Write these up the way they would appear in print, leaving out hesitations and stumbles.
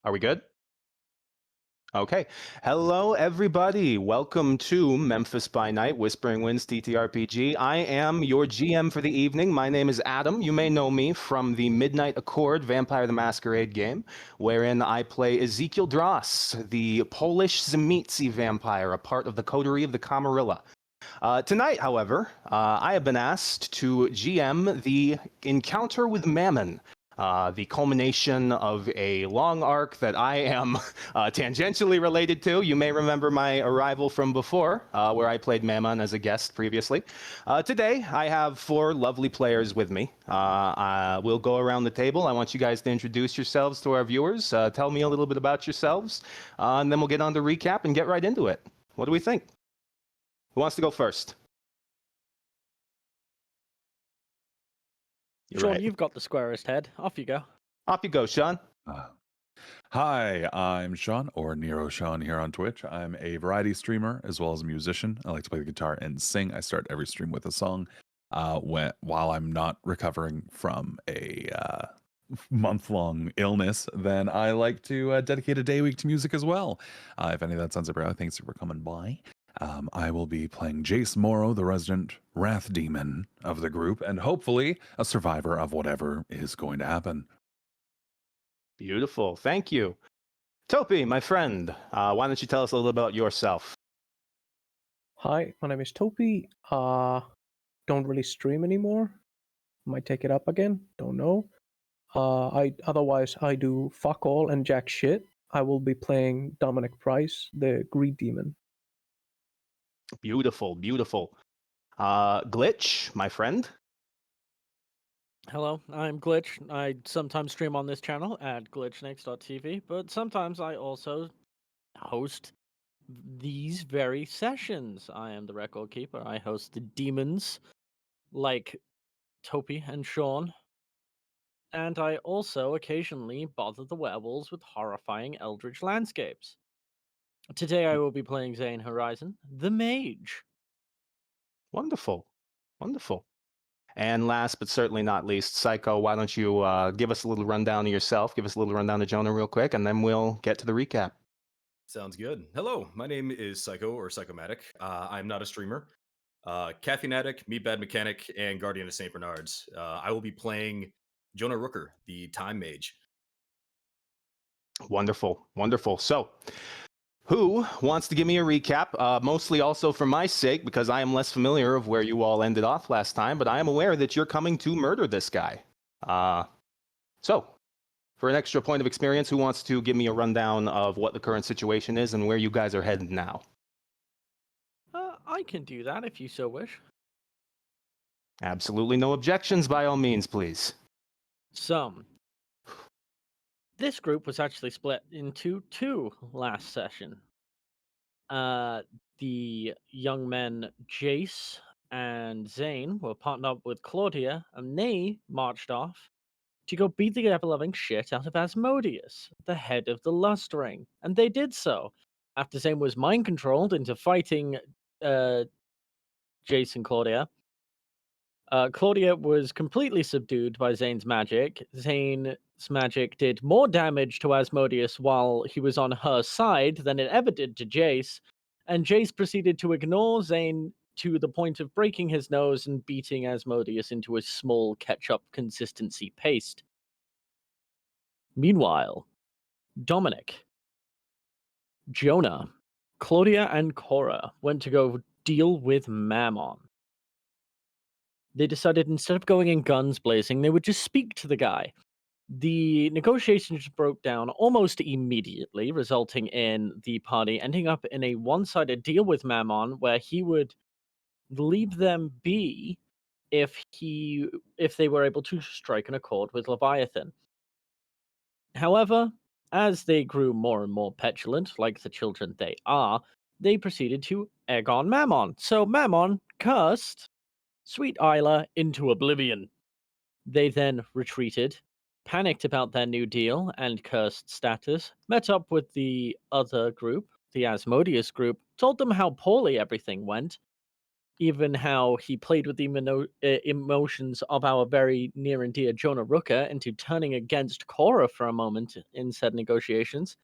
Are we good? Okay. Hello, everybody. Welcome to Memphis by Night, Whispering Winds TTRPG. I am your GM for the evening. My name is Adam. You may know me from the Midnight Accord Vampire the Masquerade game, wherein I play Ezekiel Dross, the Polish Zemitzi vampire, a part of the coterie of the Camarilla. Tonight, however, I have been asked to GM the Encounter with Mammon, the culmination of a long arc that I am tangentially related to. You may remember my arrival from before, where I played Mammon as a guest previously. Today, I have four lovely players with me. We'll go around the table. I want you guys to introduce yourselves to our viewers. Tell me a little bit about yourselves, and then we'll get on to recap and get right into it. What do we think? Who wants to go first? You're Sean, right. you've got the squarest head. Off you go. Off you go, Sean. Hi, I'm Sean, or Nero Sean here on Twitch. I'm a variety streamer as well as a musician. I like to play the guitar and sing. I start every stream with a song while I'm not recovering from a month-long illness. Then I like to dedicate a day a week to music as well. If any of that sounds about, thanks for coming by. I will be playing Jace Morrow, the resident wrath demon of the group, and hopefully a survivor of whatever is going to happen. Beautiful. Thank you. Topi, my friend, why don't you tell us a little about yourself? Hi, my name is Topi. Don't really stream anymore. Might take it up again. Don't know. Otherwise I do fuck all and jack shit. I will be playing Dominic Price, the Greed Demon. Beautiful, beautiful. Glitch, my friend. Hello, I'm Glitch. I sometimes stream on this channel at glitchnext.tv, but sometimes I also host these very sessions. I am the record keeper. I host the demons like Topi and Sean. And I also occasionally bother the werewolves with horrifying eldritch landscapes. Today I will be playing Zane Horizon, the mage. Wonderful, wonderful. And last but certainly not least, Psycho, why don't you give us a little rundown of yourself, give us a little rundown of Jonah real quick, and then we'll get to the recap. Sounds good. Hello, my name is Psycho or Psychomatic. I'm not a streamer. Caffeine Addict, Meat Bad Mechanic, and Guardian of St. Bernard's. I will be playing Jonah Rooker, the Time Mage. Wonderful, wonderful. So, who wants to give me a recap? Mostly also for my sake, because I am less familiar of where you all ended off last time, but I am aware that you're coming to murder this guy. So, for an extra point of experience, who wants to give me a rundown of what the current situation is and where you guys are headed now? I can do that if you so wish. Absolutely no objections, by all means, please. This group was actually split into two last session. The young men Jace and Zane were partnered up with Claudia, and they marched off to go beat the ever-loving shit out of Asmodeus, the head of the Lust Ring. And they did so, after Zane was mind-controlled into fighting Jace and Claudia. Claudia was completely subdued by Zane's magic. Zane's magic did more damage to Asmodeus while he was on her side than it ever did to Jace, and Jace proceeded to ignore Zane to the point of breaking his nose and beating Asmodeus into a small ketchup consistency paste. Meanwhile, Dominic, Jonah, Claudia, and Cora went to go deal with Mammon. They decided instead of going in guns blazing, they would just speak to the guy. The negotiations broke down almost immediately, resulting in the party ending up in a one-sided deal with Mammon, where he would leave them be if they were able to strike an accord with Leviathan. However, as they grew more and more petulant, like the children they are, they proceeded to egg on Mammon. So Mammon cursed Sweet Isla into oblivion. They then retreated, panicked about their new deal and cursed status, met up with the other group, the Asmodeus group, told them how poorly everything went, even how he played with the emotions of our very near and dear Jonah Rooker into turning against Cora for a moment in said negotiations,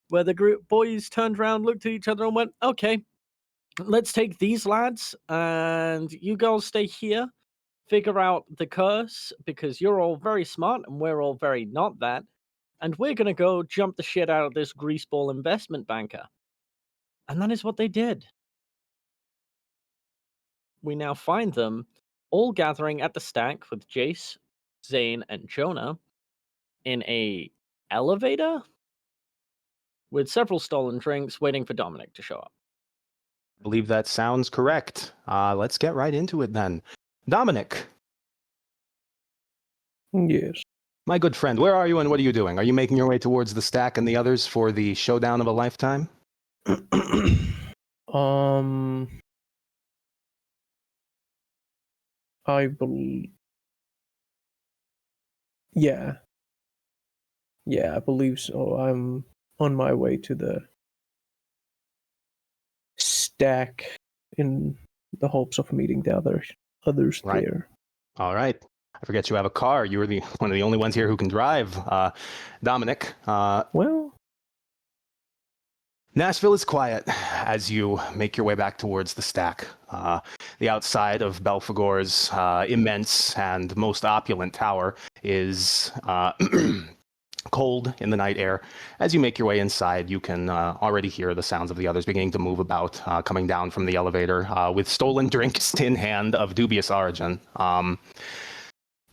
where the group boys turned around, looked at each other, and went, "Okay, let's take these lads, and you girls stay here, figure out the curse, because you're all very smart and we're all very not that, and we're gonna go jump the shit out of this greaseball investment banker." And that is what they did. We now find them all gathering at the stack with Jace, Zane, and Jonah in a elevator with several stolen drinks waiting for Dominic to show up. I believe that sounds correct. Let's get right into it then. Dominic, Yes. my good friend, where are you and what are you doing? Are you making your way towards the stack and the others for the showdown of a lifetime? um, I believe. Yeah. Yeah, I believe so. I'm on my way to the stack in the hopes of meeting the others Right. there. All right. I forget you have a car. You were one of the only ones here who can drive. Dominic, Well, Nashville is quiet as you make your way back towards the stack. The outside of Belphegor's immense and most opulent tower is cold in the night air. As you make your way inside, you can already hear the sounds of the others beginning to move about, coming down from the elevator with stolen drinks in hand of dubious origin.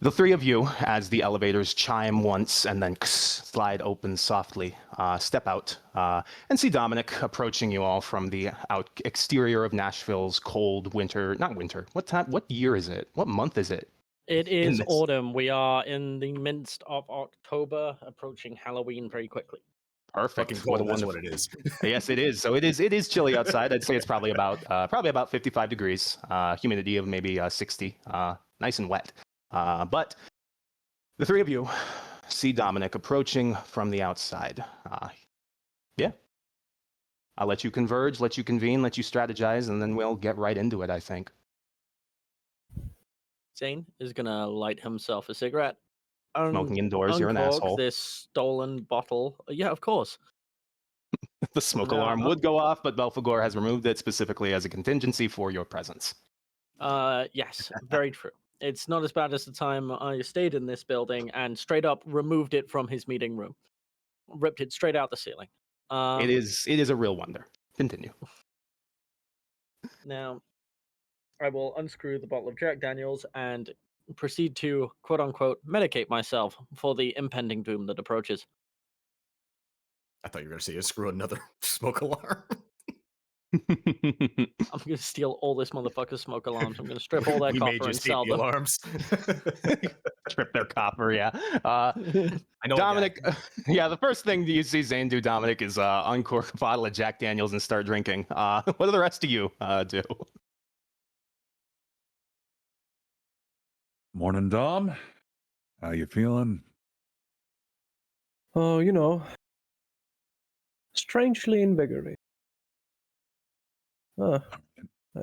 The three of you, as the elevators chime once and then slide open softly, step out and see Dominic approaching you all from the exterior of Nashville's cold winter. Not winter. What year is it? What month is it? It In is this. autumn. We are in the midst of October, approaching Halloween very quickly. Perfect. Fucking What a cold. That's wonderful. what it is. Yes, it is. So it is chilly outside. I'd say it's probably about 55 degrees. Humidity of maybe 60. Nice and wet. But the three of you see Dominic approaching from the outside. Yeah. I'll let you converge, let you convene, let you strategize, and then we'll get right into it, I think. Zane is gonna light himself a cigarette. Smoking indoors, you're an Uncork asshole. this stolen bottle. Yeah, of course. The smoke No, alarm would go off, but Belphegor has removed it specifically as a contingency for your presence. Yes, very true. It's not as bad as the time I stayed in this building and straight up removed it from his meeting room, ripped it straight out the ceiling. It is a real wonder. Continue. Now, I will unscrew the bottle of Jack Daniels and proceed to quote unquote medicate myself for the impending doom that approaches. I thought you were going to say screw another smoke alarm. I'm gonna steal all this motherfucker's smoke alarms. I'm gonna strip all their we copper made you and state sell the them. alarms. Trip their copper, yeah. I know, Dominic, yeah, the first thing you see Zane do, Dominic, is uncork a bottle of Jack Daniels and start drinking. What do the rest of you do? Morning, Dom. How you feeling? oh, strangely invigorating. I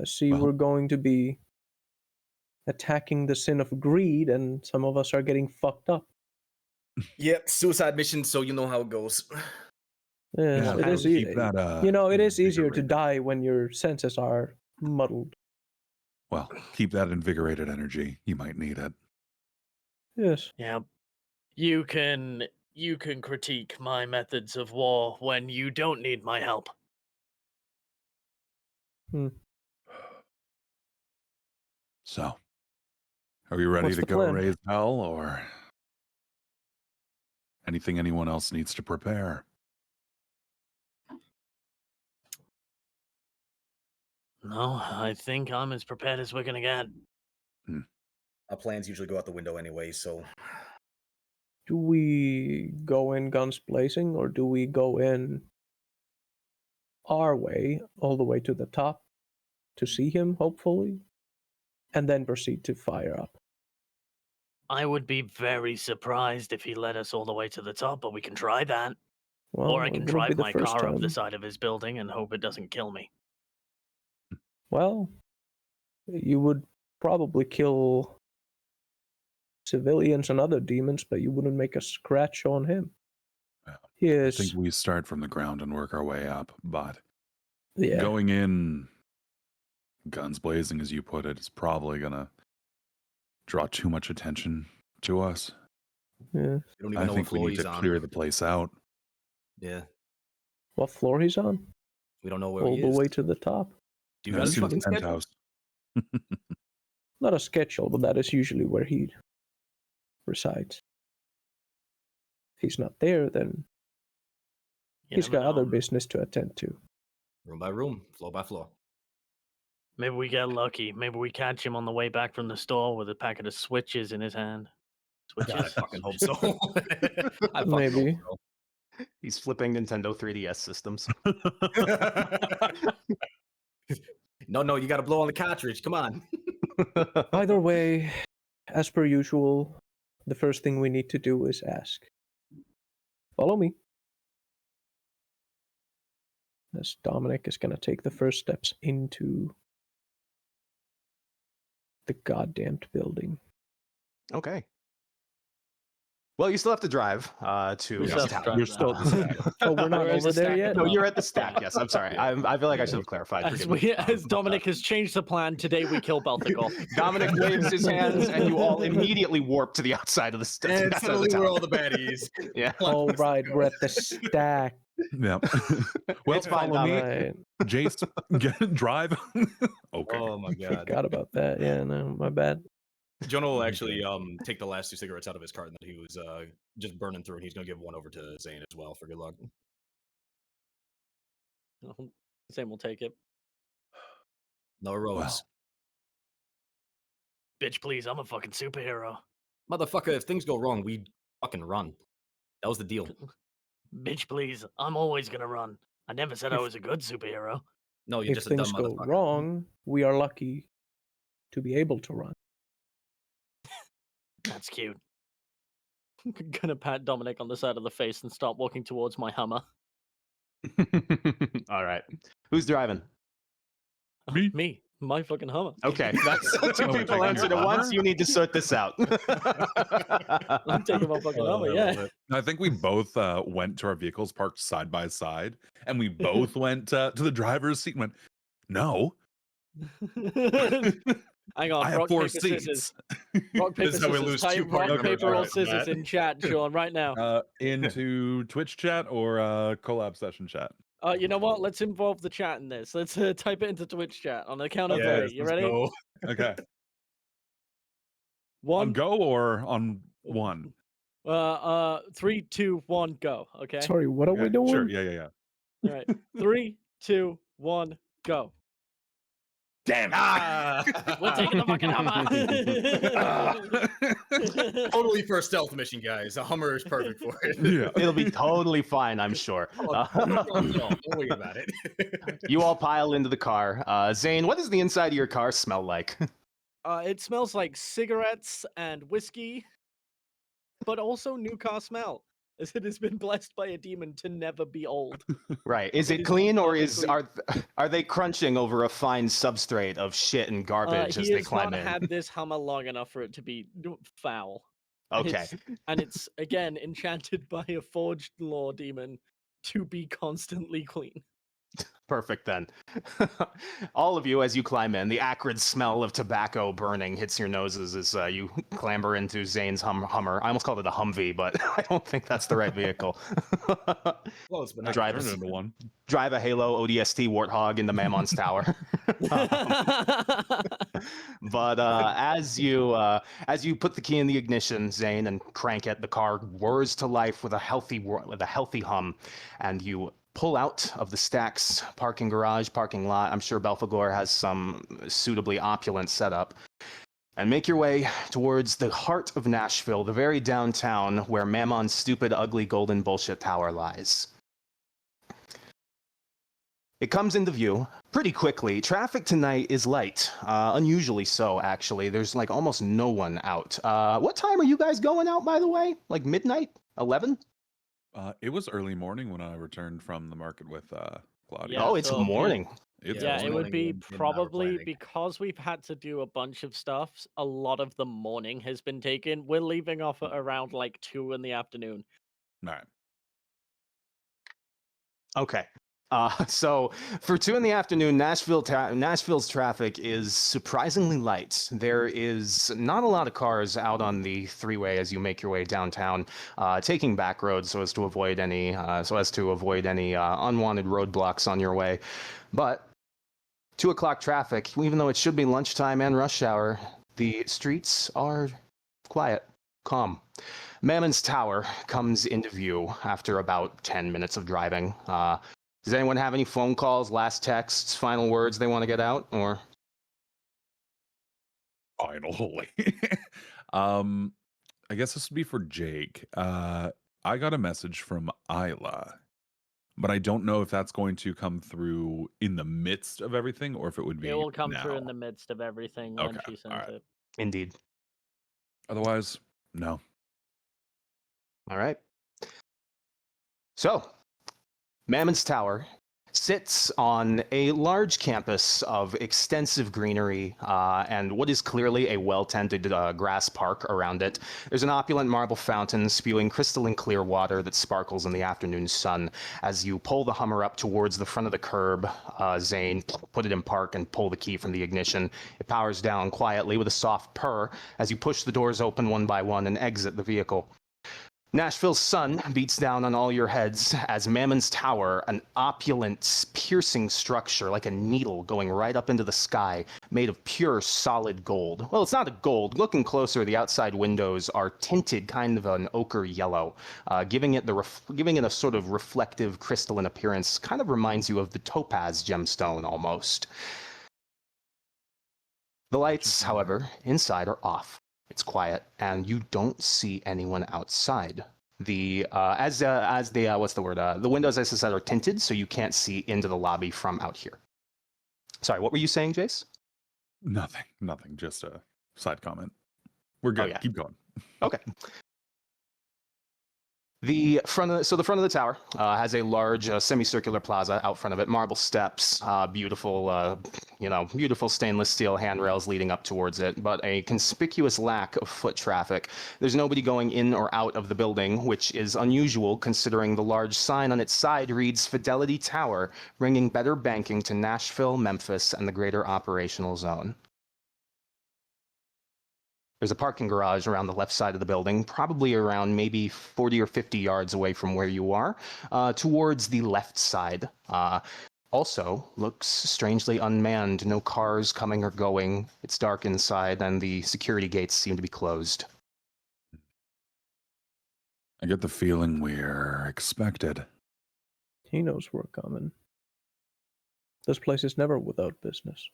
see Well- we're going to be attacking the sin of greed, and some of us are getting fucked up. Yep, suicide mission, so you know how it goes. Yes, Yeah, it is. keep that, It is easier to invigorated. die when your senses are muddled. Well, keep that invigorated energy. You might need it. Yes. Yeah. You can critique my methods of war when you don't need my help. So, are we ready What's to the go plan? raise hell, or anything anyone else needs to prepare? No, I think I'm as prepared as we're gonna get. Our plans usually go out the window anyway, so Do we go in guns blazing, or do we go in our way, all the way to the top, to see him, hopefully, and then proceed to fire up? I would be very surprised if he led us all the way to the top, but we can try that. Well, Or I it can wouldn't be drive the my first car up time. the side of his building and hope it doesn't kill me. Well, You would probably kill civilians and other demons, but you wouldn't make a scratch on him. Yeah. He I is, think we start from the ground and work our way up, but yeah. going in guns blazing, as you put it, is probably gonna draw too much attention to us. Yeah. You don't even I know think what we floor need he's to on. clear the place out. Yeah, What floor he's on? we don't know where All he the is. way to the top. Do you Yeah, got his to the fucking schedule? penthouse. Not a schedule, but that is usually where he resides. If he's not there, then You he's never got other know. business to attend to. Room by room, floor by floor. Maybe we get lucky. Maybe we catch him on the way back from the store with a packet of switches in his hand. God, I Switches. fucking hope so. I fucking Maybe. hope He's flipping Nintendo 3DS systems. so. No, you got to blow on the cartridge. Come on. Either way, as per usual, the first thing we need to do is ask. Follow me. As Dominic is going to take the first steps into the goddamned building. Okay. Well, you still have to drive to We the still have to stack. drive You're still at the stack. Oh, we're not Where is over the there stack? yet? No, you're at the stack. Yes, I'm sorry. I feel like I should have clarified. As, Forgive me. as Dominic has changed the plan, today we kill Belthagol. Dominic waves his hands, and you all immediately warp to the outside of the And outside of suddenly the we're town. all the baddies. Yeah. Oh, right, we're at the stack. Yeah. Well, It's fine, follow me. Right. Jace, drive. Okay. Oh my god. Forgot about that. Yeah, no, my bad. Jonah will actually take the last 2 cigarettes out of his carton that he was just burning through, and he's gonna give one over to Zane as well for good luck. Same will take it. No roads. Bitch, please, I'm a fucking superhero. Motherfucker, if things go wrong, we fucking run. That was the deal. Bitch, please, I'm always gonna run. I never said I If- was a good superhero. No, you're If just a dumb things go motherfucker. wrong, we are lucky to be able to run. That's cute. Gonna pat Dominic on the side of the face and start walking towards my Hummer. All right. Who's driving? Me? Me, my fucking Hummer. Okay, that's two we're people taking answered your at once. Hummer? You need to sort this out. I'm taking my fucking Hummer, yeah. I think we both went to our vehicles parked side by side, and we both went to the driver's seat and went, no, Hang on, I have rock, 4 paper, seats. scissors. Rock, paper, This is how we scissors. lose Type 2 party rock, members paper, or right from scissors that. in chat, Sean, right now. Into Twitch chat or collab session chat. You know what? Let's involve the chat in this. Let's type it into Twitch chat on the count of Yes, 3. You let's ready? go. Okay. On 1. go or on 1? 3, 2, 1, go. Okay. Sorry, what are we Okay, doing? Sure. Yeah. All right. 3, 2, 1, go. Damn. We're taking the fucking Hummer. Totally for a stealth mission, guys. A Hummer is perfect for it. Yeah. It'll be totally fine, I'm sure. Don't worry about it. You all pile into the car. Zane, what does the inside of your car smell like? It smells like cigarettes and whiskey, but also new car smell, as it has been blessed by a demon to never be old. Right. Is It it is clean or perfectly- are they crunching over a fine substrate of shit and garbage as He they has climb not in? had this Hummer long enough for it to be foul. Okay. And it's again enchanted by a forged law demon to be constantly clean. Perfect then. All of you, as you climb in, the acrid smell of tobacco burning hits your noses as you clamber into Zane's Hummer. I almost called it a Humvee, but I don't think that's the right vehicle. Well, it's been Drive Turn us. it into one. Drive a Halo ODST Warthog into Mammon's tower. But as you put the key in the ignition, Zane, and crank it, the car whirs to life with a healthy hum, and you pull out of the Stack's parking lot. I'm sure Belphegor has some suitably opulent setup. And make your way towards the heart of Nashville, the very downtown where Mammon's stupid, ugly, golden bullshit tower lies. It comes into view pretty quickly. Traffic tonight is light, unusually so, actually. There's like almost no one out. What time are you guys going out, by the way? Like midnight? 11? It was early morning when I returned from the market with Claudia. Yeah, Oh, it's so, morning. It's Yeah, this it would morning, morning. be me and I were probably planning. because we've had to do a bunch of stuff. A lot of the morning has been taken. We're leaving off at around like 2 in the afternoon. All right. Okay. So for 2 in the afternoon, Nashville's traffic is surprisingly light. There is not a lot of cars out on the freeway as you make your way downtown, taking back roads so as to avoid any unwanted roadblocks on your way. But 2 o'clock traffic, even though it should be lunchtime and rush hour, the streets are quiet, calm. Mammon's Tower comes into view after about 10 minutes of driving. Does anyone have any phone calls, last texts, final words they want to get out? Or Finally. I guess this would be for Jake. I got a message from Isla, but I don't know if that's going to come through in the midst of everything or if it would be It will come now. through in the midst of everything when Okay, she sends alright. it. indeed. Otherwise, no. All right. So, Mammon's Tower sits on a large campus of extensive greenery and what is clearly a well-tended grass park around it. There's an opulent marble fountain spewing crystalline clear water that sparkles in the afternoon sun. As you pull the Hummer up towards the front of the curb, Zane, put it in park and pull the key from the ignition. It powers down quietly with a soft purr as you push the doors open one by one and exit the vehicle. Nashville's sun beats down on all your heads as Mammon's Tower, an opulent, piercing structure like a needle going right up into the sky, made of pure solid gold. Well, it's not a gold. Looking closer, the outside windows are tinted kind of an ochre yellow, giving it a sort of reflective crystalline appearance. Kind of reminds you of the topaz gemstone almost. The lights, however, inside are off. It's quiet, and you don't see anyone outside. The the windows, as I said, are tinted, so you can't see into the lobby from out here. Sorry, what were you saying, Jace? Nothing. Just a side comment. We're good. yeah. Keep going. Okay. The front of the tower has a large semicircular plaza out front of it, marble steps, beautiful stainless steel handrails leading up towards it, but a conspicuous lack of foot traffic. There's nobody going in or out of the building, which is unusual considering the large sign on its side reads Fidelity Tower, bringing better banking to Nashville, Memphis, and the greater operational zone. There's a parking garage around the left side of the building, probably around maybe 40 or 50 yards away from where you are, towards the left side. Also looks strangely unmanned. No cars coming or going. It's dark inside, and the security gates seem to be closed. I get the feeling we're expected. He knows we're coming. This place is never without business.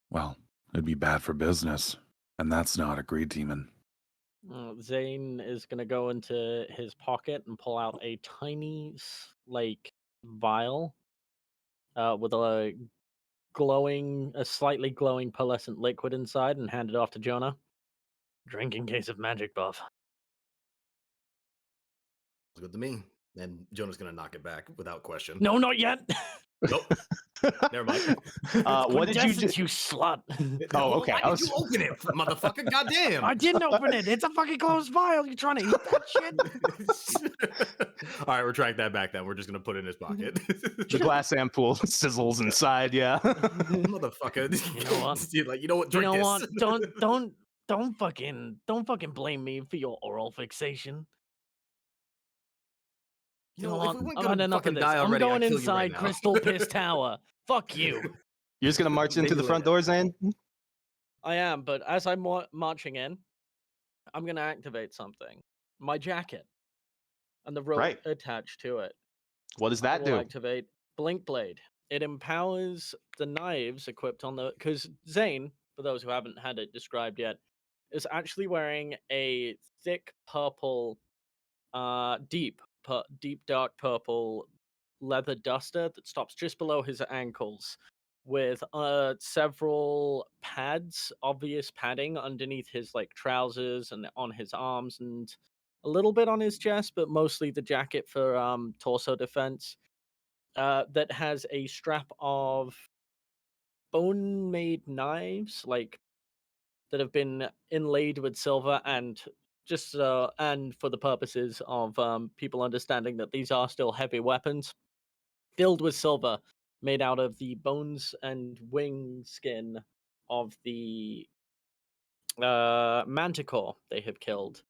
Well, it'd be bad for business, and that's not a greed demon. Zane is going to go into his pocket and pull out a tiny, vial with a slightly glowing pearlescent liquid inside and hand it off to Jonah. Drink in case of magic buff. It's good to me. And Jonah's gonna knock it back without question. No, not yet. Nope. Never mind. What did you do? You slut. Oh, okay. Why did you open it, motherfucker? Goddamn. I didn't open it. It's a fucking closed vial. You trying to eat that shit? All right, retract that back then. We're just gonna put it in his pocket. The glass ampoule sizzles inside, yeah. Motherfucker. You know what? You're like, you know what? You Drink know this. what? Don't fucking blame me for your oral fixation. You know know, what? if we weren't I've gonna had enough fucking of this. die I'm already, going I'd kill you inside right now. Crystal Piss Tower. Fuck you. You're just gonna march into the Maybe front later. door, Zane? I am, but as I'm marching in, I'm gonna activate something. My jacket and the rope Right. attached to it. What does I that will do? activate Blink Blade. It empowers the knives equipped on the... Because Zane, for those who haven't had it described yet, is actually wearing a thick purple, deep dark purple leather duster that stops just below his ankles with several pads, obvious padding underneath his trousers and on his arms and a little bit on his chest, but mostly the jacket for torso defense. that has a strap of bone-made knives, like that have been inlaid with silver, and just and for the purposes of people understanding that these are still heavy weapons, filled with silver, made out of the bones and wing skin of the manticore they have killed.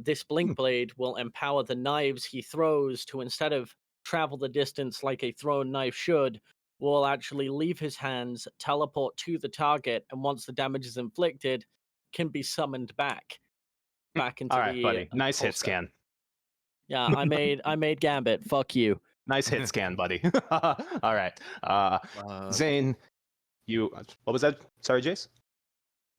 This blink blade will empower the knives he throws to, instead of travel the distance like a thrown knife should, will actually leave his hands, teleport to the target, and once the damage is inflicted, can be summoned back into All right, the buddy. Nice hit holster. scan. Yeah, I made Gambit. Fuck you. Nice hit scan, buddy. All right. Zane, you. What was that? Sorry, Jace.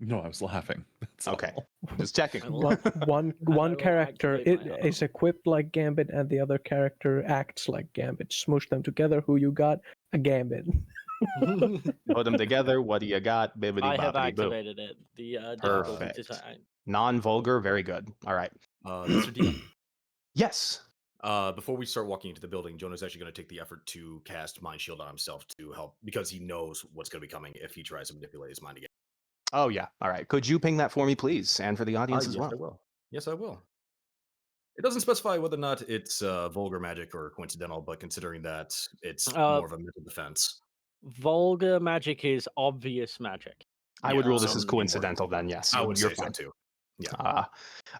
No, I was laughing. That's Okay. all. Just checking. I will- One will character activate my is equipped like Gambit, and the other character acts like Gambit. Smush them together. Who you got? A Gambit. Put them together. What do you got? Bibbity I have boppity boo. activated it. The difficulty Perfect. design. Non-vulgar. Very good. All right. Mr. DM, Yes. before we start walking into the building, Jonah's actually going to take the effort to cast Mind Shield on himself to help, because he knows what's going to be coming if he tries to manipulate his mind again. Oh yeah. All right. Could you ping that for me, please, and for the audience as Yes, well? I will. Yes, I will. It doesn't specify whether or not it's vulgar magic or coincidental, but considering that it's more of a mental defense. Vulgar magic is obvious magic. I would rule this so as it'd be more- coincidental. Then yes, I would you're say so fine. too. Yeah.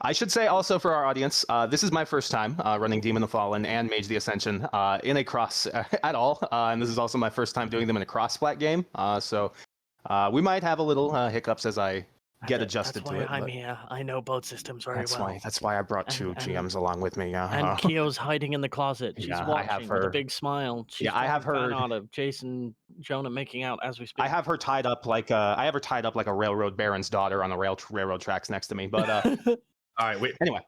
I should say also for our audience, this is my first time running Demon the Fallen and Mage the Ascension in a cross at all, and this is also my first time doing them in a cross-splat game. So we might have a little hiccups as I get adjusted That's to why it. I'm but here. I know both systems very That's well. why I brought two And- GMs along with me. And Kyo's hiding in the closet. She's Yeah, I watching have with her- a big smile. She's I have drawing fan her- art of Jason Jonah making out as we speak. I have her tied up like a railroad baron's daughter on the railroad tracks next to me. But All right. Wait. anyway,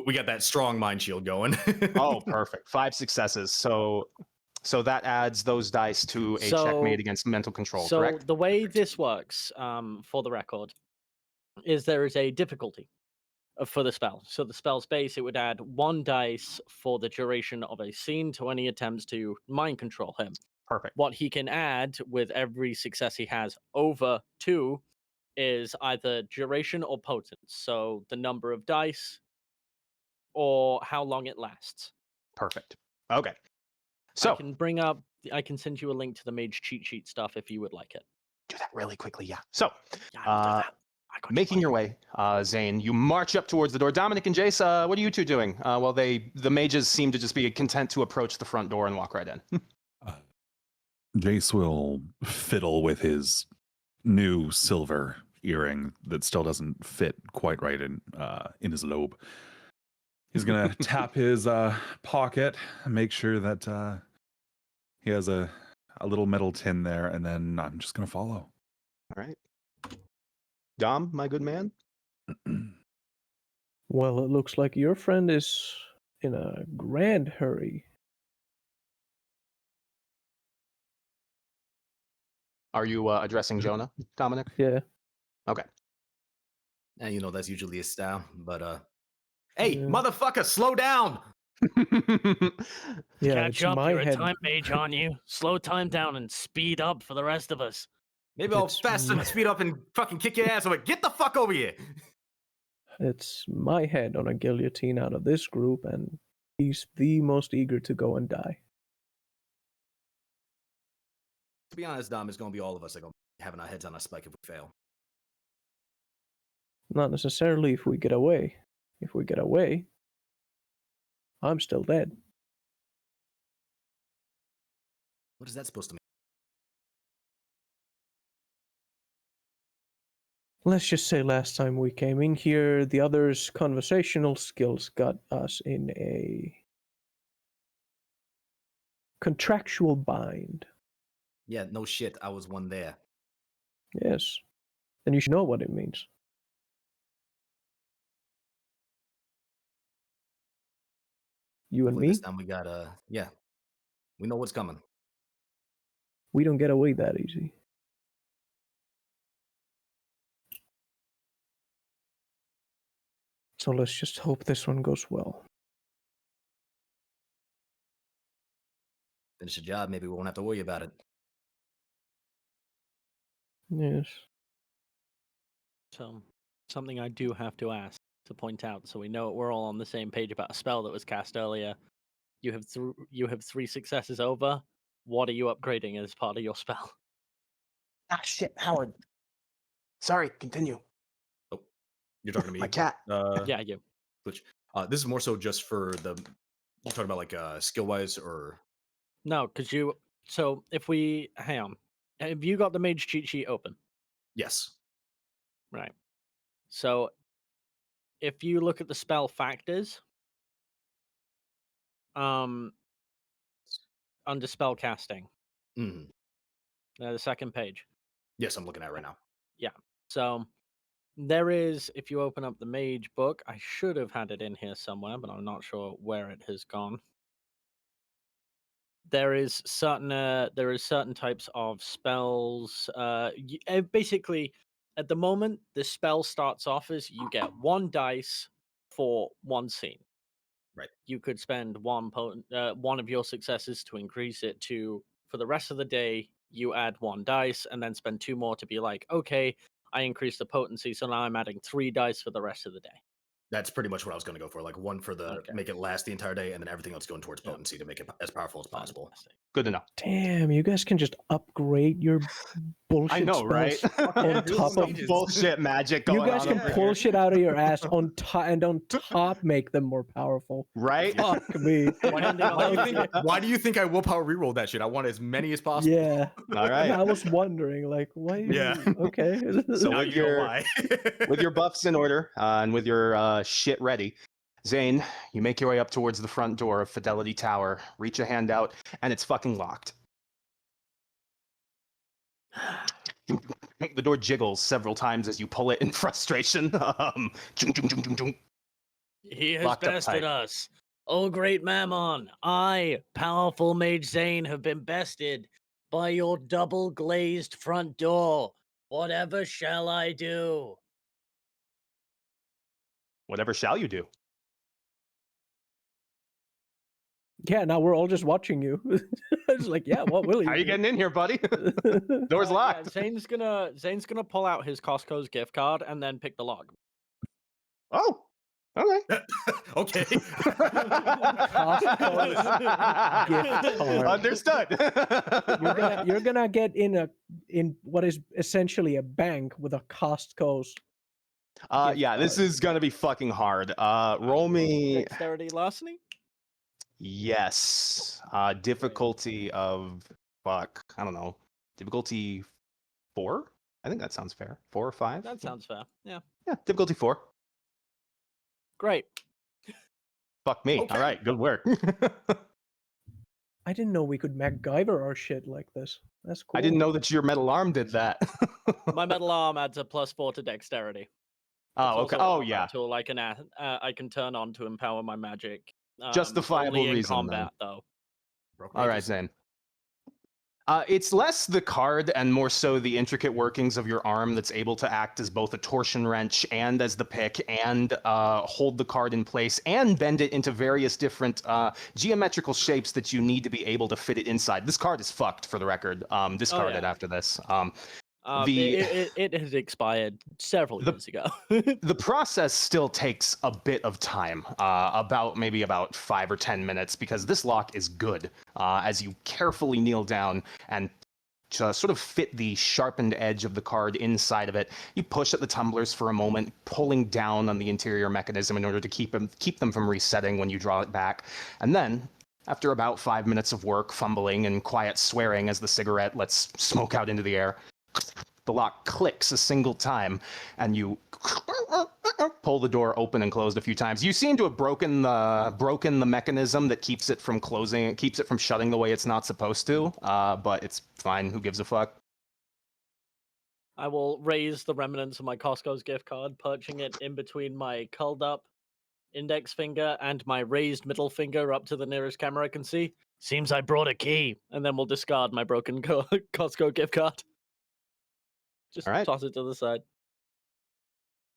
We got that strong mind shield going. oh, perfect. 5 successes. So that adds those dice to a So- checkmate against mental control, So correct? the way this works, for the record, is there is a difficulty for the spell. So the spell's base, it would add 1 dice for the duration of a scene to any attempts to mind control him. Perfect. What he can add with every success he has over 2 is either duration or potence. So the number of dice or how long it lasts. Perfect. Okay. So I can send you a link to the mage cheat sheet stuff if you would like it. do that really quickly, yeah. So Yeah, I will do that. I got you, making buddy. your way, Zane, you march up towards the door. Dominic and Jace, what are you two doing? Well, the mages seem to just be content to approach the front door and walk right in. Jace will fiddle with his new silver earring that still doesn't fit quite right in his lobe. He's gonna tap his pocket, make sure that he has a little metal tin there, and then I'm just gonna follow. All right. Dom, my good man. Well, it looks like your friend is in a grand hurry. Are you addressing Jonah, Dominic? Yeah. And you know that's usually his style. But hey, Yeah. motherfucker, slow down! Yeah, Catch it's up, my you're head. a time mage on you. Slow time down and speed up for the rest of us. Maybe I'll It's fast and speed up and fucking kick your ass. I'm like, get the fuck over here! It's my head on a guillotine out of this group, and he's the most eager to go and die. To be honest, Dom, it's gonna be all of us that are gonna be having our heads on a spike if we fail. Not necessarily if we get away. If we get away, I'm still dead. What is that supposed to mean? Let's just say last time we came in here, the others' conversational skills got us in a contractual bind. Yeah, no shit. I was one there. Yes. And you should know what it means. You and Hopefully me, this time we got yeah. We know what's coming. we don't get away that easy. So let's just hope this one goes well. Then finish the job, maybe we won't have to worry about it. Yes. So, something I do have to ask to point out, so we know we're all on the same page about a spell that was cast earlier. You have 3 successes over. What are you upgrading as part of your spell? Ah, shit, Howard. Sorry, continue. Oh, you're talking to me? My cat. Yeah, you. Which, this is more so just for the. You're talking about like skill wise or. No, because you. So if we hang on, have you got the mage cheat sheet open? Yes. Right. So if you look at the spell factors, under spell casting, hmm the second page. Yes, I'm looking at it right now. Yeah. So there is, if you open up the mage book, I should have had it in here somewhere, but I'm not sure where it has gone. There is certain types of spells. Basically, at the moment, the spell starts off as you get 1 dice for 1 scene. Right. You could spend one of your successes to increase it to, for the rest of the day, you add 1 dice, and then spend 2 more to be like, okay, I increased the potency, so now I'm adding 3 dice for the rest of the day. That's pretty much what I was going to go for. Like 1 for the Okay. make it last the entire day, and then everything else going towards Yeah. potency to make it as powerful as possible. Fantastic. Good enough. Damn, you guys can just upgrade your bullshit I know, right? spells on top Some of bullshit magic you going guys on can over pull here. shit out of your ass on top and on top make them more powerful. Right? Fuck me. Why do you think I willpower reroll that shit? I want as many as possible. Yeah. All right. I was wondering, like, why? Yeah. Okay. So Now with you know your why. with your buffs in order and with your shit ready, Zane, you make your way up towards the front door of Fidelity Tower, reach a hand out, and it's fucking locked. The door jiggles several times as you pull it in frustration. Chung, chung, chung, chung, chung. He has Locked up bested tight. us. O great Mammon, I, powerful Mage Zane, have been bested by your double glazed front door. Whatever shall I do? Whatever shall you do? Yeah, now we're all just watching you. It's like, yeah, what will you? How you do? getting in here, buddy? Door's locked. Yeah, Zane's gonna pull out his Costco's gift card and then pick the lock. Oh, okay. Okay. Costco's gift card. Understood. You're gonna get in what is essentially a bank with a Costco's. Yeah, this is gonna be fucking hard. Roll me. Dexterity larceny? Yes. Difficulty of fuck. I don't know. Difficulty 4? I think that sounds fair. 4 or 5? That sounds fair. Yeah. Yeah, difficulty 4. Great. Fuck me. Okay. All right, good work. I didn't know we could MacGyver our shit like this. That's cool. I didn't know that your metal arm did that. My metal arm adds a +4 to dexterity. It's Oh, okay. also a Oh, combat yeah. tool I can turn on to empower my magic. Justifiable only in reason, combat, though. Broken All right, ages. Zane. It's less the card and more so the intricate workings of your arm that's able to act as both a torsion wrench and as the pick and hold the card in place and bend it into various different geometrical shapes that you need to be able to fit it inside. This card is fucked, for the record. Discard it yeah. after this. It has expired several years ago. The process still takes a bit of time, maybe about 5 or 10 minutes, because this lock is good. As you carefully kneel down and to sort of fit the sharpened edge of the card inside of it, you push at the tumblers for a moment, pulling down on the interior mechanism in order to keep them from resetting when you draw it back. And then, after about 5 minutes of work, fumbling, and quiet swearing as the cigarette lets smoke out into the air, the lock clicks a single time, and you pull the door open and closed a few times. You seem to have broken the mechanism that keeps it from closing, keeps it from shutting the way it's not supposed to. But it's fine. Who gives a fuck? I will raise the remnants of my Costco's gift card, perching it in between my curled up index finger and my raised middle finger up to the nearest camera I can see. Seems I brought a key, and then we'll discard my broken Costco gift card. Just All right. toss it to the side.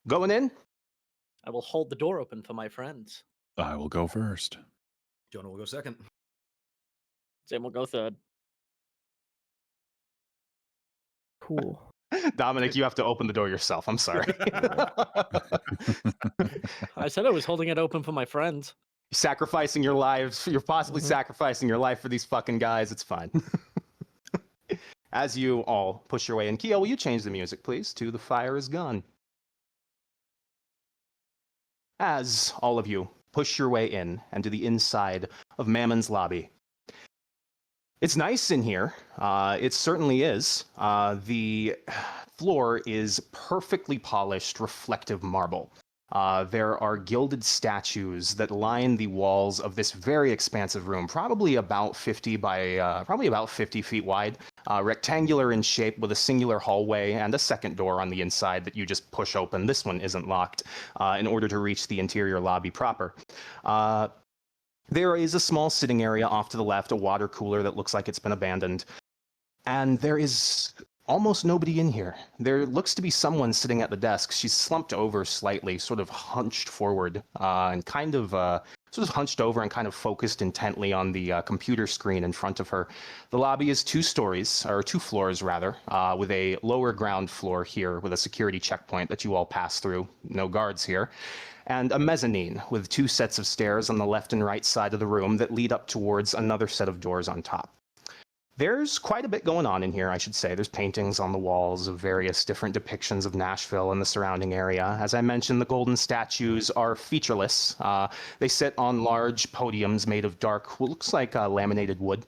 Going in? I will hold the door open for my friends. I will go first. Jonah will go second. Zane will go third. Cool. Dominic, you have to open the door yourself. I'm sorry. I said I was holding it open for my friends. Sacrificing your lives. You're possibly Mhm. sacrificing your life for these fucking guys. It's fine. As you all push your way in, Keo, will you change the music, please, to The Fire Is Gone? As all of you push your way in and to the inside of Mammon's lobby. It's nice in here. It certainly is. The floor is perfectly polished, reflective marble. There are gilded statues that line the walls of this very expansive room, probably about 50 by probably about 50 feet wide, rectangular in shape with a singular hallway and a second door on the inside that you just push open. This one isn't locked in order to reach the interior lobby proper. There is a small sitting area off to the left, a water cooler that looks like it's been abandoned. And there is almost nobody in here. There looks to be someone sitting at the desk. She's slumped over slightly, sort of hunched forward, and kind of sort of hunched over and kind of focused intently on the computer screen in front of her. The lobby is 2 stories, or 2 floors rather, with a lower ground floor here with a security checkpoint that you all pass through. No guards here. And a mezzanine with 2 sets of stairs on the left and right side of the room that lead up towards another set of doors on top. There's quite a bit going on in here, I should say. There's paintings on the walls of various different depictions of Nashville and the surrounding area. As I mentioned, the golden statues are featureless. They sit on large podiums made of dark, what looks like laminated wood.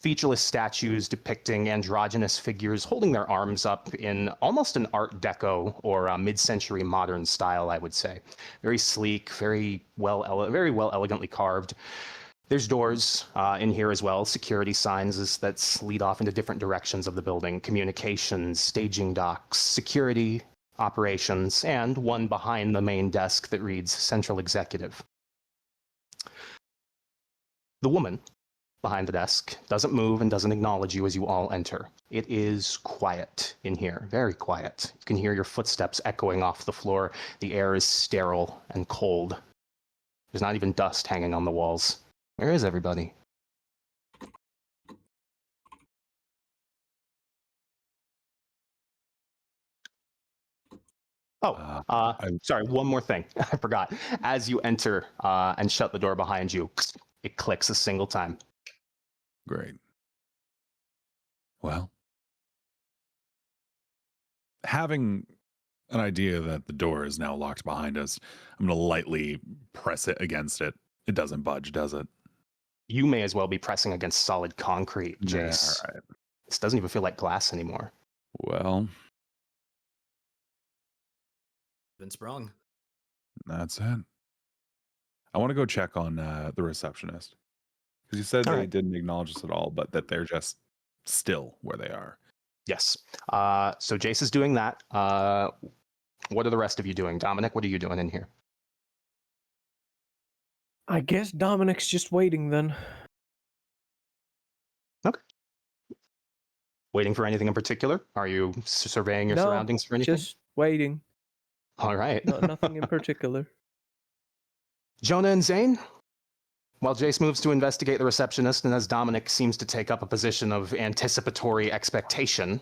Featureless statues depicting androgynous figures holding their arms up in almost an Art Deco or mid-century modern style, I would say. Very sleek, very well elegantly carved. There's doors in here as well, security signs that lead off into different directions of the building, communications, staging docks, security, operations, and one behind the main desk that reads Central Executive. The woman behind the desk doesn't move and doesn't acknowledge you as you all enter. It is quiet in here, very quiet. You can hear your footsteps echoing off the floor. The air is sterile and cold. There's not even dust hanging on the walls. Where is everybody? Oh, sorry, one more thing. I forgot. As you enter and shut the door behind you, it clicks a single time. Great. Well, having an idea that the door is now locked behind us, I'm going to lightly press it against it. It doesn't budge, does it? You may as well be pressing against solid concrete, Jace. Yeah, all right. This doesn't even feel like glass anymore. Well, Been sprung. that's it. I want to go check on the receptionist. Because you said All they right. didn't acknowledge us at all, but that they're just still where they are. Yes. So Jace is doing that. What are the rest of you doing? Dominic, what are you doing in here? I guess Dominic's just waiting then. Okay. Waiting for anything in particular? Are you surveying your No, surroundings for anything? Just waiting. All right. Nothing in particular. Jonah and Zane? While Jace moves to investigate the receptionist and as Dominic seems to take up a position of anticipatory expectation.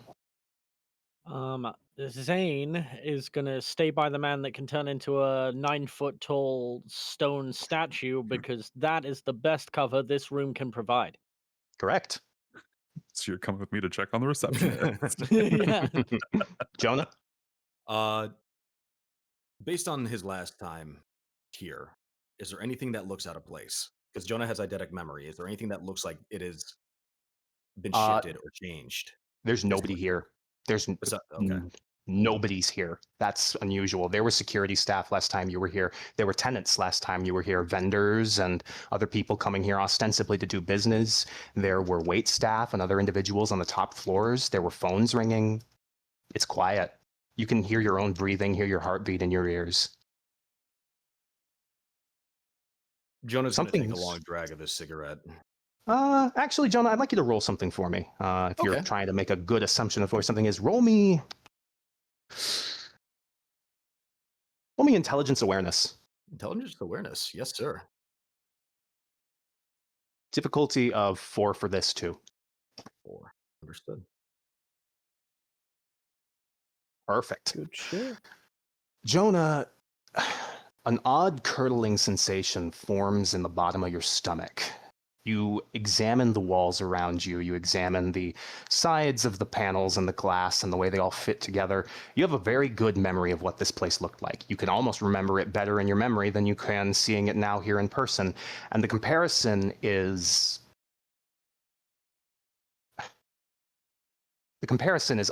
Zane is gonna stay by the man that can turn into a 9-foot tall stone statue because that is the best cover this room can provide. Correct. So you're coming with me to check on the receptionist. Yeah. Jonah? Based on his last time here, is there anything that looks out of place? Because Jonah has eidetic memory. Is there anything that looks like it has been shifted or changed? There's nobody Physically. here. There's Okay. nobody's here. That's unusual. There were security staff last time you were here. There were tenants last time you were here, vendors and other people coming here ostensibly to do business. There were wait staff and other individuals on the top floors. There were phones ringing. It's quiet. You can hear your own breathing, hear your heartbeat in your ears. Jonah's going to take a Something's- long drag of his cigarette. Actually, Jonah, I'd like you to roll something for me. If you're Okay. trying to make a good assumption of where something is, roll me intelligence awareness. Intelligence awareness. Yes, sir. Difficulty of 4 for this too. 4. Understood. Perfect. Good shit. Jonah, an odd curdling sensation forms in the bottom of your stomach. You examine the walls around you. You examine the sides of the panels and the glass and the way they all fit together. You have a very good memory of what this place looked like. You can almost remember it better in your memory than you can seeing it now here in person. And the comparison is...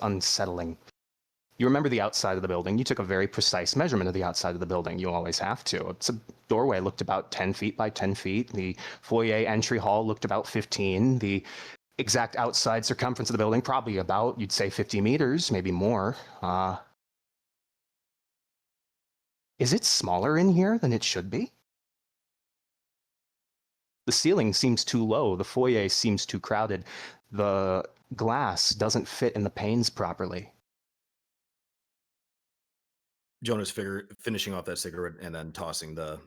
unsettling. You remember the outside of the building. You took a very precise measurement of the outside of the building. You always have to. It's a doorway looked about 10 feet by 10 feet. The foyer entry hall looked about 15. The exact outside circumference of the building, probably about, you'd say 50 meters, maybe more. Is it smaller in here than it should be? The ceiling seems too low. The foyer seems too crowded. The glass doesn't fit in the panes properly. Jonah's finishing off that cigarette and then tossing the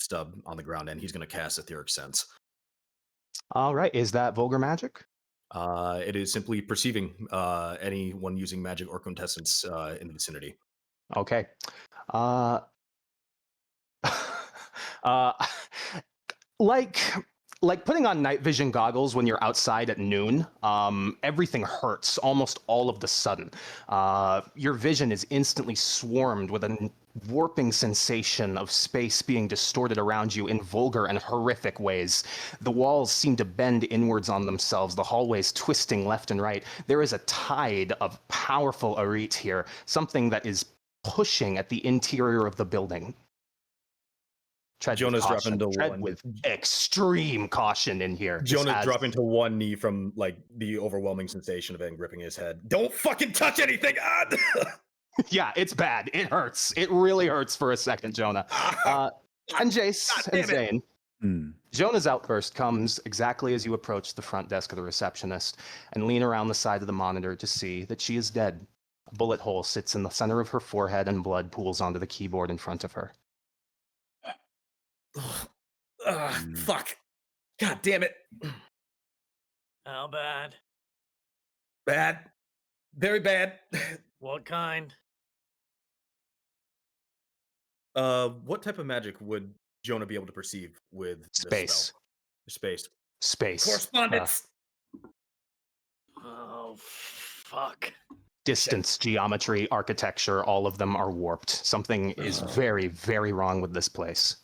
stub on the ground, and he's going to cast Etheric Sense. All right, is that vulgar magic? It is simply perceiving anyone using magic or quintessence in the vicinity. Okay. Uh, uh, like putting on night vision goggles when you're outside at noon, everything hurts almost all of the sudden. Your vision is instantly swarmed with a warping sensation of space being distorted around you in vulgar and horrific ways. The walls seem to bend inwards on themselves, the hallways twisting left and right. There is a tide of powerful arete here, something that is pushing at the interior of the building. Jonah's dropping to Tread one. with extreme caution in here. Jonah's dropping to one knee from like the overwhelming sensation of it gripping his head. Don't fucking touch anything! Yeah, it's bad. It hurts. It really hurts for a second, Jonah. And Jace and Zane. Jonah's outburst comes exactly as you approach the front desk of the receptionist and lean around the side of the monitor to see that she is dead. A bullet hole sits in the center of her forehead and blood pools onto the keyboard in front of her. Fuck. God damn it. How bad? Bad. Very bad. What kind? What type of magic would Jonah be able to perceive with this Space. spell? Space. Correspondence. Oh, fuck. Distance, geometry, architecture, all of them are warped. Something is very, very wrong with this place.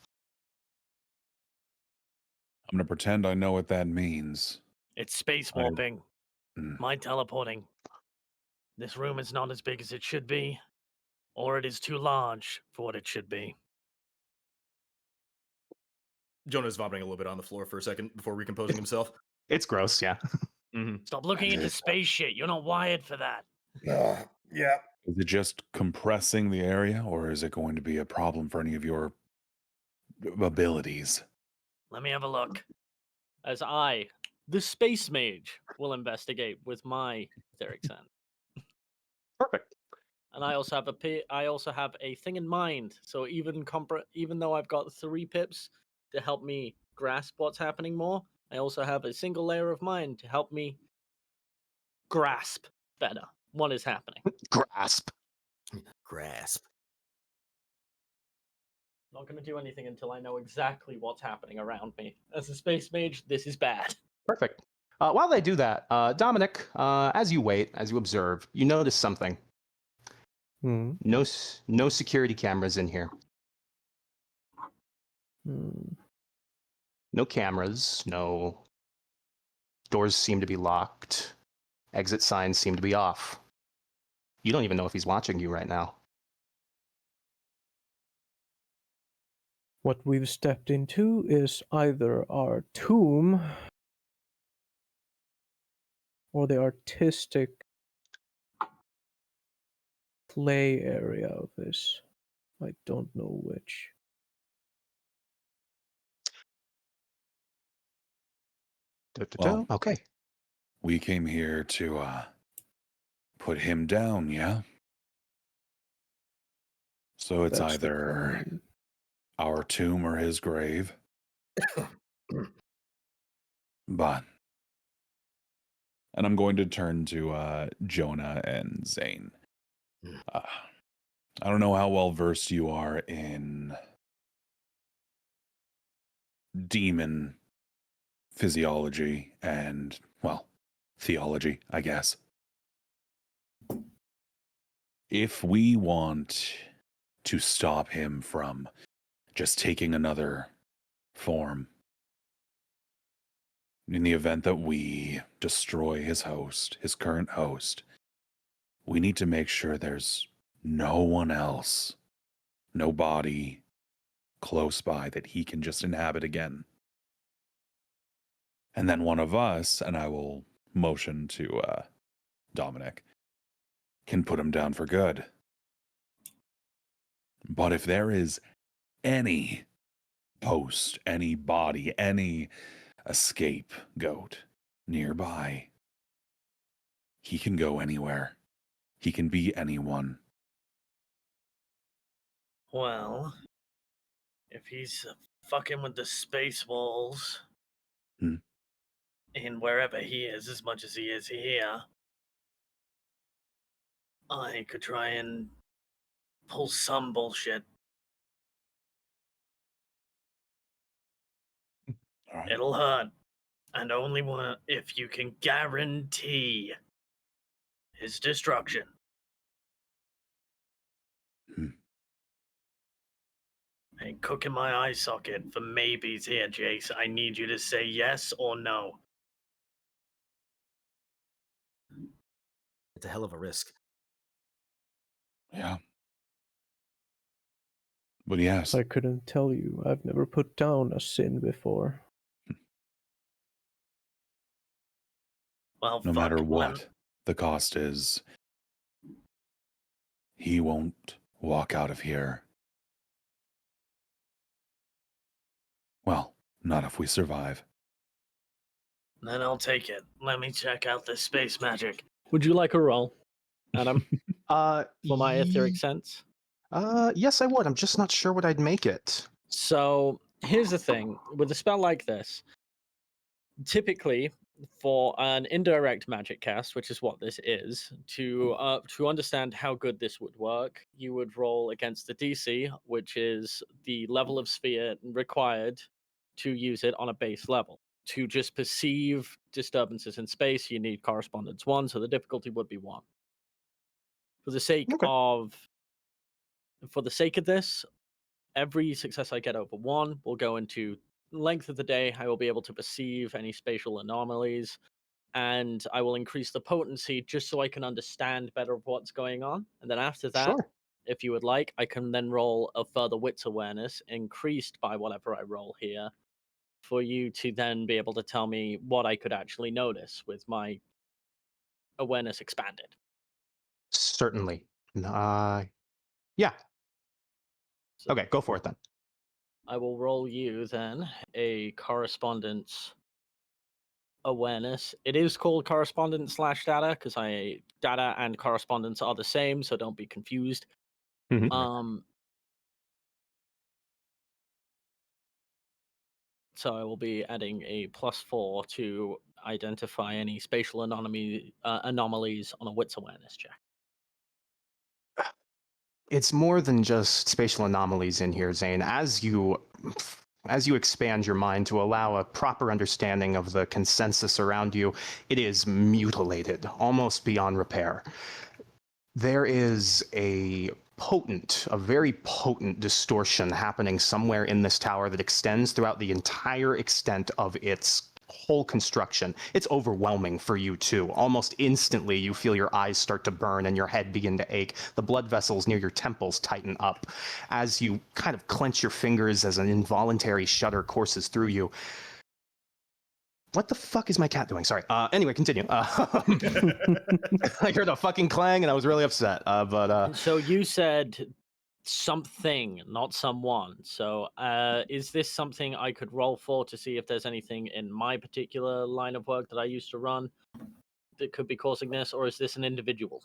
I'm going to pretend I know what that means. It's space warping. Mind teleporting. This room is not as big as it should be, or it is too large for what it should be. Jonah's vomiting a little bit on the floor for a second before recomposing himself. It's gross, yeah. Stop looking into space shit. You're not wired for that. Yeah. Is it just compressing the area, or is it going to be a problem for any of your abilities? Let me have a look. As I, the space mage, will investigate with my etheric sense. Perfect. And I also have a thing in mind. So even though I've got 3 pips to help me grasp what's happening more, I also have a single layer of mind to help me grasp better what is happening. Grasp. Not going to do anything until I know exactly what's happening around me. As a space mage, this is bad. Perfect. While they do that, Dominic, as you wait, as you observe, you notice something. No security cameras in here. No cameras, no doors seem to be locked. Exit signs seem to be off. You don't even know if he's watching you right now. What we've stepped into is either our tomb or the artistic play area of this. I don't know which. Well, Okay. We came here to put him down, yeah? So it's That's the either plan. our tomb or his grave. But, and I'm going to turn to Jonah and Zane. Hmm. I don't know how well versed you are in demon physiology and, well, theology, I guess. If we want to stop him from just taking another form, in the event that we destroy his host, his current host, we need to make sure there's no one else, no body close by that he can just inhabit again. And then one of us, and I will motion to Dominic, can put him down for good. But if there is any post, any body, any scapegoat nearby, he can go anywhere. He can be anyone. Well, if he's fucking with the space walls Hmm. in wherever he is, as much as he is here, I could try and pull some bullshit. All right. It'll hurt, and only if you can guarantee his destruction. Hmm. And cooking my eye socket for maybes here, Jace. I need you to say yes or no. It's a hell of a risk. Yeah. But yes, I couldn't tell you. I've never put down a sin before. Well, no fuck. matter what the cost is, he won't walk out of here. Well, not if we survive. Then I'll take it. Let me check out this space magic. Would you like a roll, Adam, for my etheric sense? Yes, I would. I'm just not sure what I'd make it. So here's the thing: with a spell like this, typically for an indirect magic cast, which is what this is, to understand how good this would work, you would roll against the DC, which is the level of sphere required to use it on a base level. To just perceive disturbances in space, you need correspondence 1, so the difficulty would be 1. For the sake Okay. of this, every success I get over 1 will go into length of the day. I will be able to perceive any spatial anomalies, and I will increase the potency just so I can understand better what's going on. And then after that, Sure. if you would like, I can then roll a further wits awareness, increased by whatever I roll here, for you to then be able to tell me what I could actually notice with my awareness expanded. Certainly. Yeah. So Okay, go for it then. I will roll you then a correspondence awareness. It is called correspondence slash data because data and correspondence are the same, so don't be confused. Mhm. So I will be adding a +4 to identify any spatial anomalies on a wits awareness check. It's more than just spatial anomalies in here, Zane. As you expand your mind to allow a proper understanding of the consensus around you, it is mutilated, almost beyond repair. There is a very potent distortion happening somewhere in this tower that extends throughout the entire extent of its whole construction. It's overwhelming for you too. Almost instantly, you feel your eyes start to burn and your head begin to ache. The blood vessels near your temples tighten up. As you kind of clench your fingers as an involuntary shudder courses through you. What the fuck is my cat doing? Sorry. Anyway, continue. I heard a fucking clang and I was really upset. So you said something, not someone. So is this something I could roll for to see if there's anything in my particular line of work that I used to run that could be causing this, or is this an individual?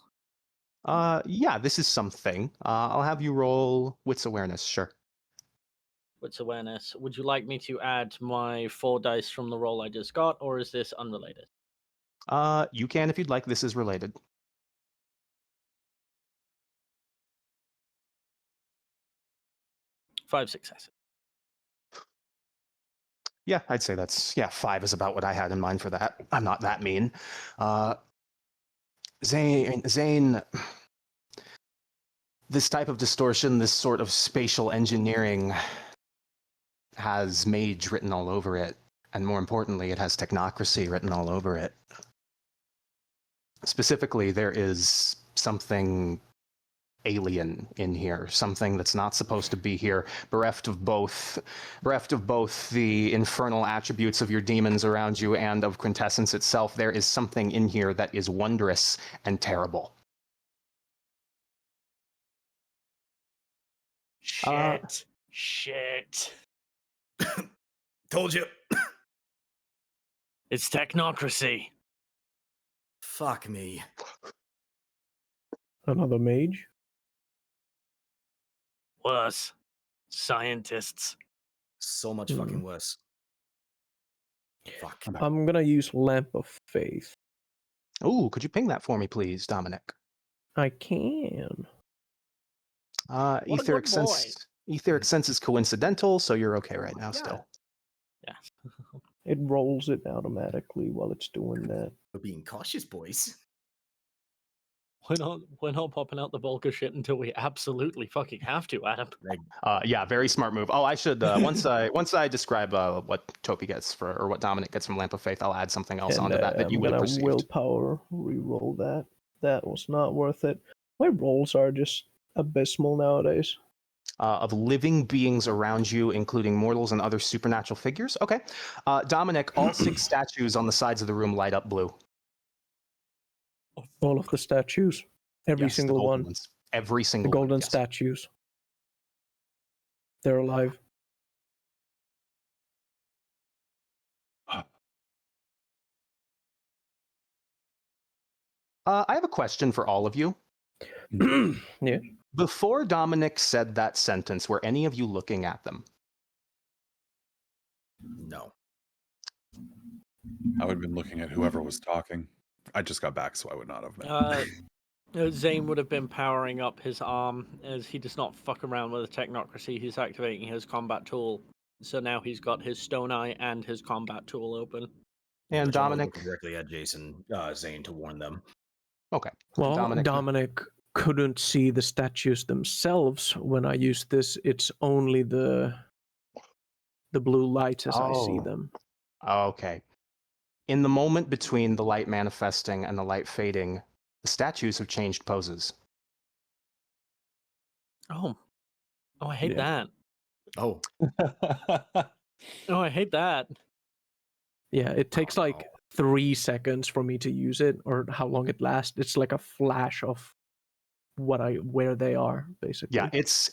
Yeah, this is something. I'll have you roll wits awareness, sure. Wits awareness. Would you like me to add my 4 dice from the roll I just got, or is this unrelated? You can if you'd like. This is related. Five successes. Yeah, I'd say that's 5 is about what I had in mind for that. I'm not that mean. Zane, this type of distortion, this sort of spatial engineering has mage written all over it, and more importantly, it has technocracy written all over it. Specifically, there is something alien in here, something that's not supposed to be here, bereft of both the infernal attributes of your demons around you and of quintessence itself. There is something in here that is wondrous and terrible. Shit. Told you. It's technocracy. Fuck me. Another mage? Worse. Scientists. So much fucking worse. Fuck. I'm gonna use Lamp of Faith. Ooh, could you ping that for me, please, Dominic? I can. What a Etheric good boy. sense. Etheric sense is coincidental, so you're okay right now. Still. Yeah. It rolls it automatically while it's doing that. We're being cautious, boys. We're not popping out the vulgar shit until we absolutely fucking have to, Adam. Yeah, very smart move. Oh, I should once I describe what Topi gets or what Dominic gets from Lamp of Faith, I'll add something else onto that you would have perceived. Willpower re-roll that. That was not worth it. My rolls are just abysmal nowadays. Of living beings around you, including mortals and other supernatural figures. Okay, Dominic, all 6 statues on the sides of the room light up blue. All of the statues. Every Yes, the single golden one. ones. Every single The golden one, yes. statues. They're alive. I have a question for all of you. Yeah. Before Dominic said that sentence, were any of you looking at them? No. I would have been looking at whoever was talking. I just got back, so I would not have been. Zane would have been powering up his arm, as he does not fuck around with the technocracy. He's activating his combat tool. So now he's got his stone eye and his combat tool open. And Jonah Dominic? looked directly at Zane to warn them. Okay. Well, Dominic? Dominic couldn't see the statues themselves when I used this. It's only the blue lights as I see Oh. them. Okay. In the moment between the light manifesting and the light fading, the statues have changed poses. Oh, I hate that. Oh. Oh, I hate that. Yeah, it takes like 3 seconds for me to use it, or how long it lasts. It's like a flash of where they are, basically. Yeah, it's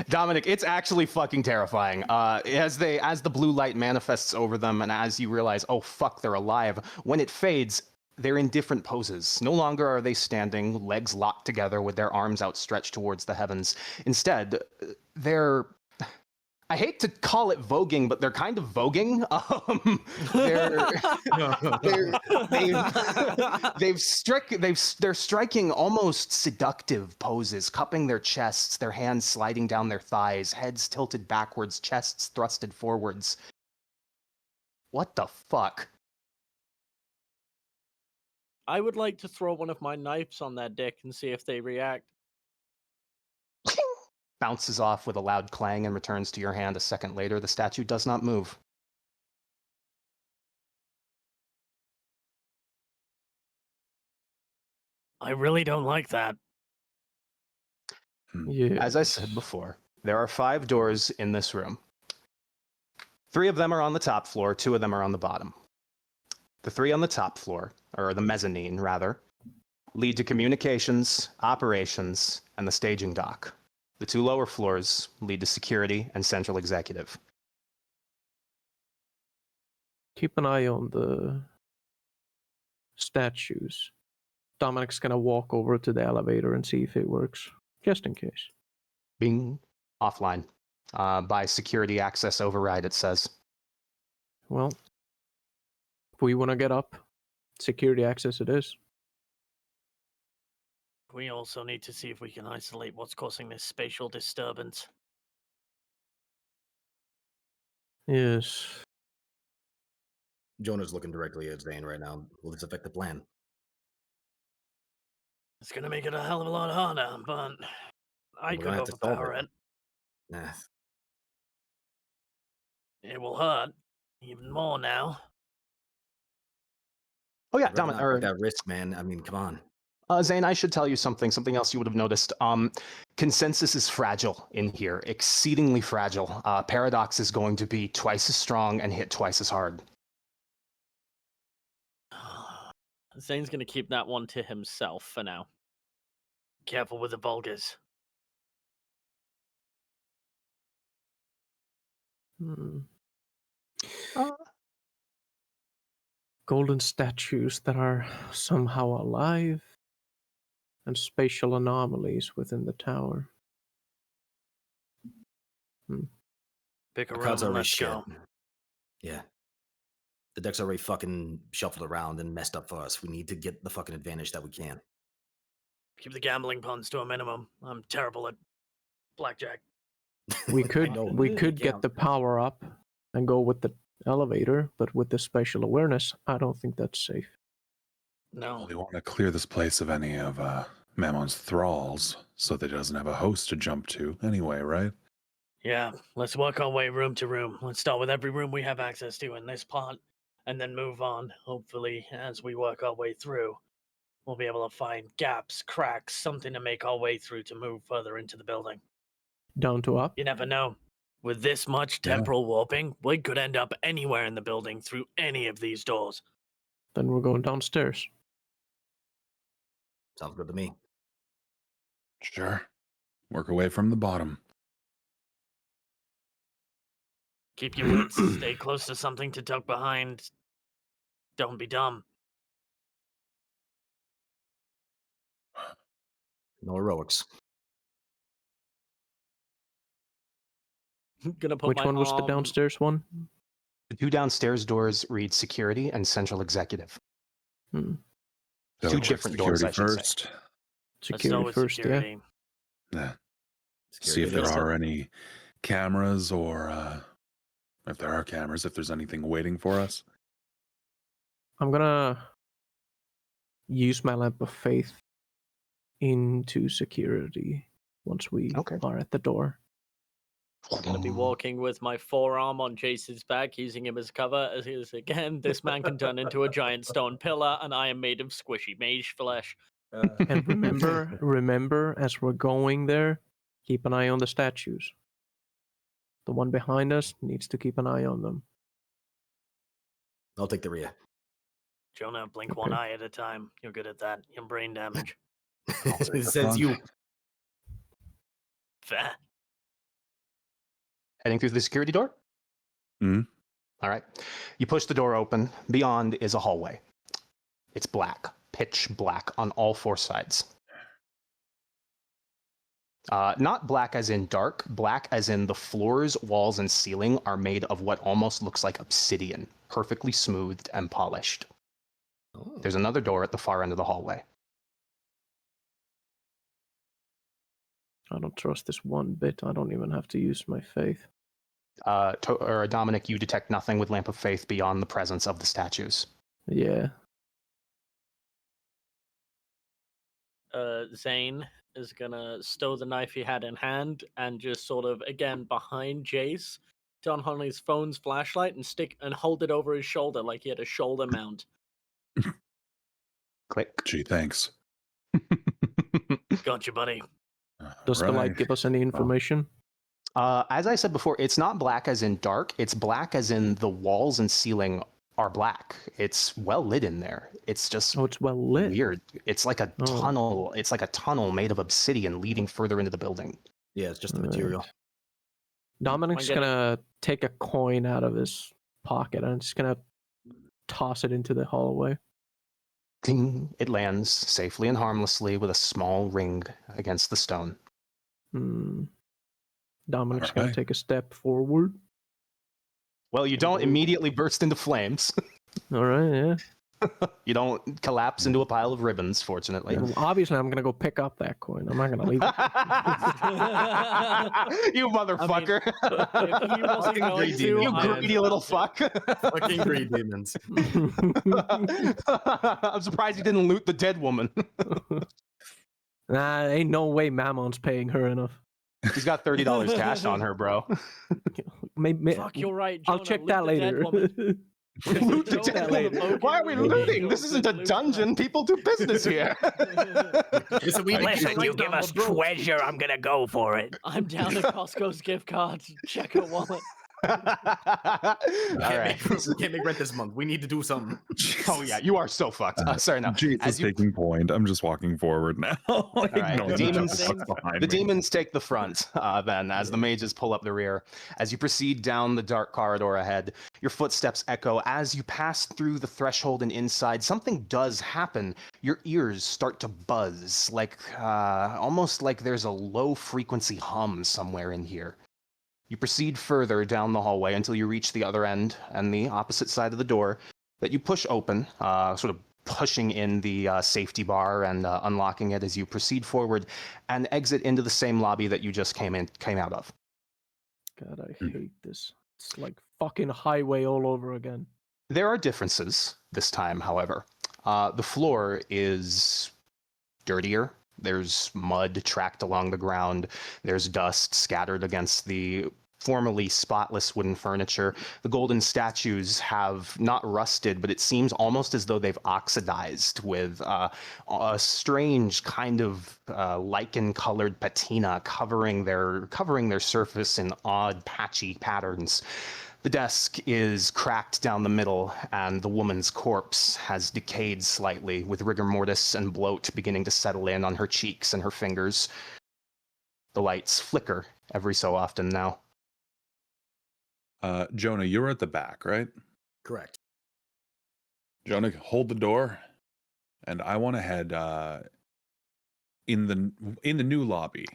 Dominic, it's actually fucking terrifying. As the blue light manifests over them, and as you realize, oh fuck, they're alive. When it fades, they're in different poses. No longer are they standing, legs locked together with their arms outstretched towards the heavens. Instead, they're, I hate to call it voguing, but they're kind of voguing. They're striking almost seductive poses, cupping their chests, their hands sliding down their thighs, heads tilted backwards, chests thrusted forwards. What the fuck? I would like to throw one of my knives on that dick and see if they react. Bounces off with a loud clang and returns to your hand a second later. The statue does not move. I really don't like that. Yeah. As I said before, there are 5 doors in this room. 3 of them are on the top floor, 2 of them are on the bottom. The 3 on the top floor, or the mezzanine rather, lead to communications, operations, and the staging dock. The 2 lower floors lead to security and central executive. Keep an eye on the statues. Dominic's gonna walk over to the elevator and see if it works, just in case. Bing, offline. By security access override, it says. Well, if we want to get up, security access it is. We also need to see if we can isolate what's causing this spatial disturbance. Yes. Jonah's looking directly at Zane right now. Will this affect the plan? It's gonna make it a hell of a lot harder, but I We're could gonna have to solve overpower it. it. Nah. It will hurt even more now. Oh yeah, I'd rather Domin- not or take that risk, man. I mean, come on. Zane, I should tell you something else you would have noticed. Consensus is fragile in here, exceedingly fragile. Paradox is going to be twice as strong and hit twice as hard. Zane's gonna keep that one to himself for now. Careful with the vulgars. Golden statues that are somehow alive, and spatial anomalies within the tower. Pick a The room cards are and already let's shit. go. Yeah. The deck's already fucking shuffled around and messed up for us. We need to get the fucking advantage that we can. Keep the gambling puns to a minimum. I'm terrible at blackjack. We I could know. get the power up and go with the elevator, but with the spatial awareness, I don't think that's safe. No. We want to clear this place of any of Mammon's thralls so that he doesn't have a host to jump to anyway, right? Yeah, let's work our way room to room. Let's start with every room we have access to in this part, and then move on. Hopefully, as we work our way through, we'll be able to find gaps, cracks, something to make our way through to move further into the building. Down to up? You never know. With this much Yeah. temporal warping, we could end up anywhere in the building through any of these doors. Then we're going downstairs. Sounds good to me. Sure. Work away from the bottom. Keep your wits. Stay close to something to duck behind. Don't be dumb. No heroics. Gonna put Which my one was the arm- downstairs one? The two downstairs doors read security and central executive. Hmm. So Two check different doors, security I should say. first. Let's start Security with first, security. Yeah. See Security if there first. are any cameras or if there are cameras, if there's anything waiting for us. I'm gonna use my lamp of faith into security once we Okay. are at the door. I'm gonna be walking with my forearm on Jace's back, using him as cover. As he is again, this man can turn into a giant stone pillar, and I am made of squishy mage flesh. And remember, as we're going there, keep an eye on the statues. The one behind us needs to keep an eye on them. I'll take the rear. Jonah, blink one Okay. eye at a time. You're good at that. Your brain damage. It says you. Fair. Heading through the security door? Mhm. All right. You push the door open. Beyond is a hallway. It's black, pitch black on all four sides. Not black as in dark, black as in the floors, walls, and ceiling are made of what almost looks like obsidian, perfectly smoothed and polished. Oh. There's another door at the far end of the hallway. I don't trust this one bit. I don't even have to use my faith. Dominic, you detect nothing with Lamp of Faith beyond the presence of the statues. Yeah. Zane is gonna stow the knife he had in hand and just sort of, again, behind Jace, turn on his phone's flashlight and hold it over his shoulder like he had a shoulder mount. Click. Gee, thanks. Gotcha, buddy. Does the light Right. give us any information? As I said before, it's not black as in dark. It's black as in the walls and ceiling are black. It's well lit in there. It's just Oh, it's well lit. weird. It's like a Oh. tunnel. It's like a tunnel made of obsidian leading further into the building. Yeah, it's just the Right. material. Dominic's I get it. gonna take a coin out of his pocket and just gonna toss it into the hallway. Ding! It lands safely and harmlessly with a small ring against the stone. Hmm. Dominic's All gonna right. take a step forward. Well, you don't immediately burst into flames. All right, yeah. You don't collapse into a pile of ribbons, fortunately. And obviously, I'm gonna go pick up that coin. I'm not gonna leave it. You motherfucker. If he wasn't Fucking going great to, demon. You I greedy little felt it. fuck. Fucking great demons. I'm surprised you didn't loot the dead woman. Nah, ain't no way Mammon's paying her enough. She's got $30 cash on her, bro. Maybe, Fuck, you're right. I'll Jonah, check loot that the dead later. woman. Loot the Don't dead loot woman. the Logan Why are we woman. looting? Don't This isn't a loot dungeon. People do business here. Listen, we Listen, you give us treasure, I'm gonna go for it. I'm down to Costco's gift card. Check her wallet. All We right. can't make rent this month. We need to do something. Oh yeah, you are so fucked. Sorry, no. Jesus As you, taking point. I'm just walking forward now. right, Ignoring the the demons- giant box behind the me. demons take the front then, as the mages pull up the rear. As you proceed down the dark corridor ahead, your footsteps echo. As you pass through the threshold and inside, something does happen. Your ears start to buzz, like almost like there's a low frequency hum somewhere in here. You proceed further down the hallway until you reach the other end and the opposite side of the door that you push open, sort of pushing in the safety bar and unlocking it as you proceed forward and exit into the same lobby that you just came out of. God, I hate this. It's like fucking highway all over again. There are differences this time, however. The floor is dirtier. There's mud tracked along the ground. There's dust scattered against the formerly spotless wooden furniture. The golden statues have not rusted, but it seems almost as though they've oxidized with a strange kind of lichen-colored patina covering their surface in odd, patchy patterns. The desk is cracked down the middle, and the woman's corpse has decayed slightly, with rigor mortis and bloat beginning to settle in on her cheeks and her fingers. The lights flicker every so often now. Jonah, you're at the back, right? Correct. Jonah, hold the door, and I want to head in the new lobby.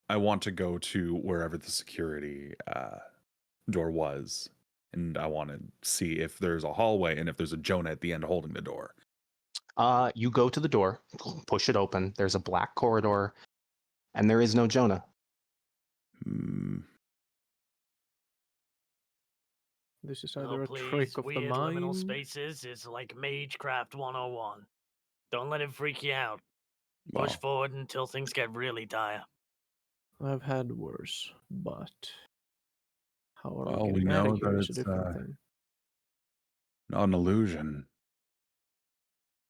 I want to go to wherever the security door was, and I want to see if there's a hallway and if there's a Jonah at the end holding the door. You go to the door, push it open. There's a black corridor, and there is no Jonah. This is Oh, either a please, trick of the weird liminal mind. spaces is like Magecraft 101. Don't let it freak you out. Well, Push forward until things get really dire. I've had worse, but how are Well, we we getting out know of here that is a it's, different thing. not an illusion.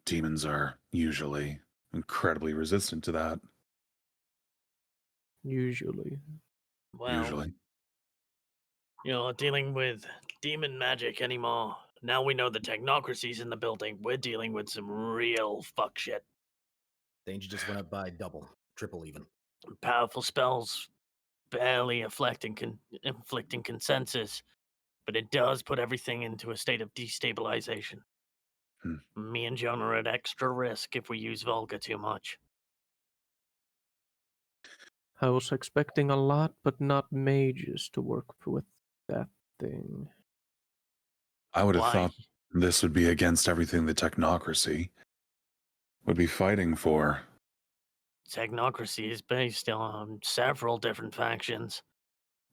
Demons are usually incredibly resistant to that. Usually. Well, Usually. you're not dealing with demon magic anymore. Now we know the technocracy's in the building. We're dealing with some real fuck shit. Danger just went up by double, triple even. Powerful spells barely inflicting consensus, but it does put everything into a state of destabilization. Me and Jonah are at extra risk if we use Volga too much. I was expecting a lot, but not mages to work with that thing. I would have Why? thought this would be against everything the technocracy would be fighting for. Technocracy is based on several different factions.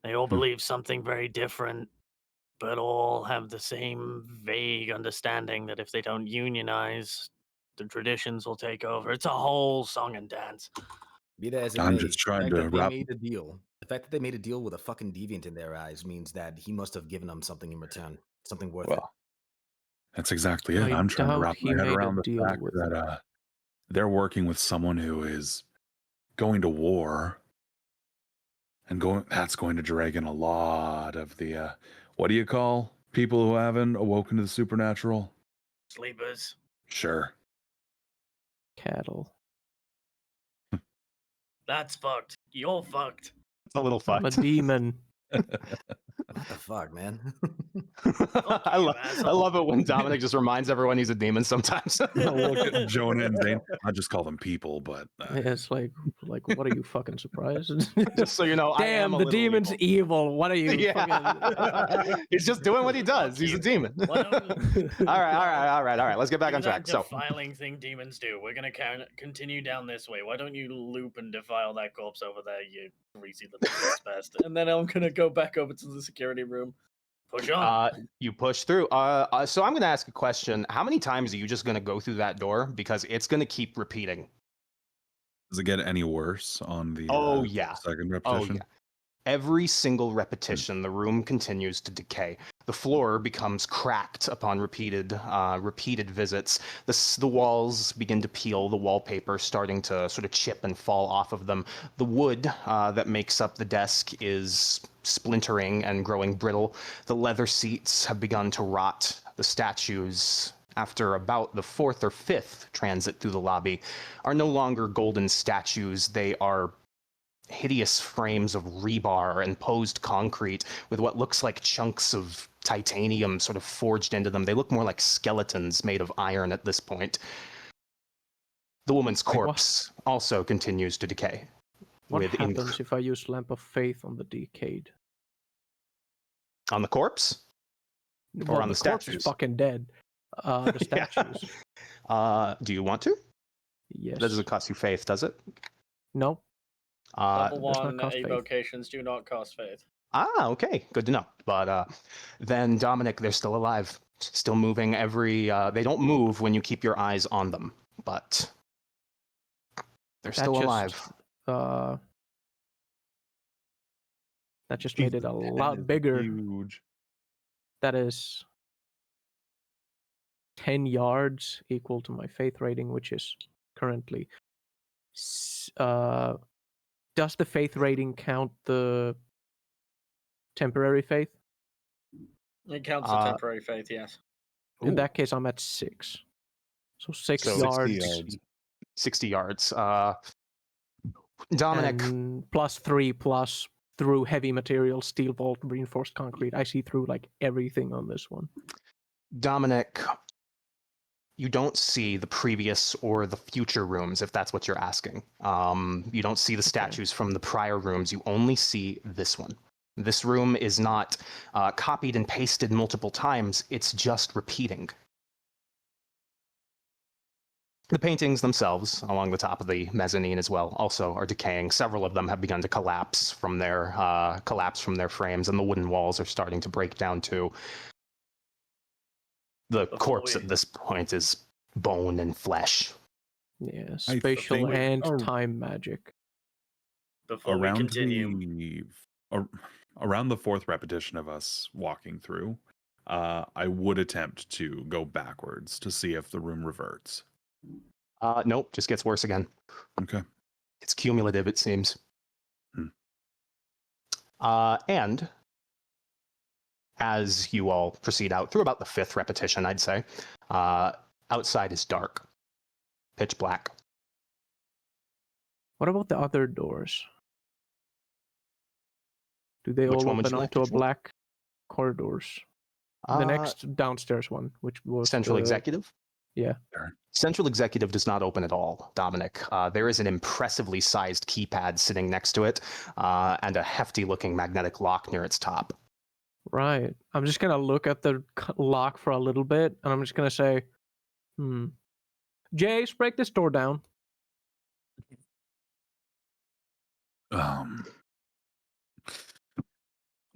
They all believe something very different, but all have the same vague understanding that if they don't unionize, the traditions will take over. It's a whole song and dance. Be that as it I'm may, just the trying fact to that they wrap- made a deal. The fact that they made a deal with a fucking deviant in their eyes means that he must have given them something in return, something worth it. Well, that's exactly it. I I'm trying to doubt wrap he my head made a around the deal fact with that they're working with someone who is going to war and that's going to drag in a lot of the what do you call people who haven't awoken to the supernatural? Sleepers. Sure. Cattle. That's fucked. You're fucked. It's a little I'm a fucked. demon. What the fuck, man? I love it when Dominic just reminds everyone he's a demon sometimes. I look at Jonah and Zane. I just call them people, but It's like, what are you fucking surprised? Just so you know, I am Damn, a the little demon's evil. What are you? Yeah. He's just doing what he does. He's a demon. Why don't all right. Let's get back do on track. that So, defiling thing demons do. We're gonna continue down this way. Why don't you loop and defile that corpse over there, you greasy little bastard? And then I'm gonna go back over to the security room. Push on. you push through. So I'm going to ask a question. How many times are you just going to go through that door? Because it's going to keep repeating. does it get any worse on the Yeah. second Oh, repetition? yeah. Every single repetition, the room continues to decay. The floor becomes cracked upon repeated visits. The walls begin to peel, the wallpaper starting to sort of chip and fall off of them. The wood that makes up the desk is splintering and growing brittle. The leather seats have begun to rot. The statues, after about the fourth or fifth transit through the lobby, are no longer golden statues. They are hideous frames of rebar and posed concrete with what looks like chunks of titanium sort of forged into them. They look more like skeletons made of iron at this point. The woman's corpse also continues to decay. What happens if I use Lamp of Faith on the decayed? On the corpse? Well, or on the corpse statues? is fucking dead. The statues. Do you want to? Yes. That doesn't cost you faith, does it? No. Level does not 1 cost faith. evocations do not cost faith. Okay, good to know. But then Dominic, they're still alive, still moving. They don't move when you keep your eyes on them, but they're still alive. That just made it a lot bigger. Huge. That is 10 yards, equal to my faith rating, which is currently. Does the faith rating count the temporary faith? It counts the temporary faith, yes. In that case, I'm at 6. So 6 So yards. 60 yards. Dominic. And +3 through heavy material, steel vault, reinforced concrete. I see through like everything on this one. Dominic, you don't see the previous or the future rooms, if that's what you're asking. You don't see the statues from the prior rooms. You only see this one. This room is not copied and pasted multiple times. It's just repeating. The paintings themselves, along the top of the mezzanine as well, also are decaying. Several of them have begun to collapse from their frames, and the wooden walls are starting to break down too. The corpse at this point is bone and flesh. Yeah, spatial and time magic. Before we continue, around the fourth repetition of us walking through, I would attempt to go backwards to see if the room reverts. Nope, just gets worse again. Okay. It's cumulative, it seems. And as you all proceed out through about the fifth repetition, I'd say, outside is dark, pitch black. What about the other doors? Do they Which all one would open you up like? to a black corridors? The next downstairs one, which was Central Executive? Yeah. Central Executive does not open at all, Dominic. There is an impressively sized keypad sitting next to it, and a hefty-looking magnetic lock near its top. Right. I'm just going to look at the lock for a little bit, and I'm just going to say, Jace, break this door down. All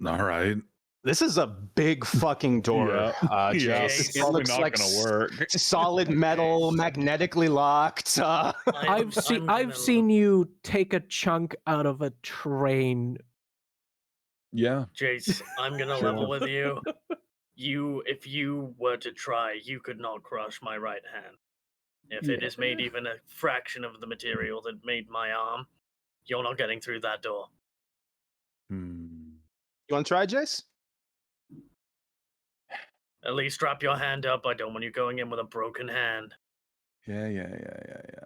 right. This is a big fucking door, Jace. It's It probably looks not like gonna work. solid metal, magnetically locked. I've seen you take a chunk out of a train. Yeah. Jace, I'm gonna level with you. If you were to try, you could not crush my right hand. If it is made even a fraction of the material that made my arm, you're not getting through that door. You want to try, Jace? At least drop your hand up. I don't want you going in with a broken hand. Yeah.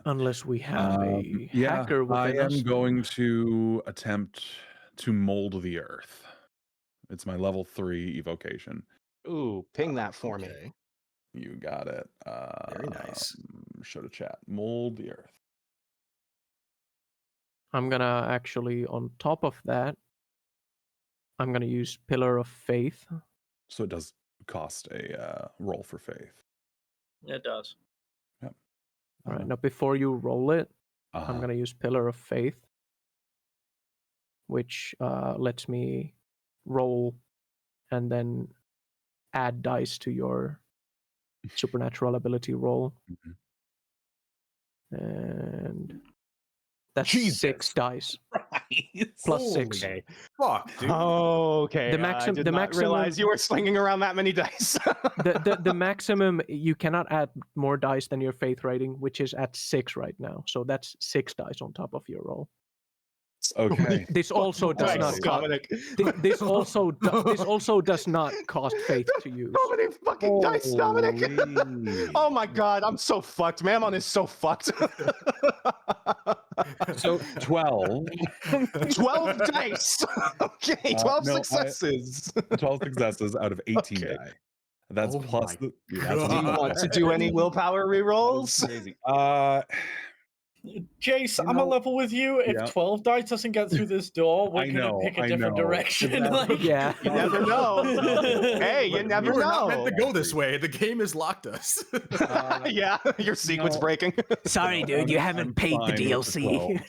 Unless we have a hacker I within us. am going to attempt to mold the earth. It's my level 3 evocation. Ooh, ping that for me. Okay. You got it. Very nice. Show to chat. Mold the earth. I'm gonna actually, on top of that, I'm gonna use Pillar of Faith. So it does cost a roll for faith. It does. Yep. All right, now before you roll it, Uh-huh. I'm gonna use Pillar of Faith, which lets me roll and then add dice to your supernatural ability roll. Mhm. And that's Jesus 6 dice Christ. plus 6. Okay. Fuck, dude. Okay. The I did not maximum- realize you were slinging around that many dice. The maximum, you cannot add more dice than your faith rating, which is at 6 right now. So that's 6 dice on top of your roll. Okay. This also does Dice, not cost. Dominic. This also does not cost faith to use. So many fucking dice, Dominic. Holy. Oh my god, I'm so fucked. Mammon is so fucked. So 12. 12 dice. Okay, 12 no, I- successes. 12 successes out of 18 Okay. die. That's Oh plus my the. Yeah, that's God. Do you want to do any willpower rerolls? crazy. Jace, You I'm a know- level with you. If Yeah. 12 dice doesn't get through this door, we're I gonna know, pick a I different know. direction. Exactly. Like, Yeah. You never know. Hey, you But never we were know. not meant to go this way. The game has locked us. Yeah, your sequence No. breaking. Sorry, dude, you haven't I'm paid the fine with the DLC.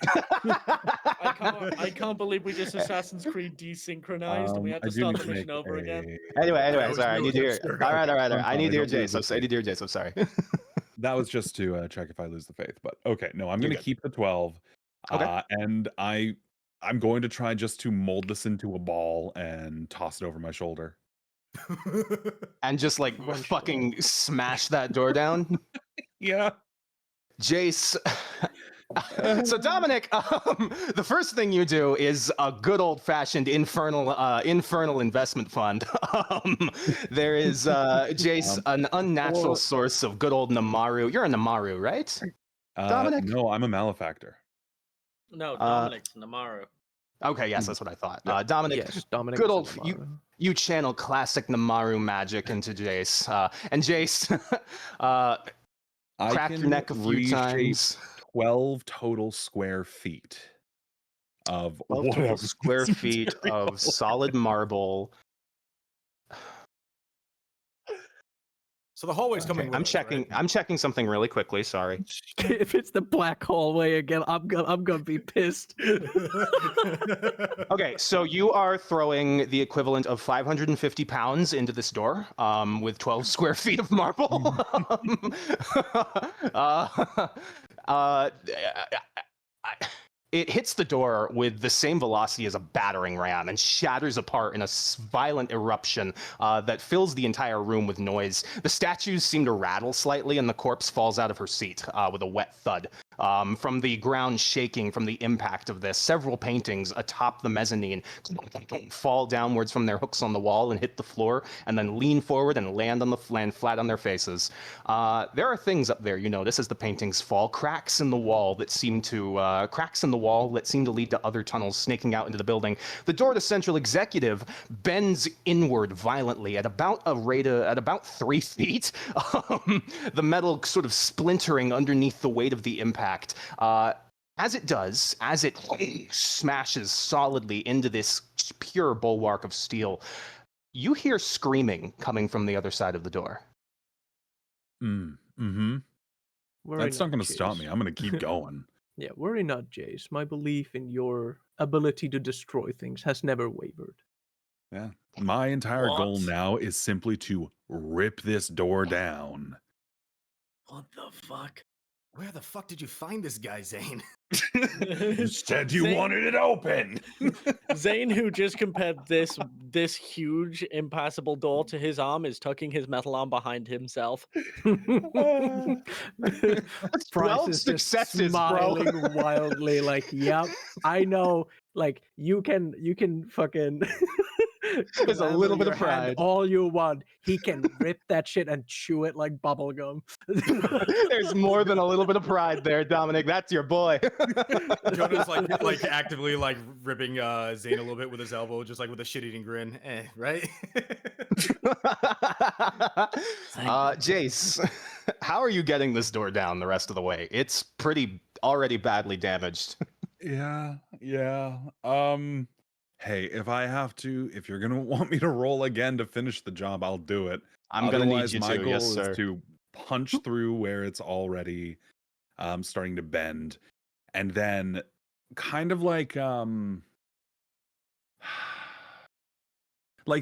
12. I can't believe we just Assassin's Creed desynchronized and we had I to do start need the to mission make over again. Anyway, That was sorry. I really need to hear. hipster. All right. I need to hear Don't lose Jace. the I need to hear Jace. I'm sorry. That was just to check if I lose the faith. But okay, no, I'm You're going to good. keep the 12. Okay. And I'm going to try just to mold this into a ball and toss it over my shoulder. And just like One fucking smash that door down. Yeah. Jace. So Dominic, the first thing you do is a good old-fashioned infernal investment fund. There is Jace, an unnatural source of good old Namaru. You're a Namaru, right? Dominic? No, I'm a malefactor. No, Dominic's Namaru. Okay, yes, that's what I thought. Yeah. Dominic, Yes, Dominic. good is a old Namaru. you channel classic Namaru magic into Jace, and Jace, I crack your neck a few reshape times. 12 total square feet of 12 total whatever square this feet material of solid marble. So the hallway's coming. Okay, with I'm us, checking. right? I'm checking something really quickly. Sorry. If it's the black hallway again, I'm gonna be pissed. Okay, so you are throwing the equivalent of 550 pounds into this door, with 12 square feet of marble. It hits the door with the same velocity as a battering ram and shatters apart in a violent eruption that fills the entire room with noise. The statues seem to rattle slightly, and the corpse falls out of her seat with a wet thud. From the ground shaking from the impact of this, several paintings atop the mezzanine fall downwards from their hooks on the wall and hit the floor, and then lean forward and land flat on their faces. There are things up there you notice as the paintings fall, cracks in the wall that seem to lead to other tunnels snaking out into the building. The door to Central Executive bends inward violently at about 3 feet. The metal sort of splintering underneath the weight of the impact. As it smashes solidly into this pure bulwark of steel, you hear screaming coming from the other side of the door. Mm-hmm. Worry That's not going to Jace. stop me. I'm going to keep going. Yeah, worry not, Jace. My belief in your ability to destroy things has never wavered. Yeah. My entire goal What? now is simply to rip this door down. What the fuck? Where the fuck did you find this guy, Zane? You said you Zane- wanted it open. Zane, who just compared this huge impassable door to his arm, is tucking his metal arm behind himself. That's Price 12 is just successes, bro. smiling wildly, like, yep, I know. Like, you can fucking There's a Glamour little bit your of hand pride. all you want. He can rip that shit and chew it like bubble gum. There's more than a little bit of pride there, Dominic. That's your boy. Jonah's like actively like ripping Zane a little bit with his elbow, just like with a shit-eating grin. Right? Jace, how are you getting this door down the rest of the way? It's pretty already badly damaged. Yeah. Hey, if you're gonna want me to roll again to finish the job, I'll do it. I'm gonna need Otherwise, you my to, goal yes, is sir. to punch through where it's already starting to bend, and then kind of like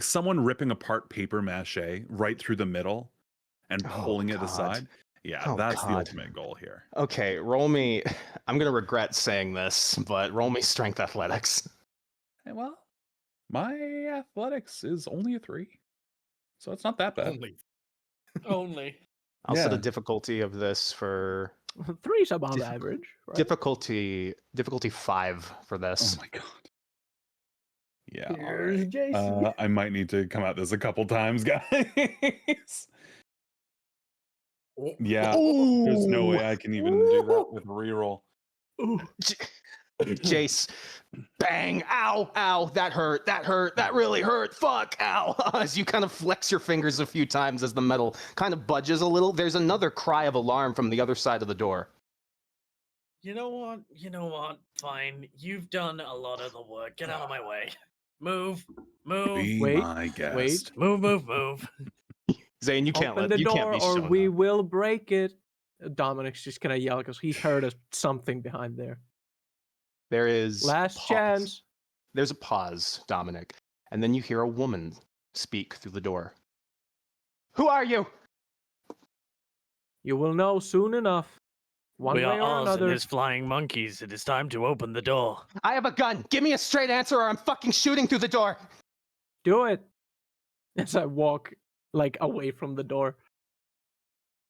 someone ripping apart paper mache right through the middle and Oh, pulling it God. aside. Yeah, Oh, that's the God. ultimate goal here. Okay, roll me. I'm gonna regret saying this, but roll me strength athletics. Hey, well, my athletics is only a 3, so it's not that bad. Only. I'll set a Yeah. difficulty of this for 3's above average. Right? difficulty 5 for Oh this. my god. Yeah, all Here's right. Jason. I might need to come at this a couple times, guys. Yeah, there's no way I can even do that with reroll. Jace, bang, ow, that hurt, that really hurt, fuck, ow. As you kind of flex your fingers a few times as the metal kind of budges a little, there's another cry of alarm from the other side of the door. You know what? Fine. You've done a lot of the work. Get out of my way. Move. Be Wait, my guest. wait. Move. Zane, you can't Open the you can't door be or shown we up. will break it. Dominic's just gonna yell because he heard something behind there. There is Last pause. chance. There's a pause, Dominic, and then you hear a woman speak through the door. Who are you? You will know soon enough. One We way are or Oz and another. his flying monkeys. It is time to open the door. I have a gun. Give me a straight answer or I'm fucking shooting through the door. Do it. As I walk like away from the door.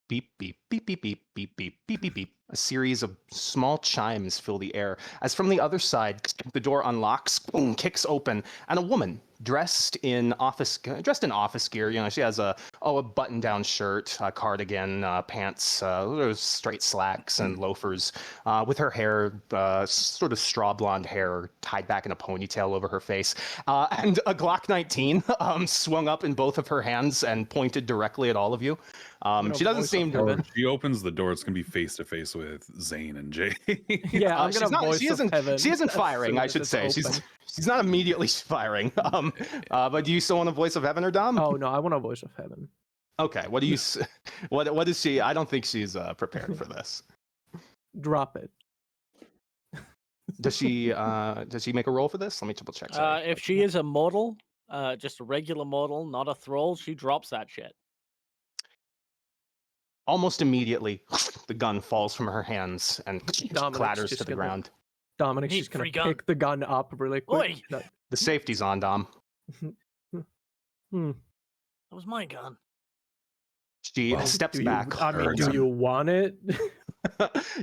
Beep, beep, beep, beep, beep, beep, beep, beep, beep, beep. A series of small chimes fill the air as from the other side, the door unlocks, boom, kicks open, and a woman dressed in office gear. You know, she has a button-down shirt, a cardigan, pants, those straight slacks and loafers, with her hair, sort of straw blonde hair tied back in a ponytail over her face, and a Glock 19 swung up in both of her hands and pointed directly at all of you. She doesn't seem to. When she opens the door, it's gonna be face to face with Zane and Jay. Yeah, I'm gonna voice she of isn't. heaven. She isn't as firing. soon I as should it's say open. she's not immediately firing. But do you still want a voice of heaven or Dom? Oh no, I want a voice of heaven. Okay. What do you? What is she? I don't think she's prepared for this. Drop it. Does she? Does she make a roll for this? Let me double check. Sorry. If she is a mortal, just a regular mortal, not a thrall, she drops that shit. Almost immediately, the gun falls from her hands and Dominic's clatters just to the gonna- ground. Dominic's Need just gonna free gun. pick the gun up really quick. Oi! The safety's on, Dom. Hmm. That was my gun. She Well, steps Do you, back. I mean, do Urgent. you want it?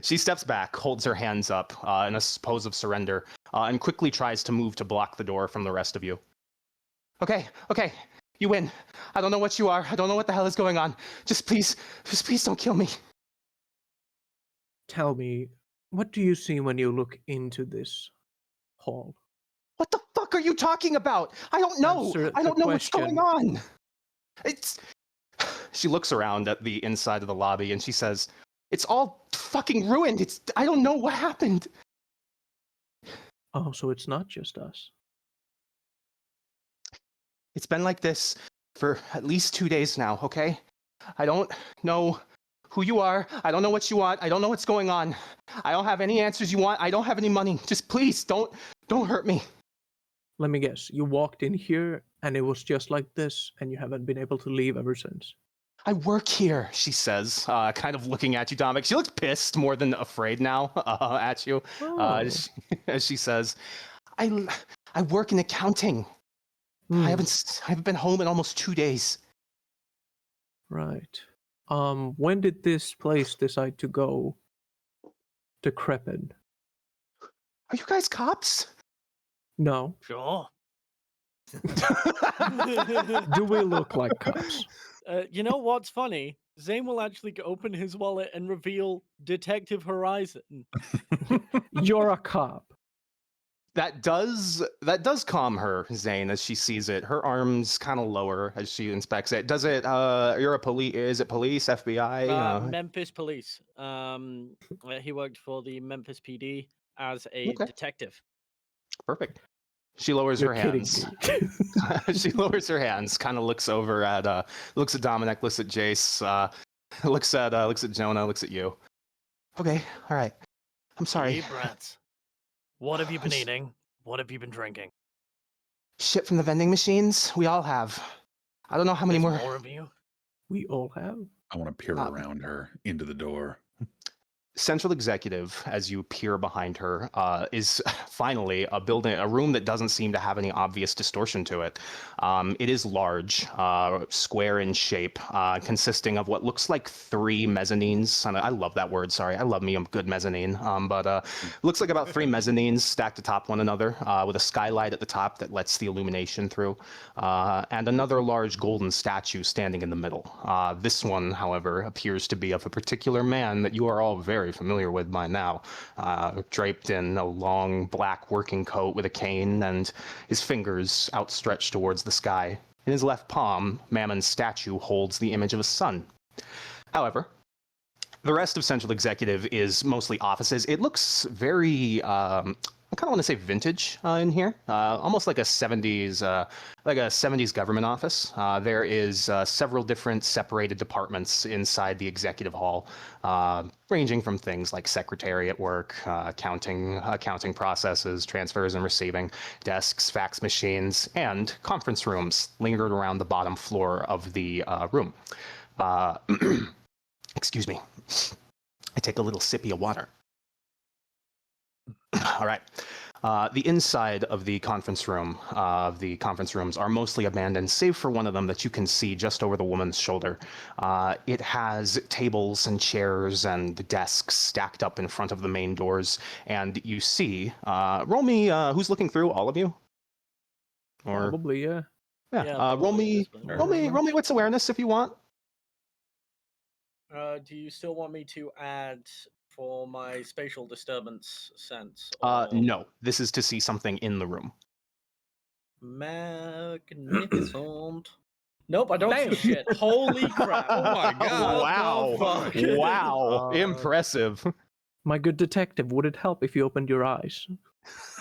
She steps back, holds her hands up in a pose of surrender, and quickly tries to move to block the door from the rest of you. Okay, you win. I don't know what you are. I don't know what the hell is going on. Just please don't kill me. Tell me, what do you see when you look into this hall? What the fuck are you talking about? I don't know. Answer I the don't know what's going question. on. It's. She looks around at the inside of the lobby and she says, "It's all fucking ruined. I don't know what happened." Oh, so it's not just us. It's been like this for at least 2 days now, okay? I don't know who you are. I don't know what you want. I don't know what's going on. I don't have any answers you want. I don't have any money. Just please don't hurt me. Let me guess. You walked in here and it was just like this, and you haven't been able to leave ever since. I work here, she says, kind of looking at you, Dominic. She looks pissed more than afraid now at you. Oh. As she says, I work in accounting. Hmm, I haven't been home in almost 2 days. Right. When did this place decide to go decrepit? Are you guys cops? No. Sure. Do we look like cops? You know what's funny? Zane will actually open his wallet and reveal Detective Horizon. You're a cop. That does calm her, Zane, as she sees it. Her arms kind of lower as she inspects it. Does it? You're a police. Is it police? FBI? Memphis Police. He worked for the Memphis PD as a Okay. detective. Perfect. She lowers You're her kidding hands. me. She lowers her hands. Kind of looks over at looks at Dominic. Looks at Jace. Looks at Jonah. Looks at you. Okay. All right. I'm sorry. Deep breaths. What have you been eating? What have you been drinking? Shit from the vending machines. We all have. I don't know how many There's more. more of you? We all have. I want to peer around her into the door. Central Executive, as you peer behind her, is finally a room that doesn't seem to have any obvious distortion to it. It is large, square in shape, consisting of what looks like 3 mezzanines. I love that word, sorry. I love me a good mezzanine. But looks like about 3 mezzanines stacked atop one another, with a skylight at the top that lets the illumination through, and another large golden statue standing in the middle. This one, however, appears to be of a particular man that you are all very familiar with by now, draped in a long black working coat with a cane and his fingers outstretched towards the sky. In his left palm, Mammon's statue holds the image of a sun. However, the rest of Central Executive is mostly offices. It looks very, I kind of want to say vintage in here, almost like a 70s government office. There is several different separated departments inside the executive hall, ranging from things like secretariat work, accounting processes, transfers and receiving, desks, fax machines, and conference rooms lingered around the bottom floor of the room. Excuse me. I take a little sippy of water. All right. The inside of the conference rooms are mostly abandoned, save for one of them that you can see just over the woman's shoulder. It has tables and chairs and desks stacked up in front of the main doors, and you see, roll me, who's looking through, all of you? Or, Probably, yeah. yeah, roll me wits awareness if you want. Do you still want me to add for my spatial disturbance sense? No, this is to see something in the room. Magnificent. Nope, I don't see shit. Holy crap. Oh my god. Wow. Impressive. My good detective, would it help if you opened your eyes?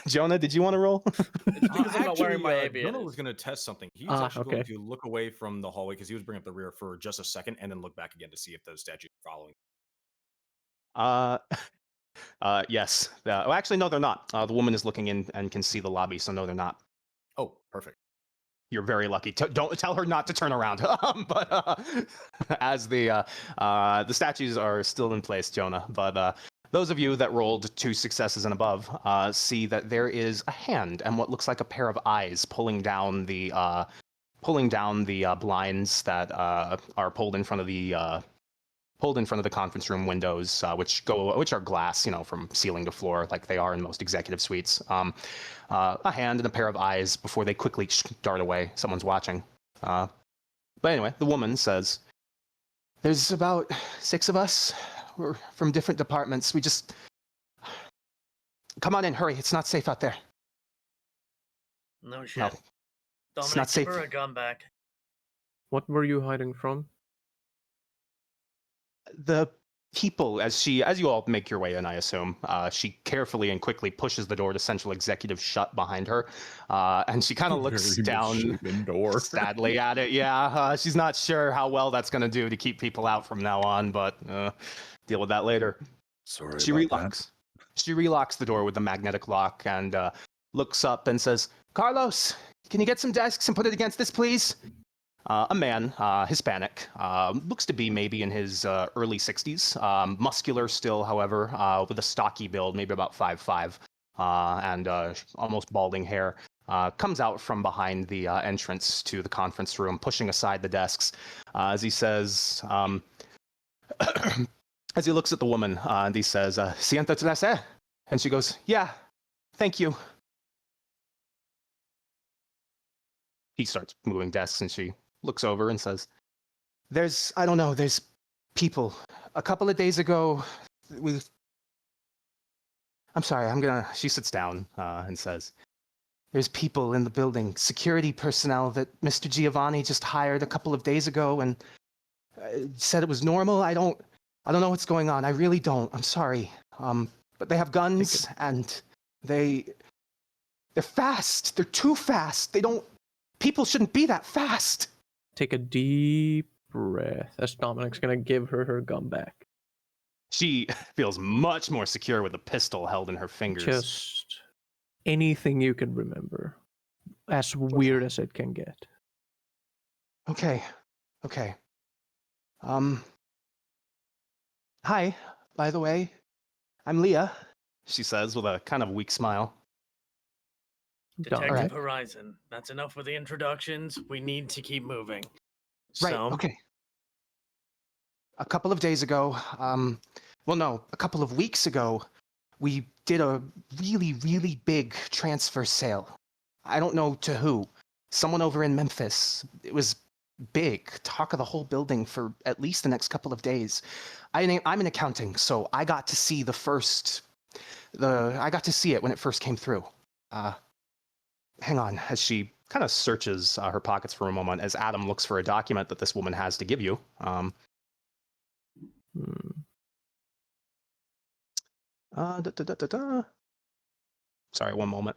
Jonah, did you want to roll? It's because I'm not wearing my aviators. Jonah was going to test something. He was actually okay. going to look away from the hallway because he was bringing up the rear for just a second and then look back again to see if those statues are following. Yes. Well, actually, no, they're not. The woman is looking in and can see the lobby, so no, they're not. Oh, perfect. You're very lucky. Don't tell her not to turn around. But as the statues are still in place, Jonah. But those of you that rolled 2 successes and above see that there is a hand and what looks like a pair of eyes pulling down the blinds that are pulled in front of the conference room windows, which are glass, from ceiling to floor, like they are in most executive suites. A hand and a pair of eyes before they quickly dart away. Someone's watching. But anyway, the woman says, "There's about 6 of us. We're from different departments. We just come on in, hurry. It's not safe out there." No shit. No, Dominic, not safe. give her a gun back. What were you hiding from? The people, as you all make your way in, I assume, she carefully and quickly pushes the door to Central Executive shut behind her, and she kind of looks Very down misshapen door. sadly at it. Yeah, she's not sure how well that's going to do to keep people out from now on, but deal with that later. Sorry She about relocks. She relocks the door with the magnetic lock and looks up and says, "Carlos, can you get some desks and put it against this, please?" A man, Hispanic, looks to be maybe in his early 60s, muscular still, however, with a stocky build, maybe about 5'5", and almost balding hair, comes out from behind the entrance to the conference room, pushing aside the desks, as he says, as he looks at the woman, and he says, "Sienta placer?" And she goes, "Yeah, thank you." he starts moving desks, and she looks over and says, there's people. A couple of days ago, I'm sorry, she sits down and says, there's people in the building, security personnel that Mr. Giovanni just hired a couple of days ago and said it was normal. I don't know what's going on. I really don't. I'm sorry. But they have guns and they're fast. They're too fast. People shouldn't be that fast. Take a deep breath as Dominic's gonna give her her gun back. She feels much more secure with a pistol held in her fingers. Just anything you can remember, as weird as it can get. Okay. Hi, by the way. I'm Leah, she says with a kind of weak smile. Detective Alright. Horizon. That's enough with the introductions. We need to keep moving. Right, So, okay. A couple of days ago, a couple of weeks ago, we did a really, really big transfer sale. I don't know to who. Someone over in Memphis. It was big. Talk of the whole building for at least the next couple of days. I'm in accounting, so I got to see I got to see it when it first came through. Hang on, as she kind of searches her pockets for a moment, as Adam looks for a document that this woman has to give you. Sorry, one moment.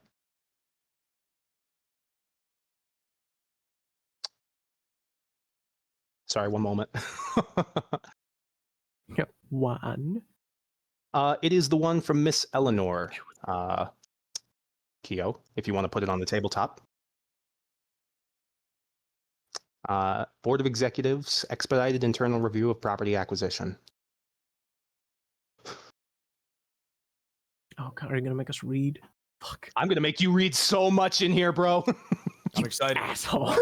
Sorry, one moment. Yep. One. It is the one from Miss Eleanor. Keo, if you want to put it on the tabletop. Board of Executives, expedited internal review of property acquisition. Oh God, are you gonna make us read? Fuck. I'm gonna make you read so much in here, bro. I'm excited. Asshole.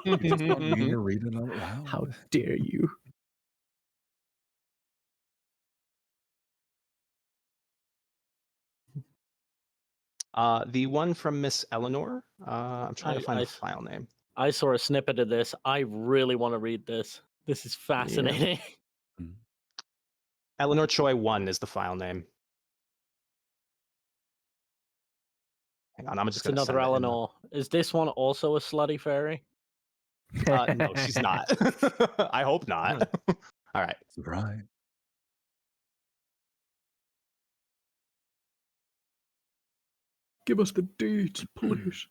You just want me to read it out loud. How dare you? The one from Miss Eleanor. I'm trying to find I- the file name. I saw a snippet of this. I really want to read this. This is fascinating. Eleanor Choi 1 is the file name. Hang on, I'm just It's gonna another send it in the- Eleanor. Is this one also a slutty fairy? No, she's not. I hope not. All right. Right. Give us the deeds, please.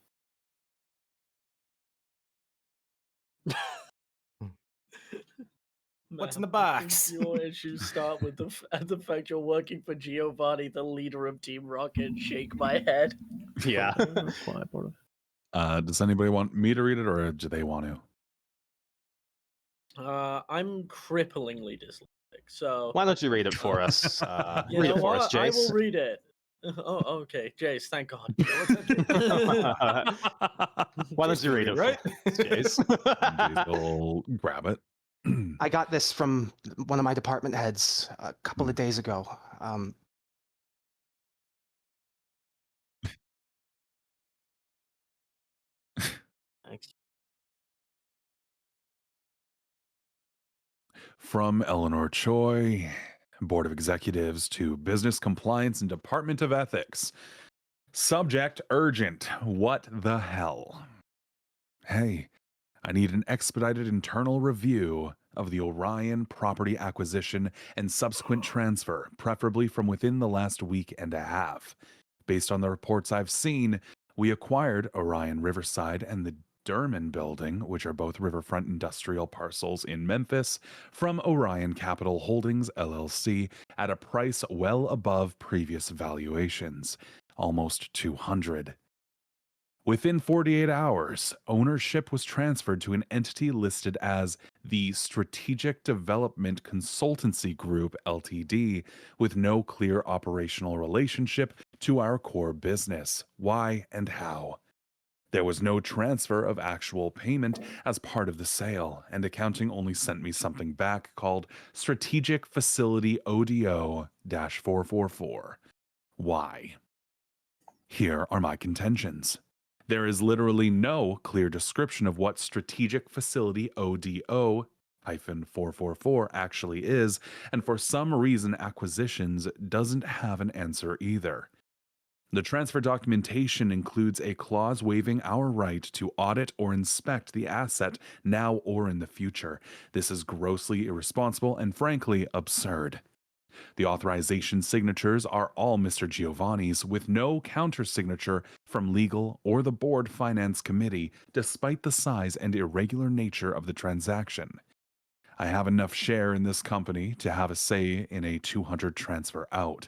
What's in the Man, box? Your issues start with the fact you're working for Giovanni, the leader of Team Rocket. Shake my head. Yeah. Does anybody want me to read it, or do they want to? I'm cripplingly dyslexic, so Why don't you read it for us? you Read know it for us, what? I will Jace. read it. Oh, okay, Jace. Thank God. Why don't you read it, right? for us, Jace? Jace will grab it. I got this from one of my department heads a couple of days ago. Thanks. From Eleanor Choi, Board of Executives, to Business Compliance and Department of Ethics. Subject urgent. What the hell? Hey, I need an expedited internal review of the Orion property acquisition and subsequent transfer, preferably from within the last week and a half. Based on the reports I've seen, we acquired Orion Riverside and the Durman Building, which are both riverfront industrial parcels in Memphis, from Orion Capital Holdings LLC at a price well above previous valuations, almost 200. Within 48 hours, ownership was transferred to an entity listed as the Strategic Development Consultancy Group Ltd, with no clear operational relationship to our core business. Why and how? There was no transfer of actual payment as part of the sale, and accounting only sent me something back called Strategic Facility ODO 444. Why? Here are my contentions. There is literally no clear description of what Strategic Facility ODO 444 actually is, and for some reason, Acquisitions doesn't have an answer either. The transfer documentation includes a clause waiving our right to audit or inspect the asset now or in the future. This is grossly irresponsible and frankly absurd. The authorization signatures are all Mr. Giovanni's, with no counter signature from legal or the board finance committee, despite the size and irregular nature of the transaction. I have enough share in this company to have a say in a 200 transfer out.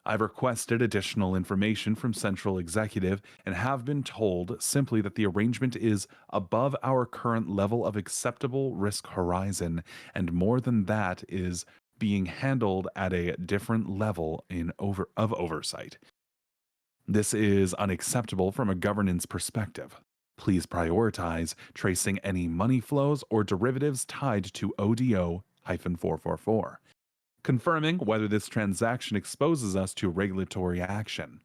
I've requested additional information from Central Executive and have been told simply that the arrangement is above our current level of acceptable risk horizon, and more than that is being handled at a different level of oversight. This is unacceptable from a governance perspective. Please prioritize tracing any money flows or derivatives tied to ODO 444. Confirming whether this transaction exposes us to regulatory action,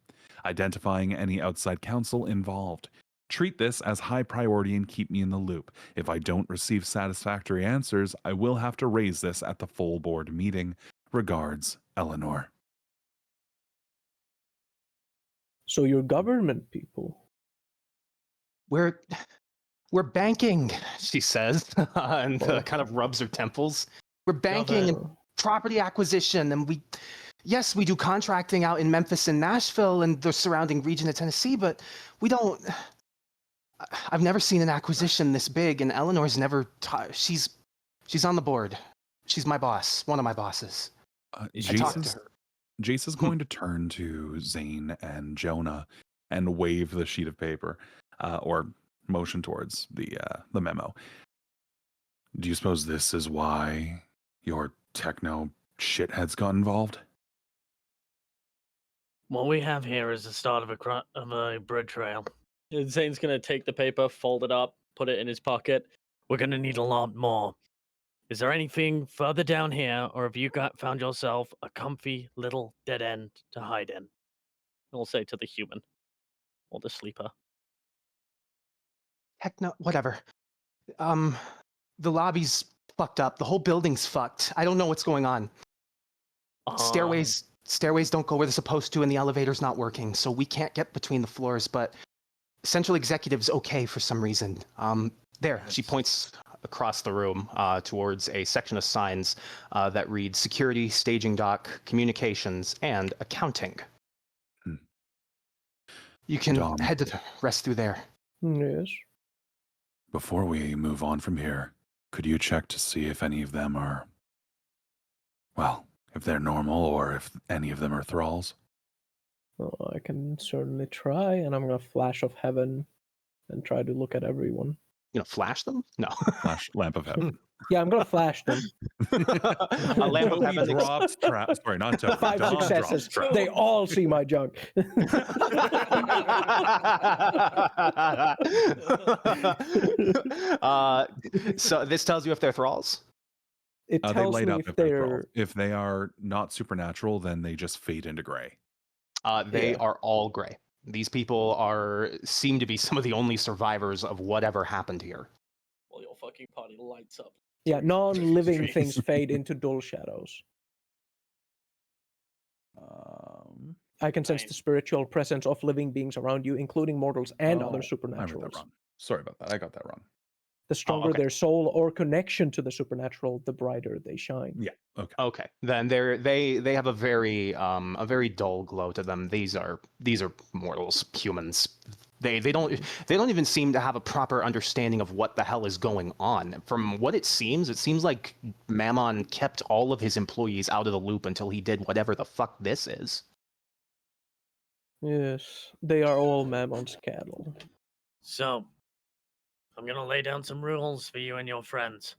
identifying any outside counsel involved. Treat this as high priority and keep me in the loop. If I don't receive satisfactory answers, I will have to raise this at the full board meeting. Regards, Eleanor. So you're government people. We're banking, she says, and kind of rubs her temples. We're banking and property acquisition, and we do contracting out in Memphis and Nashville and the surrounding region of Tennessee, but we don't. I've never seen an acquisition this big, and Eleanor's never. She's on the board. She's my boss, one of my bosses. I talked to her. Jace is going to turn to Zane and Jonah and wave the sheet of paper, or motion towards the memo. Do you suppose this is why your techno shitheads got involved? What we have here is the start of a bread trail. Zane's gonna take the paper, fold it up, put it in his pocket. We're gonna need a lot more. Is there anything further down here, or have you found yourself a comfy little dead end to hide in? I'll say to the human or the sleeper. Heck no, whatever. The lobby's fucked up. The whole building's fucked. I don't know what's going on. Stairways don't go where they're supposed to, and the elevator's not working, so we can't get between the floors, but Central Executive's okay for some reason. There, she points across the room towards a section of signs that reads Security, Staging Dock, Communications, and Accounting. You can head to the rest through there. Yes. Before we move on from here, could you check to see if any of them are, well, if they're normal or if any of them are thralls? Well, I can certainly try, and I'm gonna flash of heaven and try to look at everyone. You know, flash them? No. Flash lamp of heaven. Yeah, I'm gonna flash them. A lamp of heaven. Drops trap. Sorry, not Toby. 5 Dom successes. drops trap. They all see my junk. So this tells you if they're thralls? It They tells light me up if if they're they're. thralls. If they are not supernatural, then they just fade into gray. They Yeah. are all gray. These people seem to be some of the only survivors of whatever happened here. Well, your fucking party lights up. Yeah, non-living Trees. things fade into dull shadows. I can sense Fine. the spiritual presence of living beings around you, including mortals and other I read that supernaturals. wrong. Sorry about that. I got that wrong. The stronger okay. their soul or connection to the supernatural, the brighter they shine. Yeah. Okay. Okay, then they have a very dull glow to them. These are mortals, humans. They don't even seem to have a proper understanding of what the hell is going on. From what it seems like Mammon kept all of his employees out of the loop until he did whatever the fuck this is. Yes, they are all Mammon's cattle. So, I'm gonna lay down some rules for you and your friends.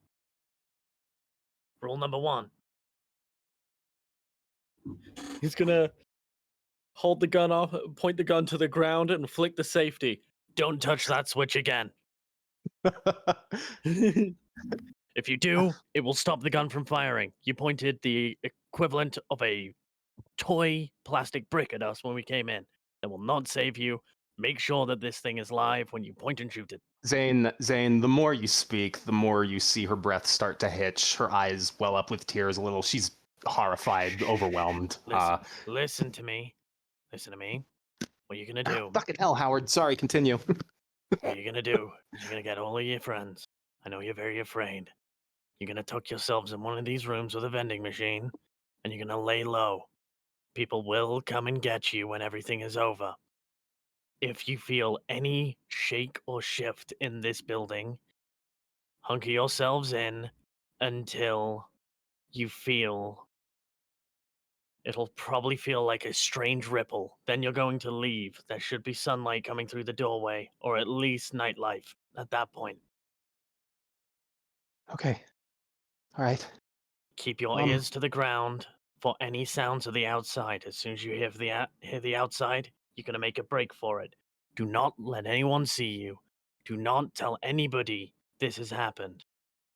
Rule number 1. He's gonna hold the gun off, point the gun to the ground, and flick the safety. Don't touch that switch again. If you do, it will stop the gun from firing. You pointed the equivalent of a toy plastic brick at us when we came in. That will not save you, make sure that this thing is live when you point and shoot it. Zane, the more you speak, the more you see her breath start to hitch. Her eyes well up with tears a little. She's horrified, overwhelmed. Listen to me. Listen to me. What you're gonna do? Fucking hell, Howard. Sorry, continue. What you're gonna do is you're gonna get all of your friends. I know you're very afraid. You're gonna tuck yourselves in one of these rooms with a vending machine, and you're gonna lay low. People will come and get you when everything is over. If you feel any shake or shift in this building, hunker yourselves in until you feel. It'll probably feel like a strange ripple. Then you're going to leave. There should be sunlight coming through the doorway, or at least nightlife at that point. Okay. All right. Keep your ears to the ground for any sounds of the outside. As soon as you hear the outside, you're going to make a break for it. Do not let anyone see you. Do not tell anybody this has happened.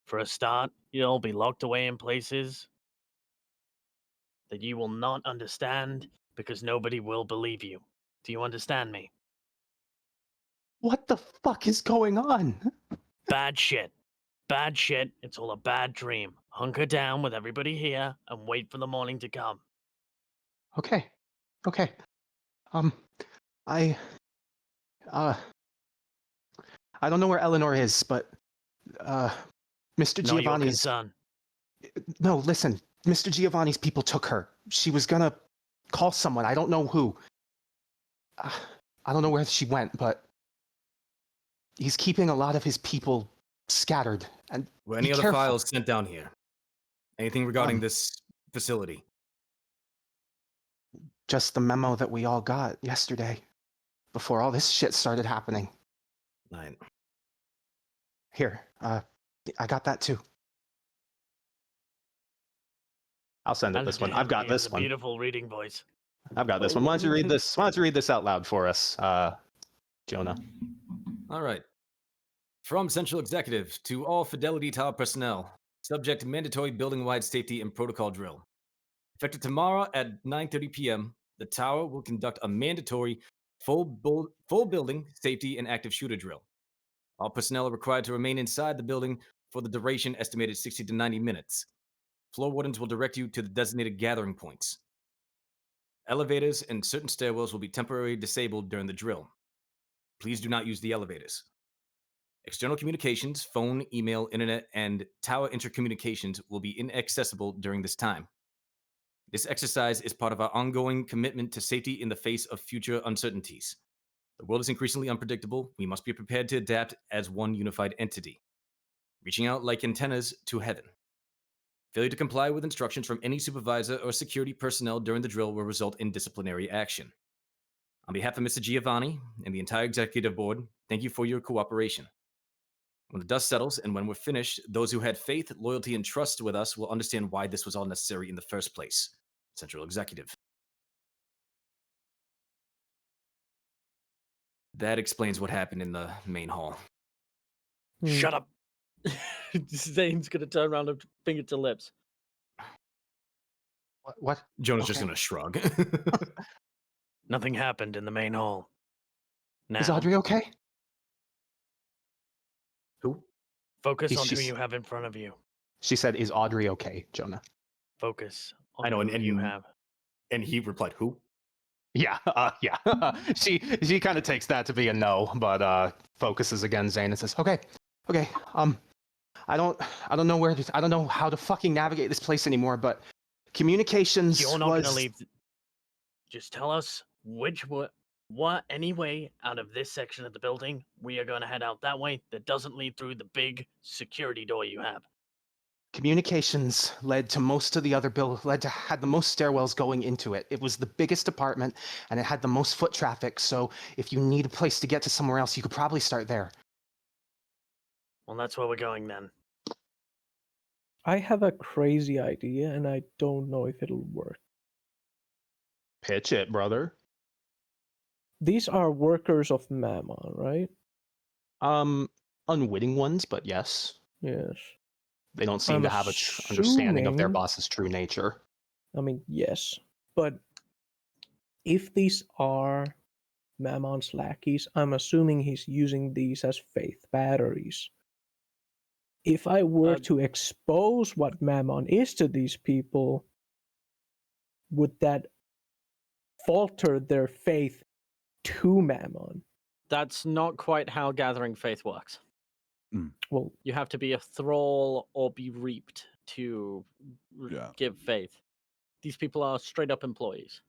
For a start, you'll be locked away in places that you will not understand because nobody will believe you. Do you understand me? What the fuck is going on? Bad shit. Bad shit. It's all a bad dream. Hunker down with everybody here and wait for the morning to come. Okay. Okay. I don't know where Eleanor is, but Mr. Not your Giovanni's. concern. No, listen. Mr. Giovanni's people took her. She was gonna call someone. I don't know who. I don't know where she went, but he's keeping a lot of his people scattered. And Were any be other careful. files sent down here? Anything regarding this facility? Just the memo that we all got yesterday, before all this shit started happening. Right. Here, I got that too. I'll send it this one. I've got He has this a one. beautiful reading voice. I've got this one. Why don't you read this? Why don't you read this out loud for us, Jonah? All right. From Central Executive to all Fidelity Tower personnel, subject to mandatory building-wide safety and protocol drill. Effective tomorrow at 9:30 p.m., the tower will conduct a mandatory full building safety and active shooter drill. All personnel are required to remain inside the building for the duration estimated 60 to 90 minutes. Floor wardens will direct you to the designated gathering points. Elevators and certain stairwells will be temporarily disabled during the drill. Please do not use the elevators. External communications, phone, email, internet, and tower intercommunications will be inaccessible during this time. This exercise is part of our ongoing commitment to safety in the face of future uncertainties. The world is increasingly unpredictable. We must be prepared to adapt as one unified entity, reaching out like antennas to heaven. Failure to comply with instructions from any supervisor or security personnel during the drill will result in disciplinary action. On behalf of Mr. Giovanni and the entire executive board, thank you for your cooperation. When the dust settles and when we're finished, those who had faith, loyalty, and trust with us will understand why this was all necessary in the first place. Central Executive. That explains what happened in the main hall. Shut up. Zane's gonna turn around and finger to lips. What? Jonah's just Okay. gonna shrug. Nothing happened in the main hall. Now, Is Audrey okay? Who? focus on who She's- you have in front of you. She said, "Is Audrey okay, Jonah?" Focus on I know, who and you have. And he replied, who? Yeah, yeah. she kind of takes that to be a no, but focuses again, Zane, and says, "Okay, okay. I don't know where. I don't know how to fucking navigate this place anymore. But communications You're not was gonna leave. Just tell us what any way out of this section of the building we are gonna head out that way that doesn't lead through the big security door you have. communications led to most of the other had the most stairwells going into it. It was the biggest apartment, and it had the most foot traffic. So if you need a place to get to somewhere else, you could probably start there." Well, that's where we're going then. I have a crazy idea, and I don't know if it'll work. Pitch it, brother. These are workers of Mammon, right? Unwitting ones, but yes. Yes. They don't seem I'm to have a understanding of their assuming- boss's true nature. I mean, yes. But if these are Mammon's lackeys, I'm assuming he's using these as faith batteries. If I were to expose what Mammon is to these people, would that falter their faith to Mammon? That's not quite how gathering faith works. Well, You have to be a thrall or be reaped to Yeah. give faith. These people are straight up employees.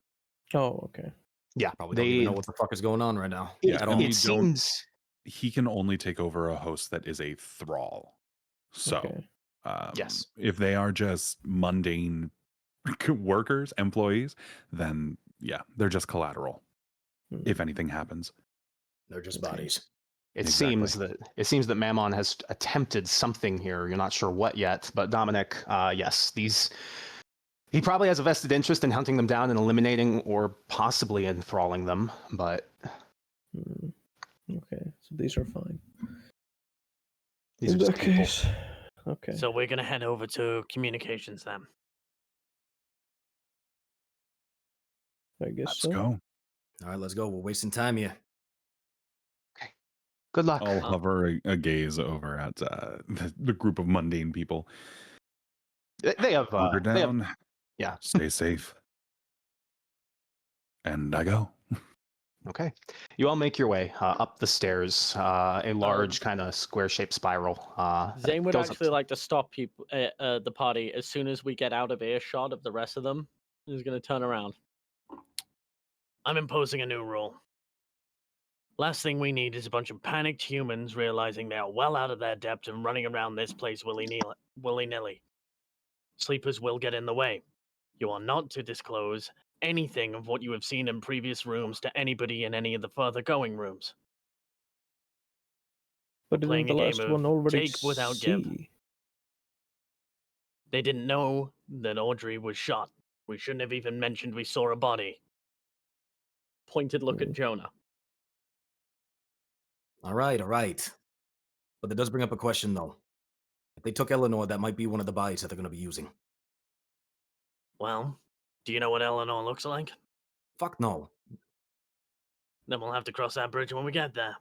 oh, okay. Yeah, Probably don't even know what the fuck is going on right now. It, at all. it seems He can only take over a host that is a thrall. So, Okay. Yes. if they are just mundane workers, employees, then yeah, they're just collateral. If anything happens, They're just Okay. bodies. It Exactly. seems that Mammon has attempted something here. You're not sure what yet, but Dominic, yes, he probably has a vested interest in hunting them down and eliminating or possibly enthralling them, but Okay, so these are fine. these are In just that people. case, okay. So we're gonna head over to communications then. I guess let's so. go. All right, let's go. We're wasting time here. Good luck. I'll hover a gaze over at the group of mundane people. They have, Hunker they have, down. yeah. Stay safe. And I go. Okay. You all make your way up the stairs, a large kind of square-shaped spiral. Zane would goes up actually like to stop people, the party, as soon as we get out of earshot of the rest of them. He's going to turn around. I'm imposing a new rule. Last thing we need is a bunch of panicked humans realizing they are well out of their depth and running around this place willy-nilly. Sleepers will get in the way. You are not to disclose anything of what you have seen in previous rooms to anybody in any of the further going rooms. But didn't Playing the a game last of one already take without give. see? They didn't know that Audrey was shot. We shouldn't have even mentioned we saw a body. Pointed look at Jonah. All right. But that does bring up a question, though. If they took Eleanor, that might be one of the bodies that they're going to be using. Well, do you know what Eleanor looks like? Fuck no. Then we'll have to cross that bridge when we get there.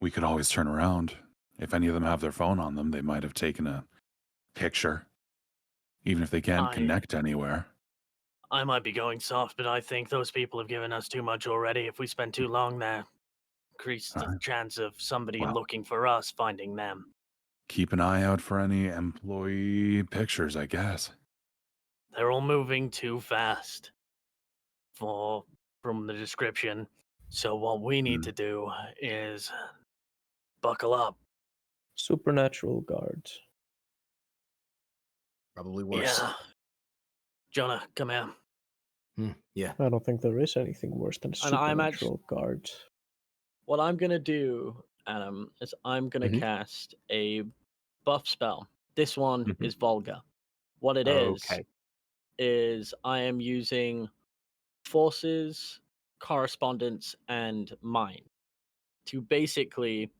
We could always turn around. If any of them have their phone on them, they might have taken a picture. Even if they can't connect anywhere. I might be going soft, but I think those people have given us too much already. If we spend too long there, increase the chance of somebody looking for us finding them. Keep an eye out for any employee pictures, I guess. They're all moving too fast from the description. So what we need to do is buckle up. Supernatural guards. Probably worse. Yeah. Jonah, come here. Yeah. I don't think there is anything worse than And I'm supernatural guards. What I'm going to do, Adam, is I'm going to cast a buff spell. This one is vulgar. What it is I am using forces, correspondence, and mind to basically.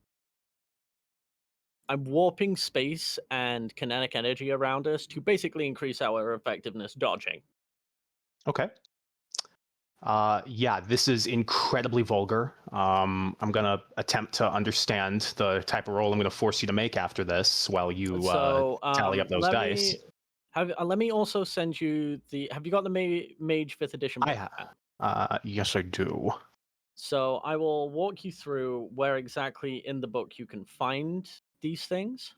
I'm warping space and kinetic energy around us to basically increase our effectiveness dodging. Okay. Yeah, this is incredibly vulgar. I'm going to attempt to understand the type of roll I'm going to force you to make after this while you tally up those dice. Let me also send you the. Have you got the Mage 5th edition book? I have. Yes, I do. So I will walk you through where exactly in the book you can find these things.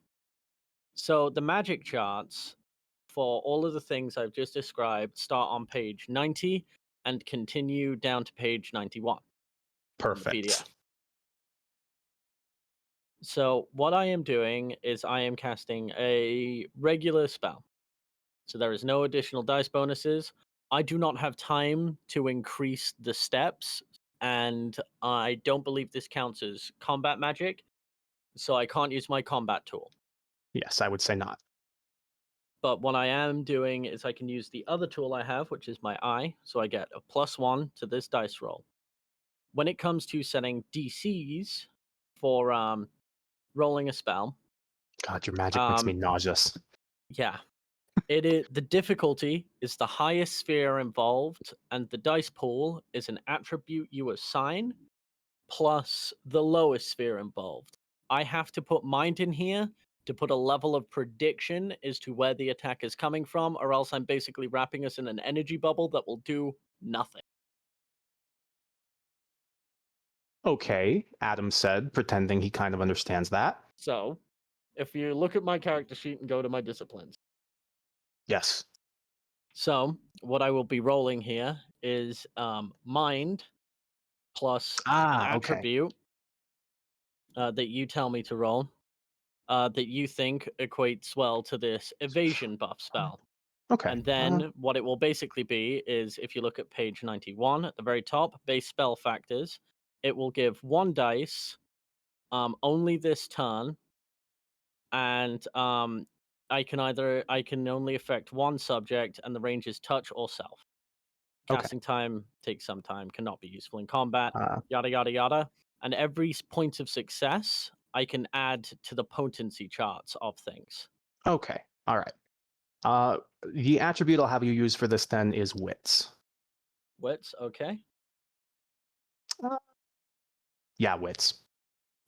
So the magic charts for all of the things I've just described start on page 90 and continue down to page 91. Perfect. So what I am doing is I am casting a regular spell. So there is no additional dice bonuses. I do not have time to increase the steps, and I don't believe this counts as combat magic, so I can't use my combat tool. Yes, I would say not. But what I am doing is I can use the other tool I have, which is my eye, so I get a +1 to this dice roll. When it comes to setting DCs for rolling a spell... God, your magic makes me nauseous. Yeah. The difficulty is the highest sphere involved, and the dice pool is an attribute you assign plus the lowest sphere involved. I have to put mind in here to put a level of prediction as to where the attack is coming from, or else I'm basically wrapping us in an energy bubble that will do nothing. Okay, Adam said, pretending he kind of understands that. So, if you look at my character sheet and go to my disciplines. Yes. So, what I will be rolling here is mind plus an Okay. attribute that you tell me to roll that you think equates well to this evasion buff spell. Okay. And then what it will basically be is if you look at page 91 at the very top, base spell factors, it will give 1 dice only this turn, and I can only affect 1 subject, and the range is touch or self. Okay. Casting time takes some time, cannot be useful in combat, Uh, yada yada yada. And every point of success I can add to the potency charts of things. okay. All right. The attribute I'll have you use for this then is wits. Wits, okay. Yeah, wits.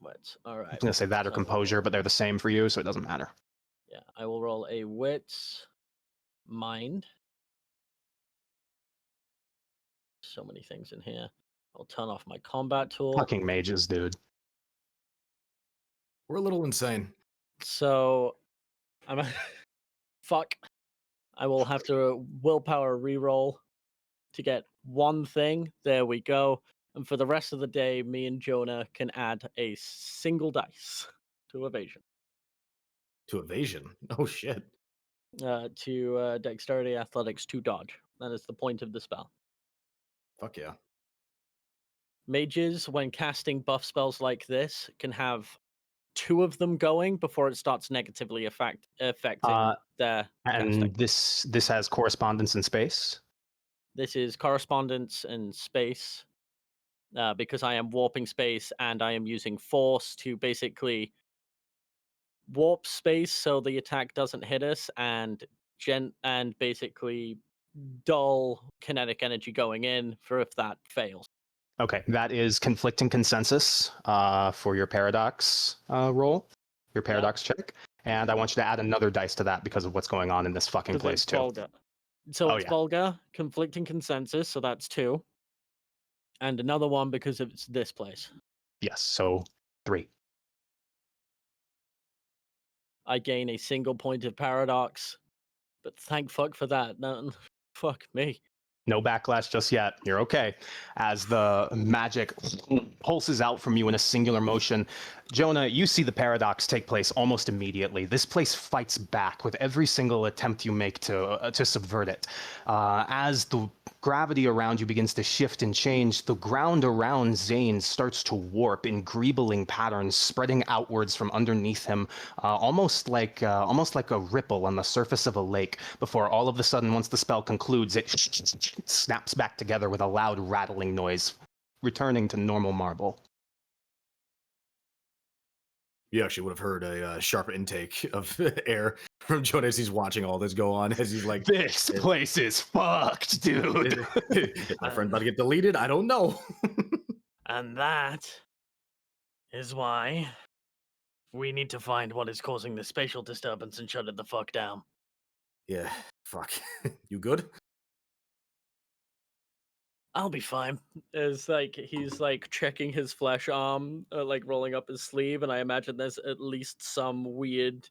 Wits, all I right. was gonna say that or So- composure, but they're the same for you, so it doesn't matter. Yeah, I will roll a wits mind. So many things in here. I'll turn off my combat tool. Fucking mages, dude. We're a little insane. So I'm fuck. I will have to willpower reroll to get 1 thing. There we go. And for the rest of the day, me and Jonah can add a single dice to evasion. To evasion. Oh shit. To dexterity, athletics, to dodge. That is the point of the spell. Fuck yeah. Mages, when casting buff spells like this, can have 2 of them going before it starts negatively affecting their casting. And this has correspondence in space. This is correspondence in space because I am warping space and I am using force to basically warp space so the attack doesn't hit us, and basically dull kinetic energy going in for if that fails. Okay, that is conflicting consensus for your paradox roll, your paradox check. And I want you to add another dice to that because of what's going on in this fucking 'Cause place it's too. vulgar. So Oh, it's yeah. vulgar, conflicting consensus, so that's 2. And another one because it's this place. Yes, so 3. I gain a single point of paradox, but thank fuck for that. No, fuck me. No backlash just yet. You're okay. As the magic pulses out from you in a singular motion, Jonah, you see the paradox take place almost immediately. This place fights back with every single attempt you make to subvert it. As the gravity around you begins to shift and change, the ground around Zane starts to warp in greebling patterns, spreading outwards from underneath him, almost like a ripple on the surface of a lake. Before all of a sudden, once the spell concludes, it snaps back together with a loud rattling noise, returning to normal marble. You actually would have heard a sharp intake of air from Jonah as he's watching all this go on. As he's like, This place is fucked, dude. is my friend about to get deleted? I don't know. And that is why we need to find what is causing the spatial disturbance and shut it the fuck down. Yeah, fuck. You good? I'll be fine. Is like he's like checking his flesh arm, like rolling up his sleeve, and I imagine there's at least some weird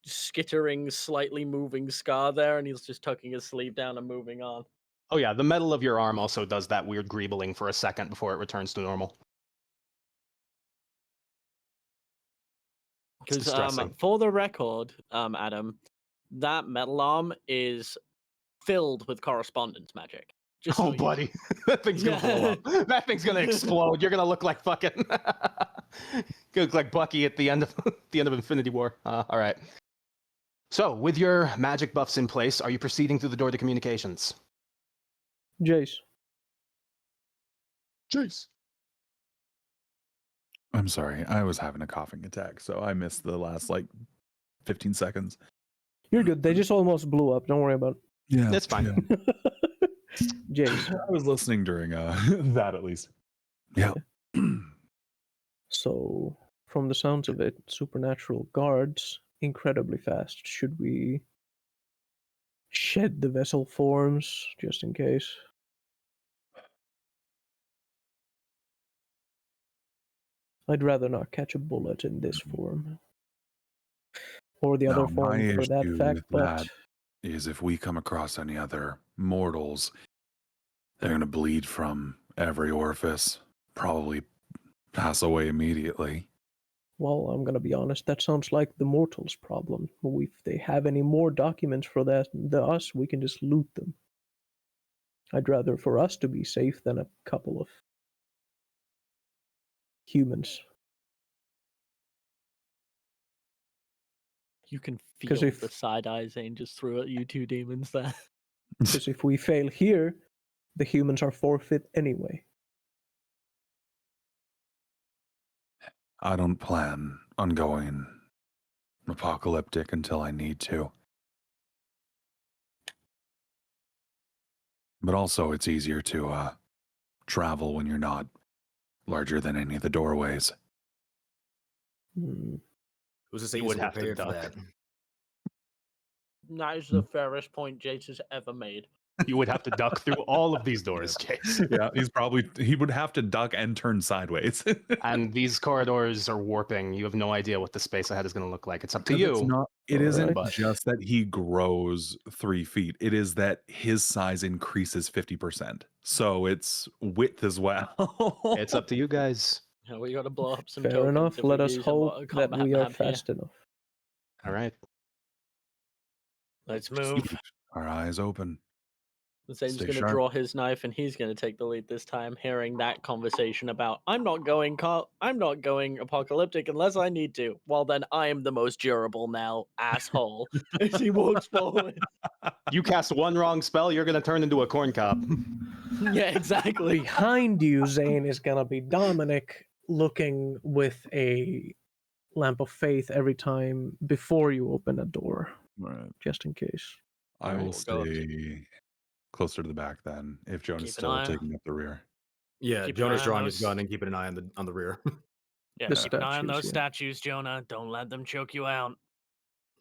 skittering, slightly moving scar there, and he's just tucking his sleeve down and moving on. Oh yeah, the metal of your arm also does that weird greebling for a second before it returns to normal. It's Because distressing. for the record, Adam, that metal arm is filled with correspondence magic. Just so Oh, you know. buddy, that thing's gonna blow up. That thing's gonna explode. You're gonna look like fucking, you look like Bucky at the end of Infinity War. All right. So, with your magic buffs in place, are you proceeding through the door to communications? Jace. Jeez. I'm sorry. I was having a coughing attack, so I missed the last 15 seconds. You're good. They just almost blew up. Don't worry about Yeah, That's fine. yeah. it. Jace. I was listening during that at least. Yeah. So, from the sounds of it, supernatural guards incredibly fast. Should we shed the vessel forms just in case? I'd rather not catch a bullet in this form. Or the other Now, my form for that issue fact, with but that is if we come across any other mortals, they're going to bleed from every orifice, probably pass away immediately. well, I'm gonna be honest, that sounds like the mortals' problem. If they have any more documents for that than us, we can just loot them. I'd rather for us to be safe than a couple of humans. You can 'Cause feel if- the side eye Zane just threw at you two demons there. Because if we fail here, the humans are forfeit anyway. I don't plan on going apocalyptic until I need to. But also, it's easier to travel when you're not larger than any of the doorways. Hmm. Who's to say You he's would have to prepared for duck. that? That is the fairest point Jace has ever made. You would have to duck through all of these doors, Chase. Yeah, he would have to duck and turn sideways. And these corridors are warping. You have no idea what the space ahead is going to look like. It's up to Because you. It isn't But- just that he grows 3 feet. It is that his size increases 50%. So it's width as well. It's up to you guys. Yeah, we got to blow up some Fair tokens enough. if we Let us use a Mortal hope that Kombat we are map here. fast enough. All right. Let's Just move. keep our eyes open. Zane's Stay going to sharp. draw his knife and he's going to take the lead this time, hearing that conversation about I'm not going apocalyptic unless I need to. Well, then I am the most durable now, asshole. As he walks forward. You cast one wrong spell, you're going to turn into a corn cob. Yeah, exactly. Behind you, Zane, is gonna be Dominic looking with a lamp of faith every time before you open a door, Right. just in case. I Alright, will we'll go up to- stay closer to the back then, if Jonah's Keep an still eye- taking up the rear. Yeah, Keep an Jonah's eye on drawing his those- gun and keeping an eye on the rear. Yeah, The keep an eye on statues, those yeah. statues, Jonah. Don't let them choke you out.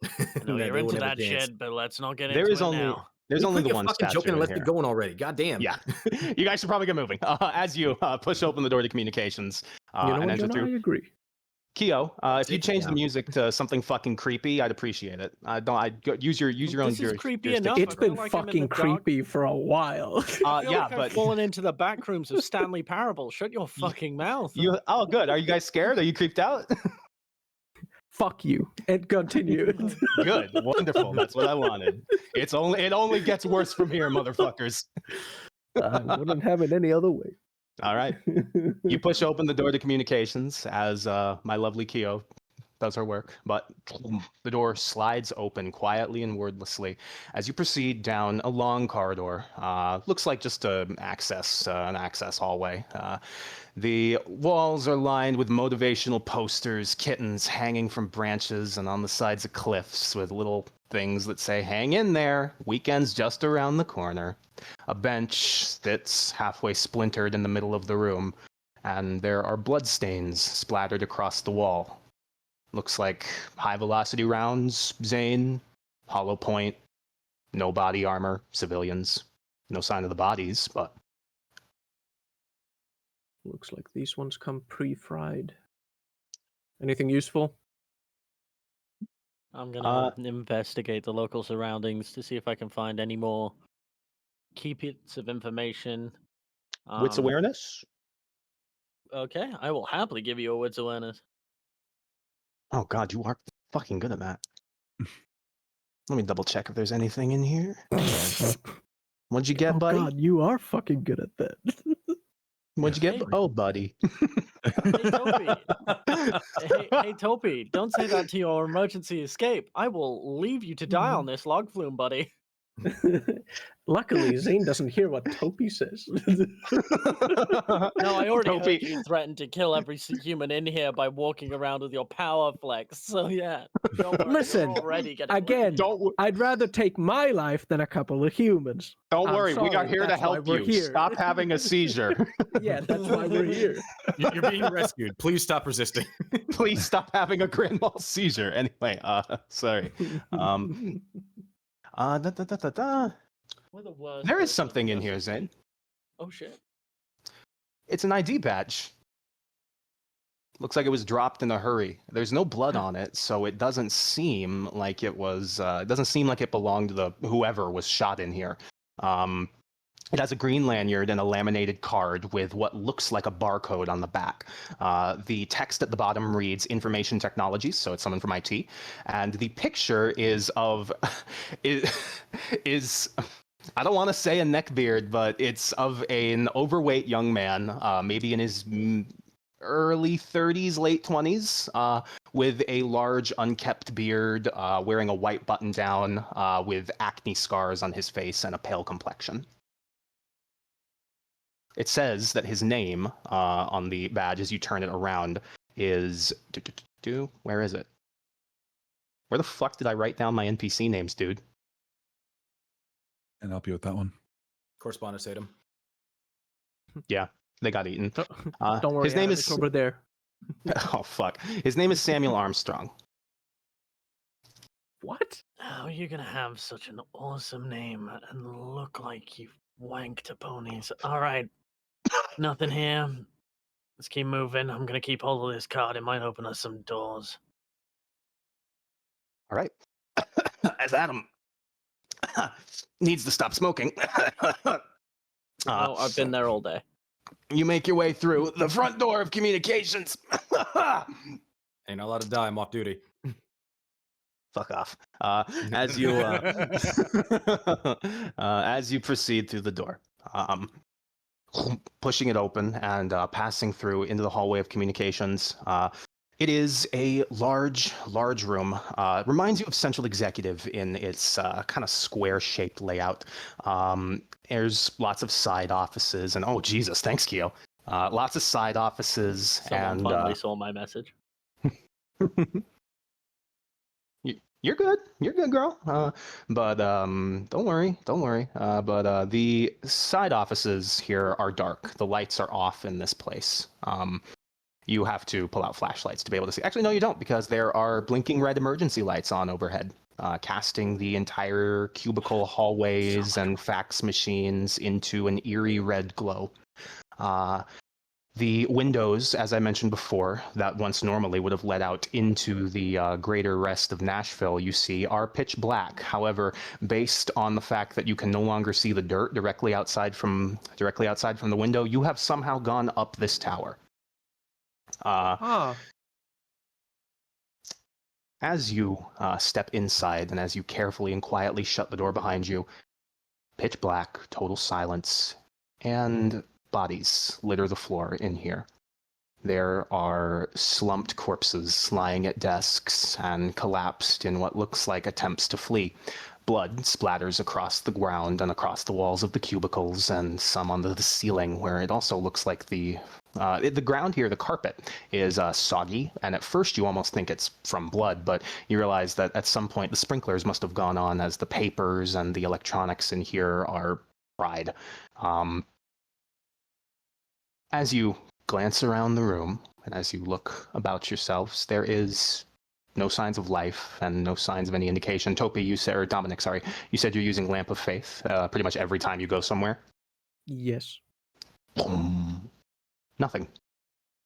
I know Nah, you're they into wouldn't have that a chance. shit, but let's not get There into is it only now. there's Hey, only quit the your one fucking statue joking and in let's here. get going already. God damn. Yeah, you guys should probably get moving. As you push open the door to communications You know and what, enter Jonah? I through. agree. Keo, if you Take it change the down. music to something fucking creepy, I'd appreciate it. Use your own. This is creepy jurisdiction enough. It's I feel been like I'm in fucking the dark. creepy for a while. I feel Yeah, like but I've fallen into the back rooms of Stanley Parable. Shut your fucking mouth. you. Oh, good. Are you guys scared? Are you creeped out? Fuck you. And continue. Good, wonderful. That's what I wanted. It only gets worse from here, motherfuckers. I wouldn't have it any other way. All right. You push open the door to communications as my lovely Keo does her work, but the door slides open quietly and wordlessly as you proceed down a long corridor. Looks like just an access hallway. The walls are lined with motivational posters, kittens hanging from branches and on the sides of cliffs with little things that say, "Hang in there, weekend's just around the corner." A bench sits halfway splintered in the middle of the room, and there are bloodstains splattered across the wall. Looks like high-velocity rounds, Zane, hollow point, no body armor, civilians. No sign of the bodies, but Looks like these ones come pre-fried. Anything useful? I'm gonna investigate the local surroundings to see if I can find any more key bits of information. wits Um, awareness? Okay, I will happily give you a wits awareness. Oh god, you are fucking good at that. Let me double check if there's anything in here. What'd you get, Oh buddy? god, you are fucking good at that. What'd you get? Hey. Oh, buddy. Hey, Toby. Hey, Toby, don't say that to your emergency escape. I will leave you to die on this log flume, buddy. Luckily, Zane doesn't hear what Topi says. No, I already heard Topi. you threaten to kill every human in here by walking around with your power flex. So yeah, don't worry, Listen, you're already getting Again, Don't I'd rather take my life than a couple of humans. don't I'm worry. We are sorry, here to that's why help we're you. here. Stop having a seizure. Yeah, that's why we're here. You're being rescued. Please stop resisting. Please stop having a grand mal seizure. Anyway, sorry. Da, da, da, da, da. We're the worst There is person something in to here, just- Zane. Oh shit. It's an ID badge. Looks like it was dropped in a hurry. There's no blood on it, so it doesn't seem like it was. It doesn't seem like it belonged to the whoever was shot in here. It has a green lanyard and a laminated card with what looks like a barcode on the back. The text at the bottom reads "Information Technologies," so it's someone from IT, and the picture is of is I don't want to say a neckbeard, but it's of an overweight young man, maybe in his early 30s, late 20s, with a large unkept beard, wearing a white button down, with acne scars on his face and a pale complexion. It says that his name on the badge, as you turn it around, is... Where is it? Where the fuck did I write down my NPC names, dude? And help you with that one. Correspondence item. Yeah, they got eaten. Don't worry, his name Adam, is... it's over there. Oh, fuck. His name is Samuel Armstrong. What? How are you gonna have such an awesome name and look like you wanked to ponies? All right, nothing here. Let's keep moving. I'm gonna keep hold of this card. It might open us some doors. All right. As Adam needs to stop smoking, Oh, I've been there all day. you make your way through the front door of communications. Ain't not allowed to die. I'm off duty. Fuck off. As you as you proceed through the door, pushing it open and passing through into the hallway of communications. It is a large room. Reminds you of Central Executive in its kind of square-shaped layout. There's lots of side offices, and oh Jesus, thanks, Keo. Lots of side offices, Someone and finally saw my message. You're good. You're good, girl. But don't worry. But the side offices here are dark. The lights are off in this place. You have to pull out flashlights to be able to see. Actually, no, you don't, because there are blinking red emergency lights on overhead, casting the entire cubicle hallways and fax machines into an eerie red glow. The windows, as I mentioned before, that once normally would have led out into the greater rest of Nashville, you see, are pitch black. However, based on the fact that you can no longer see the dirt directly outside from the window, you have somehow gone up this tower. As you step inside and as you carefully and quietly shut the door behind you, pitch black, total silence, and bodies litter the floor in here. There are slumped corpses lying at desks and collapsed in what looks like attempts to flee. Blood splatters across the ground and across the walls of the cubicles, and some onto the ceiling, where it also looks like the ground here, the carpet, is soggy, and at first you almost think it's from blood, but you realize that at some point the sprinklers must have gone on as the papers and the electronics in here are fried. As you glance around the room, and as you look about yourselves, there is no signs of life and no signs of any indication. Topi, you said, or Dominic, sorry, you said you're using Lamp of Faith pretty much every time you go somewhere? Yes. Nothing.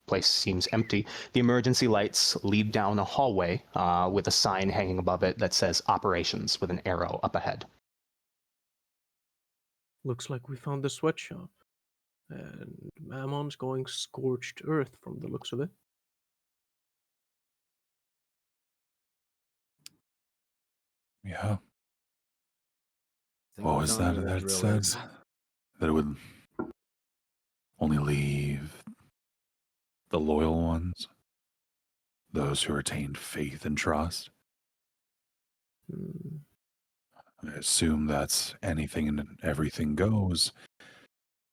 Place seems empty. The emergency lights lead down a hallway with a sign hanging above it that says Operations with an arrow up ahead. Looks like we found the sweatshop. And Mammon's going scorched earth from the looks of it. Yeah. Think What we was found that where the that drill said? is. That it would only leave the loyal ones, those who retained faith and trust. Hmm. I assume that's anything and everything goes,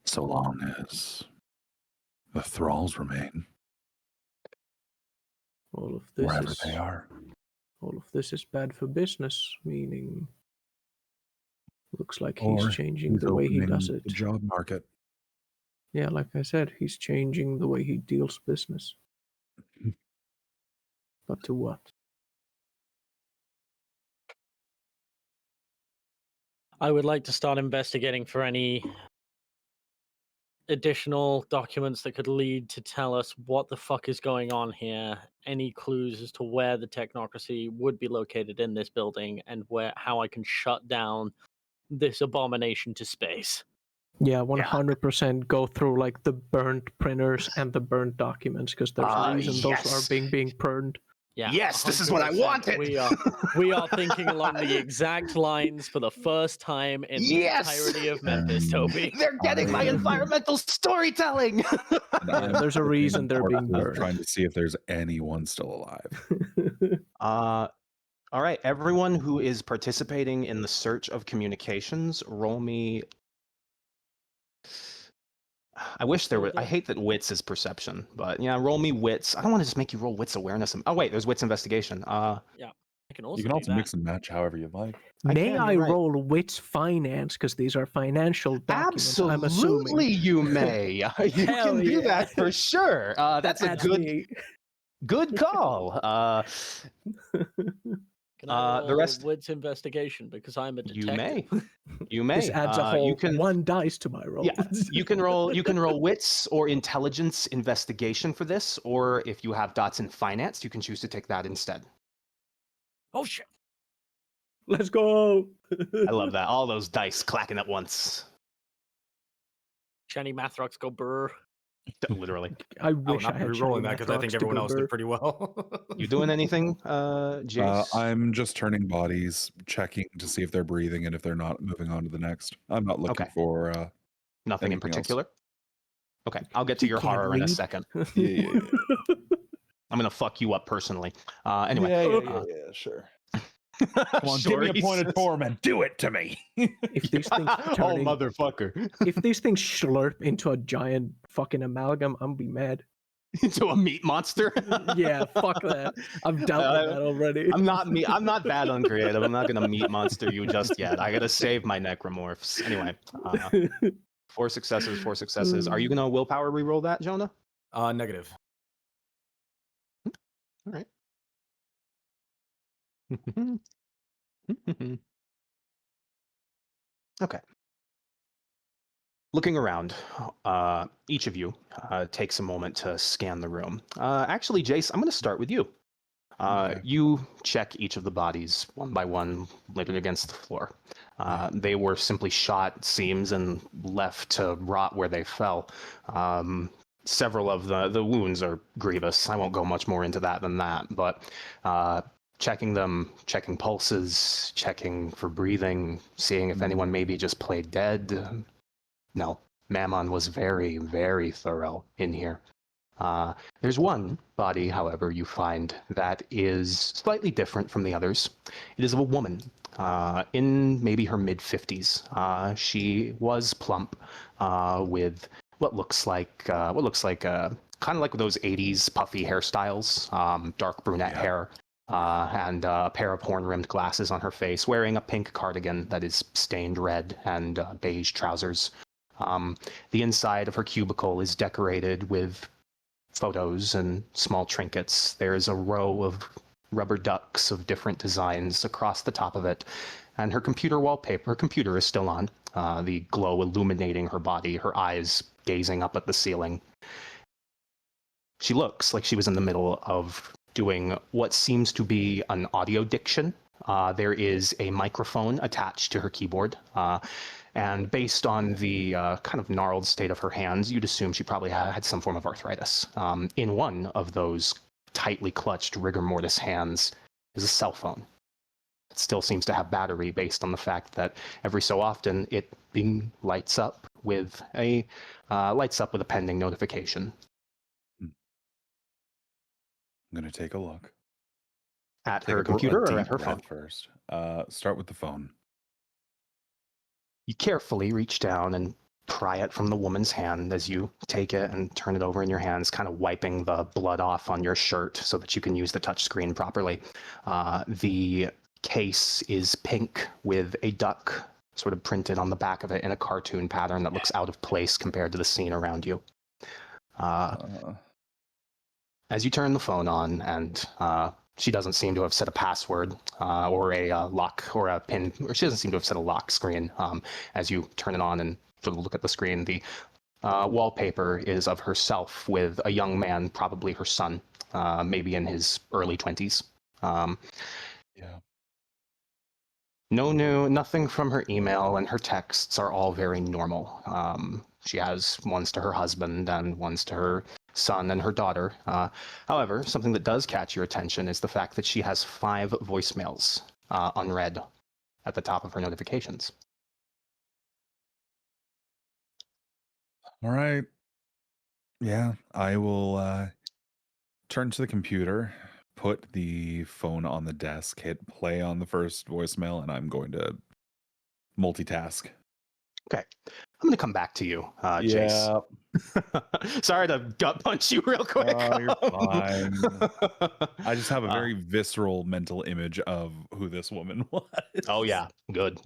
so long as the thralls remain All of this wherever is they are. all of this is bad for business, meaning looks like he's Or changing he's the way he opening does it. the job market. Yeah, like I said, he's changing the way he deals business. But to what? I would like to start investigating for any additional documents that could lead to tell us what the fuck is going on here, any clues as to where the technocracy would be located in this building, and how I can shut down this abomination to space. Yeah, 100% go through like the burned printers and the burned documents because there's a reason those are Yes. being burned. Yeah, Yes, this is what I 100%. wanted. We are thinking along the exact lines for the first time in Yes! the entirety of Memphis, Toby. They're getting my environmental storytelling. Yeah, there's a reason they're being burned. Trying to see if there's anyone still alive. All right, everyone who is participating in the search of communications, roll me. I wish there were. I hate that wits is perception, but yeah, roll me wits. I don't want to just make you roll wits awareness. Oh wait, there's wits investigation. I can also You can do also that. mix and match however you like. May can, I you're right. roll wits finance because these are financial documents? I'm Absolutely, assuming. you may. You Hell can do yeah. that for sure. That's a That's good me. good call. Can I roll the rest wits investigation because I'm a detective? you may. You may. This adds a whole you can, one dice to my roll. yeah, you can roll wits or intelligence investigation for this, or if you have dots in finance, you can choose to take that instead. Oh shit! Let's go. I love that. All those dice clacking at once. Jenny Mathrocks go brr. Literally. I I will wish I not be had re-rolling shiny that because I think Matrox to everyone go else burr. did pretty well. You doing anything, Jace? I'm just turning bodies, checking to see if they're breathing, and if they're not, moving on to the next. I'm not looking Okay. for Nothing in anything else. particular? Okay, I'll get to He your can't horror in a read. second. Yeah. I'm gonna fuck you up personally. Anyway. Yeah, sure. Come Come on, give me a point of torment. Do it to me. If these things Oh, turning, motherfucker. if these things slurp into a giant fucking amalgam, I'm be mad. Into a meat monster? Yeah, fuck that. I've dealt with that already. I'm not that uncreative. I'm not gonna meat monster you just yet. I gotta save my necromorphs. Anyway, 4 successes, 4 successes. Are you gonna willpower reroll that, Jonah? Negative. All right. Okay. Looking around, each of you takes a moment to scan the room. Actually, Jace, I'm going to start with you. Okay. You check each of the bodies one by one, laid against the floor. They were simply shot seams and left to rot where they fell. Several of the wounds are grievous. I won't go much more into that than that, but checking them, checking pulses, checking for breathing, seeing if anyone maybe just played dead. No, Mammon was very, very thorough in here. There's one body, however, you find that is slightly different from the others. It is of a woman in maybe her mid-50s. She was plump with what looks like kind of like those 80s puffy hairstyles, dark brunette hair, and a pair of horn-rimmed glasses on her face, wearing a pink cardigan that is stained red and beige trousers. The inside of her cubicle is decorated with photos and small trinkets. There's a row of rubber ducks of different designs across the top of it. And her computer is still on, the glow illuminating her body, her eyes gazing up at the ceiling. She looks like she was in the middle of doing what seems to be an audio diction. There is a microphone attached to her keyboard. And based on the kind of gnarled state of her hands, you'd assume she probably had some form of arthritis. In one of those tightly clutched rigor mortis hands is a cell phone. It still seems to have battery based on the fact that every so often it lights up with a pending notification. I'm gonna take a look. At Take her a computer or deep at her breath phone? first. Start with the phone. You carefully reach down and pry it from the woman's hand as you take it and turn it over in your hands, kind of wiping the blood off on your shirt so that you can use the touchscreen properly. The case is pink with a duck sort of printed on the back of it in a cartoon pattern that looks out of place compared to the scene around you. As you turn the phone on, and she doesn't seem to have set a password or a lock or a pin, or she doesn't seem to have set a lock screen. As you turn it on and sort of look at the screen, the wallpaper is of herself with a young man, probably her son, maybe in his early 20s. Yeah. Nothing from her email, and her texts are all very normal. She has ones to her husband and ones to her son and her daughter. However, something that does catch your attention is the fact that she has 5 voicemails unread at the top of her notifications. All right. Yeah, I will turn to the computer, put the phone on the desk, hit play on the first voicemail, and I'm going to multitask. Okay. I'm going to come back to you, Jace. Sorry to gut punch you real quick. Oh, you're fine. I just have a very visceral mental image of who this woman was. Oh, yeah. Good.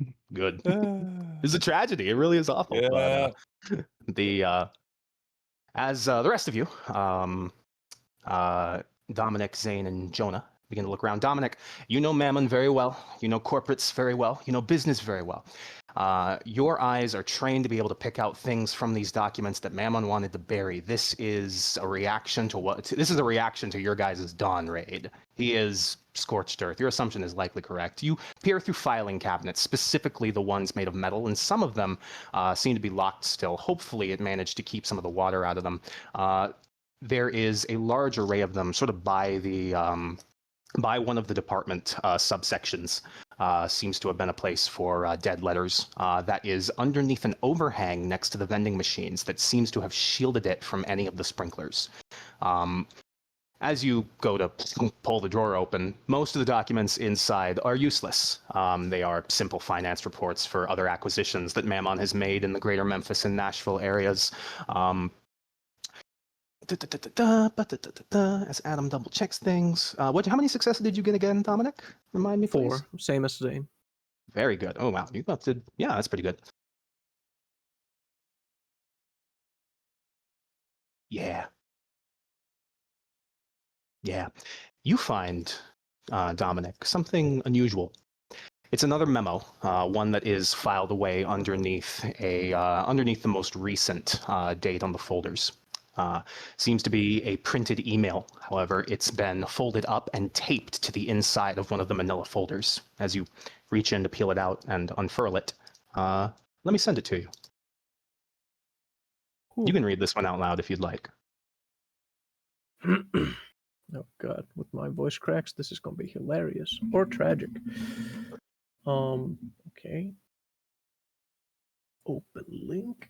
It's a tragedy. It really is awful. Yeah. But as the rest of you, Dominic, Zane, and Jonah begin to look around. Dominic, you know Mammon very well. You know corporates very well. You know business very well. Your eyes are trained to be able to pick out things from these documents that Mammon wanted to bury. This is a reaction to your guys' Dawn raid. He is scorched earth. Your assumption is likely correct. You peer through filing cabinets, specifically the ones made of metal, and some of them seem to be locked still. Hopefully it managed to keep some of the water out of them. There is a large array of them sort of by one of the department subsections. Seems to have been a place for dead letters. That is underneath an overhang next to the vending machines that seems to have shielded it from any of the sprinklers. As you go to pull the drawer open, most of the documents inside are useless. They are simple finance reports for other acquisitions that Mammon has made in the greater Memphis and Nashville areas. As Adam double checks things. How many successes did you get again, Dominic? Remind me, please. 4, same as Zane. Very good. Oh, wow. You got to, yeah, that's pretty good. Yeah. You find, Dominic, something unusual. It's another memo, one that is filed away underneath the most recent date on the folders. Seems to be a printed email. However, it's been folded up and taped to the inside of one of the manila folders. As you reach in to peel it out and unfurl it, let me send it to you. You can read this one out loud if you'd like. Oh god, with my voice cracks, this is gonna be hilarious or tragic. Okay. Open link.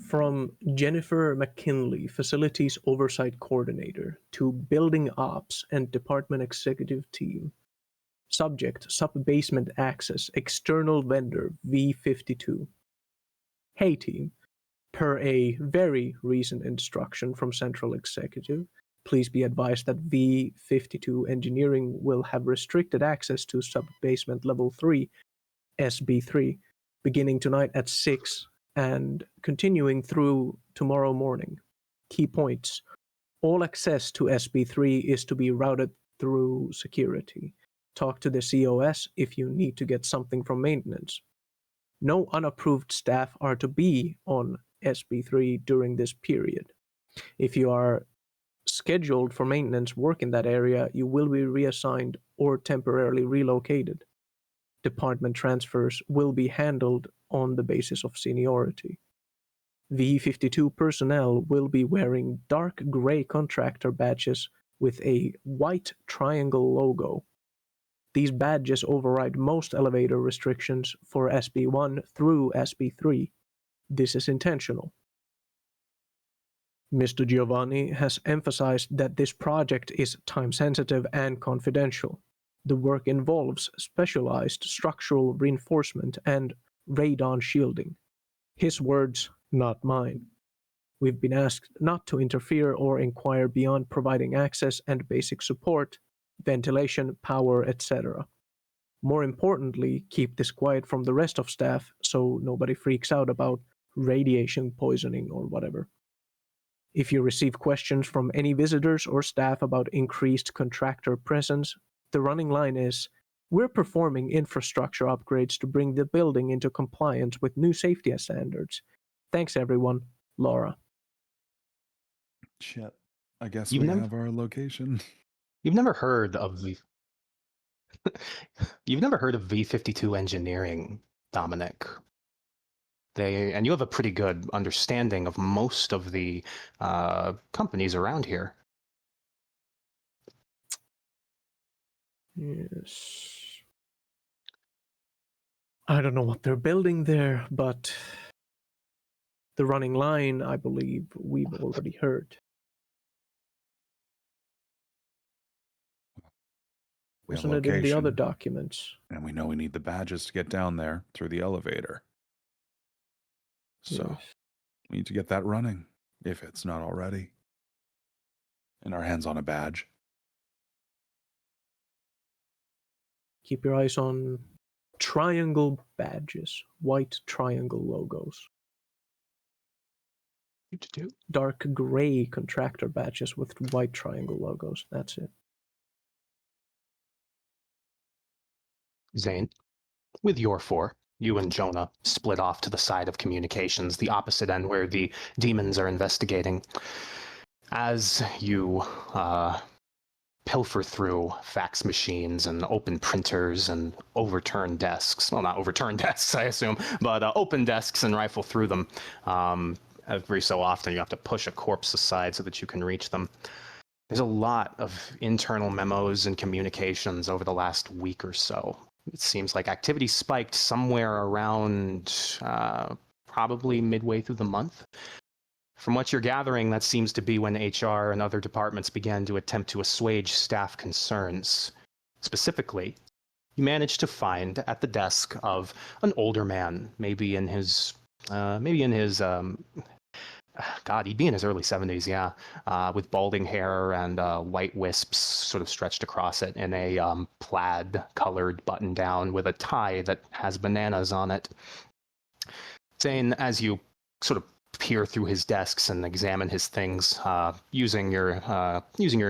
From Jennifer McKinley, Facilities Oversight Coordinator, to Building Ops and Department Executive Team. Subject, Sub-Basement Access, External Vendor, V52. Hey team, per a very recent instruction from Central Executive, please be advised that V52 Engineering will have restricted access to Sub-Basement Level 3, SB3, beginning tonight at 6 and continuing through tomorrow morning. Key points. All access to SB3 is to be routed through security. Talk to the COS if you need to get something from maintenance. No unapproved staff are to be on SB3 during this period. If you are scheduled for maintenance work in that area, you will be reassigned or temporarily relocated. Department transfers will be handled on the basis of seniority. V52 personnel will be wearing dark gray contractor badges with a white triangle logo. These badges override most elevator restrictions for SB1 through SB3. This is intentional. Mr. Giovanni has emphasized that this project is time-sensitive and confidential. The work involves specialized structural reinforcement and radon shielding. His words, not mine. We've been asked not to interfere or inquire beyond providing access and basic support, ventilation, power, etc. More importantly, keep this quiet from the rest of staff so nobody freaks out about radiation poisoning or whatever. If you receive questions from any visitors or staff about increased contractor presence, the running line is, we're performing infrastructure upgrades to bring the building into compliance with new safety standards. Thanks everyone, Laura. Shit. I guess You've we never- have our location. You've never heard of you've never heard of V52 engineering, Dominic. And you have a pretty good understanding of most of the companies around here. Yes. I don't know what they're building there, but the running line, I believe, we've already heard. We have Wasn't it in the other location, documents? and we know we need the badges to get down there through the elevator. So Yes. we need to get that running, if it's not already. And our hands on a badge. Keep your eyes on triangle badges, white triangle logos. Dark gray contractor badges with white triangle logos. That's it. Zane, with your four, you and Jonah split off to the side of communications, the opposite end where the demons are investigating. As you pilfer through fax machines and open printers and overturned desks. Well, not overturned desks, I assume, but open desks and rifle through them. Every so often, you have to push a corpse aside so that you can reach them. There's a lot of internal memos and communications over the last week or so. It seems like activity spiked somewhere around probably midway through the month. From what you're gathering, that seems to be when HR and other departments began to attempt to assuage staff concerns. Specifically, you managed to find at the desk of an older man, maybe in his God, he'd be in his early 70s, yeah, with balding hair and white wisps sort of stretched across it in a plaid-colored button-down with a tie that has bananas on it. Zane, as you sort of peer through his desks and examine his things, using your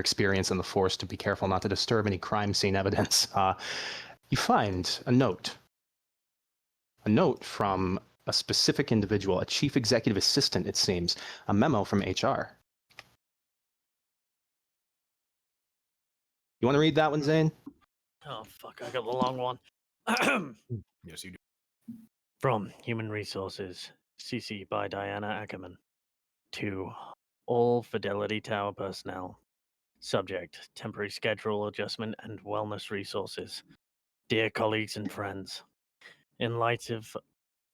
experience in the force to be careful not to disturb any crime scene evidence, you find a note from a specific individual, a chief executive assistant, it seems, a memo from HR. You want to read that one, Zane? Oh, fuck, I got the long one. Yes, you do. From Human Resources, CC by Diana Ackerman. To all Fidelity Tower personnel. Subject, temporary schedule adjustment and wellness resources. Dear colleagues and friends, in light of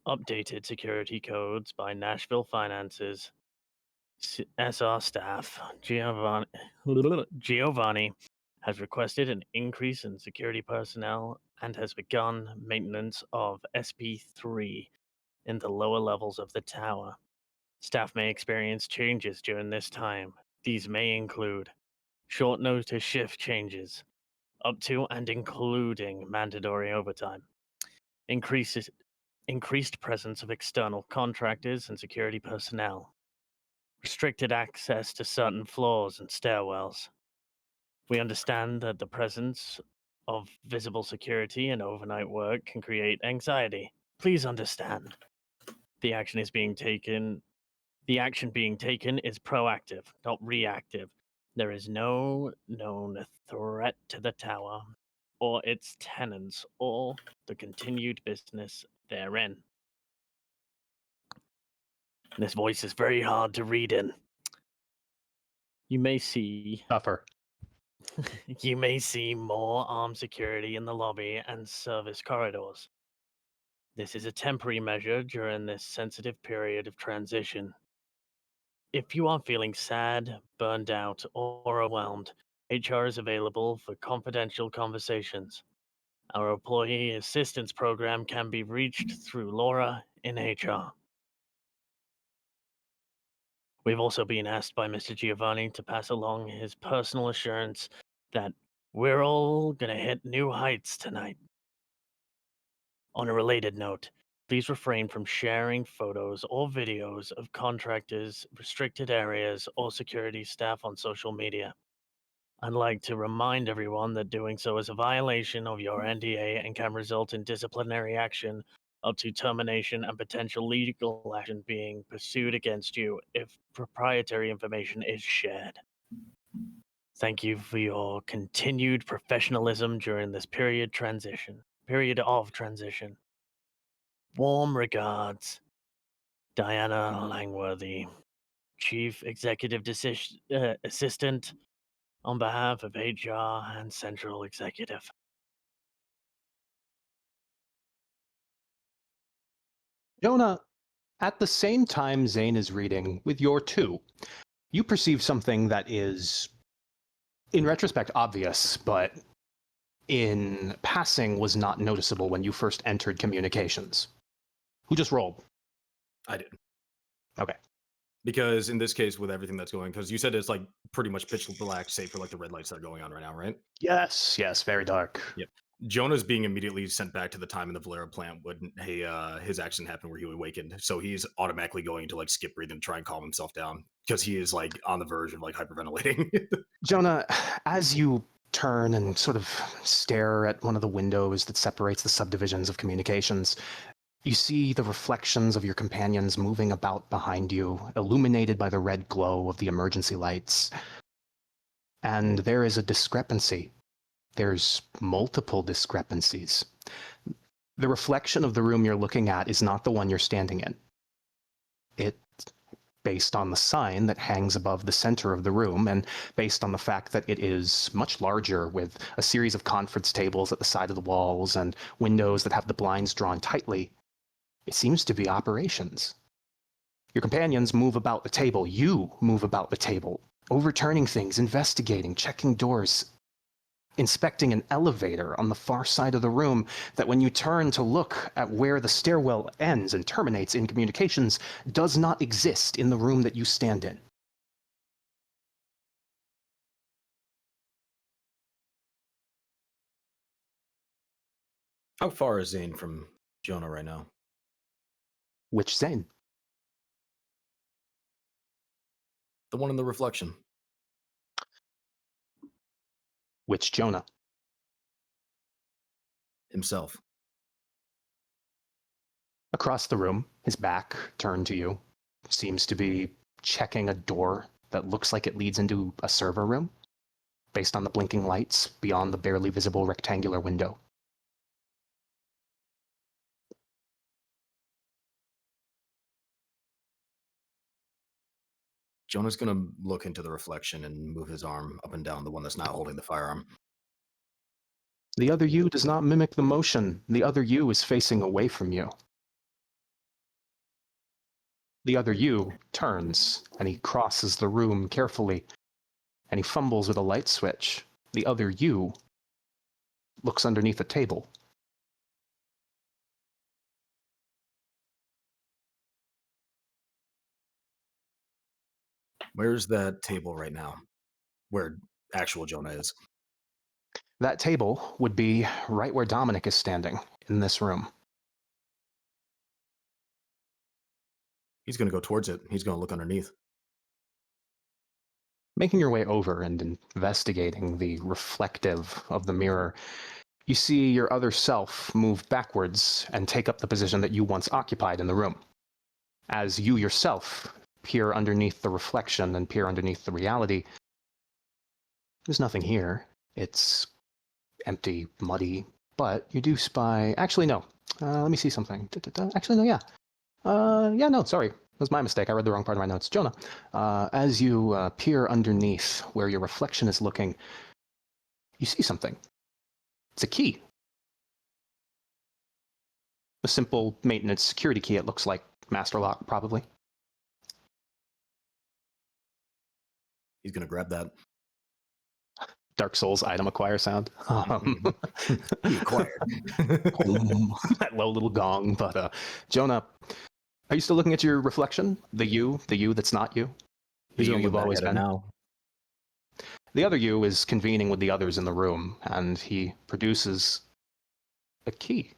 updated security codes by Nashville Finances, SR staff, Giovanni has requested an increase in security personnel and has begun maintenance of SP3 in the lower levels of the tower. Staff may experience changes during this time. These may include short notice shift changes, up to and including mandatory overtime, increased presence of external contractors and security personnel, restricted access to certain floors and stairwells. We understand that the presence of visible security and overnight work can create anxiety. Please understand. The action being taken is proactive, not reactive. There is no known threat to the tower or its tenants or the continued business therein. This voice is very hard to read in. You may see Tougher. You may see more armed security in the lobby and service corridors. This is a temporary measure during this sensitive period of transition. If you are feeling sad, burned out, or overwhelmed, HR is available for confidential conversations. Our employee assistance program can be reached through Laura in HR. We've also been asked by Mr. Giovanni to pass along his personal assurance that we're all gonna hit new heights tonight. On a related note, please refrain from sharing photos or videos of contractors, restricted areas, or security staff on social media. I'd like to remind everyone that doing so is a violation of your NDA and can result in disciplinary action up to termination and potential legal action being pursued against you if proprietary information is shared. Thank you for your continued professionalism during this period of transition. Warm regards, Diana Langworthy, Chief Executive Assistant on behalf of HR and Central Executive. Jonah, at the same time Zane is reading, with your 2, you perceive something that is, in retrospect, obvious, but in passing was not noticeable when you first entered communications. Who just rolled? I did. Okay. Because in this case, with everything that's going, because you said it's like pretty much pitch black, save for like the red lights that are going on right now, right? Yes, very dark. Yep. Jonah's being immediately sent back to the time in the Valera plant when his accident happened where he awakened. So he's automatically going to like skip breathe and try and calm himself down because he is like on the verge of like hyperventilating. Jonah, as you turn and sort of stare at one of the windows that separates the subdivisions of communications, you see the reflections of your companions moving about behind you, illuminated by the red glow of the emergency lights. And there is a discrepancy. There's multiple discrepancies. The reflection of the room you're looking at is not the one you're standing in. It's based on the sign that hangs above the center of the room, and based on the fact that it is much larger, with a series of conference tables at the side of the walls and windows that have the blinds drawn tightly. It seems to be operations. Your companions move about the table. You move about the table, overturning things, investigating, checking doors, inspecting an elevator on the far side of the room that, when you turn to look at where the stairwell ends and terminates in communications, does not exist in the room that you stand in. How far is Zane from Jonah right now? Which Zane? The one in the reflection. Which Jonah? Himself. Across the room, his back turned to you, seems to be checking a door that looks like it leads into a server room, based on the blinking lights beyond the barely visible rectangular window. Jonah's going to look into the reflection and move his arm up and down, the one that's not holding the firearm. The other you does not mimic the motion. The other you is facing away from you. The other you turns, and he crosses the room carefully, and he fumbles with a light switch. The other you looks underneath a table. Where's that table right now? Where actual Jonah is? That table would be right where Dominic is standing, in this room. He's going to go towards it. He's going to look underneath. Making your way over and investigating the reflective of the mirror, you see your other self move backwards and take up the position that you once occupied in the room. As you yourself peer underneath the reflection and peer underneath the reality, there's nothing here. It's empty, muddy, but you do spy... Actually, no. Let me see something. Actually, no, yeah. No, sorry. That was my mistake. I read the wrong part of my notes. Jonah, as you peer underneath where your reflection is looking, you see something. It's a key. A simple maintenance security key, it looks like. Master lock, probably. He's going to grab that. Dark Souls item acquire sound. He acquired. That low little gong. But Jonah, are you still looking at your reflection? The you that's not you? The He's you gonna you've look back always at it been? now. The other you is convening with the others in the room, and he produces a key.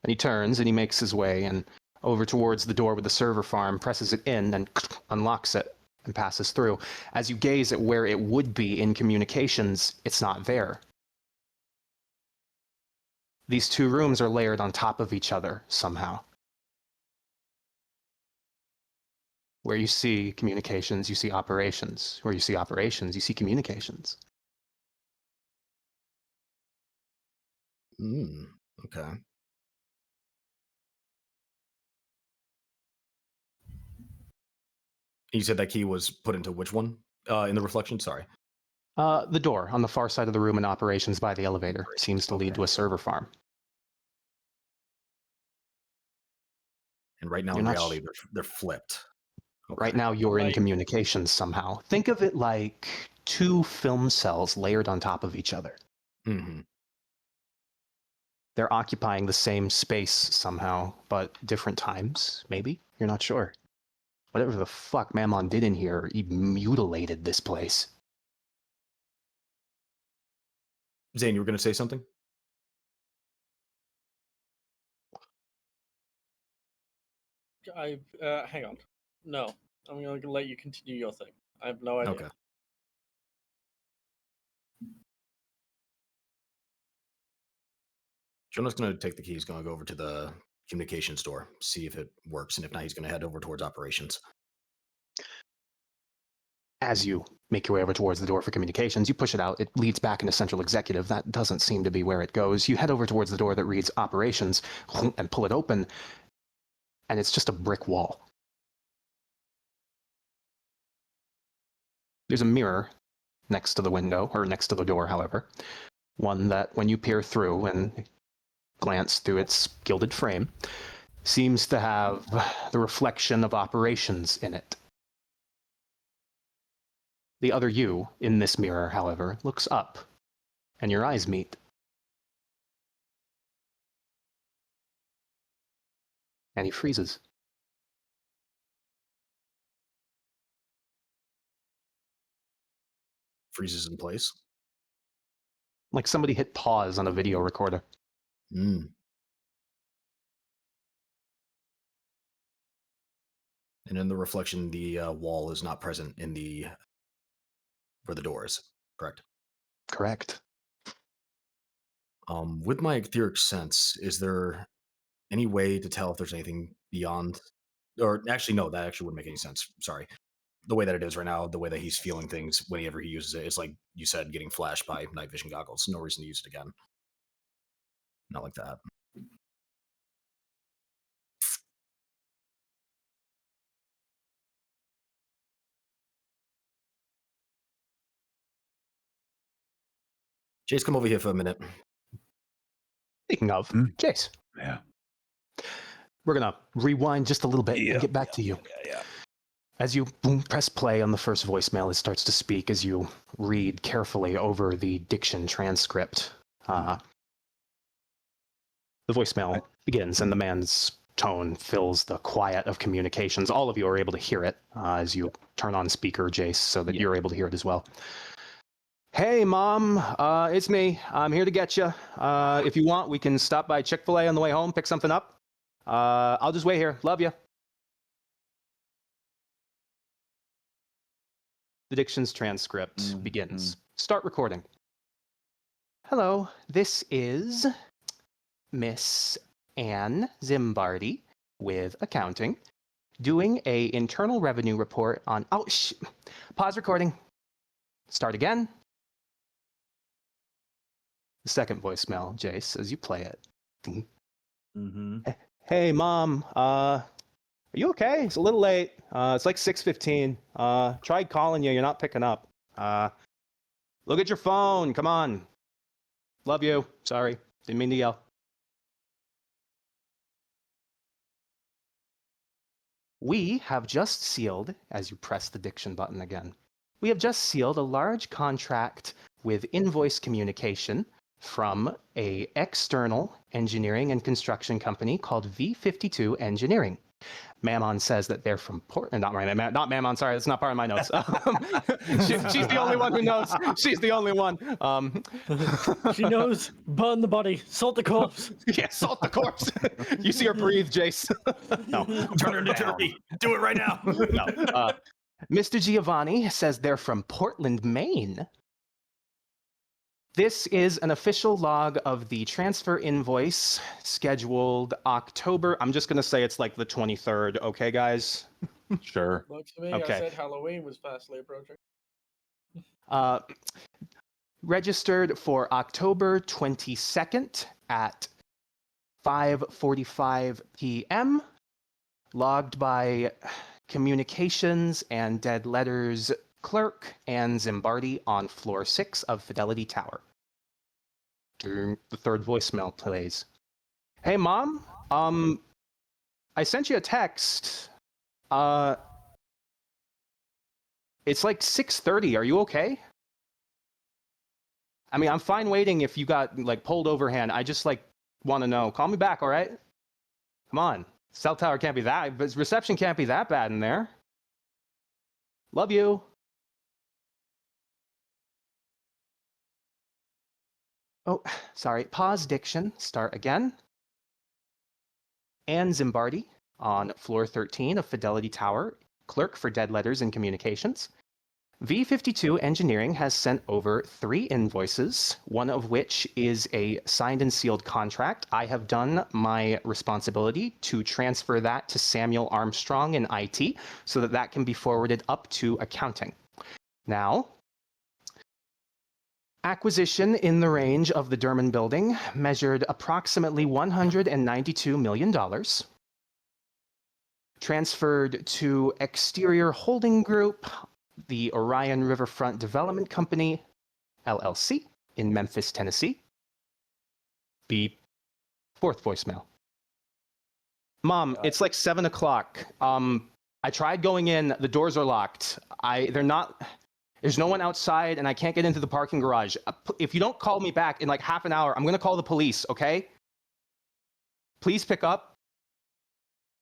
And he turns and he makes his way and over towards the door with the server farm, presses it in and unlocks it and passes through. As you gaze at where it would be in communications, it's not there. These two rooms are layered on top of each other somehow. Where you see communications, you see operations. Where you see operations, you see communications. Okay. You said that key was put into which one? In the reflection? Sorry. The door on the far side of the room in operations by the elevator seems to lead Okay. to a server farm. And right now, You're in not reality, they're flipped. Okay. Right now, you're in Like- communications somehow. Think of it like two film cells layered on top of each other. Mm-hmm. They're occupying the same space somehow, but different times, maybe? You're not sure. Whatever the fuck Mammon did in here, he mutilated this place. Zane, you were going to say something? Hang on. No, I'm going to let you continue your thing. I have no idea. Okay. Jonah's going to take the key. He's going to go over to the communications door, see if it works, and if not, he's going to head over towards operations. As you make your way over towards the door for communications, you push it out. It leads back into Central Executive. That doesn't seem to be where it goes. You head over towards the door that reads operations and pull it open, and it's just a brick wall. There's a mirror next to the window, or next to the door, however. One that, when you peer through and glance through its gilded frame, seems to have the reflection of operations in it. The other you in this mirror, however, looks up, and your eyes meet. And he freezes. Freezes in place. Like somebody hit pause on a video recorder. Mm. And in the reflection, the wall is not present in the where the door is. Correct. Correct. With my etheric sense, is there any way to tell if there's anything beyond? Or actually, no, that actually wouldn't make any sense. Sorry. The way that it is right now, the way that he's feeling things whenever he uses it, it's like you said, getting flashed by night vision goggles. No reason to use it again. Not like that. Jace, come over here for a minute. Speaking of, Jace, Yeah. we're going to rewind just a little bit and get back to you. Yeah. As you press play on the first voicemail, it starts to speak as you read carefully over the diction transcript. The voicemail begins, and the man's tone fills the quiet of communications. All of you are able to hear it as you turn on speaker, Jace, so that you're able to hear it as well. Hey, Mom, it's me. I'm here to get you. If you want, we can stop by Chick-fil-A on the way home, pick something up. I'll just wait here. Love you. The diction's transcript begins. Start recording. Hello, this is Miss Anne Zimbardi with accounting, doing a internal revenue report on... Pause recording. Start again. The second voicemail, Jace, as you play it. Hey, Mom, are you okay? It's a little late. It's like 6:15. Tried calling you. You're not picking up. Look at your phone. Come on. Love you. Sorry. Didn't mean to yell. We have just sealed, as you press the diction button again, We have just sealed a large contract with invoice communication from a external engineering and construction company called V52 Engineering. Mammon says that they're from Portland. Not Mammon. Sorry, that's not part of my notes. She's the only one who knows. She's the only one. She knows. Burn the body. Salt the corpse. Yeah, salt the corpse. You see her breathe, Jace. No, Turn her into jerky. Do it right now. no. Mr. Giovanni says they're from Portland, Maine. This is an official log of the transfer invoice scheduled October. I'm just going to say it's like the 23rd. Okay, guys? Sure. Looks to me, Okay. I said Halloween was fastly approaching. Registered for October 22nd at 5:45 p.m. Logged by Communications and Dead Letters Clerk Ann Zimbardi on floor 6 of Fidelity Tower. The third voicemail plays. Hey, Mom. I sent you a text. It's like 6:30. Are you okay? I mean, I'm fine waiting if you got like pulled overhand. I just like want to know. Call me back, all right? Come on. Cell tower can't be that, but reception can't be that bad in there. Love you. Oh, sorry. Pause diction. Start again. Ann Zimbardi on floor 13 of Fidelity Tower, clerk for Dead Letters and Communications. V52 Engineering has sent over 3 invoices, one of which is a signed and sealed contract. I have done my responsibility to transfer that to Samuel Armstrong in IT so that that can be forwarded up to accounting. Now, acquisition in the range of the Derman building measured approximately $192 million. Transferred to Exterior Holding Group, the Orion Riverfront Development Company, LLC, in Memphis, Tennessee. Beep. 4th voicemail. Mom, it's like 7 o'clock. I tried going in. The doors are locked. There's no one outside, and I can't get into the parking garage. If you don't call me back in like half an hour, I'm going to call the police, okay? Please pick up.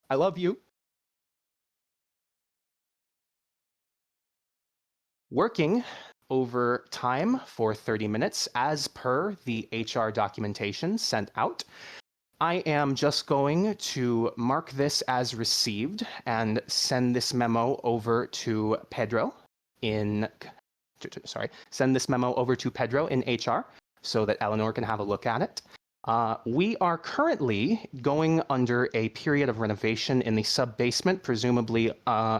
I love you. Working overtime for 30 minutes as per the HR documentation sent out. I am just going to mark this as received and send this memo over to Pedro in HR so that Eleanor can have a look at it. We are currently going under a period of renovation in the sub-basement, presumably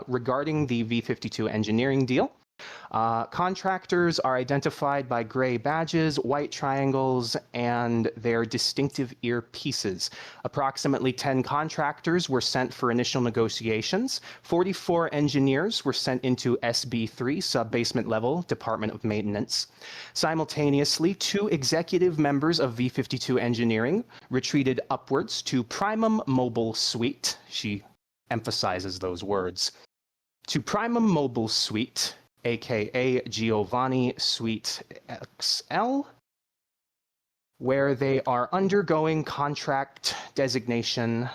regarding the V52 engineering deal. Contractors are identified by gray badges, white triangles, and their distinctive earpieces. Approximately 10 contractors were sent for initial negotiations. 44 engineers were sent into SB3, sub-basement level, Department of Maintenance. Simultaneously, 2 executive members of V52 Engineering retreated upwards to Primum Mobile Suite. She emphasizes those words. To Primum Mobile Suite, aka Giovanni Suite XL, where they are undergoing contract designation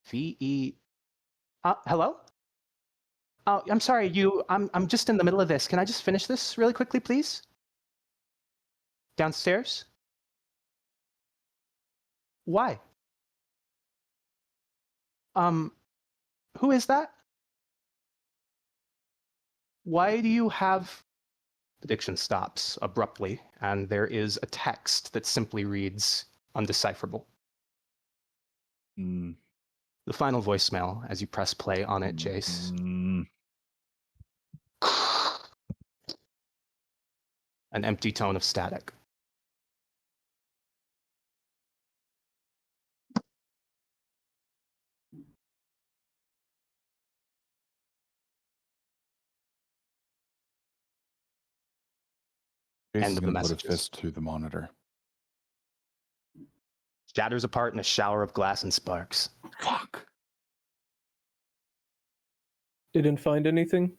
VE. Hello? Oh, I'm sorry, I'm just in the middle of this. Can I just finish this really quickly, please? Downstairs? Why? Who is that? Why do you have... The diction stops abruptly, and there is a text that simply reads, undecipherable. Mm. The final voicemail, as you press play on it, Jace. An empty tone of static. Jace End is of the going to put a messages. fist to the monitor. Shatters apart in a shower of glass and sparks. Fuck. Didn't find anything?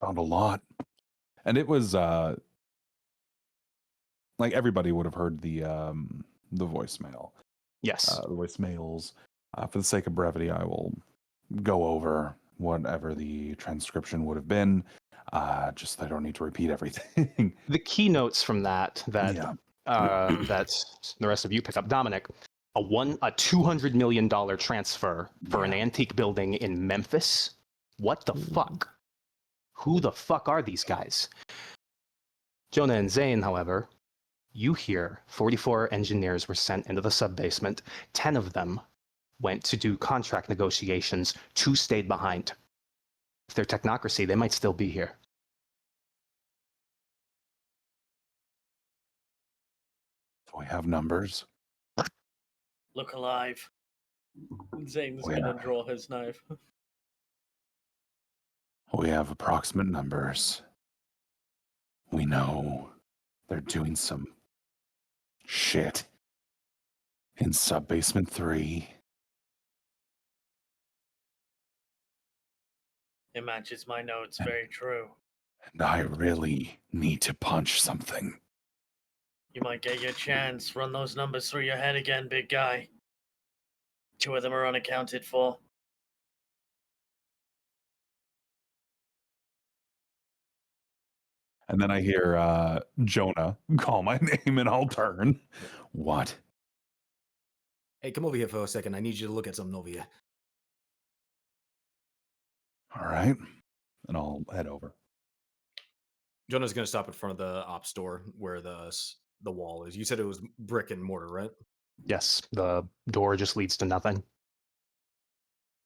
Found a lot. And it was like everybody would have heard the voicemail. Yes. The voicemails. For the sake of brevity, I will go over whatever the transcription would have been. Just I don't need to repeat everything. The keynotes from that Yeah. that the rest of you pick up. Dominic, a $200 million transfer for an antique building in Memphis. What the fuck? Who the fuck are these guys? Jonah and Zane, however, you hear 44 engineers were sent into the sub-basement. 10 of them went to do contract negotiations. 2 stayed behind. If they're technocracy, they might still be here. Do we have numbers? Look alive. Zane's Where? gonna draw his knife. We have approximate numbers. We know they're doing some shit in sub-basement 3. It matches my notes. Very true. And I really need to punch something. You might get your chance. Run those numbers through your head again, big guy. 2 of them are unaccounted for. And then I hear Jonah call my name and I'll turn. What? Hey, come over here for a second. I need you to look at something over here. All right. And I'll head over. Jonah's going to stop in front of the op store where the wall is. You said it was brick and mortar, right? Yes, the door just leads to nothing.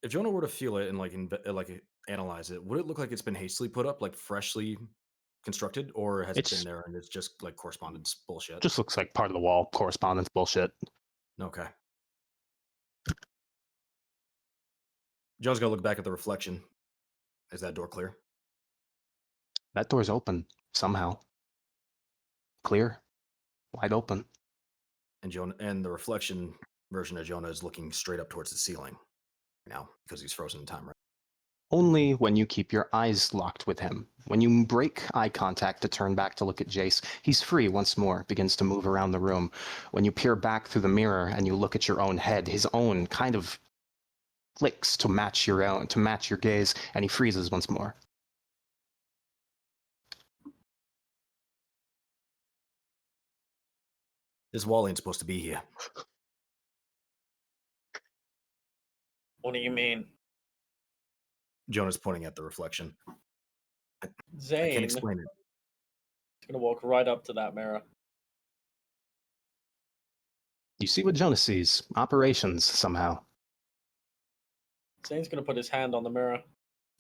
If Jonah were to feel it and analyze it, would it look like it's been hastily put up, like freshly constructed, or has it It's- been there and it's just like correspondence bullshit? Just looks like part of the wall correspondence bullshit. Okay. John's gonna look back at the reflection. Is that door clear? That door's open somehow. Clear. Wide open. And Jonah and the reflection version of Jonah is looking straight up towards the ceiling now because he's frozen in time, right? Only when you keep your eyes locked with him. When you break eye contact to turn back to look at Jace, he's free once more, begins to move around the room. When you peer back through the mirror and you look at your own head, his own kind of flicks to match your own, to match your gaze, and he freezes once more. This wall ain't supposed to be here. What do you mean? Jonah's pointing at the reflection. I Zane can't is explain it. gonna walk right up to that mirror. You see what Jonah sees. Operations, somehow. Zane's gonna put his hand on the mirror.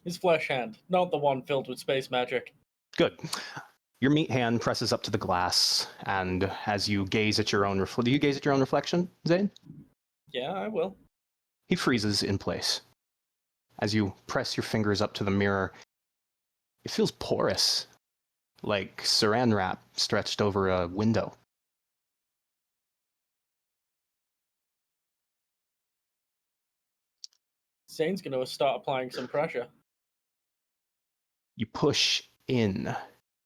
His flesh hand, not the one filled with space magic. Good. Your meat hand presses up to the glass, and as you gaze at your own do you gaze at your own reflection, Zane? Yeah, I will. He freezes in place. As you press your fingers up to the mirror, it feels porous, like saran wrap stretched over a window. Zane's gonna start applying some pressure. You push in,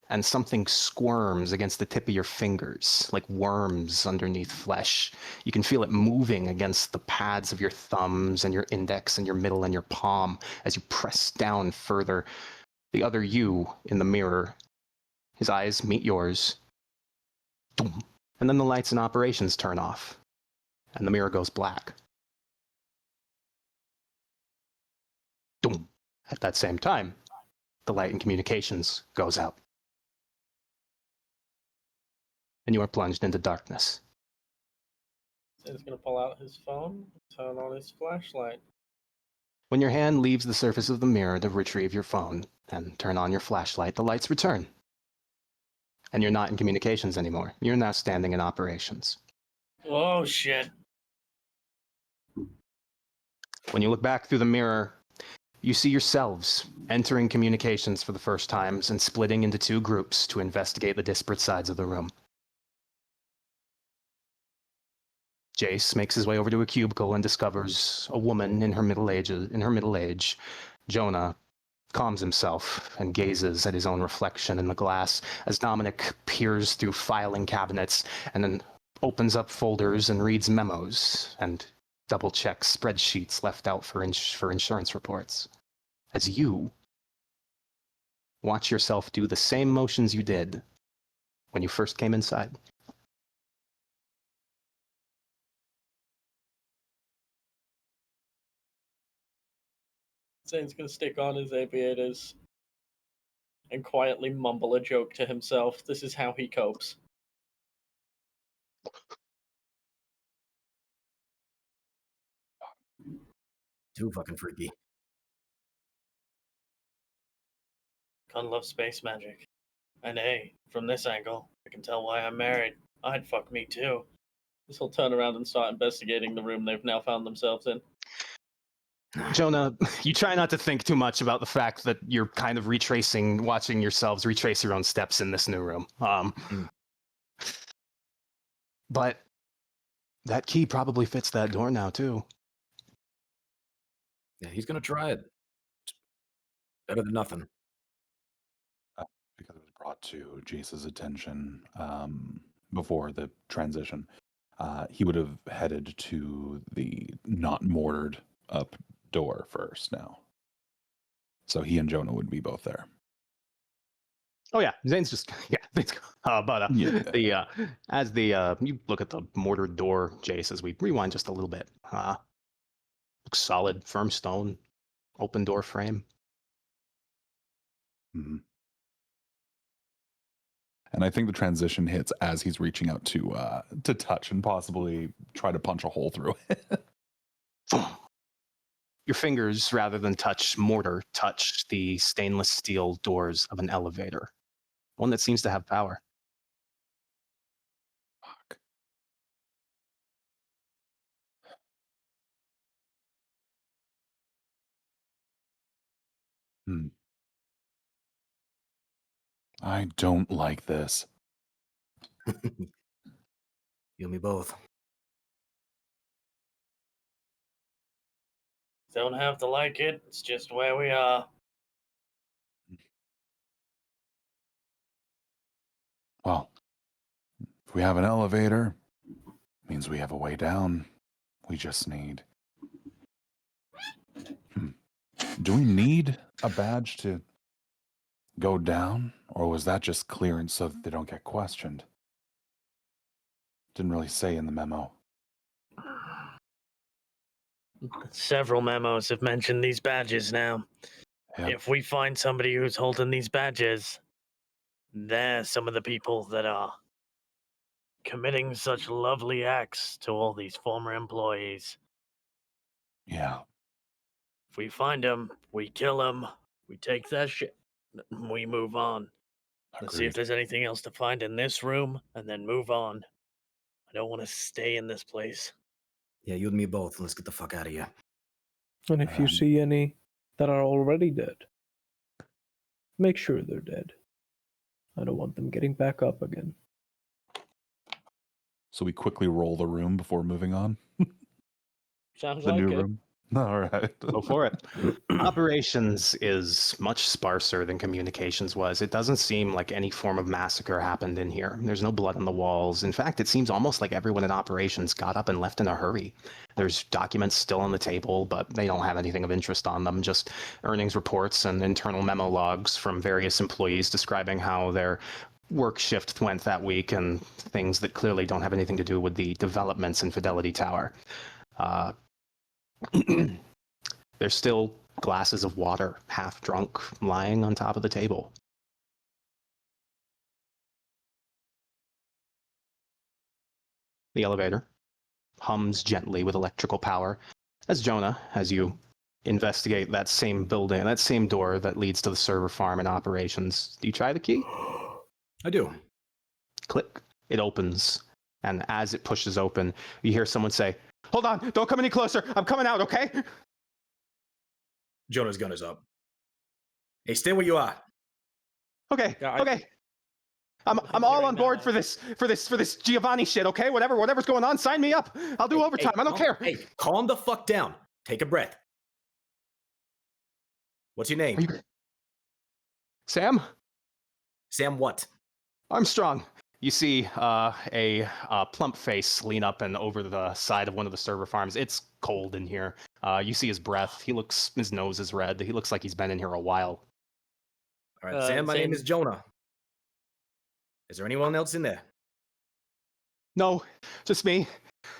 and something squirms against the tip of your fingers, like worms underneath flesh. You can feel it moving against the pads of your thumbs and your index and your middle and your palm as you press down further. The other you in the mirror, his eyes meet yours. Doom. And then the lights and operations turn off, and the mirror goes black. Doom. At that same time, the light in communications goes out. And you are plunged into darkness. Zane's gonna pull out his phone, turn on his flashlight. When your hand leaves the surface of the mirror to retrieve your phone and turn on your flashlight, the lights return. And you're not in communications anymore. You're now standing in operations. Oh, shit. When you look back through the mirror, you see yourselves entering communications for the first times and splitting into 2 groups to investigate the disparate sides of the room. Jace makes his way over to a cubicle and discovers a woman in her middle age. Jonah calms himself and gazes at his own reflection in the glass as Dominic peers through filing cabinets and then opens up folders and reads memos and double-checks spreadsheets left out for insurance reports. As you watch yourself do the same motions you did when you first came inside. Zane's gonna stick on his aviators and quietly mumble a joke to himself. This is how he copes. Too fucking freaky. Con love space magic. And hey, from this angle, I can tell why I'm married. I'd fuck me too. This will turn around and start investigating the room they've now found themselves in. Jonah, you try not to think too much about the fact that you're kind of watching yourselves retrace your own steps in this new room. But that key probably fits that door now, too. Yeah, he's gonna try it. It's better than nothing. Because it was brought to Jace's attention before the transition, he would have headed to the not mortared up door first now. So he and Jonah would be both there. Oh yeah, Zane's just Yeah. As you look at the mortared door, Jace, as we rewind just a little bit, looks solid, firm stone, open door frame. Mm-hmm. And I think the transition hits as he's reaching out to touch and possibly try to punch a hole through it. Your fingers, rather than touch mortar, touch the stainless steel doors of an elevator, one that seems to have power. Fuck. I don't like this. You and me both. Don't have to like it, it's just where we are. Well, if we have an elevator, means we have a way down. We just need... Do we need a badge to go down? Or was that just clearance so that they don't get questioned? Didn't really say in the memo. Several memos have mentioned these badges now. Yep. If we find somebody who's holding these badges, they're some of the people that are committing such lovely acts to all these former employees. Yeah. If we find them, we kill them, we take their shit, we move on. Let's see if Agreed. there's anything else to find in this room, and then move on. I don't want to stay in this place. Yeah, you and me both. Let's get the fuck out of here. And if you see any that are already dead, make sure they're dead. I don't want them getting back up again. So we quickly roll the room before moving on. Sounds The like new it. room. All right. Go for it. Operations is much sparser than communications was. It doesn't seem like any form of massacre happened in here. There's no blood on the walls. In fact, it seems almost like everyone in operations got up and left in a hurry. There's documents still on the table, but they don't have anything of interest on them. Just earnings reports and internal memo logs from various employees describing how their work shift went that week and things that clearly don't have anything to do with the developments in Fidelity Tower. There's still glasses of water, half drunk, lying on top of the table. The elevator hums gently with electrical power as Jonah, as you investigate that same building, that same door that leads to the server farm and operations. Do you try the key? I do. Click. It opens. And as it pushes open, you hear someone say, "Hold on, don't come any closer. I'm coming out, okay?" Jonah's gun is up. Hey, stay where you are. Okay, Yeah, okay. I'm all on board for this Giovanni shit, okay? Whatever's going on, sign me up. I'll do overtime. I don't care. Hey, calm the fuck down. Take a breath. What's your name? Sam? Sam, what? Armstrong. You see a plump face lean up and over the side of one of the server farms. It's cold in here. You see his breath. His nose is red. He looks like he's been in here a while. All right, Sam, my name is Jonah. Is there anyone else in there? No, just me.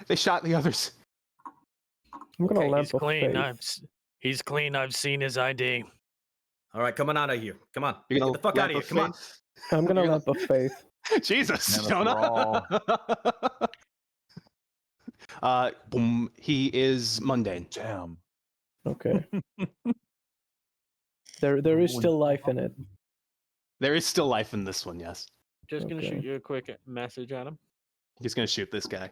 They shot the others. I'm gonna Okay, lamp He's of clean. faith. He's clean. I've seen his ID. All right, come on out of here. Come on. You're gonna Get the fuck lamp out of here. of Come on. faith? I'm gonna You're lamp of faith. Jesus, Man, that's Jonah. Boom. He is mundane. Damn. Okay. There is still life in it. There is still life in this one, yes. Just gonna shoot Okay. you a quick message, Adam. He's gonna shoot this guy.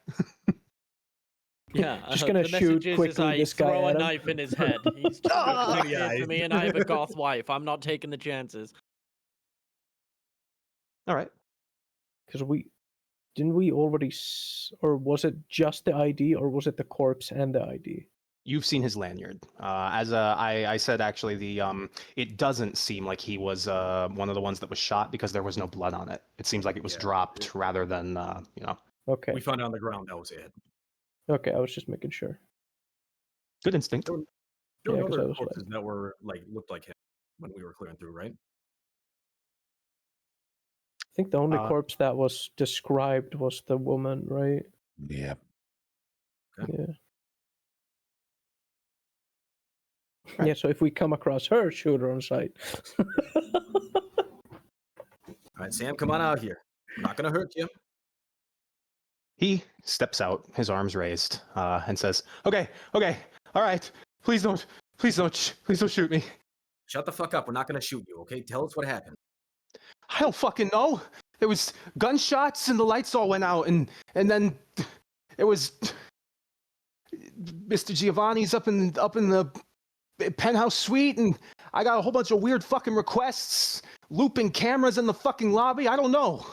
Yeah, Just gonna the shoot message is quickly I this guy throw a at him. knife in his head. He's too Ah! good for me, and I have a goth wife. I'm not taking the chances. All right. Because didn't we already, or was it just the ID, or was it the corpse and the ID? You've seen his lanyard. I said actually it doesn't seem like he was one of the ones that was shot because there was no blood on it. It seems like it was Yeah, dropped rather than Okay. We found it on the ground. That was it. Okay, I was just making sure. Good instinct. There Yeah, were 'cause I other was corpses that were looked like him when we were clearing through, right? I think the only Uh, corpse that was described was the woman, right? Yeah. Okay. Yeah. Right. Yeah, so if we come across her, shoot her on sight. All right, Sam, come on out here. I'm not gonna hurt you. He steps out, his arms raised, and says, "Okay, all right. Please don't shoot me. Shut the fuck up. We're not gonna shoot you, okay? Tell us what happened. I don't fucking know. There was gunshots and the lights all went out, and then it was Mr. Giovanni's up in the penthouse suite, and I got a whole bunch of weird fucking requests, looping cameras in the fucking lobby. I don't know."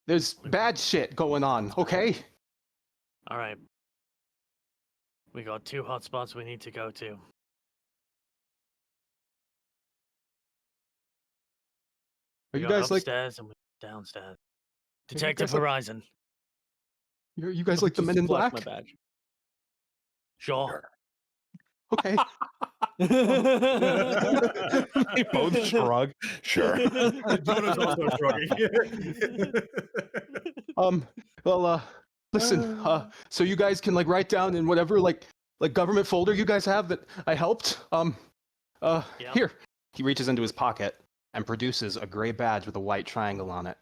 There's bad shit going on, okay? All right. We got 2 hotspots we need to go to. Are We you got guys like upstairs and we downstairs. Are you Detective guys like- Horizon. you guys like the Just Men in flash Black? My badge. Sure. Okay. They both shrug. Sure. Jonah's also shrugging. Listen, so you guys can like write down in whatever like government folder you guys have that I helped. Yeah. Here. He reaches into his pocket and produces a gray badge with a white triangle on it.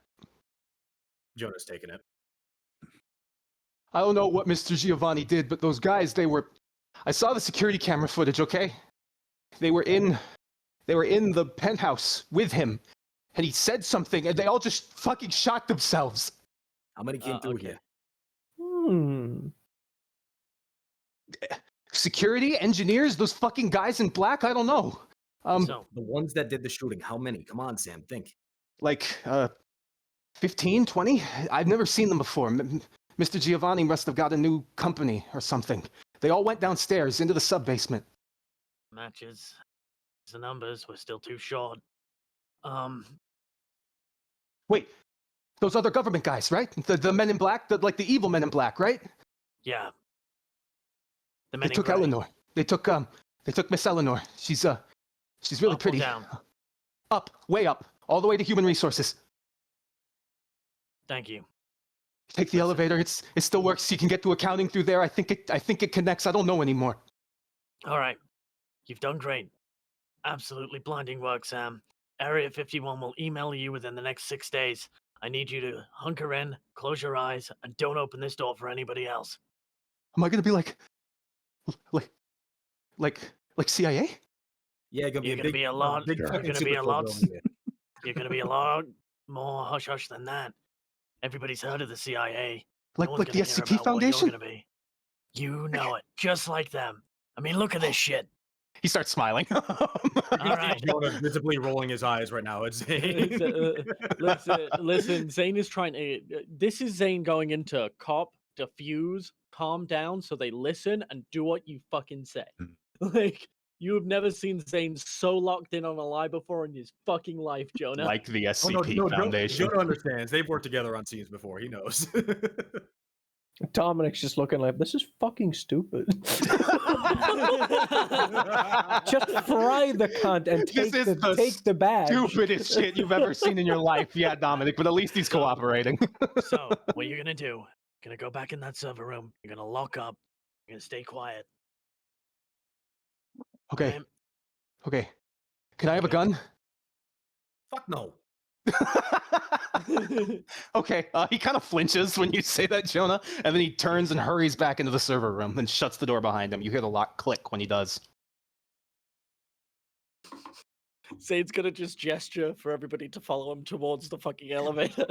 Jonah's taking it. I don't know what Mr. Giovanni did, but those guys, I saw the security camera footage, okay? They were in the penthouse with him, and he said something, and they all just fucking shot themselves. How many came through okay. here? Security, engineers, those fucking guys in black, I don't know. So, The ones that did the shooting. How many? Come on, Sam. Think. Like 15, 20? I've never seen them before. Mr. Giovanni must have got a new company or something. They all went downstairs into the sub-basement. matches. The numbers were still too short. Wait, those other government guys, right? The men in black, the evil men in black, right? Yeah. The They men in took gray. Eleanor. They took Miss Eleanor. She's really Up or pretty. down? Up, way up, all the way to human resources. Thank you. Take the elevator. It still works. You can get to accounting through there. I think it connects. I don't know anymore. All right. You've done great. Absolutely blinding work, Sam. Area 51 will email you within the next 6 days. I need you to hunker in, close your eyes, and don't open this door for anybody else. Am I gonna be like CIA? Yeah, gonna be You're a gonna big, be a lot. big You're fucking gonna be secret a code lot. going here. You're gonna be a lot more hush hush than that. Everybody's heard of the CIA. Like No one's the gonna hear SCP about what Foundation? You're gonna be. You know it, just like them. I mean, look at this shit. He starts smiling. All right. Jonah visibly rolling his eyes right now. It's Listen, Zane is trying to. This is Zane going into cop, diffuse, calm down, so they listen and do what you fucking say. Like, you have never seen Zane so locked in on a lie before in his fucking life, Jonah. Like the Oh, SCP Foundation. Jonah understands. They've worked together on scenes before. He knows. Dominic's just looking like, this is fucking stupid. Just fry the cunt and This take is take the badge. Stupidest shit you've ever seen in your life. Yeah, Dominic, but at least he's cooperating. So, what you're gonna do? You're gonna go back in that server room. You're gonna lock up. You're gonna stay quiet. Okay. Alright? Okay. Can I have a gun? Fuck no. Okay. He kind of flinches when you say that, Jonah, and then he turns and hurries back into the server room and shuts the door behind him. You hear the lock click when he does. Zane's gonna just gesture for everybody to follow him towards the fucking elevator.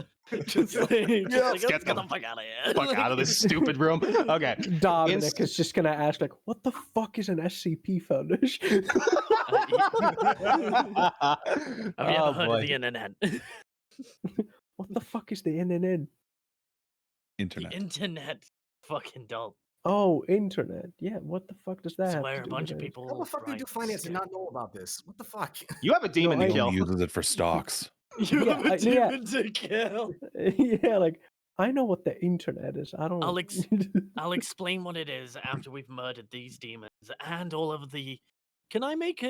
just like, Let's get get the them. fuck out of here. Fuck out of this stupid room. Okay. Dominic is just gonna ask, like, what the fuck is an SCP Foundation? Have you ever heard boy. of the internet? What the fuck is the NNN? Internet. The internet. Fucking dope. Oh, internet. Yeah, what the fuck does that It's have where to a do bunch with of it? people. How the fuck do you do write finance and scam- not know about this? What the fuck? You have a demon No, to I- kill. One uses it for stocks. You Yeah, have a yeah. demon to kill. Yeah, like, I know what the internet is. I don't. I'll explain what it is after we've murdered these demons and all of the. Can I make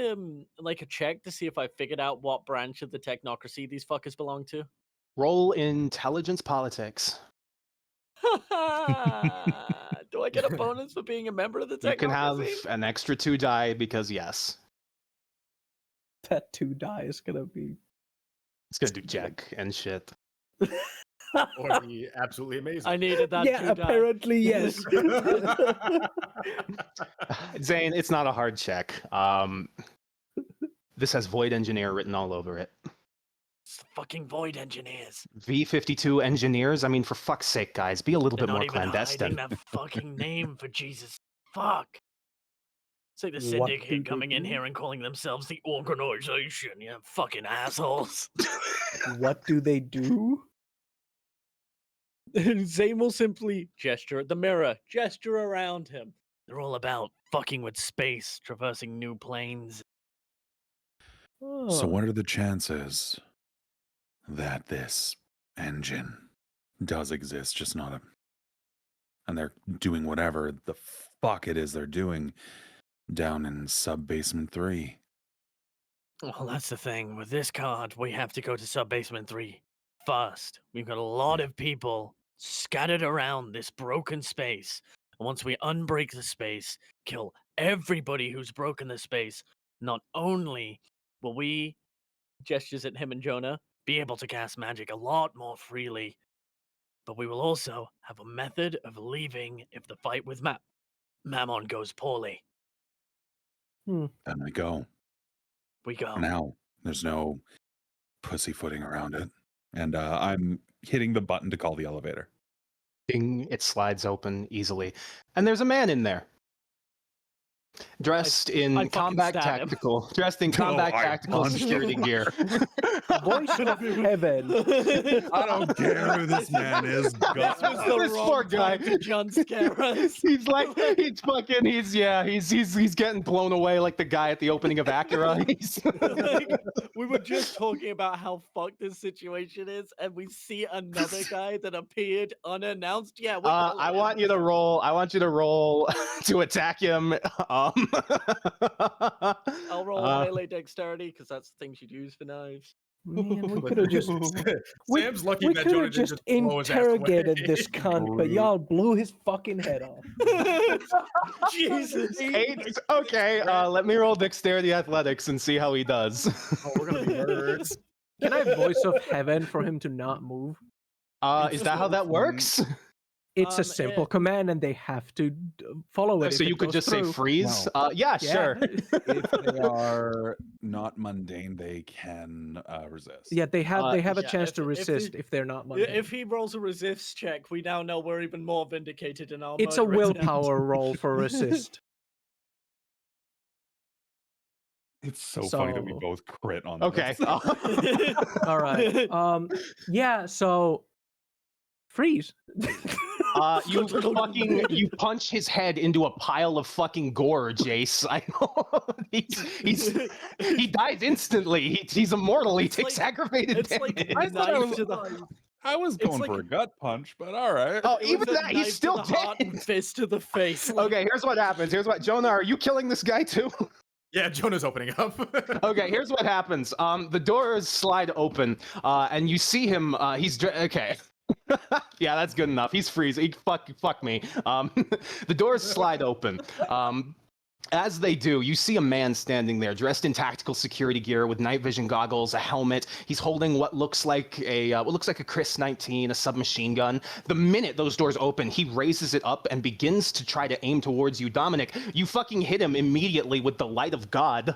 like a check to see if I figured out what branch of the technocracy these fuckers belong to? Roll intelligence politics. Do I get a bonus for being a member of the technocracy? You can have an extra 2 die because yes. That 2 die is gonna be. It's gonna do jack and shit. Or be absolutely amazing. I needed that. Yeah, 2 die. apparently yes. Zane, it's not a hard check. This has Void Engineer written all over it. It's the fucking void engineers. V-52 engineers? I mean, for fuck's sake, guys, be a little They're bit not more even hiding clandestine. that fucking name for Jesus. Fuck. It's like the What syndicate do they coming in do? here and calling themselves the organization. You fucking assholes. What do they do? Zane will simply gesture at the mirror, gesture around him. They're all about fucking with space, traversing new planes. Oh. So what are the chances that this engine does exist, just not a... And they're doing whatever the fuck it is they're doing down in sub-basement 3. Well, that's the thing. With this card, we have to go to sub-basement 3 first. We've got a lot of people scattered around this broken space. And once we unbreak the space, kill everybody who's broken the space, not only will we, Gestures at him and Jonah. be able to cast magic a lot more freely, but we will also have a method of leaving if the fight with Mammon goes poorly. Then we go. We go. For now, there's no pussyfooting around it. And I'm hitting the button to call the elevator. Ding, it slides open easily. And there's a man in there. Dressed in fucking combat stab him. tactical. Dressed in combat I tactical punched security gear. Voice of heaven. I don't care who this man is. This was the This wrong poor guy. time to jump scare us. He's like, he's getting blown away like the guy at the opening of Acura. Like, we were just talking about how fucked this situation is, and we see another guy that appeared unannounced. Yeah, we're I calling want him. you to roll. I want you to roll to attack him. I'll roll a melee dexterity because that's the thing she'd use for knives. Man, we could have just. We, Sam's lucky we that could Jonah have didn't just blow his ass away. interrogated this cunt, but y'all blew his fucking head off. Jesus. 8. Okay, let me roll dexterity athletics and see how he does. Oh, we're gonna be murderers. Can I have voice of heaven for him to not move? Is that how that works? It's a simple command, and they have to follow it. So if you it could goes just say through. freeze? Yeah, sure. If they are not mundane, they can resist. Yeah, they have a yeah, chance to if resist he- if they're not Yeah, mundane. if he rolls a resist check, we now know we're even more vindicated in our It's a murder attempt. willpower roll for resist. It's so funny that we So- both crit on Okay. this. All right. Yeah. So freeze. You punch his head into a pile of fucking gore, Jace. I know. He dies instantly. He's immortal. He It's takes like- aggravated it's like damage. I thought I knife was- to the I was It's going like- for a gut punch, but all right. Oh, it even was a that, he's knife still to the heart dead. and fist to the face. Like, Okay, here's what happens. Jonah, are you killing this guy too? Yeah, Jonah's opening up. Okay, here's what happens. The doors slide open, and you see him. Okay. Yeah, that's good enough. He's freezing. Fuck me. The doors slide open. As they do, you see a man standing there, dressed in tactical security gear with night vision goggles, a helmet. He's holding what looks like a Chris 19, a submachine gun. The minute those doors open, he raises it up and begins to try to aim towards you, Dominic. You fucking hit him immediately with the light of God,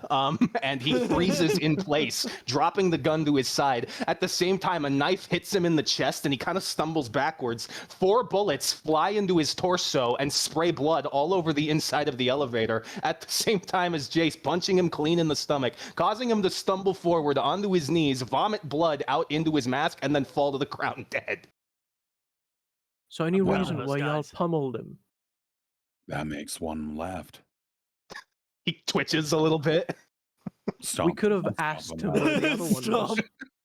and he freezes in place, dropping the gun to his side. At the same time, a knife hits him in the chest, and he kind of stumbles backwards. 4 bullets fly into his torso and spray blood all over the inside of the elevator. At the same time as Jace punching him clean in the stomach, causing him to stumble forward onto his knees, vomit blood out into his mask, and then fall to the ground dead. So any Wow. reason Those why y'all guys. pummeled him? That makes one left. He twitches a little bit. Stomp. We could have Stomp asked him. where the other one was. Stop.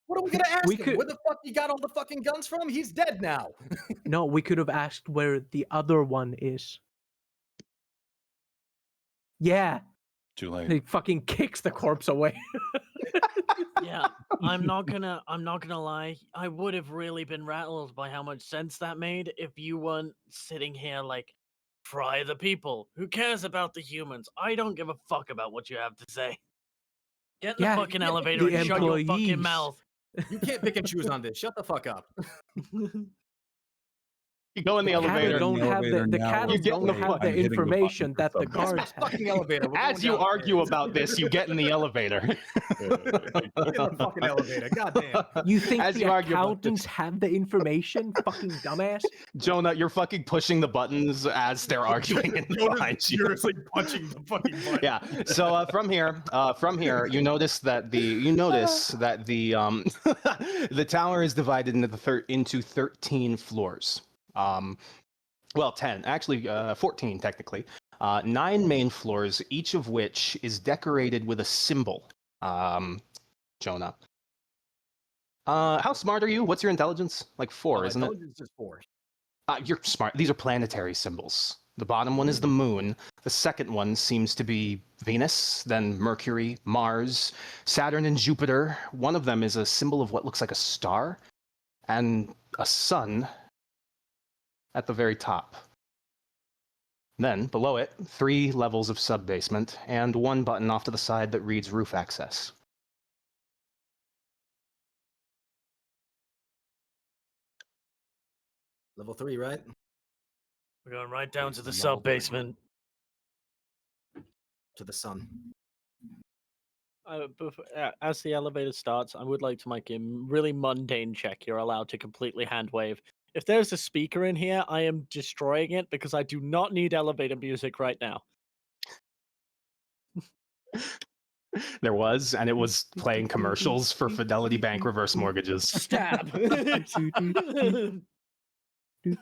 What are we gonna ask We him? could- Where the fuck he got all the fucking guns from? He's dead now. No, we could have asked where the other one is. Yeah, Too late. he fucking kicks the corpse away. Yeah, I'm not gonna lie. I would have really been rattled by how much sense that made if you weren't sitting here like, fry the people. Who cares about the humans? I don't give a fuck about what you have to say. Get in Yeah, the fucking the elevator and shut your fucking employees. mouth. You can't pick and choose on this. Shut the fuck up. You go in the Cattle elevator. don't have the cattle You get in don't the have fuck- the I'm hitting the button information for that the some That's my guards have. fucking elevator. We're As going you argue downstairs. about this, you get in the elevator. Get in the fucking elevator. Goddamn. You think As the you argue about accountants have the information? Fucking dumbass. Jonah, you're fucking pushing the buttons as they're arguing in behind Jonah's you. furiously punching the fucking button. Yeah. So from here, you notice that the the tower is divided into 13 floors. Well, 10, actually 14 technically. 9 main floors, each of which is decorated with a symbol. Jonah. How smart are you? What's your intelligence? Like 4, isn't it? Intelligence is 4. You're smart. These are planetary symbols. The bottom one is the moon. The second one seems to be Venus, then Mercury, Mars, Saturn, and Jupiter. One of them is a symbol of what looks like a star, and a sun at the very top. Then, below it, 3 levels of sub-basement, and 1 button off to the side that reads roof access. Level 3, right? We're going right down to the Level sub basement. To the sun. As the elevator starts, I would like to make a really mundane check. You're allowed to completely hand wave. If there's a speaker in here, I am destroying it because I do not need elevator music right now. There was, and it was playing commercials for Fidelity Bank reverse mortgages. Stab.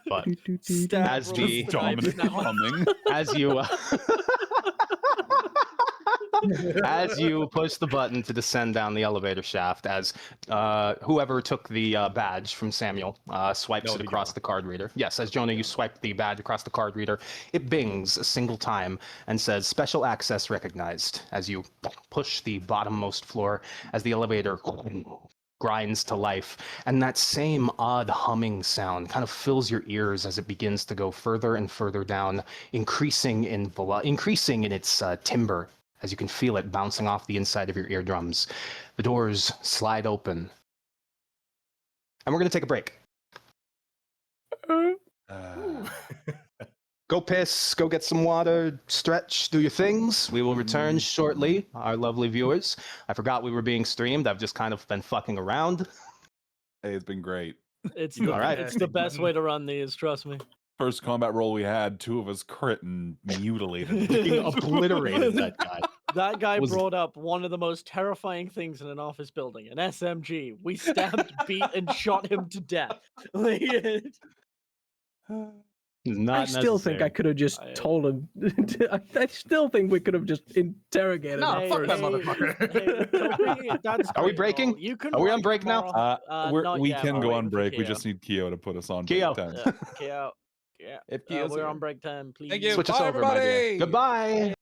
But Stab as roll the of Dominic knives now. humming. as you as you push the button to descend down the elevator shaft, as whoever took the badge from Samuel swipes No, it the across Jonah. the card reader. Yes, as Jonah, you swipe the badge across the card reader. It bings a single time and says "Special access recognized." As you push the bottommost floor, as the elevator grinds to life, and that same odd humming sound kind of fills your ears as it begins to go further and further down, increasing in its timbre, as you can feel it bouncing off the inside of your eardrums. The doors slide open, and we're going to take a break. Go piss, go get some water, stretch, do your things. We will return shortly, our lovely viewers. I forgot we were being streamed. I've just kind of been fucking around. Hey, it's been great. It's You the, All right. it's the best way to run these, trust me. First combat roll we had, 2 of us crit and mutilated. Fucking obliterated that guy. That guy Was- brought up one of the most terrifying things in an office building, an SMG. We stabbed, beat, and shot him to death. Like, Not I still think I necessary. could have just I- told him. I still think we could have just interrogated No, him fuck first. that motherfucker. Hey, Toby, that's Are we great and all. breaking? You can Are we on write break now? tomorrow. Not We yet, can we're go on waiting for break. We Keo. just need Keo to put us on Keo. break time. Keo. Yeah. If Keo's We're here. on break time, please. Thank you. Switch us Bye, over, my dear. everybody. Goodbye.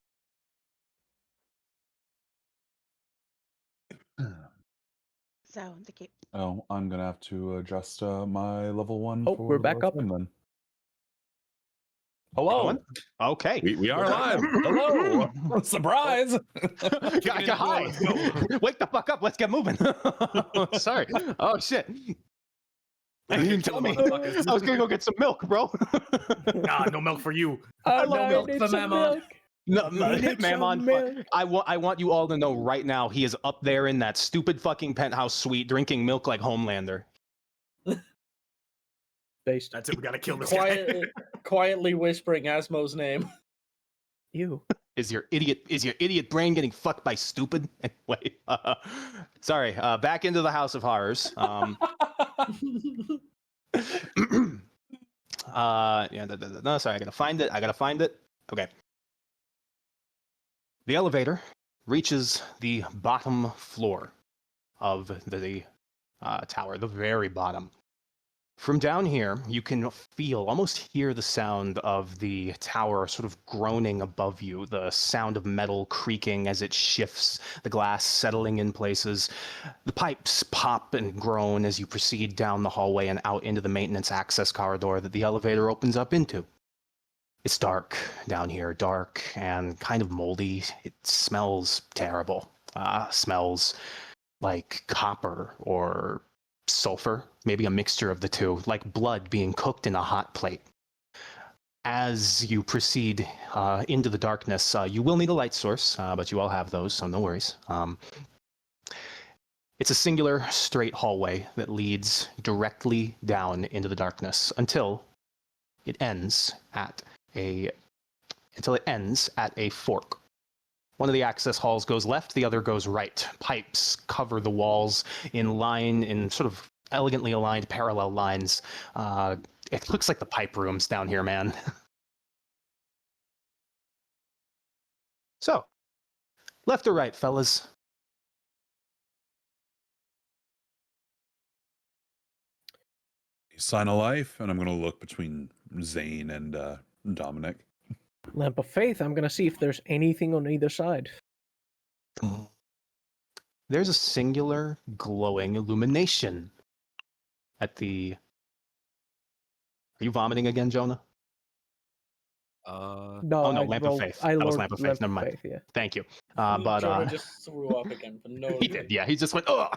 So the keep. Oh, I'm gonna have to adjust my level 1 Oh, for we're the back up. stream then. Hello. Going? Okay. We are live. Hello. Surprise. Hi. Let's go. Wake the fuck up. Let's get moving. Sorry. Oh shit. You didn't tell me. Motherfuckers. I was gonna go get some milk, bro. Nah, no milk for you. I love milk need for some Mammon. milk. No, I need Mammon, some milk. I want you all to know right now he is up there in that stupid fucking penthouse suite drinking milk like Homelander. Based. That's it. We gotta kill this guy. Quietly whispering Asmo's name. You. Is your idiot brain getting fucked by stupid? Anyway, sorry. Back into the House of Horrors. Yeah, no, sorry. I gotta find it. Okay. The elevator reaches the bottom floor of the tower, the very bottom. From down here, you can almost hear the sound of the tower sort of groaning above you, the sound of metal creaking as it shifts, the glass settling in places. The pipes pop and groan as you proceed down the hallway and out into the maintenance access corridor that the elevator opens up into. It's dark down here, dark and kind of moldy. It smells terrible. Smells like copper or sulfur, maybe a mixture of the two, like blood being cooked in a hot plate. As you proceed into the darkness, you will need a light source, but you all have those, so no worries. It's a singular, straight hallway that leads directly down into the darkness until it ends at a fork. One of the access halls goes left, the other goes right. Pipes cover the walls in sort of elegantly aligned parallel lines. It looks like the pipe rooms down here, man. So, left or right, fellas? Sign of life, and I'm gonna look between Zane and Dominic. Lamp of faith. I'm gonna see if there's anything on either side. There's a singular glowing illumination at the... Are you vomiting again, Jonah? No, Oh no, I Lamp rolled- of Faith. I That was rolled Lamp of Faith. Never mind. yeah. Thank you. Jonah just threw up again for no he did. Yeah, he just went. Oh,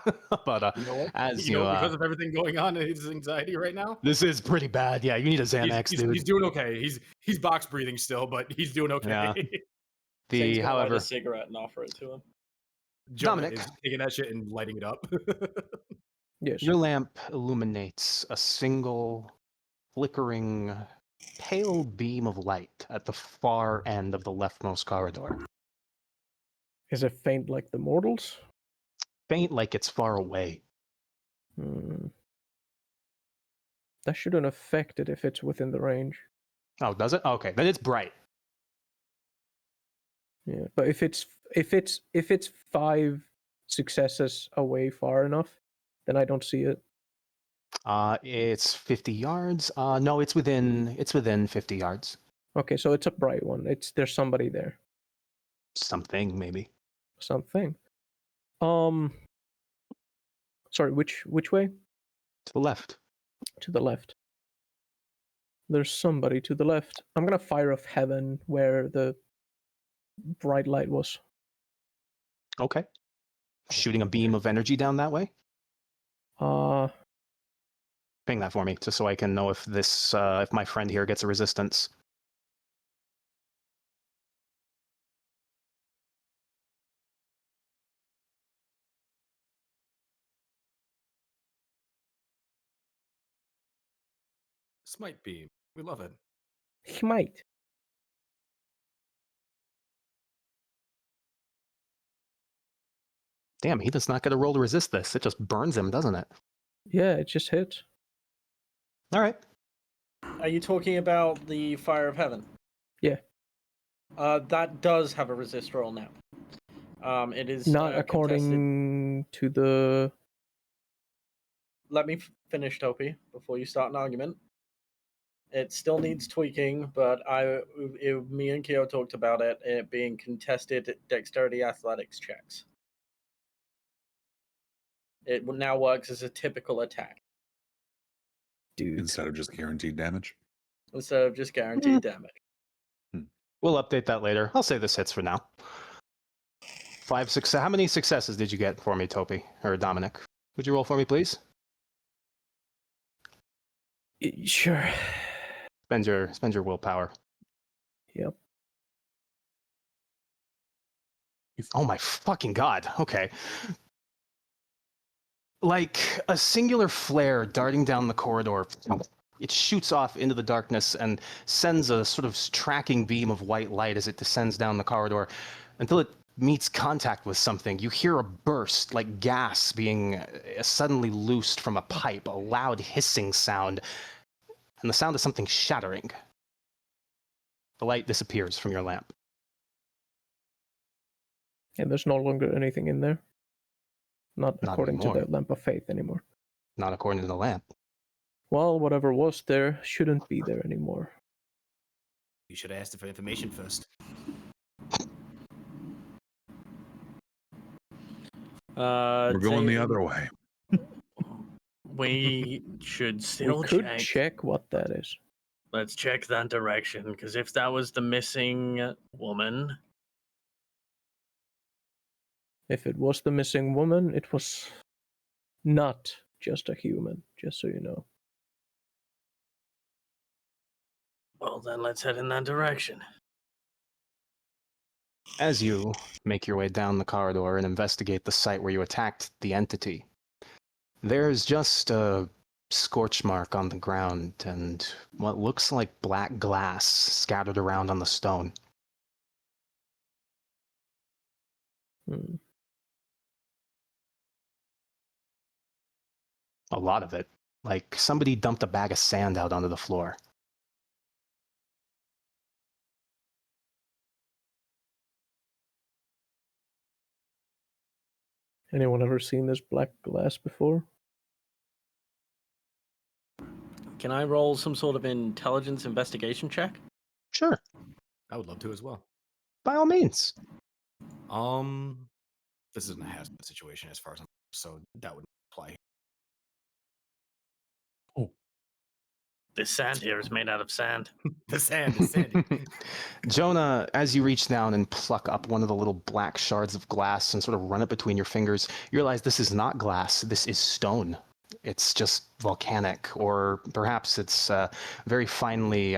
but You know what? as You you, know, because of everything going on and his anxiety right now. this is pretty bad. Yeah, you need a Xanax, dude. He's doing okay. He's box breathing still, but he's doing okay. Yeah. Zane's gonna light However, a cigarette and offer it to him. Jonah Dominic. is taking that shit and lighting it up. Yes. your lamp illuminates a single flickering pale beam of light at the far end of the leftmost corridor. Is it faint like the mortals? Faint like it's far away. Hmm. That shouldn't affect it if it's within the range. Oh, does it? Okay, then it's bright. Yeah, but if it's 5 successes away far enough, then I don't see it. It's 50 yards. No, it's within 50 yards. Okay, so it's a bright one. There's somebody there. Something maybe. Something. Sorry, which way? To the left. To the left. There's somebody to the left. I'm gonna fire off heaven where the bright light was. Okay. Shooting a beam of energy down that way. Ping that for me, just so I can know if if my friend here gets a resistance. Smite beam. We love it. He might. Damn, he does not get a roll to resist this. It just burns him, doesn't it? Yeah, it just hits. All right. Are you talking about the Fire of Heaven? Yeah. That does have a resist roll now. It is Not contested. according to the. Let me finish, Topi, before you start an argument. It still needs tweaking, but me and Kyo talked about it being contested dexterity athletics checks. It now works as a typical attack Dude. Instead of just guaranteed damage. instead of just guaranteed damage. We'll update that later. I'll say this hits for now. 5 success. How many successes did you get for me, Topi or Dominic? Would you roll for me, please? Sure. Spend your willpower. Yep. Oh my fucking god. Okay. Like a singular flare darting down the corridor, it shoots off into the darkness and sends a sort of tracking beam of white light as it descends down the corridor until it meets contact with something. You hear a burst, like gas being suddenly loosed from a pipe, a loud hissing sound, and the sound of something shattering. The light disappears from your lamp. And there's no longer anything in there. Not according to anymore. the lamp of faith anymore. Not according to the lamp. Well, whatever was there shouldn't be there anymore. You should have asked for information first. We're going the other way. We should still We could check. check what that is. Let's check that direction, because if that was the missing woman, If it was the missing woman, it was not just a human, just so you know. well, then let's head in that direction. As you make your way down the corridor and investigate the site where you attacked the entity, there's just a scorch mark on the ground and what looks like black glass scattered around on the stone. Hmm. A lot of it. Like somebody dumped a bag of sand out onto the floor. Anyone ever seen this black glass before? Can I roll some sort of intelligence investigation check? Sure, I would love to as well. by all means. This isn't a hazmat situation as far as I'm so that would apply. This sand here is made out of sand. The sand is sandy. Jonah, as you reach down and pluck up one of the little black shards of glass and sort of run it between your fingers, you realize this is not glass, this is stone. It's just volcanic, or perhaps it's very finely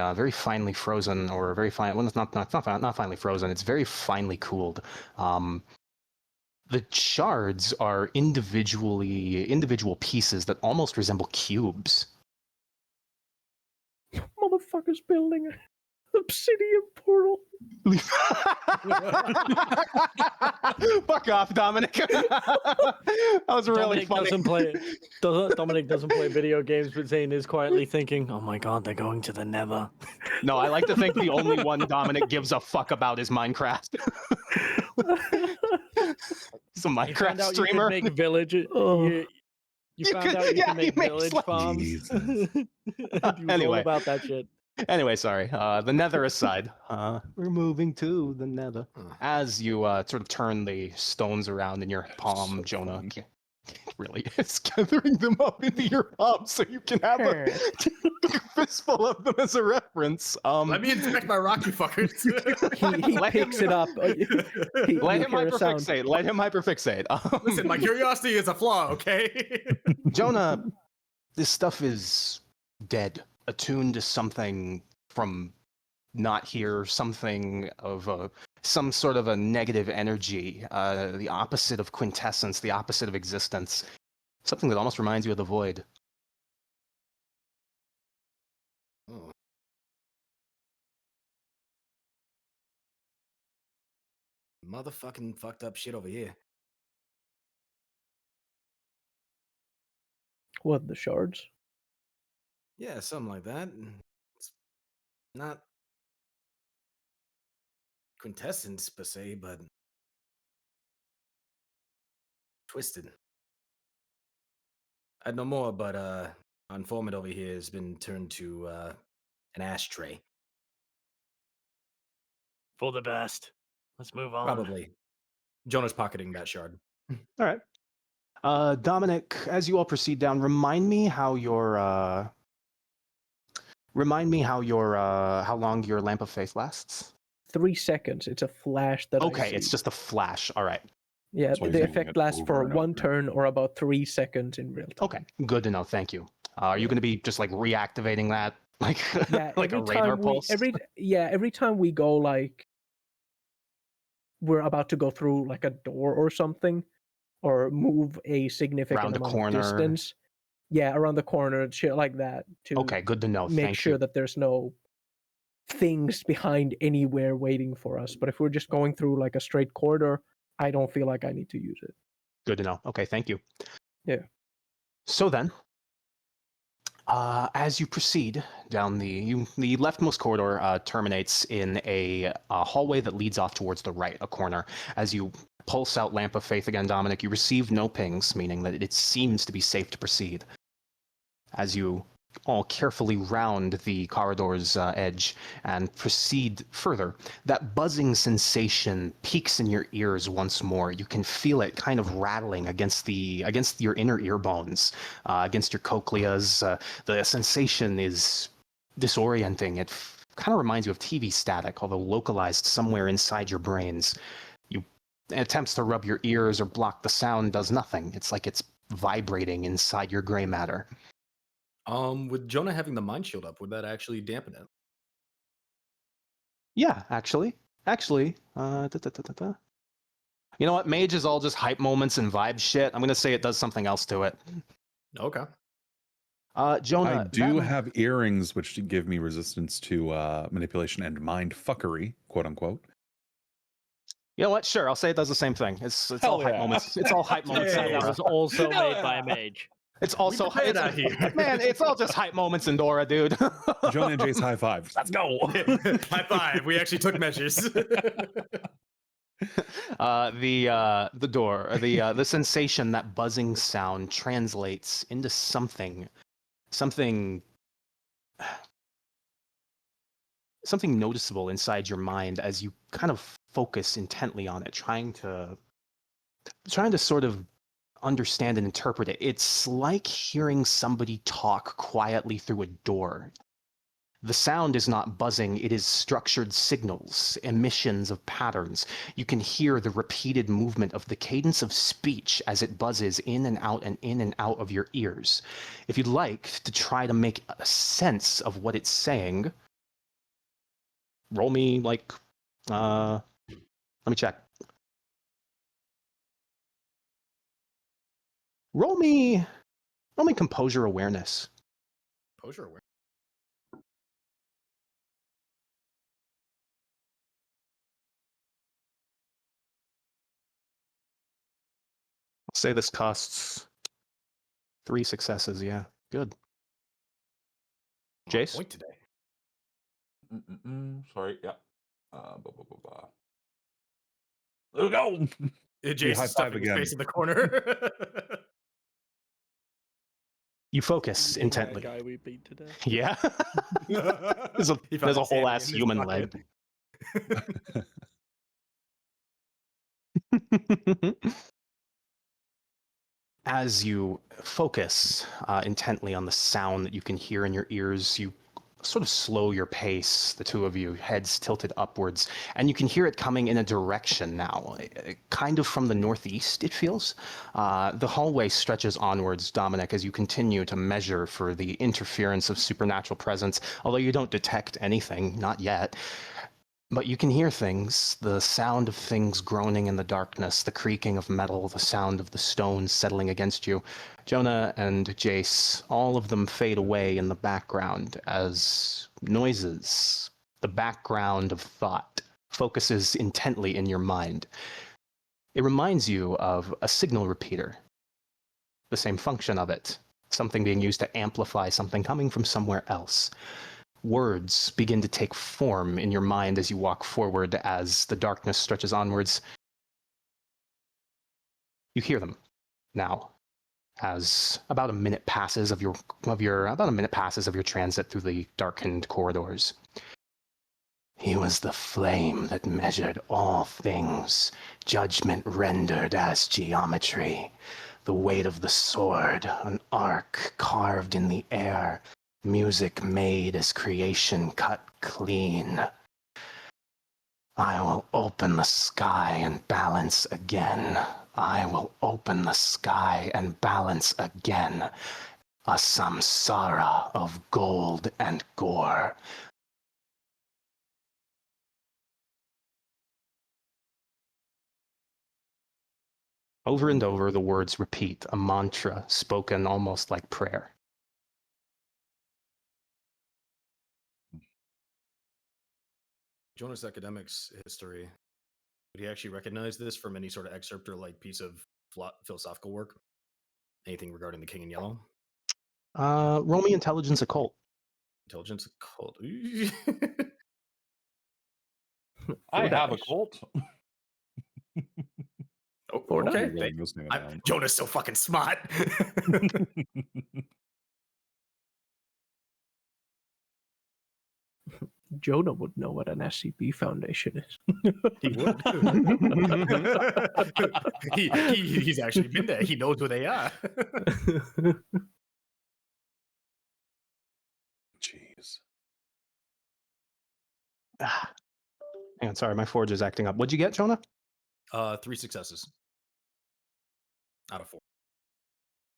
frozen, or very fine. Well, it's not finely frozen. It's very finely cooled. The shards are individual pieces that almost resemble cubes. Motherfuckers building an obsidian portal. Fuck off, Dominic. That was really funny. Dominic doesn't play video games, but Zane is quietly thinking, "Oh my god, they're going to the Nether." No, I like to think the only one Dominic gives a fuck about is Minecraft. He's a Minecraft streamer. You could make village. You found out you can make village farms. You was Anyway. all about that shit. Anyway, sorry. The Nether aside, we're moving to the Nether. As you sort of turn the stones around in your palm, Jonah really is gathering them up into your palm so you can have a fistful of them as a reference. Let me inspect my rocky fuckers. He picks it up. Let him hyperfixate. Let him hyperfixate. Listen, my curiosity is a flaw, okay? Jonah, this stuff is dead, attuned to something from not here, something of some sort of a negative energy, the opposite of quintessence, the opposite of existence, something that almost reminds you of the void. Oh. Motherfucking fucked up shit over here. What, the shards? Yeah, something like that. Not quintessence per se, but twisted. I'd know more, but our informant over here has been turned to an ashtray. For the best. Let's move on. Probably. Jonah's pocketing that shard. All right. Dominic, as you all proceed down, remind me how long your lamp of faith lasts. 3 seconds. It's a flash that I Okay, see. it's just a flash. All right. Yeah, That's why he's the using effect it lasts over for and 1 over. turn or about 3 seconds in real time. Okay, good to know. Thank you. Are you going to be just like reactivating that, like Yeah, like a every radar time pulse? every time we go, like, we're about to go through like a door or something, or move a significant Around a amount corner. of distance. Yeah, around the corner, shit like that, to Okay, good to know. make Thank sure you. that there's no things behind anywhere waiting for us. But if we're just going through like a straight corridor, I don't feel like I need to use it. Good to know. Okay, thank you. Yeah. So then, as you proceed down the leftmost corridor terminates in a hallway that leads off towards the right, a corner. As you pulse out Lamp of Faith again, Dominic, you receive no pings, meaning that it seems to be safe to proceed. As you all carefully round the corridor's edge and proceed further, that buzzing sensation peaks in your ears once more. You can feel it kind of rattling against your inner ear bones, against your cochleas. The sensation is disorienting. It kind of reminds you of TV static, although localized somewhere inside your brains. Attempts to rub your ears or block the sound does nothing. It's like it's vibrating inside your gray matter. With Jonah having the mind shield up, would that actually dampen it? Yeah, actually. You know what? Mage is all just hype moments and vibe shit. I'm gonna say it does something else to it. Okay. Jonah, I do have earrings which give me resistance to manipulation and mind fuckery, quote unquote. You know what? Sure, I'll say it does the same thing. It's Hell all hype yeah. moments. It's all hype moments. And that Dora. was also Hell made by a yeah. mage. It's also prepared out here. Man, it's all just hype moments in Dora, dude. Jonah and Jace high five. Let's go. High five. We actually took measures. The door, the sensation, that buzzing sound translates into something noticeable inside your mind as you kind of focus intently on it, trying to sort of understand and interpret it. It's like hearing somebody talk quietly through a door. The sound is not buzzing, it is structured signals, emissions of patterns. You can hear the repeated movement of the cadence of speech as it buzzes in and out of your ears. If you'd like to try to make a sense of what it's saying, roll me let me check. Roll me composure awareness. Composure awareness. I'll say this costs 3 successes, yeah. Good. Jace? Point today. Sorry, yeah. There we go. Jason high five stuffing his again. face in the corner. You focus Beating that intently. guy we beat today. Yeah. There's a He found whole insanity ass in his human pocket. leg. As you focus intently on the sound that you can hear in your ears, you sort of slow your pace, the two of you, heads tilted upwards, and you can hear it coming in a direction now, kind of from the northeast, it feels. The hallway stretches onwards, Dominic, as you continue to measure for the interference of supernatural presence, although you don't detect anything, not yet. But you can hear things, the sound of things groaning in the darkness, the creaking of metal, the sound of the stones settling against you. Jonah and Jace, all of them fade away in the background as noises, the background of thought, focuses intently in your mind. It reminds you of a signal repeater, the same function of it, something being used to amplify something coming from somewhere else. words begin to take form in your mind as you walk forward, as the darkness stretches onwards. You hear them now, as about a minute passes of your transit through the darkened corridors. He was the flame that measured all things, judgment rendered as geometry, the weight of the sword, an arc carved in the air, music made as creation cut clean. I will open the sky and balance again. I will open the sky and balance again. A samsara of gold and gore. Over and over, the words repeat, a mantra spoken almost like prayer. Jonah's academics history, would he actually recognize this from any sort of excerpt or like piece of philosophical work? Anything regarding the King in Yellow? Roll me intelligence occult. Intelligence occult. I have a dice. cult. Oh, Four okay. dice. Rolling this thing down. Jonah's so fucking smart. Jonah would know what an SCP Foundation is. He would. He's actually been there. He knows where they are. Jeez. Hang on, sorry, my forge is acting up. What'd you get, Jonah? 3 successes out of 4.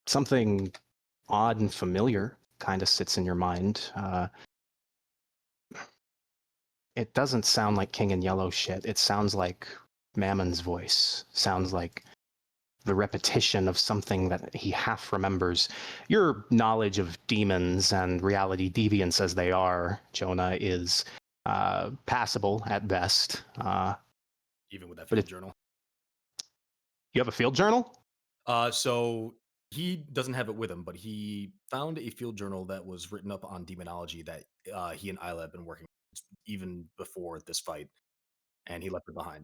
Something odd and familiar kind of sits in your mind. It doesn't sound like King in Yellow shit. It sounds like Mammon's voice. Sounds like the repetition of something that he half remembers. Your knowledge of demons and reality deviants as they are, Jonah, is passable at best. Even with that But field journal. You have a field journal? So he doesn't have it with him, but he found a field journal that was written up on demonology that he and Isla have been working even before this fight, and he left it behind.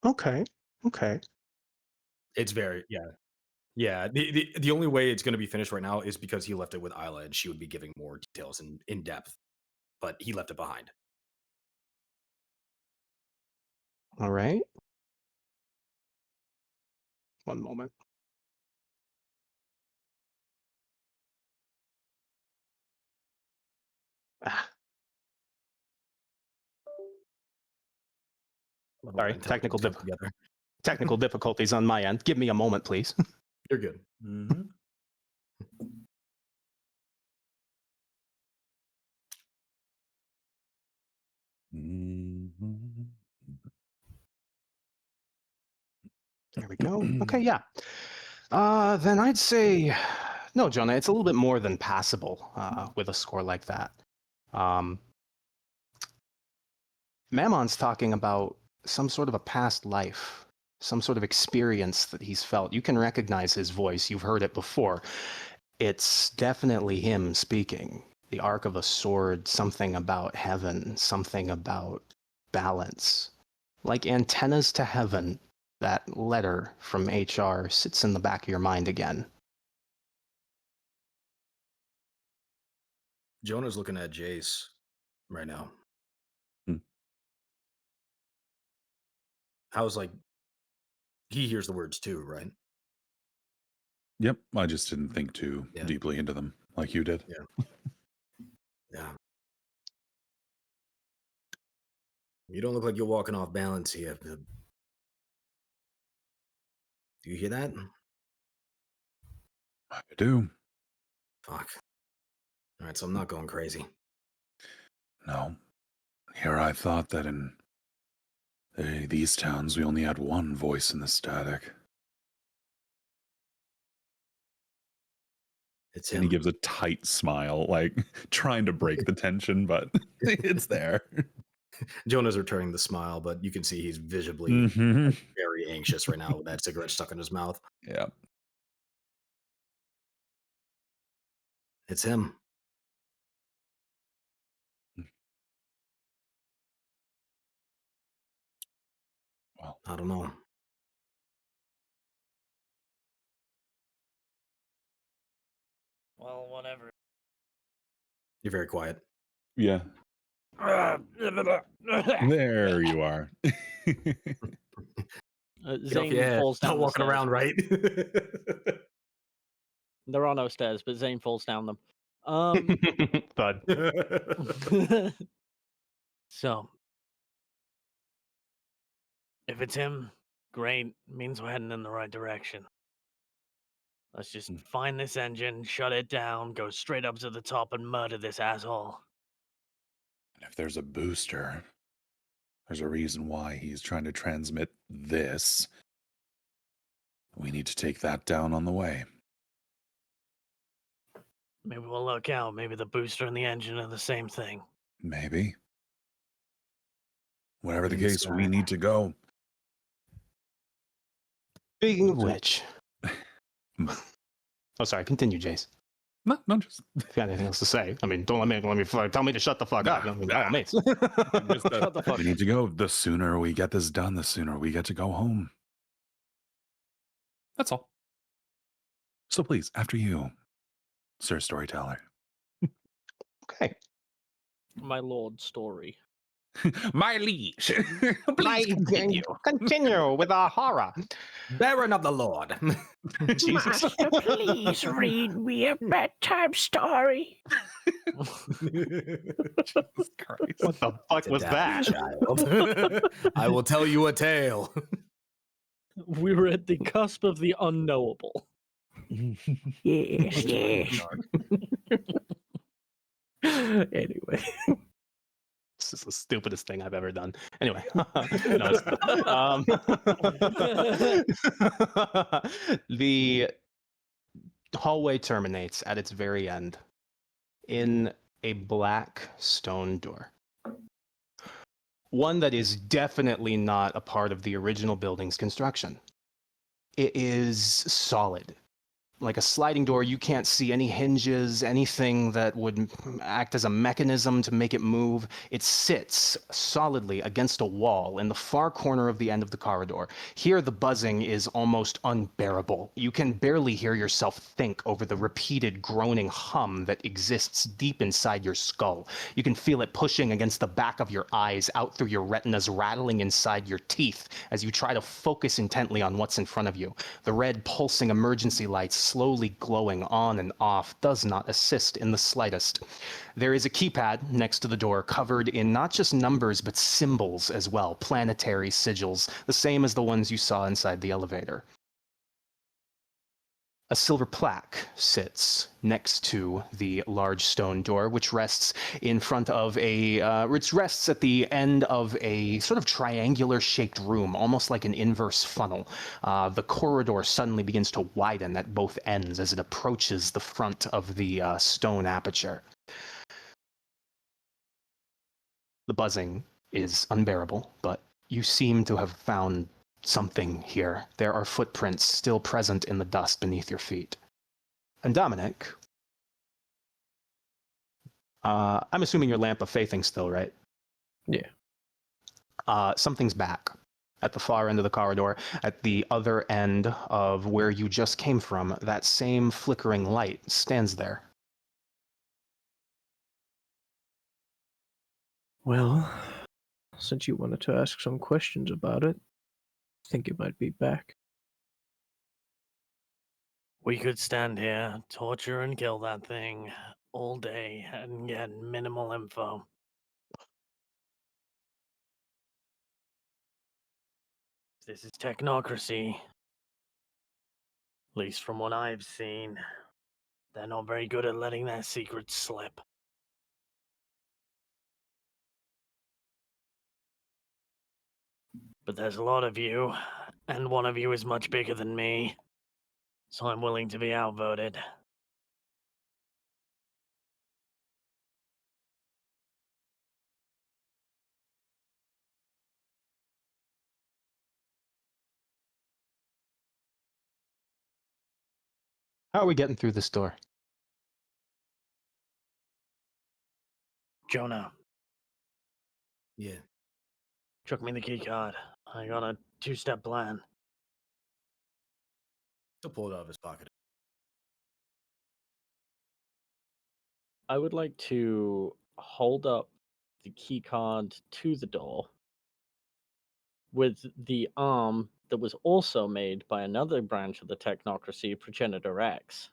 Okay. It's very yeah. The only way it's going to be finished right now is because he left it with Isla, and she would be giving more details in depth, but he left it behind. All right. One moment. Sorry, technical difficulties on my end. Give me a moment, please. You're good. Mm-hmm. There we go. Okay, yeah. Then I'd say, no, Jonah, it's a little bit more than passable with a score like that. Mammon's talking about some sort of a past life, some sort of experience that he's felt. You can recognize his voice. You've heard it before. It's definitely him speaking. The arc of a sword, something about heaven, something about balance. Like antennas to heaven, that letter from HR sits in the back of your mind again. Jonah's looking at Jace right now. How's like he hears the words too, right? Yep, I just didn't think too deeply into them like you did. Yeah. You don't look like you're walking off balance here. Do you hear that? I do. Fuck. All right, so I'm not going crazy. No. Here I thought that in these towns we only had one voice in the static. It's him. And he gives a tight smile, like trying to break the tension, but it's there. Jonah's returning the smile, but you can see he's visibly Mhm. very anxious right now with that cigarette stuck in his mouth. Yeah. It's him. Well, I don't know. Well, whatever. You're very quiet. yeah. There you are. Get off Zane your head. falls down Stop the walking stairs. around, right? There are no stairs, but Zane falls down them. Thud. So, if it's him, great. Means we're heading in the right direction. Let's just find this engine, shut it down, go straight up to the top, and murder this asshole. If there's a booster, there's a reason why he's trying to transmit this. We need to take that down on the way. Maybe we'll look out. Maybe the booster and the engine are the same thing. Maybe. Whatever the Means case, we need to go. Speaking of which. Oh, sorry. Continue, Jace. No, just If you got anything else to say, I mean, don't let me tell me to shut the fuck up. I mean, by all means. Shut the fuck we need to go. The sooner we get this done, the sooner we get to go home. That's all. So please, after you, Sir Storyteller. Okay. My lord story. My liege. Please continue with our horror. Baron of the Lord. Jesus. Master, please read me a bedtime story. Jesus Christ. What the fuck was that? Child. I will tell you a tale. We were at the cusp of the unknowable. Yes, yes. Anyway. This is the stupidest thing I've ever done. Anyway, no, it's not. The hallway terminates at its very end in a black stone door. One that is definitely not a part of the original building's construction. It is solid. Like a sliding door, you can't see any hinges, anything that would act as a mechanism to make it move. It sits solidly against a wall in the far corner of the end of the corridor. Here, the buzzing is almost unbearable. You can barely hear yourself think over the repeated groaning hum that exists deep inside your skull. You can feel it pushing against the back of your eyes, out through your retinas, rattling inside your teeth as you try to focus intently on what's in front of you. The red pulsing emergency lights slowly glowing on and off does not assist in the slightest. There is a keypad next to the door covered in not just numbers but symbols as well, planetary sigils, the same as the ones you saw inside the elevator. A silver plaque sits next to the large stone door, which rests in front of which rests at the end of a sort of triangular-shaped room, almost like an inverse funnel. The corridor suddenly begins to widen at both ends as it approaches the front of the stone aperture. The buzzing is unbearable, but you seem to have found something here. There are footprints still present in the dust beneath your feet. And Dominic, I'm assuming your lamp of faithing still, right? Yeah. Something's back at the far end of the corridor, at the other end of where you just came from. That same flickering light stands there. Well, since you wanted to ask some questions about it, I think it might be back. We could stand here, torture and kill that thing all day and get minimal info. This is technocracy. At least from what I've seen. They're not very good at letting their secrets slip. But there's a lot of you, and one of you is much bigger than me. So I'm willing to be outvoted. How are we getting through this door? Jonah, Yeah. chuck me the key card. I got a 2-step plan. He'll pull it out of his pocket. I would like to hold up the key card to the door with the arm that was also made by another branch of the technocracy, Progenitor X.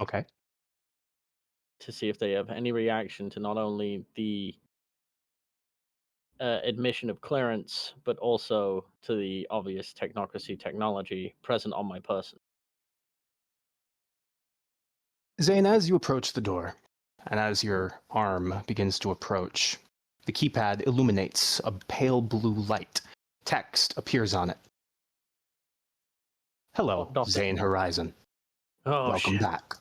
Okay. To see if they have any reaction to not only the admission of clearance, but also to the obvious technocracy technology present on my person. Zane, as you approach the door, and as your arm begins to approach, the keypad illuminates a pale blue light. Text appears on it. Hello, Nothing. Zane Horizon. Oh, Welcome shit. back.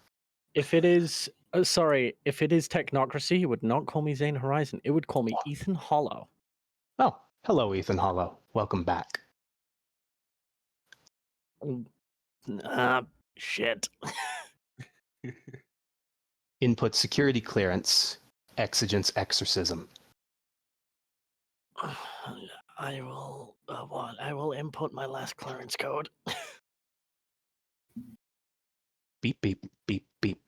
If it is, if it is technocracy, it would not call me Zane Horizon. It would call me Ethan Hollow. Oh, hello, Ethan Hollow. Welcome back. Shit. Input security clearance, exigence exorcism. I will, what? I will input my last clearance code. Beep, beep, beep, beep.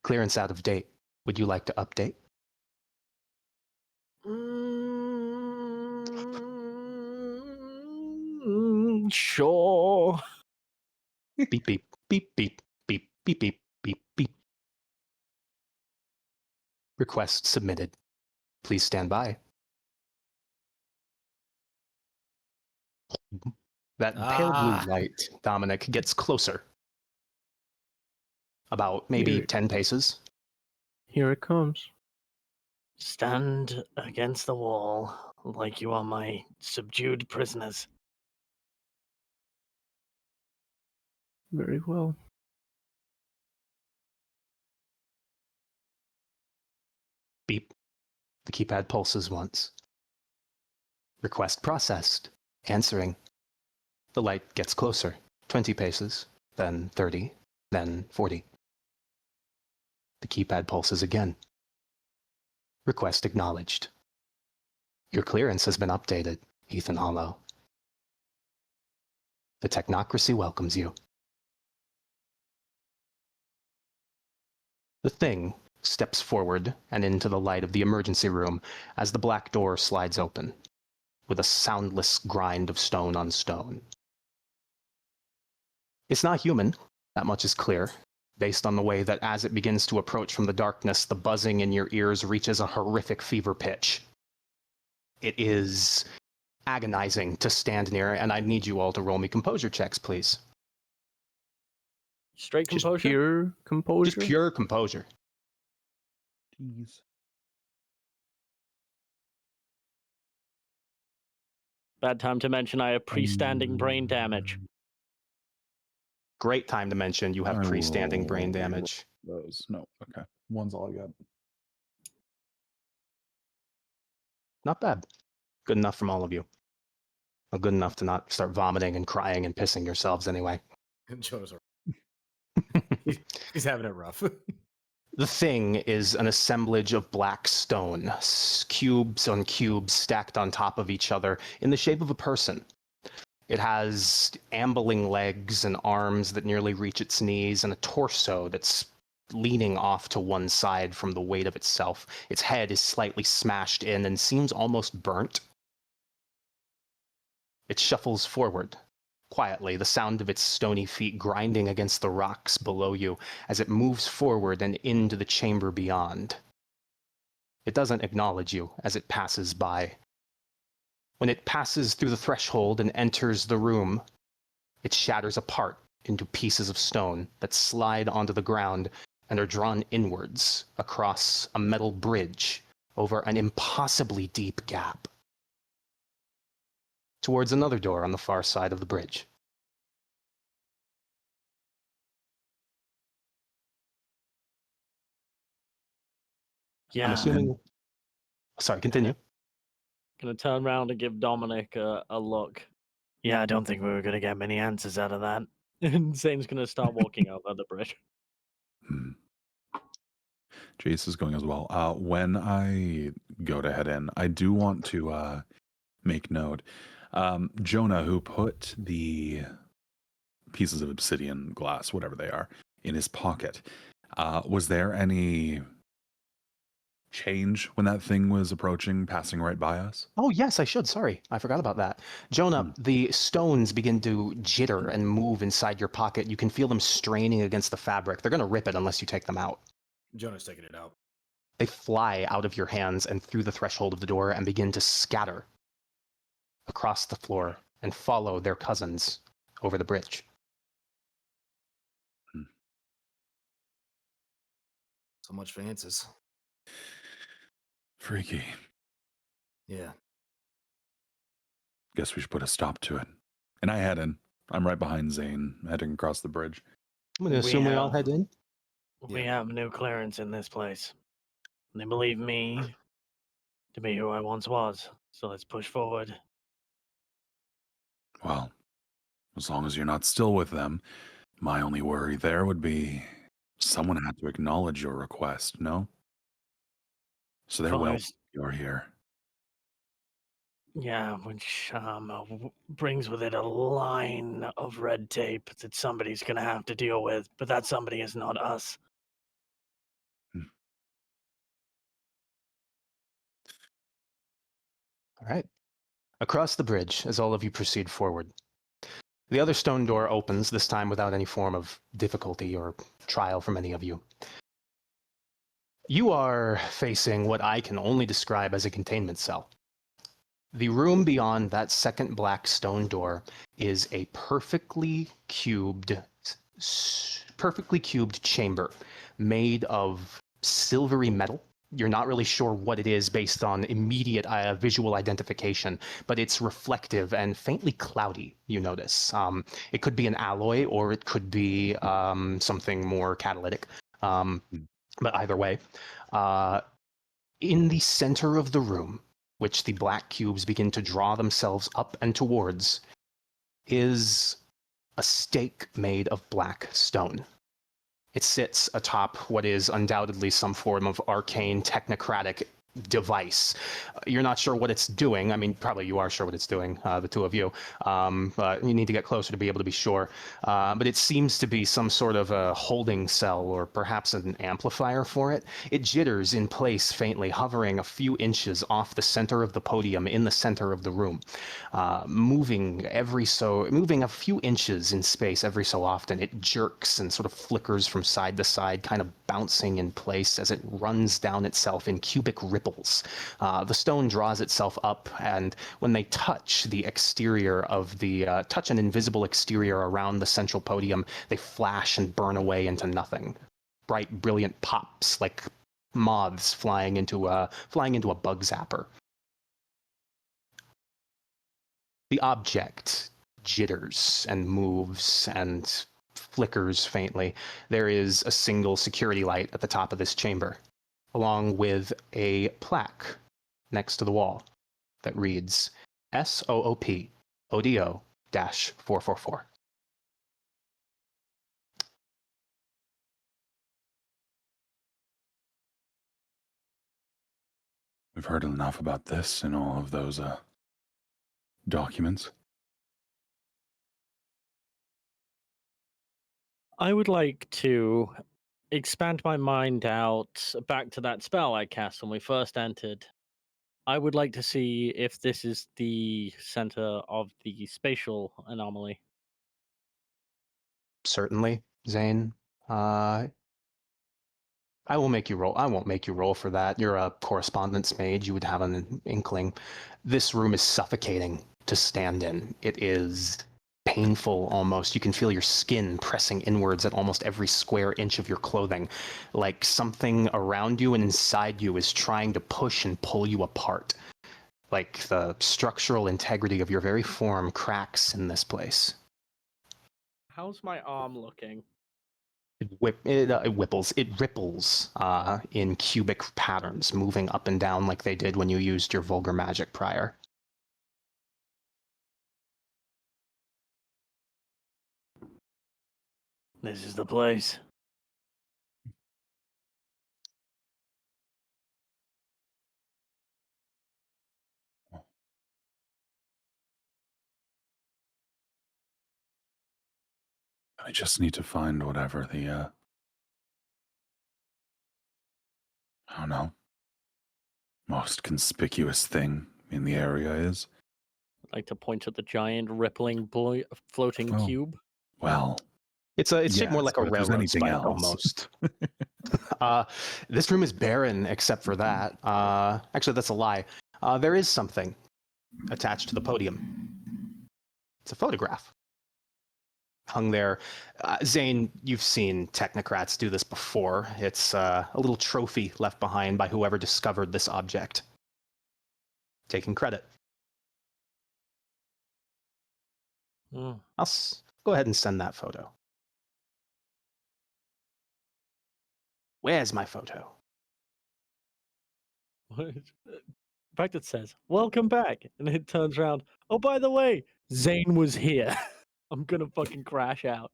Clearance out of date. Would you like to update? Sure. Beep, beep, beep, beep, beep, beep, beep, beep, beep. Request submitted. Please stand by. That pale blue light, Dominic, gets closer. About maybe Here. 10 paces. Here it comes. Stand against the wall like you are my subdued prisoners. Very well. Beep. The keypad pulses once. Request processed. Answering. The light gets closer. 20 paces, then 30, then 40. The keypad pulses again. Request acknowledged. Your clearance has been updated, Ethan Hollow. The technocracy welcomes you. The thing steps forward and into the light of the emergency room as the black door slides open, with a soundless grind of stone on stone. It's not human, that much is clear, based on the way that as it begins to approach from the darkness, the buzzing in your ears reaches a horrific fever pitch. It is agonizing to stand near, and I need you all to roll me composure checks, please. Straight Just composure. pure composure. Just pure composure. Jeez. Bad time to mention I have pre-standing brain damage. Great time to mention you have I pre-standing will brain roll damage. Those. No. Okay. One's all I got. Not bad. Good enough from all of you. Well, good enough to not start vomiting and crying and pissing yourselves anyway. Jonah's he's having it rough. The thing is an assemblage of black stone, cubes on cubes stacked on top of each other in the shape of a person. It has ambling legs and arms that nearly reach its knees and a torso that's leaning off to one side from the weight of itself. Its head is slightly smashed in and seems almost burnt. It shuffles forward, quietly, the sound of its stony feet grinding against the rocks below you as it moves forward and into the chamber beyond. It doesn't acknowledge you as it passes by. When it passes through the threshold and enters the room, it shatters apart into pieces of stone that slide onto the ground and are drawn inwards across a metal bridge over an impossibly deep gap, towards another door on the far side of the bridge. Yeah. I'm assuming... Sorry, continue. Gonna turn around and give Dominic a look. Yeah, I don't think we were gonna get many answers out of that. And Zane's gonna start walking over the bridge. Hmm. Jace is going as well. When I go to head in, I do want to make note. Jonah, who put the pieces of obsidian, glass, whatever they are, in his pocket, was there any change when that thing was approaching, passing right by us? Oh, yes, I should. Sorry. I forgot about that. Jonah, the stones begin to jitter and move inside your pocket. You can feel them straining against the fabric. They're going to rip it unless you take them out. Jonah's taking it out. They fly out of your hands and through the threshold of the door and begin to scatter across the floor and follow their cousins over the bridge. So much for answers. Freaky. Yeah. Guess we should put a stop to it. And I head in. I'm right behind Zane, heading across the bridge. I'm going to assume we all head in. We have new clearance in this place. They believe me to be who I once was. So let's push forward. Well, as long as you're not still with them, my only worry there would be someone had to acknowledge your request, no? So they're well, you're here. Yeah, which brings with it a line of red tape that somebody's going to have to deal with, but that somebody is not us. All right. Across the bridge, as all of you proceed forward, the other stone door opens, this time without any form of difficulty or trial from any of you. You are facing what I can only describe as a containment cell. The room beyond that second black stone door is a perfectly cubed chamber made of silvery metal. You're not really sure what it is based on immediate visual identification, but it's reflective and faintly cloudy, you notice. It could be an alloy or it could be something more catalytic. But either way, in the center of the room, which the black cubes begin to draw themselves up and towards, is a stake made of black stone. It sits atop what is undoubtedly some form of arcane technocratic device. You're not sure what it's doing. I mean, probably you are sure what it's doing, the two of you. But you need to get closer to be able to be sure. But it seems to be some sort of a holding cell or perhaps an amplifier for it. It jitters in place faintly, hovering a few inches off the center of the podium in the center of the room. Moving a few inches in space every so often. It jerks and sort of flickers from side to side, kind of bouncing in place as it runs down itself in cubic ripples. The stone draws itself up, and when they touch the exterior of touch an invisible exterior around the central podium, they flash and burn away into nothing. Bright, brilliant pops like moths flying into a bug zapper. The object jitters and moves and flickers faintly. There is a single security light at the top of this chamber, along with a plaque next to the wall that reads SOOP ODO-444. We've heard enough about this in all of those documents. I would like to expand my mind out back to that spell I cast when we first entered. I would like to see if this is the center of the spatial anomaly. Certainly, Zane. I won't make you roll for that. You're a correspondence mage. You would have an inkling. This room is suffocating to stand in. It is painful almost. You can feel your skin pressing inwards at almost every square inch of your clothing, like something around you and inside you is trying to push and pull you apart. Like the structural integrity of your very form cracks in this place. How's my arm looking? It ripples in cubic patterns, moving up and down like they did when you used your vulgar magic prior. This is the place. I just need to find whatever the, I don't know, most conspicuous thing in the area is. I'd like to point at the giant rippling floating Oh. cube. Well, It's shaped more yes, like a but if there's railroad anything spike else. almost. This room is barren except for that. Actually, that's a lie. There is something attached to the podium. It's a photograph. Hung there. Zane, you've seen technocrats do this before. It's a little trophy left behind by whoever discovered this object. Taking credit. Mm. I'll go ahead and send that photo. Where's my photo? In fact, it says, "Welcome back," and it turns around. Oh, by the way, Zane was here. I'm gonna fucking crash out.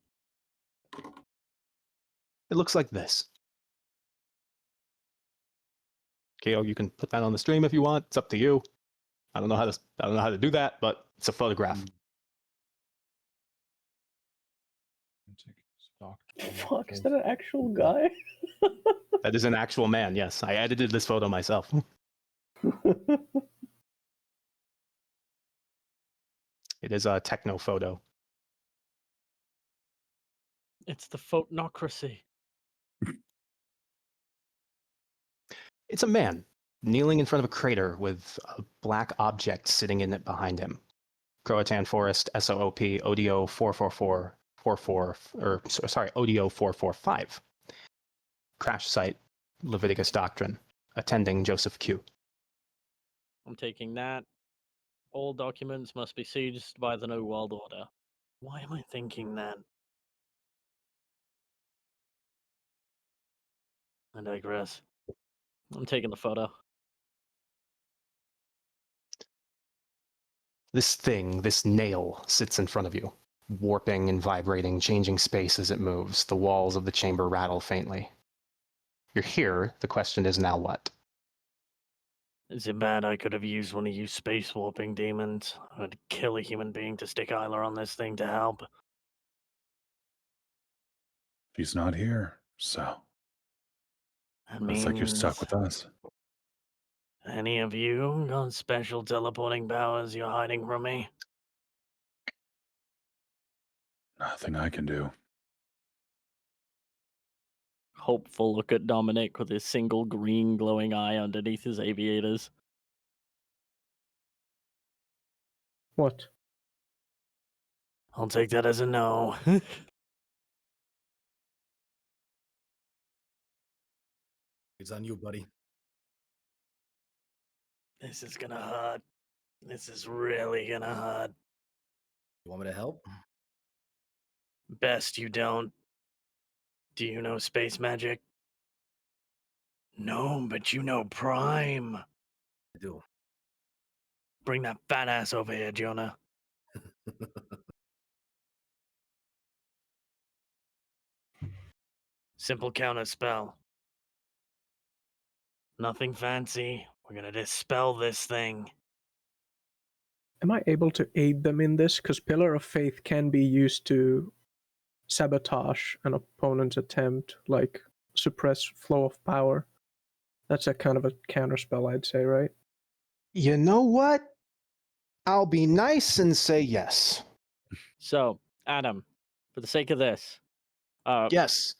It looks like this. KO, you can put that on the stream if you want. It's up to you. I don't know how to do that, but it's a photograph. Fuck, is that an actual guy? That is an actual man, yes. I edited this photo myself. It is a techno photo. It's the photocracy. It's a man kneeling in front of a crater with a black object sitting in it behind him. Croatan Forest, SOOP, ODO 44444, ODO 445. Crash site, Leviticus Doctrine, attending Joseph Q. I'm taking that. All documents must be seized by the New World Order. Why am I thinking that? I digress. I'm taking the photo. This thing, this nail, sits in front of you, warping and vibrating, changing space as it moves. The walls of the chamber rattle faintly. You're here. The question is now what? Is it bad I could have used one of you space warping demons? I'd kill a human being to stick Isla on this thing to help. She's not here, so That looks like you're stuck means with us. any of you got special teleporting powers you're hiding from me? Nothing I can do. Hopeful look at Dominic with his single green glowing eye underneath his aviators. What? I'll take that as a no. It's on you, buddy. This is gonna hurt. This is really gonna hurt. You want me to help? Best you don't. Do you know space magic? No, but you know Prime. I do. Bring that fat ass over here, Jonah. Simple counter spell. Nothing fancy. We're gonna dispel this thing. Am I able to aid them in this? Because Pillar of Faith can be used to sabotage an opponent's attempt, like suppress flow of power. That's a kind of a counterspell, I'd say, right? You know what? I'll be nice and say yes. So, Adam, for the sake of this, Yes.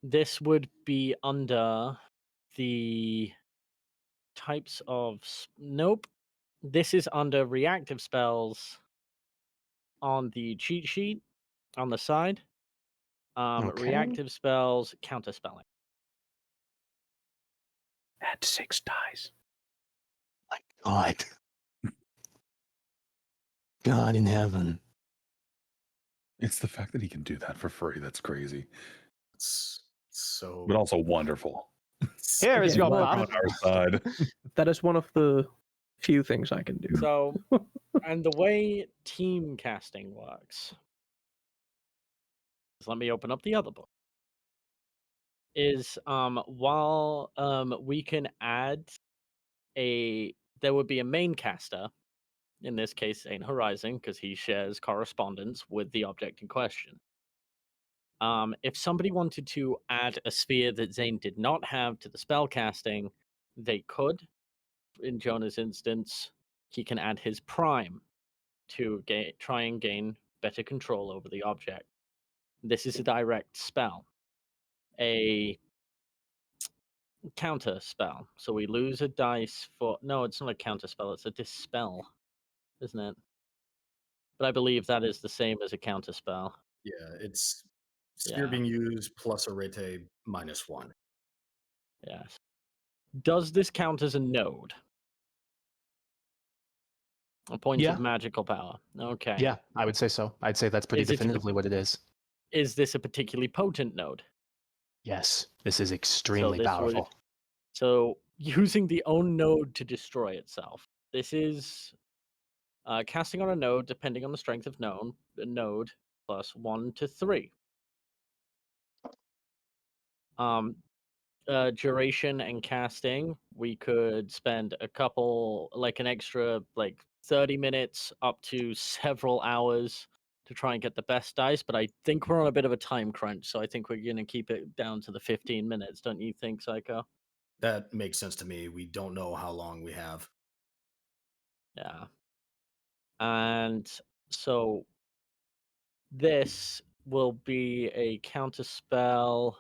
this would be under the types of nope. This is under reactive spells on the cheat sheet on the side. Okay. Reactive spells, counterspelling. Add 6 dice. My God. God in heaven. It's the fact that he can do that for free that's crazy, It's so. but also wonderful. Here is Yeah, your well, On buff. our side. That is one of the few things I can do. So, and the way team casting works. let me open up the other book. Is while we can add there would be a main caster, in this case Saint Horizon, because he shares correspondence with the object in question. If somebody wanted to add a sphere that Zane did not have to the spell casting, they could. In Jonah's instance, he can add his prime to try and gain better control over the object. This is a direct spell. A counter spell. So we lose a dice for... No, it's not a counter spell, it's a dispel, isn't it? But I believe that is the same as a counter spell. Yeah, it's sphere Yeah. being used plus a rete -1. Yes. Does this count as a node? A point Yeah. of magical power. Okay. Yeah, I would say so. I'd say that's pretty Is it- definitively what it is. Is this a particularly potent node? Yes, this is extremely powerful. So using the own node to destroy itself. This is casting on a node, depending on the strength of node, plus 1 to 3. Duration and casting, we could spend an extra 30 minutes up to several hours to try and get the best dice, but I think we're on a bit of a time crunch, so I think we're going to keep it down to the 15 minutes, don't you think, Psycho? That makes sense to me. We don't know how long we have. Yeah. And so this will be a counter spell.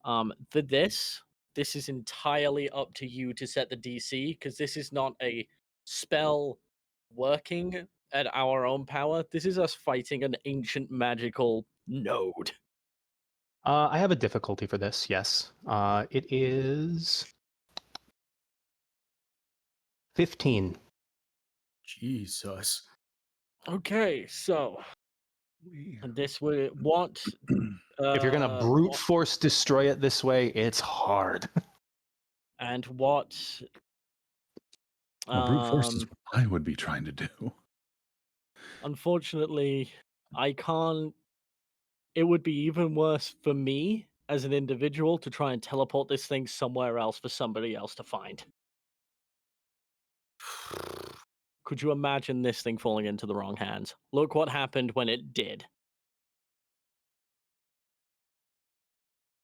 For this is entirely up to you to set the DC, because this is not a spell working at our own power. This is us fighting an ancient magical node. I have a difficulty for this, yes. It is 15. Jesus. Okay, so this would what If you're gonna brute what- force destroy it this way, it's hard. and what Well, brute force is what I would be trying to do. unfortunately I can't. It would be even worse for me as an individual to try and teleport this thing somewhere else for somebody else to find. Could you imagine this thing falling into the wrong hands? Look what happened when it did.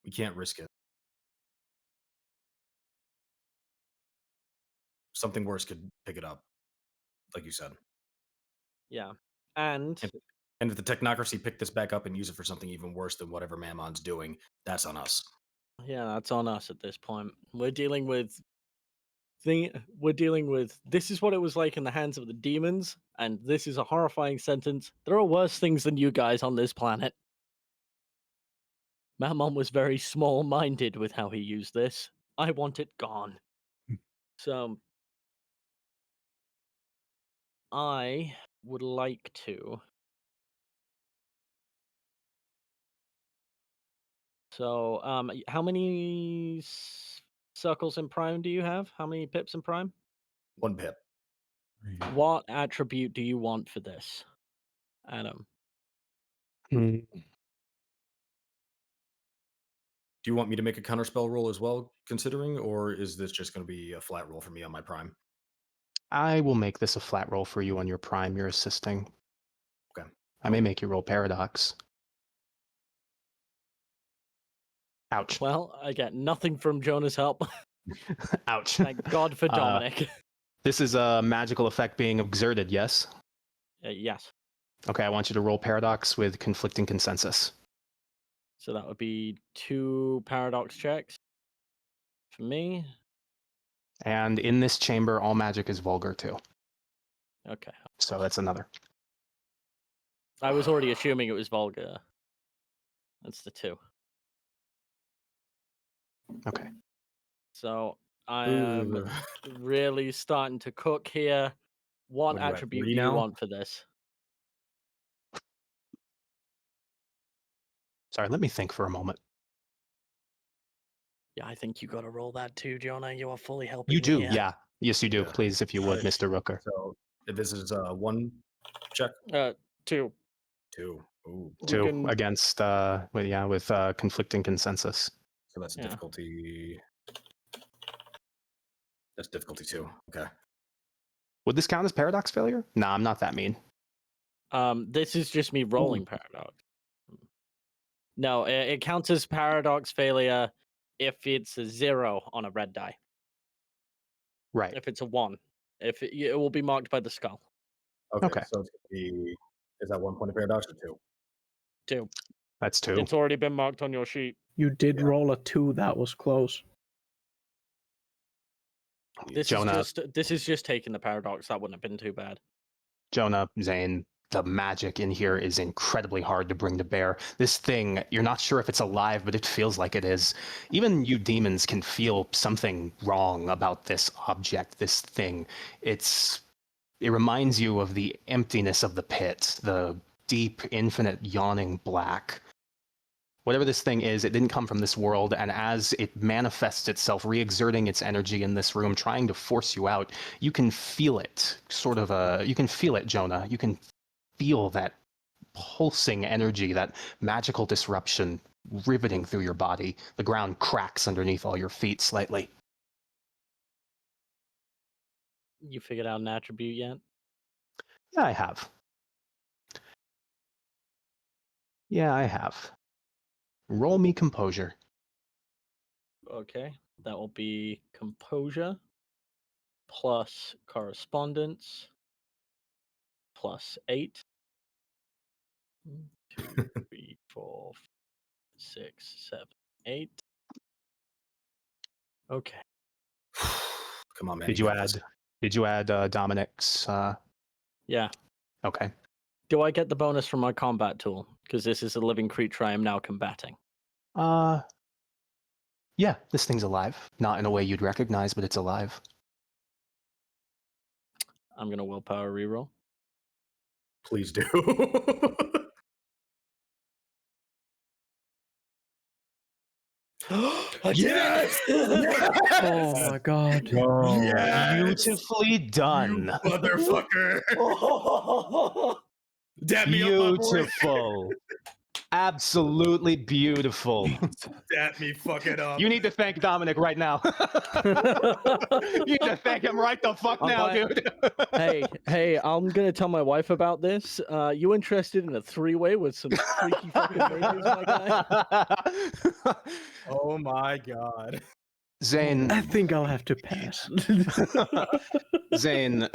We can't risk it. Something worse could pick it up, like you said. Yeah. And And if the technocracy picked this back up and use it for something even worse than whatever Mammon's doing, that's on us. yeah, that's on us at this point. We're dealing with this is what it was like in the hands of the demons, and this is a horrifying sentence. There are worse things than you guys on this planet. Mammon was very small-minded with how he used this. I want it gone. So I would like to. So, how many circles in Prime do you have? How many pips in Prime? 1 pip. What attribute do you want for this, Adam? Hmm. Do you want me to make a counterspell roll as well, considering, or is this just going to be a flat roll for me on my prime? I will make this a flat roll for you on your prime. You're assisting. Okay. I may make you roll paradox. Ouch. Well, I get nothing from Jonah's help. Ouch. Thank God for Dominic. This is a magical effect being exerted, yes? Yes. Okay, I want you to roll paradox with conflicting consensus. So that would be 2 paradox checks for me. And in this chamber, all magic is vulgar too. Okay. So that's another. I was already assuming it was vulgar. That's the 2. Okay. So I am Ugh. really starting to cook here. What What are you at, attribute 3 do you now? want for this? Sorry, let me think for a moment. Yeah, I think you got to roll that too, Jonah. You are fully helping You me do, here. yeah. Yes, you do. Yeah. Please, if you would, Okay. Mr. Rooker. So if this is 1 check, 2. 2. Ooh. Two can- against with conflicting consensus. So that's Yeah. difficulty. That's difficulty 2. Okay. Would this count as paradox failure? Nah, I'm not that mean. This is just me rolling paradox. No, it counts as paradox failure if it's a 0 on a red die. Right. If it's a 1, it will be marked by the skull. Okay. So it's gonna be. Is that 1 point of paradox or 2? 2. That's 2. It's already been marked on your sheet. You did roll a 2. That was close. Jonah, This is just taking the paradox. That wouldn't have been too bad. Jonah, Zane, the magic in here is incredibly hard to bring to bear. This thing, you're not sure if it's alive, but it feels like it is. Even you demons can feel something wrong about this object, this thing. It reminds you of the emptiness of the pit, the deep, infinite, yawning black. Whatever this thing is, it didn't come from this world, and as it manifests itself, re-exerting its energy in this room, trying to force you out, you can feel it, you can feel it, Jonah. You can feel that pulsing energy, that magical disruption riveting through your body. The ground cracks underneath all your feet slightly. You figured out an attribute yet? Yeah, I have. Roll me composure. Okay, that will be composure plus correspondence plus 8. 1, 2, 3, 4, 6, 7, 8. Okay. Come on, man. Did you add Dominic's? Yeah. Okay. Do I get the bonus from my combat tool? Because this is a living creature I am now combating. Yeah, this thing's alive. Not in a way you'd recognize, but it's alive. I'm gonna willpower reroll. Please do. Yes! Oh my god. Yes! Beautifully done. You motherfucker! Dab me up, my boy. Beautiful. Absolutely beautiful. Dab me fucking up. You need to thank Dominic right now. You need to thank him right the fuck now, dude. Hey, I'm gonna tell my wife about this. You interested in a 3-way with some freaky fucking mages, my guy? Oh my god. Zane, I think I'll have to pass. Zane,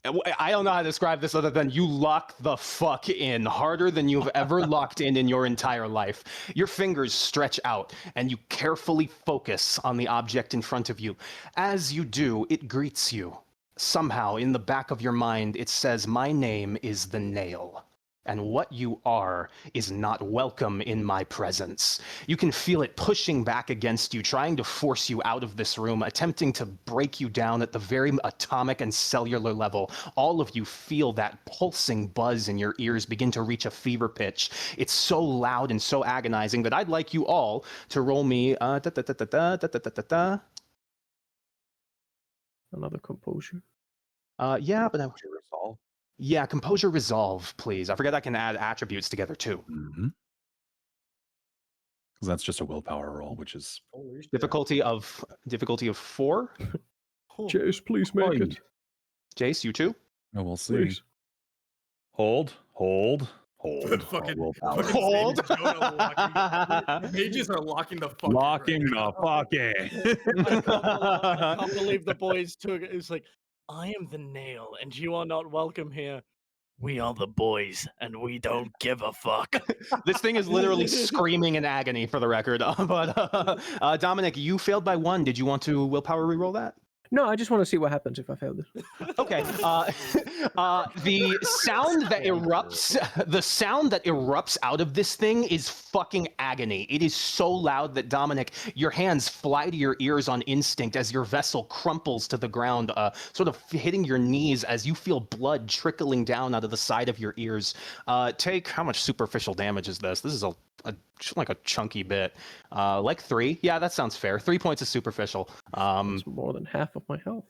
I don't know how to describe this other than you lock the fuck in harder than you've ever locked in your entire life. Your fingers stretch out and you carefully focus on the object in front of you. As you do, it greets you. Somehow, in the back of your mind, it says, "My name is the Nail. And what you are is not welcome in my presence." You can feel it pushing back against you, trying to force you out of this room, attempting to break you down at the very atomic and cellular level. All of you feel that pulsing buzz in your ears begin to reach a fever pitch. It's so loud and so agonizing that I'd like you all to roll me Another composure. yeah, but Resolve. yeah, composure resolve, please. I forget I can add attributes together too. Mm-hmm. Because that's just a willpower roll, which is Difficulty of 4. Jace, please make it. Jace, you too? oh, we'll see. Please. Hold. Fucking Willpower. Hold. Mages are locking the fuck. Locking the fucking. I can't believe the boys took it. It's like, I am the Nail, and you are not welcome here. We are the boys, and we don't give a fuck. This thing is literally screaming in agony, for the record. But Dominic, you failed by 1. Did you want to willpower reroll that? No, I just want to see what happens if I fail this. Okay. The sound that erupts out of this thing is fucking agony. It is so loud that, Dominic, your hands fly to your ears on instinct as your vessel crumples to the ground, sort of hitting your knees as you feel blood trickling down out of the side of your ears. Take, how much superficial damage is this? This is like a chunky bit. Like 3. Yeah, that sounds fair. 3 points is superficial. It's more than half of my health.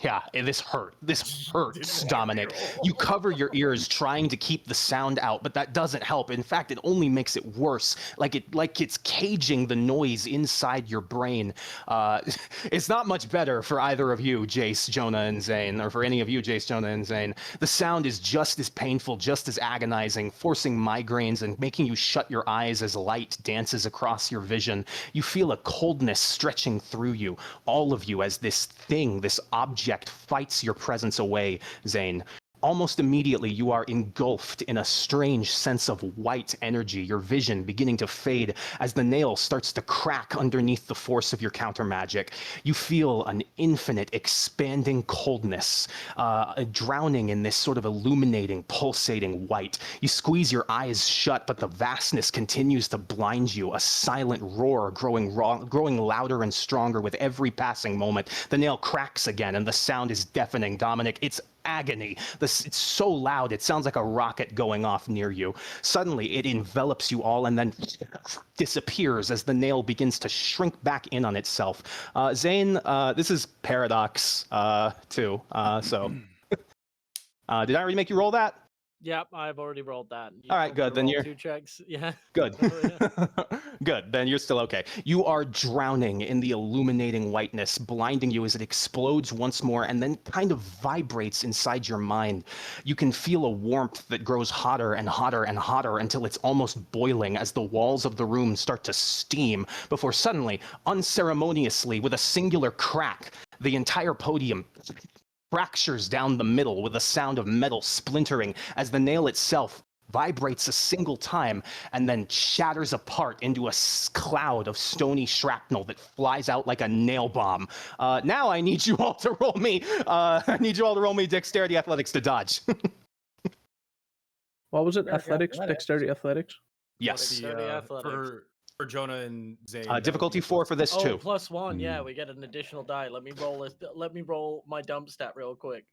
Yeah, this hurt. This hurts, Didn't Dominic. roll. You cover your ears trying to keep the sound out, but that doesn't help. In fact, it only makes it worse. Like it's caging the noise inside your brain. It's not much better for either of you, Jace, Jonah, and Zane, or for any of you, Jace, Jonah, and Zane. The sound is just as painful, just as agonizing, forcing migraines and making you shut your eyes as light dances across your vision. You feel a coldness stretching through you, all of you, as this thing, this object fights your presence away, Zane. Almost immediately, you are engulfed in a strange sense of white energy, your vision beginning to fade as the nail starts to crack underneath the force of your counter magic. You feel an infinite, expanding coldness, drowning in this sort of illuminating, pulsating white. You squeeze your eyes shut, but the vastness continues to blind you, a silent roar growing louder and stronger with every passing moment. The nail cracks again, and the sound is deafening, Dominic. It's agony. It's so loud, it sounds like a rocket going off near you. Suddenly, it envelops you all and then disappears as the nail begins to shrink back in on itself. Zane, this is Paradox, too. So, did I already make you roll that? Yep, I've already rolled that. All right, good. Then you're 2 checks. Yeah. good. Oh, yeah. Good. Then you're still okay. You are drowning in the illuminating whiteness, blinding you as it explodes once more and then kind of vibrates inside your mind. You can feel a warmth that grows hotter and hotter and hotter until it's almost boiling as the walls of the room start to steam before suddenly, unceremoniously, with a singular crack, the entire podium fractures down the middle with a sound of metal splintering as the nail itself vibrates a single time and then shatters apart into a cloud of stony shrapnel that flies out like a nail bomb. Now I need you all to roll me. I need you all to roll me dexterity athletics to dodge. What was it? Dexterity Athletics? athletics. Dexterity athletics? Yes. Dexterity athletics. For Jonah and Zane. Difficulty 4 for this Oh, too. +1. Yeah, Mm. we get an additional die. Let me roll this. Let me roll my dump stat real quick.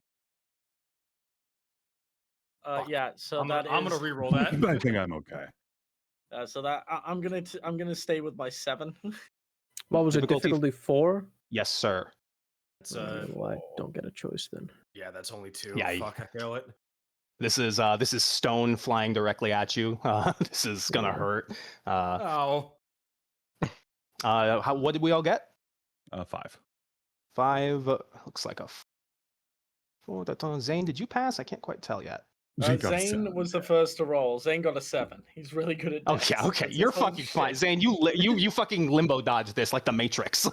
Fuck. Yeah. So I'm that gonna is. re-roll that. I think I'm okay. So that I'm gonna stay with my 7. What was Difficulty- it? Difficulty 4? Yes, sir. It's, Well, I don't get a choice then. yeah, that's only 2. Yeah, Fuck, I fail it. This is stone flying directly at you. This is gonna hurt. Oh. What did we all get? 5. 5. Looks like a 4. Zane, did you pass? I can't quite tell yet. Zane got a Zane 7. was the first to roll. Zane got a 7. He's really good at Oh dex. yeah, okay. That's You're his whole fucking fine, shit. Zane. You fucking limbo dodged this like the Matrix.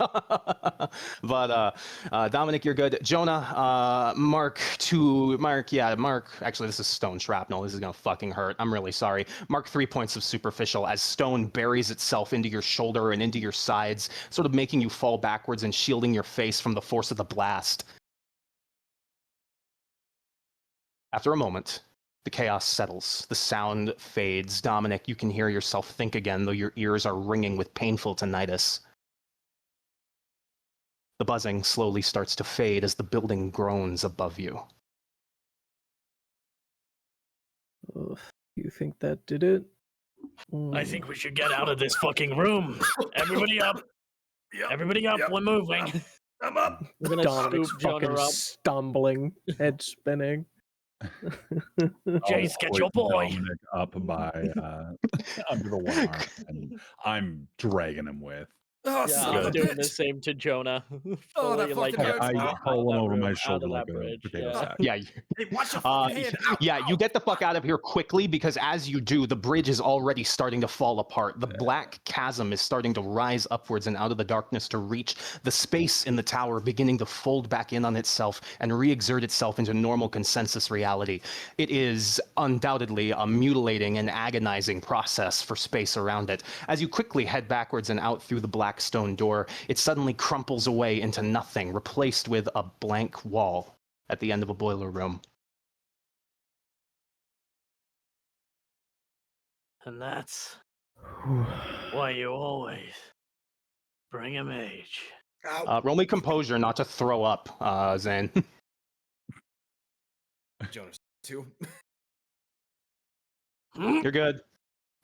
But Dominic, you're good. Jonah, Mark. Actually, this is stone shrapnel. This is gonna fucking hurt. I'm really sorry. Mark 3 points of superficial as stone buries itself into your shoulder and into your sides, sort of making you fall backwards and shielding your face from the force of the blast. After a moment, the chaos settles. The sound fades. Dominic, you can hear yourself think again, though your ears are ringing with painful tinnitus. The buzzing slowly starts to fade as the building groans above you. You think that did it? I think we should get out of this fucking room. Everybody up. Yep. Everybody up. Yep. We're moving. I'm up. We're gonna Dominic's scoop Jonah fucking up. stumbling, head spinning. Jace, I'll get your hoist boy. Dominic up by under the one arm, and I'm dragging him with. Oh, Yeah, son I'm of a doing the bitch. same to Jonah. Oh, that Fully, like, fucking hurts. I out hurl him that over my room, out shoulder of like that a bridge, potato yeah. sack. Yeah, Hey, watch your fucking hand. Ow, yeah, ow. you get the fuck out of here quickly because as you do, the bridge is already starting to fall apart. The black chasm is starting to rise upwards and out of the darkness to reach the space in the tower, beginning to fold back in on itself and re-exert itself into normal consensus reality. It is undoubtedly a mutilating and agonizing process for space around it. As you quickly head backwards and out through the black stone door, it suddenly crumples away into nothing, replaced with a blank wall at the end of a boiler room. And that's why you always bring a mage. Ow. Roll me composure not to throw up, Zane. Jonas, 2. You're good.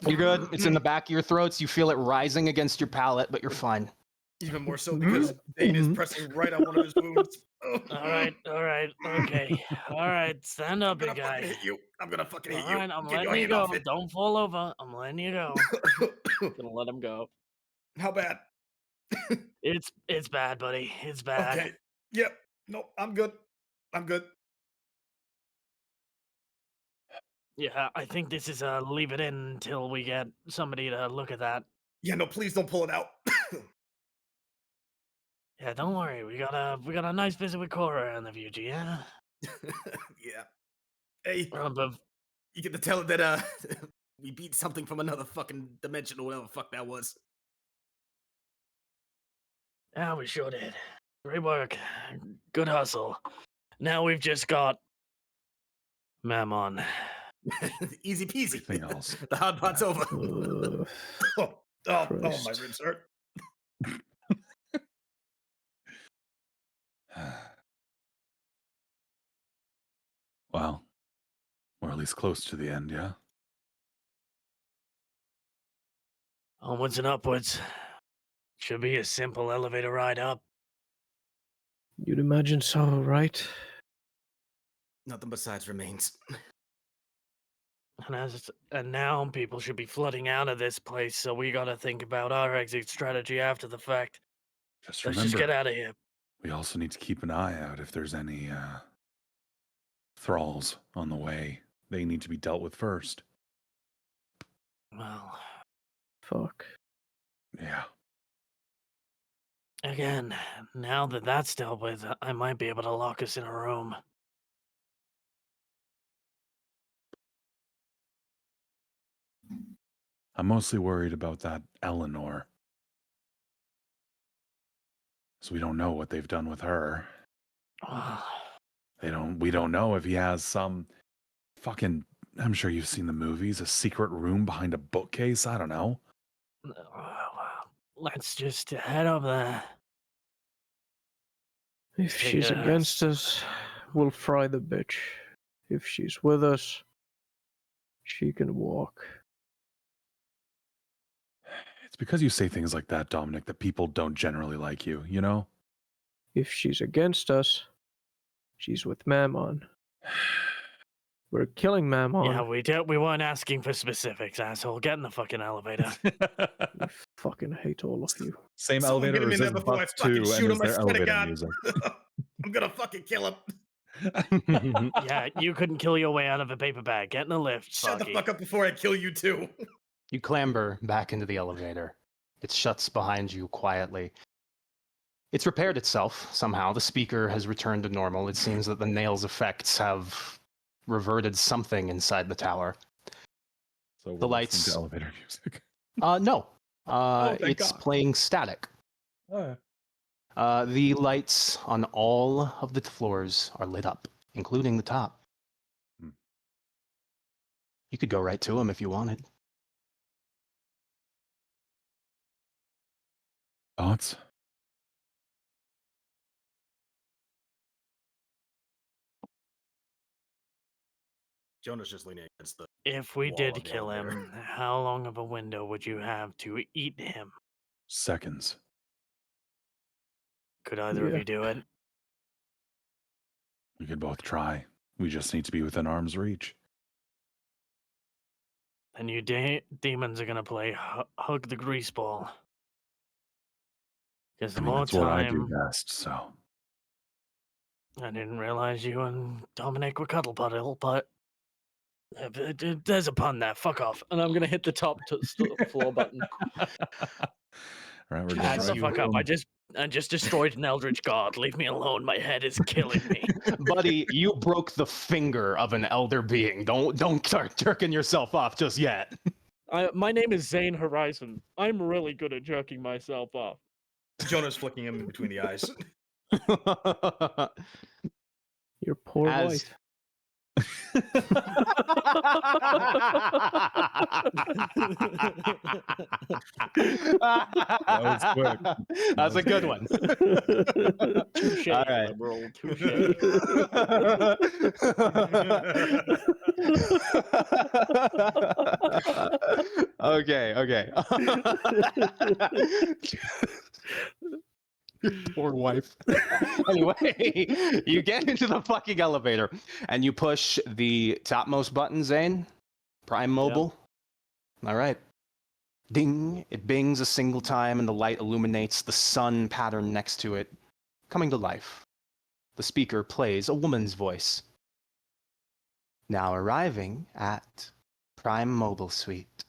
You're good. It's in the back of your throats. You feel it rising against your palate, but you're fine. Even more so because Bane is pressing right on one of his wounds. All right, okay. All right, stand up, I'm gonna big fucking guy. hit you. I'm gonna fucking hit All you. right, I'm Get letting your you hand go. off it. Don't fall over. I'm letting you go. Gonna let him go. How bad? It's bad, buddy. It's bad. Okay. Yep. No, I'm good. I'm good. Yeah, I think this is leave it in until we get somebody to look at that. Yeah, no, please don't pull it out. Yeah, don't worry. We got a nice visit with Cora in the future. Yeah. Yeah. Hey, But you get to tell it that we beat something from another fucking dimension or whatever the fuck that was. yeah, we sure did. Great work. Good hustle. Now we've just got Mammon. Easy peasy. Everything else. The hot pot's over. Oh, my Christ. ribs hurt. Well, we're at least close to the end, yeah? Onwards and upwards. Should be a simple elevator ride up. You'd imagine so, right? Nothing besides remains. And now people should be flooding out of this place, so we gotta think about our exit strategy after the fact. Just Let's remember, just get out of here. we also need to keep an eye out if there's any thralls on the way. They need to be dealt with first. Well, Fuck. Yeah. again, now that that's dealt with, I might be able to lock us in a room. I'm mostly worried about that Eleanor. So we don't know what they've done with her. We don't know if he has some fucking, I'm sure you've seen the movies, a secret room behind a bookcase. I don't know. Let's just head up there. If Take she's a- against us, we'll fry the bitch. If she's with us, she can walk. It's because you say things like that, Dominic, that people don't generally like you, you know? If she's against us, she's with Mammon. We're killing Mammon. Yeah, we weren't asking for specifics, asshole. Get in the fucking elevator. I fucking hate all of you. Same Someone elevator, get him or in is there this before I Buff fucking 2 shoot and him, is I there swear to elevator God. music? I'm gonna fucking kill him. Yeah, you couldn't kill your way out of a paper bag. Get in the lift, Shut the Sparky. fuck up before I kill you too. You clamber back into the elevator. It shuts behind you quietly. It's repaired itself somehow. The speaker has returned to normal. It seems that the nail's effects have reverted something inside the tower. So The we're listening lights- to elevator music. No. thank It's God. playing static. Oh, The lights on all of the floors are lit up, including the top. Hmm. You could go right to them if you wanted. Thoughts? Jonah's just leaning against the. If we wall did of the kill elevator. him, how long of a window would you have to eat him? Seconds. Could either of Yeah. you do it? We could both try. We just need to be within arm's reach. Then you demons are gonna play hug the grease ball. Because the I mean, more that's what I do time, best, so. I didn't realize you and Dominic were cuddle puddle, but there's a pun there. Fuck off. And I'm gonna hit the top floor button. Right, we're Shut going the right fuck for up. him. I just destroyed an eldritch god. Leave me alone. My head is killing me. Buddy, you broke the finger of an elder being. Don't start jerking yourself off just yet. My name is Zane Horizon. I'm really good at jerking myself off. Jonah's flicking him in between the eyes. Your poor As- wife. was quick. That's a good one. Touche, All right. liberal. Touche. Okay. Your poor wife. Anyway, you get into the fucking elevator and you push the topmost button, Zane. Prime Mobile. All right. Ding. It bings a single time and the light illuminates the sun pattern next to it, coming to life. The speaker plays a woman's voice. Now arriving at Prime Mobile Suite.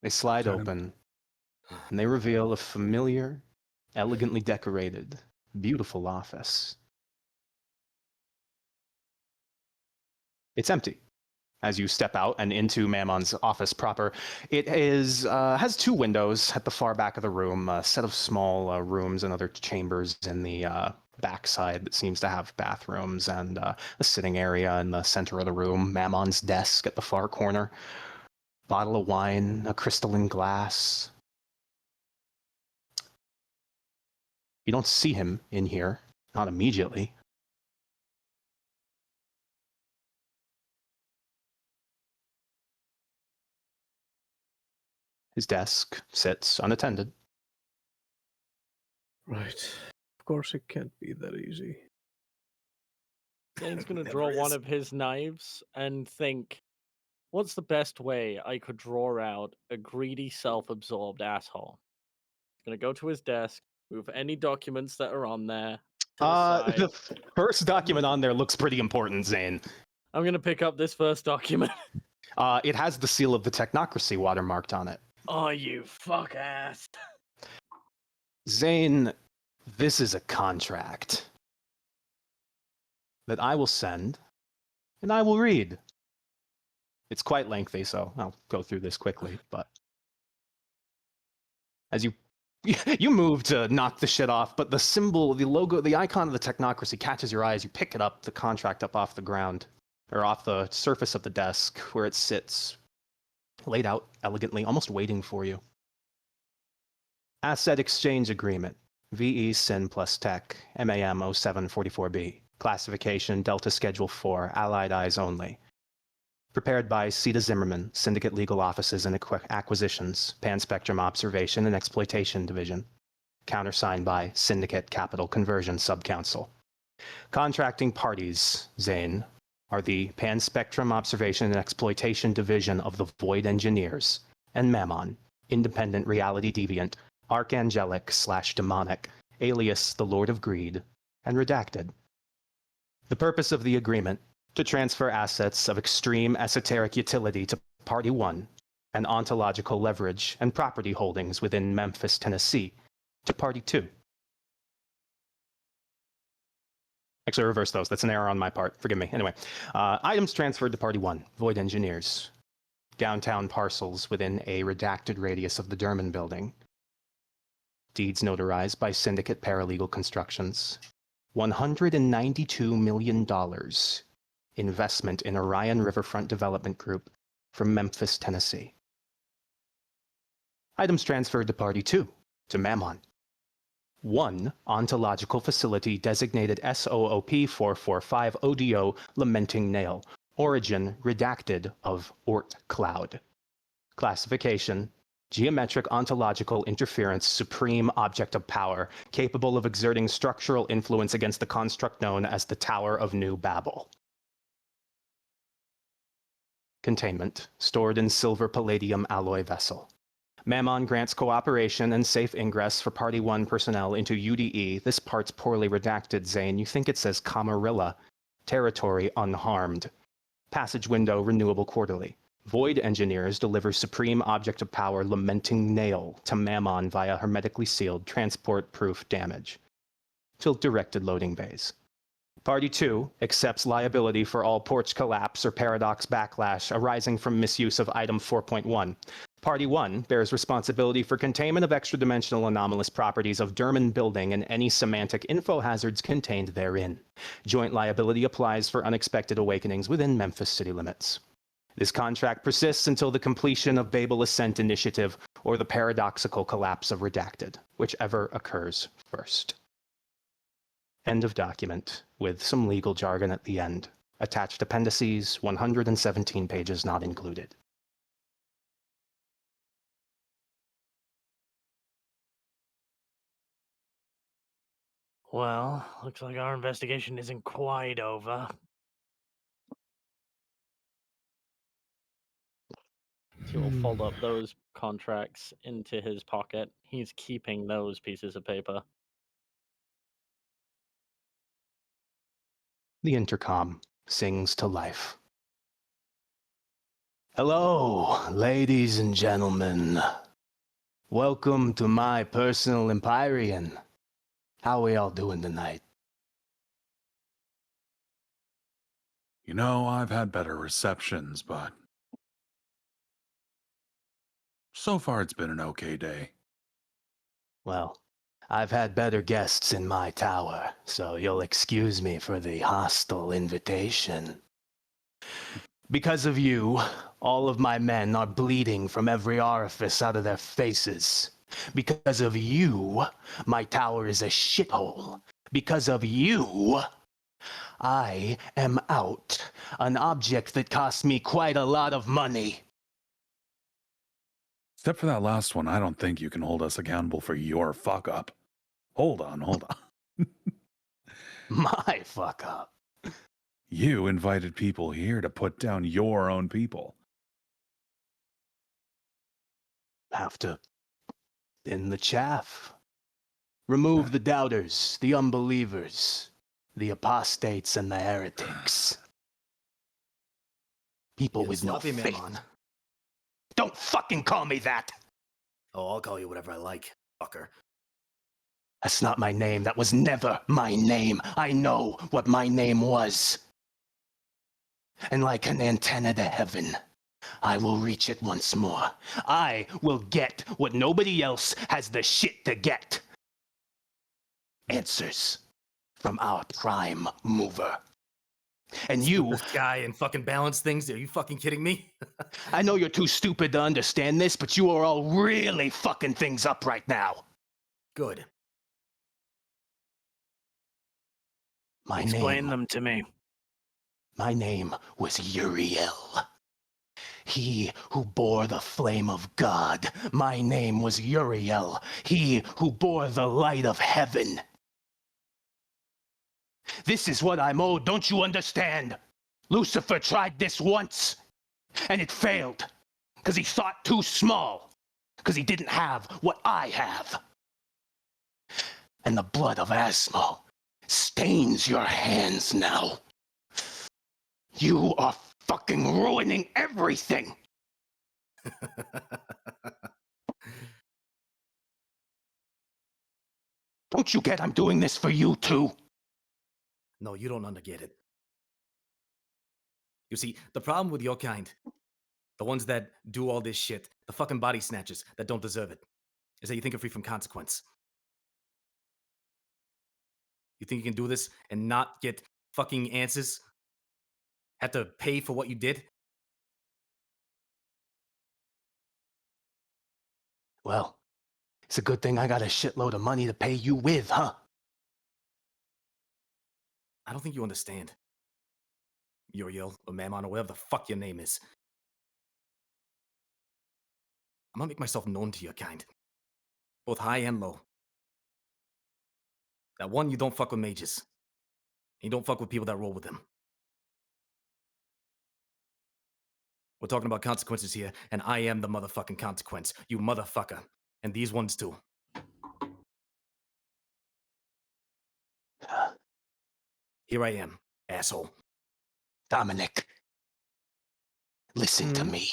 They slide open, and they reveal a familiar, elegantly decorated, beautiful office. It's empty. As you step out and into Mammon's office proper, it has two windows at the far back of the room, a set of small rooms and other chambers in the backside that seems to have bathrooms, and a sitting area in the center of the room, Mammon's desk at the far corner. Bottle of wine, a crystalline glass. You don't see him in here, not immediately. His desk sits unattended. Right. Of course, it can't be that easy. Zane's gonna Never draw one is. of his knives and think, what's the best way I could draw out a greedy, self-absorbed asshole? He's gonna go to his desk, move any documents that are on there to the side. The first document on there looks pretty important, Zane. I'm gonna pick up this first document. It has the seal of the technocracy watermarked on it. Oh, you fuck ass. Zane, this is a contract that I will send and I will read. It's quite lengthy, so I'll go through this quickly, but as you move to knock the shit off, but the symbol, the logo, the icon of the technocracy catches your eyes. You pick it up, the contract up off the ground, or off the surface of the desk where it sits, laid out elegantly, almost waiting for you. Asset Exchange Agreement, VE Sin plus Tech, MAM 0744B. Classification Delta Schedule 4, Allied Eyes Only. Prepared by Sita Zimmerman, Syndicate Legal Offices and Acquisitions, Pan-Spectrum Observation and Exploitation Division. Countersigned by Syndicate Capital Conversion Subcouncil. Contracting parties, Zane, are the Pan-Spectrum Observation and Exploitation Division of the Void Engineers, and Mammon, Independent Reality Deviant, Archangelic/Demonic, alias the Lord of Greed, and Redacted. The purpose of the agreement, to transfer assets of extreme esoteric utility to Party 1, and ontological leverage and property holdings within Memphis, Tennessee, to Party 2. Actually, reverse those. That's an error on my part. Forgive me. Anyway, items transferred to Party 1, Void Engineers. Downtown parcels within a redacted radius of the Derman building. Deeds notarized by Syndicate Paralegal Constructions. $192 million. Investment in Orion Riverfront Development Group from Memphis, Tennessee. Items transferred to Party 2, to Mammon. One ontological facility designated SOOP 445 ODO Lamenting Nail. Origin redacted of Ort Cloud. Classification: geometric ontological interference, supreme object of power, capable of exerting structural influence against the construct known as the Tower of New Babel. Containment: stored in silver palladium alloy vessel. Mammon grants cooperation and safe ingress for Party 1 personnel into UDE. This part's poorly redacted, Zane. You think it says Camarilla. Territory unharmed. Passage window renewable quarterly. Void Engineers deliver supreme object of power Lamenting Nail to Mammon via hermetically sealed transport-proof damage. Till directed loading bays. Party 2 accepts liability for all porch collapse or paradox backlash arising from misuse of Item 4.1. Party 1 bears responsibility for containment of extra-dimensional anomalous properties of Derman building and any semantic info hazards contained therein. Joint liability applies for unexpected awakenings within Memphis city limits. This contract persists until the completion of Babel Ascent Initiative or the paradoxical collapse of Redacted, whichever occurs first. End of document, with some legal jargon at the end. Attached appendices, 117 pages not included. Well, looks like our investigation isn't quite over. He will fold up those contracts into his pocket. He's keeping those pieces of paper. The intercom sings to life. Hello, ladies and gentlemen. Welcome to my personal Empyrean. How we all doing tonight? You know, I've had better receptions, but so far it's been an okay day. Well, I've had better guests in my tower, so you'll excuse me for the hostile invitation. Because of you, all of my men are bleeding from every orifice out of their faces. Because of you, my tower is a shithole. Because of you, I am out. An object that cost me quite a lot of money. Except for that last one, I don't think you can hold us accountable for your fuck up. Hold on. My fuck up. You invited people here to put down your own people. Have to thin the chaff. Remove the doubters, the unbelievers, the apostates and the heretics. People with no faith. Mammon. Don't fucking call me that! Oh, I'll call you whatever I like, fucker. That's not my name. That was never my name. I know what my name was. And like an antenna to heaven, I will reach it once more. I will get what nobody else has the shit to get. Answers from our prime mover. And you... This guy and fucking balance things? Are you fucking kidding me? I know you're too stupid to understand this, but you are all really fucking things up right now. Good. Explain them to me. My name was Uriel. He who bore the flame of God. My name was Uriel. He who bore the light of heaven. This is what I'm owed, don't you understand? Lucifer tried this once, and it failed, because he thought too small, because he didn't have what I have. And the blood of Asmo stains your hands now. You are fucking ruining everything! Don't you get I'm doing this for you too? No, you don't get it. You see, the problem with your kind, the ones that do all this shit, the fucking body snatchers that don't deserve it, is that you think you're free from consequence. You think you can do this and not get fucking answers? Have to pay for what you did? Well, it's a good thing I got a shitload of money to pay you with, huh? I don't think you understand. Uriel or Mammon or whatever the fuck your name is. I'm gonna make myself known to your kind. Both high and low. That one, you don't fuck with mages. You don't fuck with people that roll with them. We're talking about consequences here, and I am the motherfucking consequence. You motherfucker. And these ones too. Here I am, asshole. Dominic, listen to me.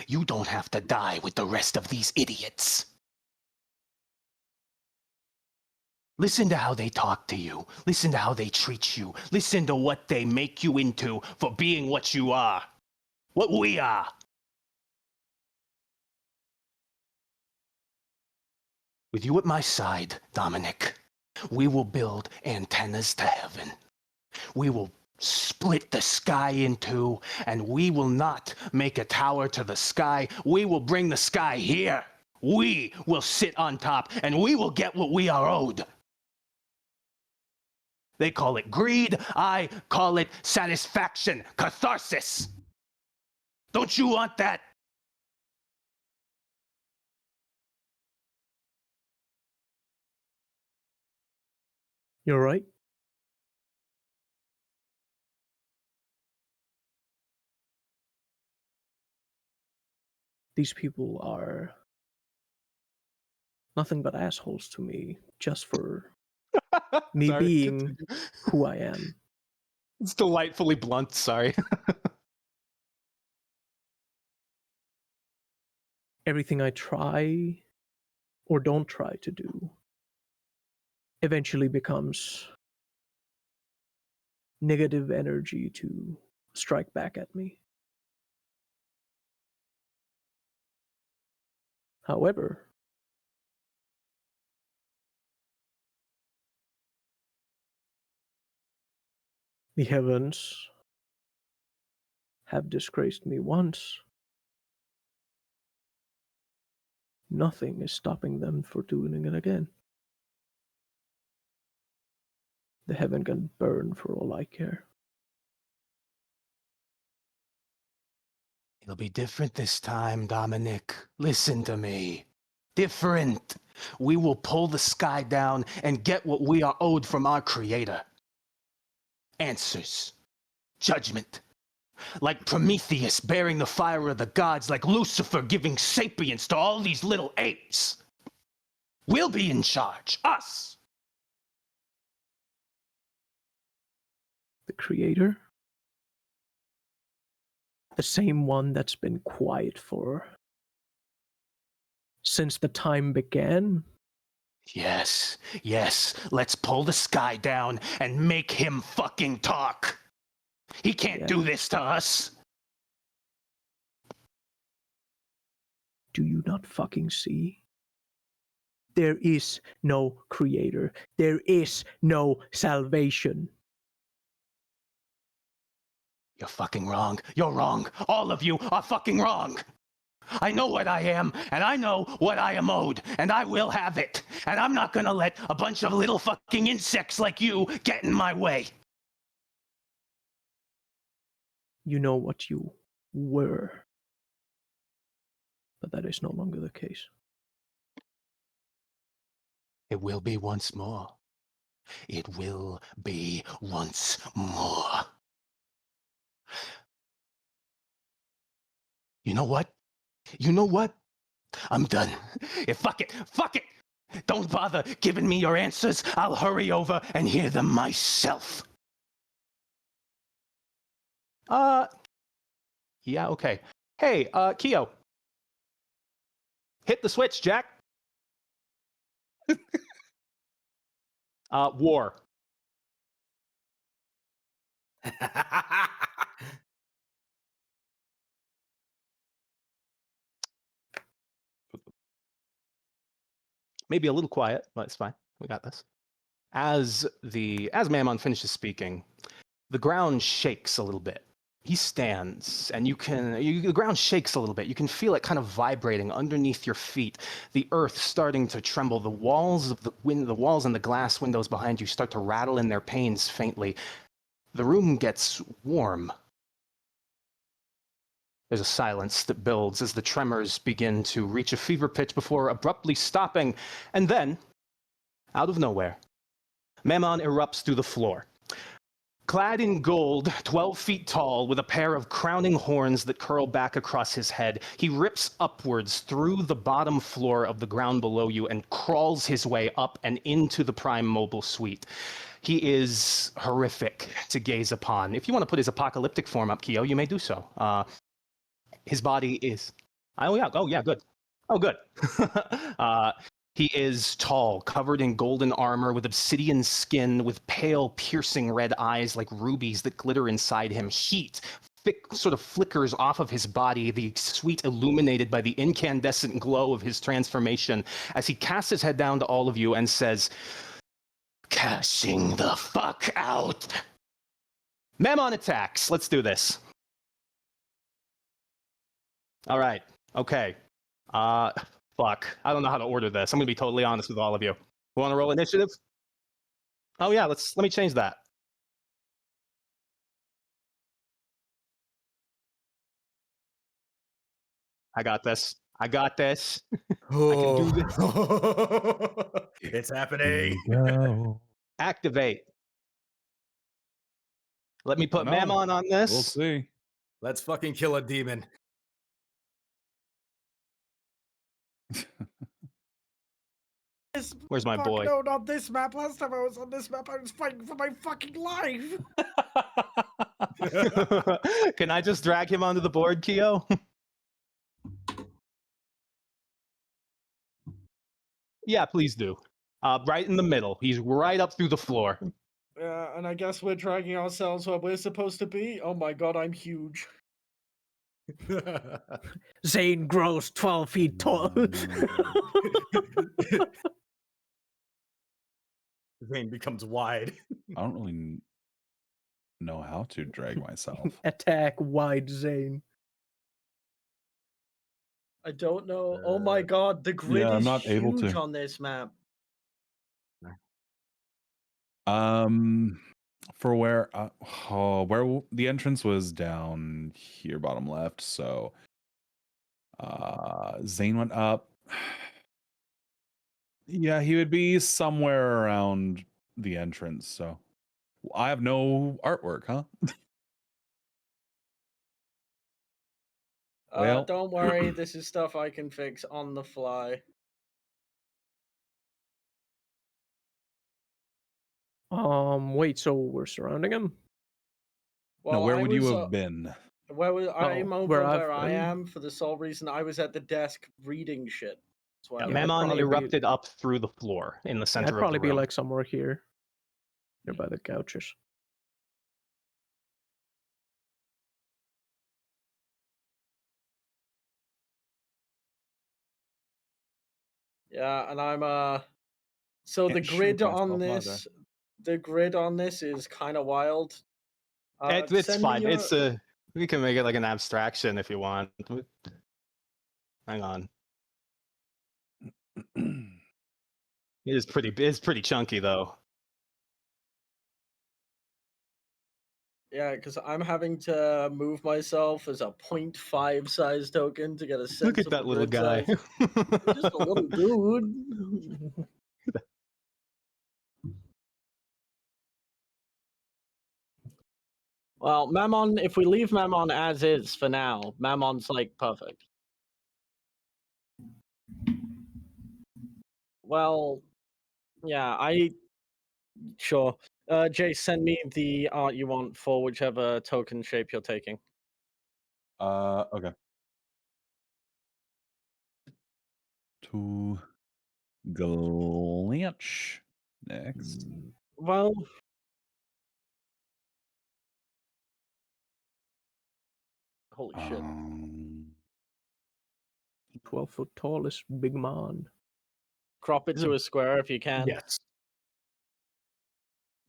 You don't have to die with the rest of these idiots. Listen to how they talk to you. Listen to how they treat you. Listen to what they make you into for being what you are. What we are. With you at my side, Dominic, we will build antennas to heaven. We will split the sky in two, and we will not make a tower to the sky. We will bring the sky here. We will sit on top, and we will get what we are owed. They call it greed. I call it satisfaction, catharsis. Don't you want that? You're right. These people are nothing but assholes to me just for me Sorry, being continue. who I am. It's delightfully blunt, sorry. Everything I try or don't try to do eventually becomes negative energy to strike back at me. However, the heavens have disgraced me once. Nothing is stopping them for doing it again. The heaven can burn for all I care. It'll be different this time, Dominic. Listen to me. Different. We will pull the sky down and get what we are owed from our Creator. Answers. Judgment. Like Prometheus bearing the fire of the gods, like Lucifer giving sapience to all these little apes. We'll be in charge. Us. The Creator? The same one that's been quiet for since the time began? Yes, yes. Let's pull the sky down and make him fucking talk. He can't do this to us. Do you not fucking see? There is no Creator. There is no salvation. You're fucking wrong. You're wrong. All of you are fucking wrong. I know what I am, and I know what I am owed, and I will have it. And I'm not gonna let a bunch of little fucking insects like you get in my way. You know what you were. But that is no longer the case. It will be once more. It will be once more. You know what? You know what? I'm done. Fuck it. Fuck it. Don't bother giving me your answers. I'll hurry over and hear them myself. Yeah, okay. Hey, Keo. Hit the switch, Jack. War. Maybe a little quiet, but it's fine. We got this. As Mammon finishes speaking, the ground shakes a little bit. He stands, and the ground shakes a little bit. You can feel it kind of vibrating underneath your feet. The earth starting to tremble. The walls and the glass windows behind you start to rattle in their panes faintly. The room gets warm. There's a silence that builds as the tremors begin to reach a fever pitch before abruptly stopping. And then, out of nowhere, Mammon erupts through the floor. Clad in gold, 12 feet tall, with a pair of crowning horns that curl back across his head, he rips upwards through the bottom floor of the ground below you and crawls his way up and into the Prime Mobile Suite. He is horrific to gaze upon. If you want to put his apocalyptic form up, Keo, you may do so. His body is... Oh, yeah, good. Oh, good. He is tall, covered in golden armor, with obsidian skin, with pale, piercing red eyes like rubies that glitter inside him. Heat thick sort of flickers off of his body, the suite illuminated by the incandescent glow of his transformation, as he casts his head down to all of you and says, "Cashing the fuck out." Mammon attacks. Let's do this. All right. Okay. Fuck. I don't know how to order this. I'm gonna be totally honest with all of you. Want to roll initiative? Oh yeah. Let me change that. I got this. I got this. I can do this. It's happening. Go. Activate. Let me put no. Mammon on this. We'll see. Let's fucking kill a demon. Where's my boy? No, not this map. Last time I was on this map, I was fighting for my fucking life. Can I just drag him onto the board, Keo? Yeah, please do. Right in the middle. He's right up through the floor. And I guess we're dragging ourselves where we're supposed to be. Oh my god, I'm huge. Zane grows 12 feet tall. Zane becomes wide. I don't really know how to drag myself. Attack wide Zane. I don't know. Oh my god, the grid yeah, I'm is not able huge to. on this map. For where the entrance was down here, bottom left. So, Zane went up. Yeah, he would be somewhere around the entrance. So, I have no artwork, huh? Well, Don't worry, this is stuff I can fix on the fly. Wait, so we're surrounding him? no, Well, where I would you was, have been? I'm over where where I've I been? am for the sole reason I was at the desk reading shit. That's why Yeah, I'm I'd Mammon probably be- erupted up through the floor in the center I'd probably of the be room. like somewhere here. Here by the couches. Yeah, and I'm so the Can't shoot grid on myself either. this is kind of wild. It's send me fine. your- We can make it like an abstraction if you want. Hang on. It's pretty chunky though. Yeah, because I'm having to move myself as a 0.5 size token to get a sense Look at of that the little grid guy. size. Just a little dude. Well, Mammon, if we leave Mammon as is for now, Mammon's like perfect. Well, yeah, sure. Jay, send me the art you want for whichever token shape you're taking. Okay. To Glanch next. Well, holy shit. 12-foot tallest big man. Crop it to a square if you can. Yes.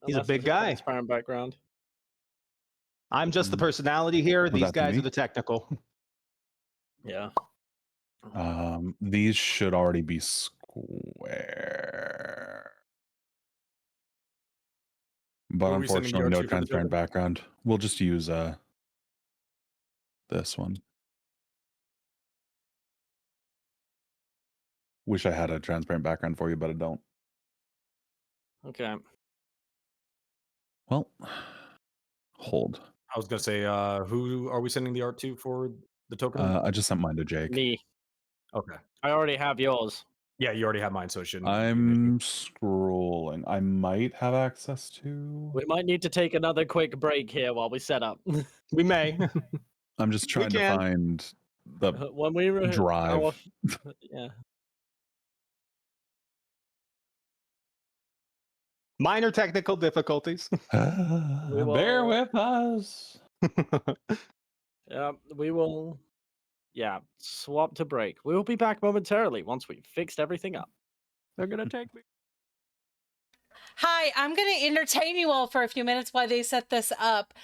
He's a Unless big it's guy. transparent background. I'm just the personality here. These that to guys me? are the technical. Yeah. These should already be square. But What were we sending the unfortunately, no R2 for the transparent token? background. We'll just use this one. Wish I had a transparent background for you, but I don't. Okay. Well, hold. I was gonna say, who are we sending the art to for the token? I just sent mine to Jake. Me. Okay. I already have yours. Yeah, you already have mine, so it shouldn't. be an issue. I'm scrolling. I might have access to. We might need to take another quick break here while we set up. We may. I'm just trying to can. find the When we drive. Yeah. Minor technical difficulties. Bear with us. We will. Yeah, swap to break. We will be back momentarily once we've fixed everything up. They're gonna take me. Hi, I'm going to entertain you all for a few minutes while they set this up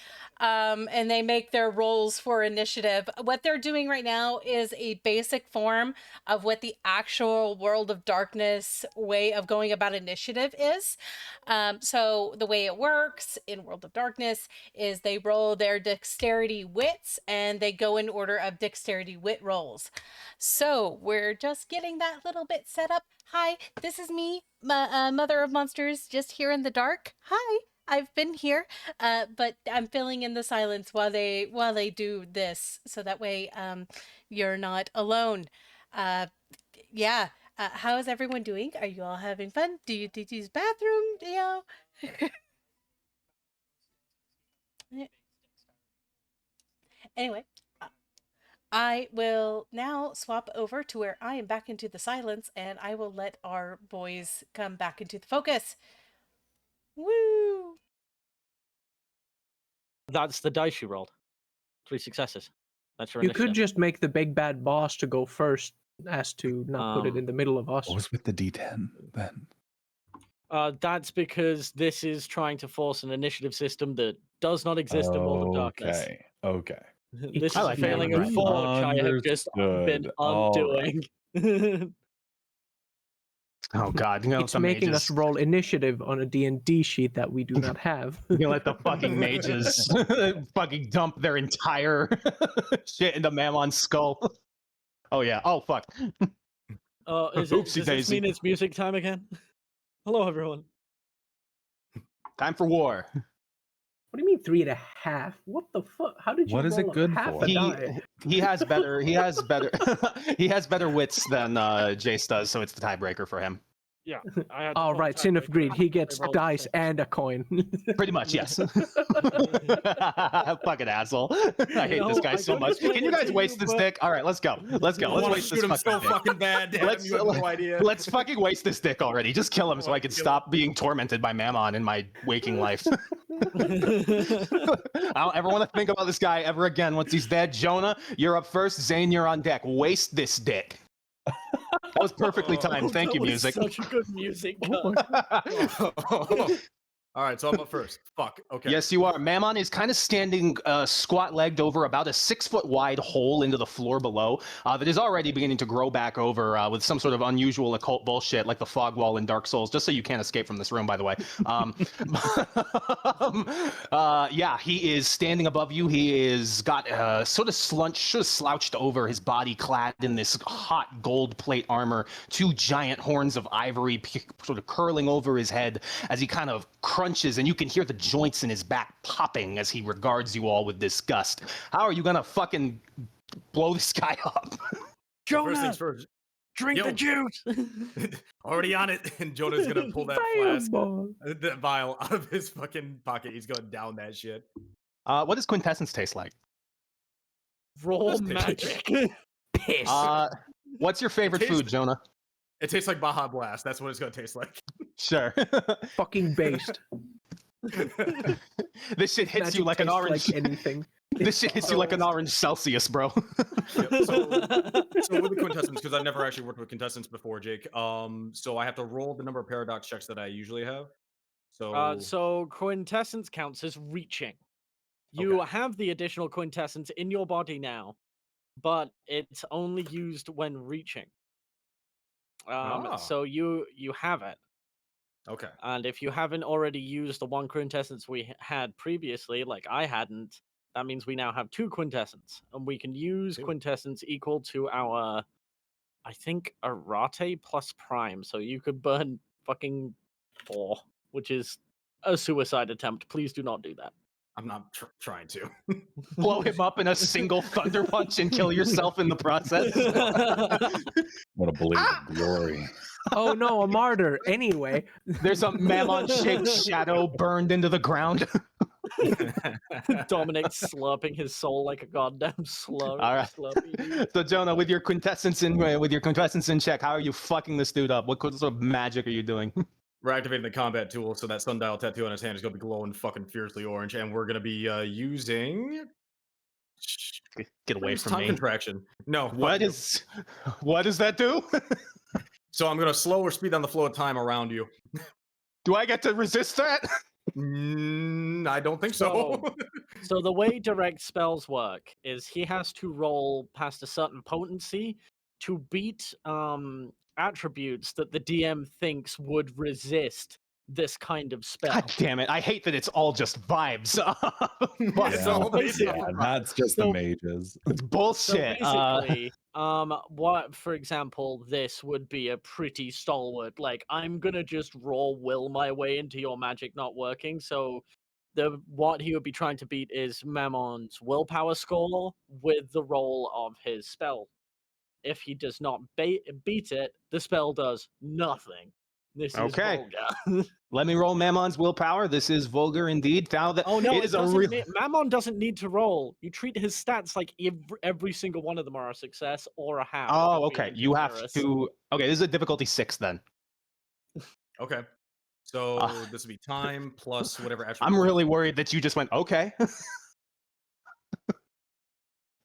and they make their rolls for initiative. What they're doing right now is a basic form of what the actual World of Darkness way of going about initiative is. So the way it works in World of Darkness is they roll their dexterity wits and they go in order of dexterity wit rolls. So we're just getting that little bit set up. Hi, this is me, Mother of Monsters, just here in the dark. Hi, I've been here, but I'm filling in the silence while they do this, so that way you're not alone. Yeah. How is everyone doing? Are you all having fun? Do you use bathroom? You know. Anyway, I will now swap over to where I am back into the silence, and I will let our boys come back into the focus. Woo! That's the dice you rolled. 3 successes. That's your You initiative. could just make the big bad boss to go first, as to not put it in the middle of us. What was with the D10 then? That's because this is trying to force an initiative system that does not exist in World of Darkness. Okay. This I is like a failing Mammon, of right? forge I have just been Understood. All right. undoing. Oh God, you know It's the making mages. us roll initiative on a D&D sheet that we do not have. You let the fucking mages fucking dump their entire shit into Mammon's skull. Oh yeah. Oh fuck. Does Oopsie this daisy. mean it's music time again? Hello, everyone. Time for war. What do you mean 3.5? What the fuck? How did you What is it roll good half for? a die? He has better he has better wits than Jace does, so it's the tiebreaker for him. Yeah. I had All right, Sin of Greed. He gets dice and a coin. Pretty much, yes. Fucking asshole. I hate this guy so much. Can you guys waste this dick? All right, let's go. Let's go. I Let's want to waste shoot this him so fucking dick. fucking bad, Adam. You have no idea. Let's fucking waste this dick already. Just kill him so I can stop being tormented by Mammon in my waking life. I don't ever want to think about this guy ever again once he's dead. Jonah, you're up first. Zane, you're on deck. Waste this dick. That was perfectly timed. Thank you, That was music. Such a good music. All right, so I'm up first. Fuck. Okay. Yes, you are. Mammon is kind of standing squat-legged over about a 6-foot wide hole into the floor below that is already beginning to grow back over with some sort of unusual occult bullshit like the fog wall in Dark Souls, just so you can't escape from this room, by the way. Yeah, he is standing above you. He is got sort of slouched over, his body clad in this hot gold plate armor, 2 giant horns of ivory sort of curling over his head as he kind of crunches, and you can hear the joints in his back popping as he regards you all with disgust. How are you gonna fucking blow this guy up? Jonah, First things first. drink Yo. the juice. Already on it, and Jonah's gonna pull that flask, Fireball. that vial out of his fucking pocket. He's going down that shit. What does quintessence taste like? Raw Just magic. Piss. What's your favorite tastes- food, Jonah? It tastes like Baja Blast. That's what it's gonna taste like. Sure. Fucking based. This shit hits Magic you like an tastes orange. Like anything. This shit hits you like an orange Celsius, bro. Yep, so with the quintessence, because I've never actually worked with quintessence before, Jake. So I have to roll the number of paradox checks that I usually have. So quintessence counts as reaching. You Okay. have the additional quintessence in your body now, but it's only used when reaching. So you have it. Okay. And if you haven't already used the 1 quintessence we had previously, like I hadn't, that means we now have 2 quintessence, and we can use Two. quintessence equal to our, I think, Arate plus prime. So you could burn fucking 4, which is a suicide attempt. Please do not do that. I'm not trying to. Blow him up in a single thunder punch and kill yourself in the process. What a blaze of glory. Oh no, a martyr. Anyway. There's a Mammon-shaped shadow burned into the ground. Dominic slurping his soul like a goddamn slurp. All right. Slurpee. So Jonah, with your quintessence in check, how are you fucking this dude up? What sort of magic are you doing? We're activating the combat tool, so that sundial tattoo on his hand is gonna be glowing fucking fiercely orange, and we're gonna be using Get away Freeze from time me. contraction. No. What does that do? So I'm gonna slow or speed down the flow of time around you. Do I get to resist that? I don't think so. So the way direct spells work is he has to roll past a certain potency to beat attributes that the DM thinks would resist this kind of spell. God damn it. I hate that it's all just vibes. Fuck. It's all based Yeah, on That's just So- the mages. It's So bullshit. basically, what, for example, this would be a pretty stalwart. Like, I'm gonna just raw will my way into your magic not working. So, what he would be trying to beat is Mammon's willpower score with the roll of his spell. If he does not beat it, the spell does nothing. This Okay. is vulgar. Let me roll Mammon's willpower. This is vulgar indeed. Now that Oh no, it is a doesn't real. Mammon doesn't need to roll. You treat his stats like every single one of them are a success or a half. Oh, if you're okay. being You have generous. to. Okay, this is a difficulty 6 then. Okay. So this would be time plus whatever attribute. I'm really worried that you just went, okay.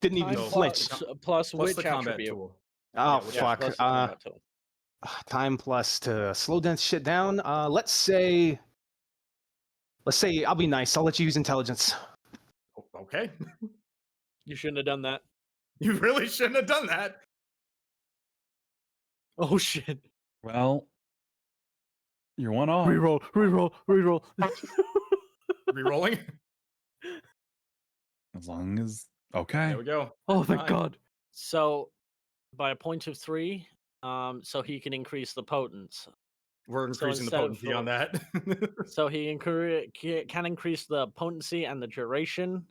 Didn't even Time flinch. plus plus which the combat attribute? tool. Oh, which fuck. plus the combat tool. Time plus to slow that shit down. Let's say I'll be nice. I'll let you use intelligence. Okay. You shouldn't have done that. You really shouldn't have done that. Oh shit. Well, you're one off. Reroll. Rerolling. As long as okay. There we go. Oh thank Fine. God. So by a point of 3, so he can increase the potence. We're increasing the instead of potency on that. So he can increase the potency and the duration.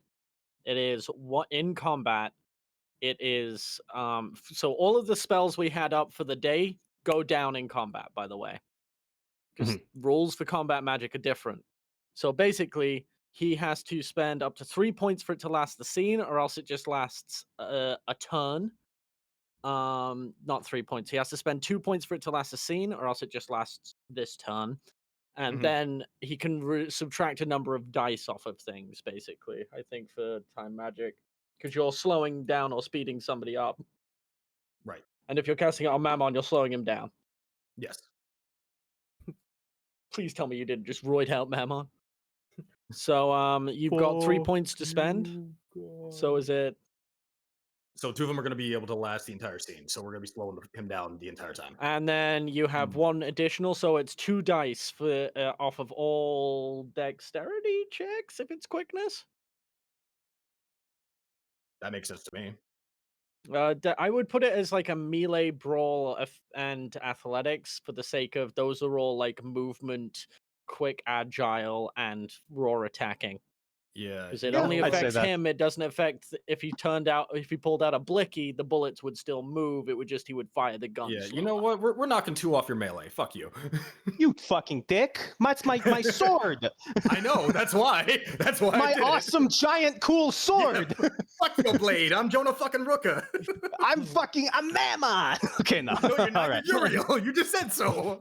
It is what in combat. It is so all of the spells we had up for the day go down in combat, by the way. Because rules for combat magic are different. So basically, he has to spend up to 3 points for it to last the scene, or else it just lasts a turn. Not 3 points. He has to spend 2 points for it to last a scene, or else it just lasts this turn. And then he can subtract a number of dice off of things, basically, I think, for time magic. Because you're slowing down or speeding somebody up. Right. And if you're casting it on Mammon, you're slowing him down. Yes. Please tell me you didn't just roid out Mammon. So you've got 3 points to spend. So is it? So 2 of them are going to be able to last the entire scene. So we're going to be slowing him down the entire time. And then you have 1 additional, so it's 2 dice for off of all dexterity checks if it's quickness. That makes sense to me. I would put it as like a melee brawl and athletics for the sake of those are all like movement, quick, agile, and raw attacking. Yeah. Because it Yeah, only I'd say affects that. him. It doesn't affect if he pulled out a blicky, the bullets would still move. It would just he would fire the gun. Yeah. You slower. know what? We're knocking 2 off your melee. Fuck you. You fucking dick. That's my sword. I know. That's why. That's why. I My did awesome, giant, cool sword. it. Fuck your blade. I'm Jonah fucking Rooker. I'm Mammon. Okay, no. No, you're not. All right. You're real. You just said so.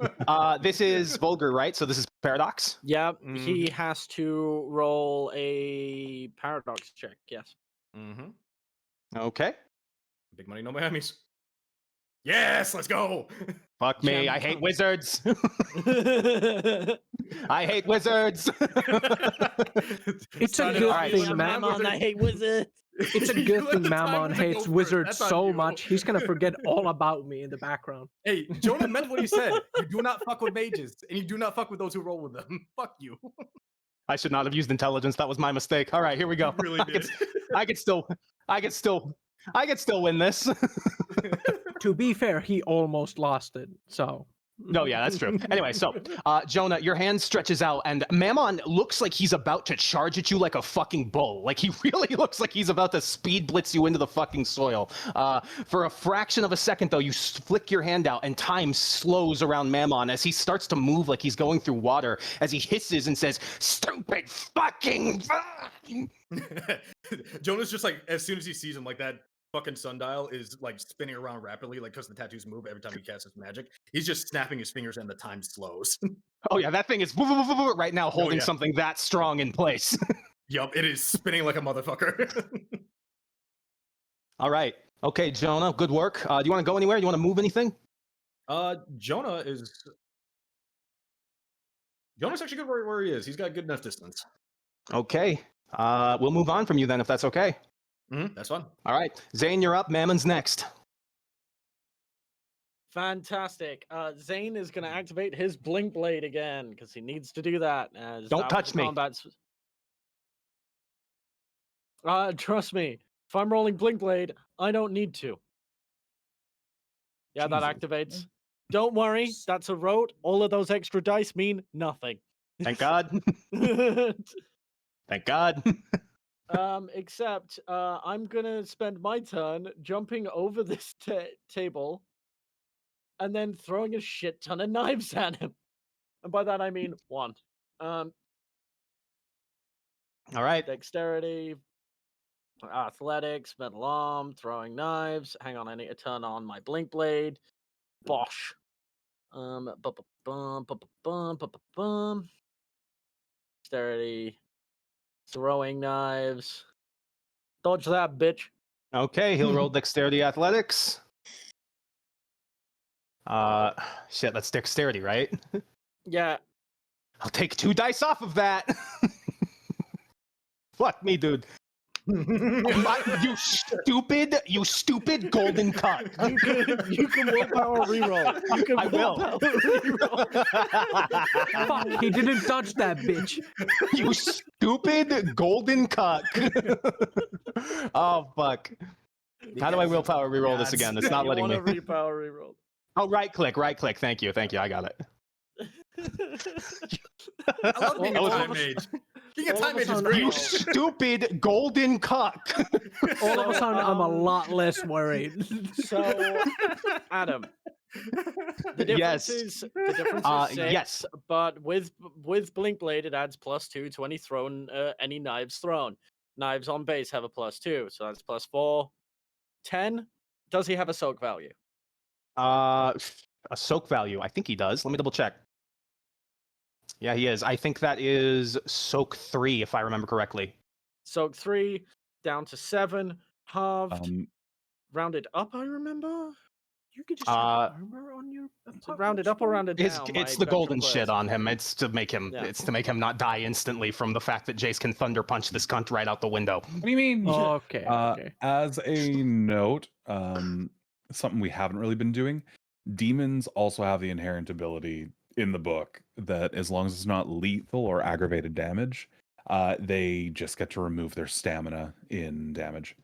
This is vulgar, right? So this is paradox. Yeah, he has to roll a paradox check. Yes. Mm-hmm. Okay. Big money, no Miamis. Yes, let's go. Fuck me. Gem I hate comes. wizards. I hate wizards. It's a Started good off thing, as a Mammon, I hate wizards. It's a You good let thing the time Mammon wizard hates go wizards first. That's so on you. much, he's gonna forget all about me in the background. Hey, Jonah meant what he said. You do not fuck with mages, and you do not fuck with those who roll with them. Fuck you. I should not have used intelligence. That was my mistake. All right, here we go. You really did. I could still win this. To be fair, he almost lost it, so. No, yeah, that's true. Anyway, so Jonah, your hand stretches out, and Mammon looks like he's about to charge at you like a fucking bull. Like he really looks like he's about to speed blitz you into the fucking soil. For a fraction of a second, though, you flick your hand out, and time slows around Mammon as he starts to move like he's going through water. As he hisses and says, "Stupid fucking." Jonah's just like, as soon as he sees him, like that fucking sundial is like spinning around rapidly, like because the tattoos move every time he casts his magic. He's just snapping his fingers and the time slows. Oh yeah, that thing is right now holding yeah. something that strong in place. Yup, it is spinning like a motherfucker. All right. Okay, Jonah, good work. Do you want to go anywhere? You want to move anything? Jonah's actually good where he is. He's got good enough distance. Okay. We'll move on from you then, if that's okay. That's fine. All right. Zane, you're up. Mammon's next. Fantastic. Zane is going to activate his Blink Blade again because he needs to do that. As Don't that touch was the me. combat's- Trust me. If I'm rolling Blink Blade, I don't need to. Yeah, that Jesus. activates. Don't worry, that's a rote. All of those extra dice mean nothing. Thank God. Thank God. Except I'm gonna spend my turn jumping over this table and then throwing a shit ton of knives at him. And by that I mean one. All right. Dexterity, athletics, metal arm, throwing knives. Hang on, I need to turn on my Blink Blade. Bosh. Dexterity, throwing knives. Dodge that, bitch. Okay, he'll roll dexterity athletics. Shit, that's dexterity, right? Yeah. I'll take 2 dice off of that. Fuck me, dude. You stupid golden cuck. You can willpower reroll. You can I will. Fuck, he didn't dodge that bitch. You stupid golden cuck. Oh, fuck. How do I willpower reroll this again? It's not letting me. Repower reroll. Oh, right click. Thank you. I got it. I love being a time mage. Being a time mage is great. You stupid golden cuck. All of a sudden, I'm a lot less worried. So, Adam, the difference is the difference is 6, yes. but with Blink Blade, it adds +2 to any thrown any knives thrown. Knives on base have a +2, so that's +4. 10. Does he have a soak value? A soak value. I think he does. Let me double check. Yeah, he is. I think that is soak 3, if I remember correctly. Soak 3 down to 7, halved, rounded up. I remember. You could just have armor on your. Is it rounded up or rounded down? It's the golden shit on him. It's to make him. Yeah. It's to make him not die instantly from the fact that Jace can thunder punch this cunt right out the window. What do you mean? Okay. As a note, something we haven't really been doing. Demons also have the inherent ability in the book that as long as it's not lethal or aggravated damage, they just get to remove their stamina in damage.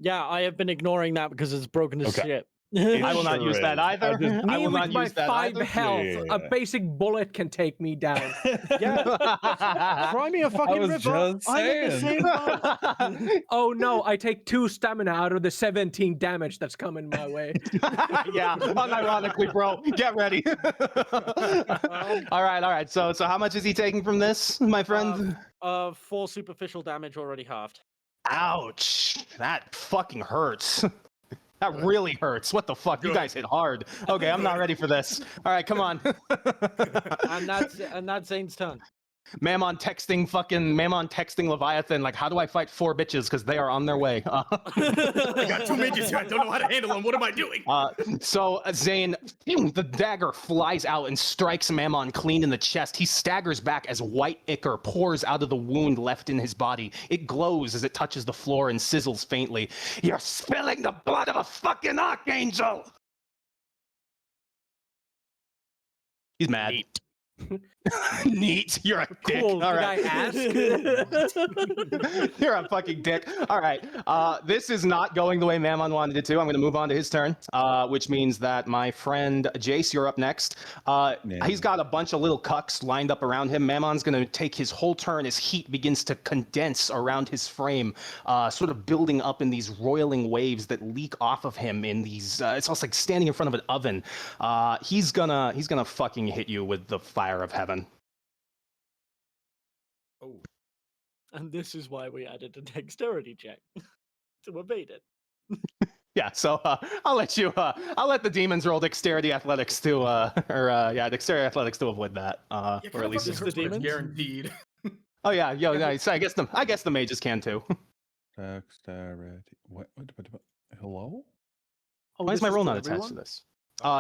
Yeah, I have been ignoring that because it's broken as shit. I will not use that either. I will not use that either. 5 either. health, a basic bullet can take me down. Yeah. Cry me a fucking river. I'm in the same boat. Oh no, I take 2 stamina out of the 17 damage that's coming my way. Yeah, unironically, bro. Get ready. All right. So how much is he taking from this, my friend? 4 superficial damage already halved. Ouch. That fucking hurts. That really hurts. What the fuck? You guys hit hard. Okay, I'm not ready for this. All right, come on. and that's Zane's turn. Mammon texting Leviathan, like, how do I fight 4 bitches? Because they are on their way. I got 2 mages here. I don't know how to handle them. What am I doing? So Zane, the dagger flies out and strikes Mammon clean in the chest. He staggers back as white ichor pours out of the wound left in his body. It glows as it touches the floor and sizzles faintly. You're spilling the blood of a fucking archangel! He's mad. Neat. Neat. You're a dick. Cool. All Did right. I ask? You're a fucking dick. All right. This is not going the way Mammon wanted it to. I'm going to move on to his turn, which means that my friend Jace, you're up next. He's got a bunch of little cucks lined up around him. Mammon's going to take his whole turn as heat begins to condense around his frame, sort of building up in these roiling waves that leak off of him in these. It's almost like standing in front of an oven. He's gonna fucking hit you with the fire of heaven. Oh. And this is why we added a dexterity check to evade it. Yeah, so I'll let the demons roll dexterity athletics to dexterity athletics to avoid that. Or at least the demons guaranteed. Oh yeah, nice. I guess the mages can too. Dexterity. What Why is this my is roll to not attached to everyone? this?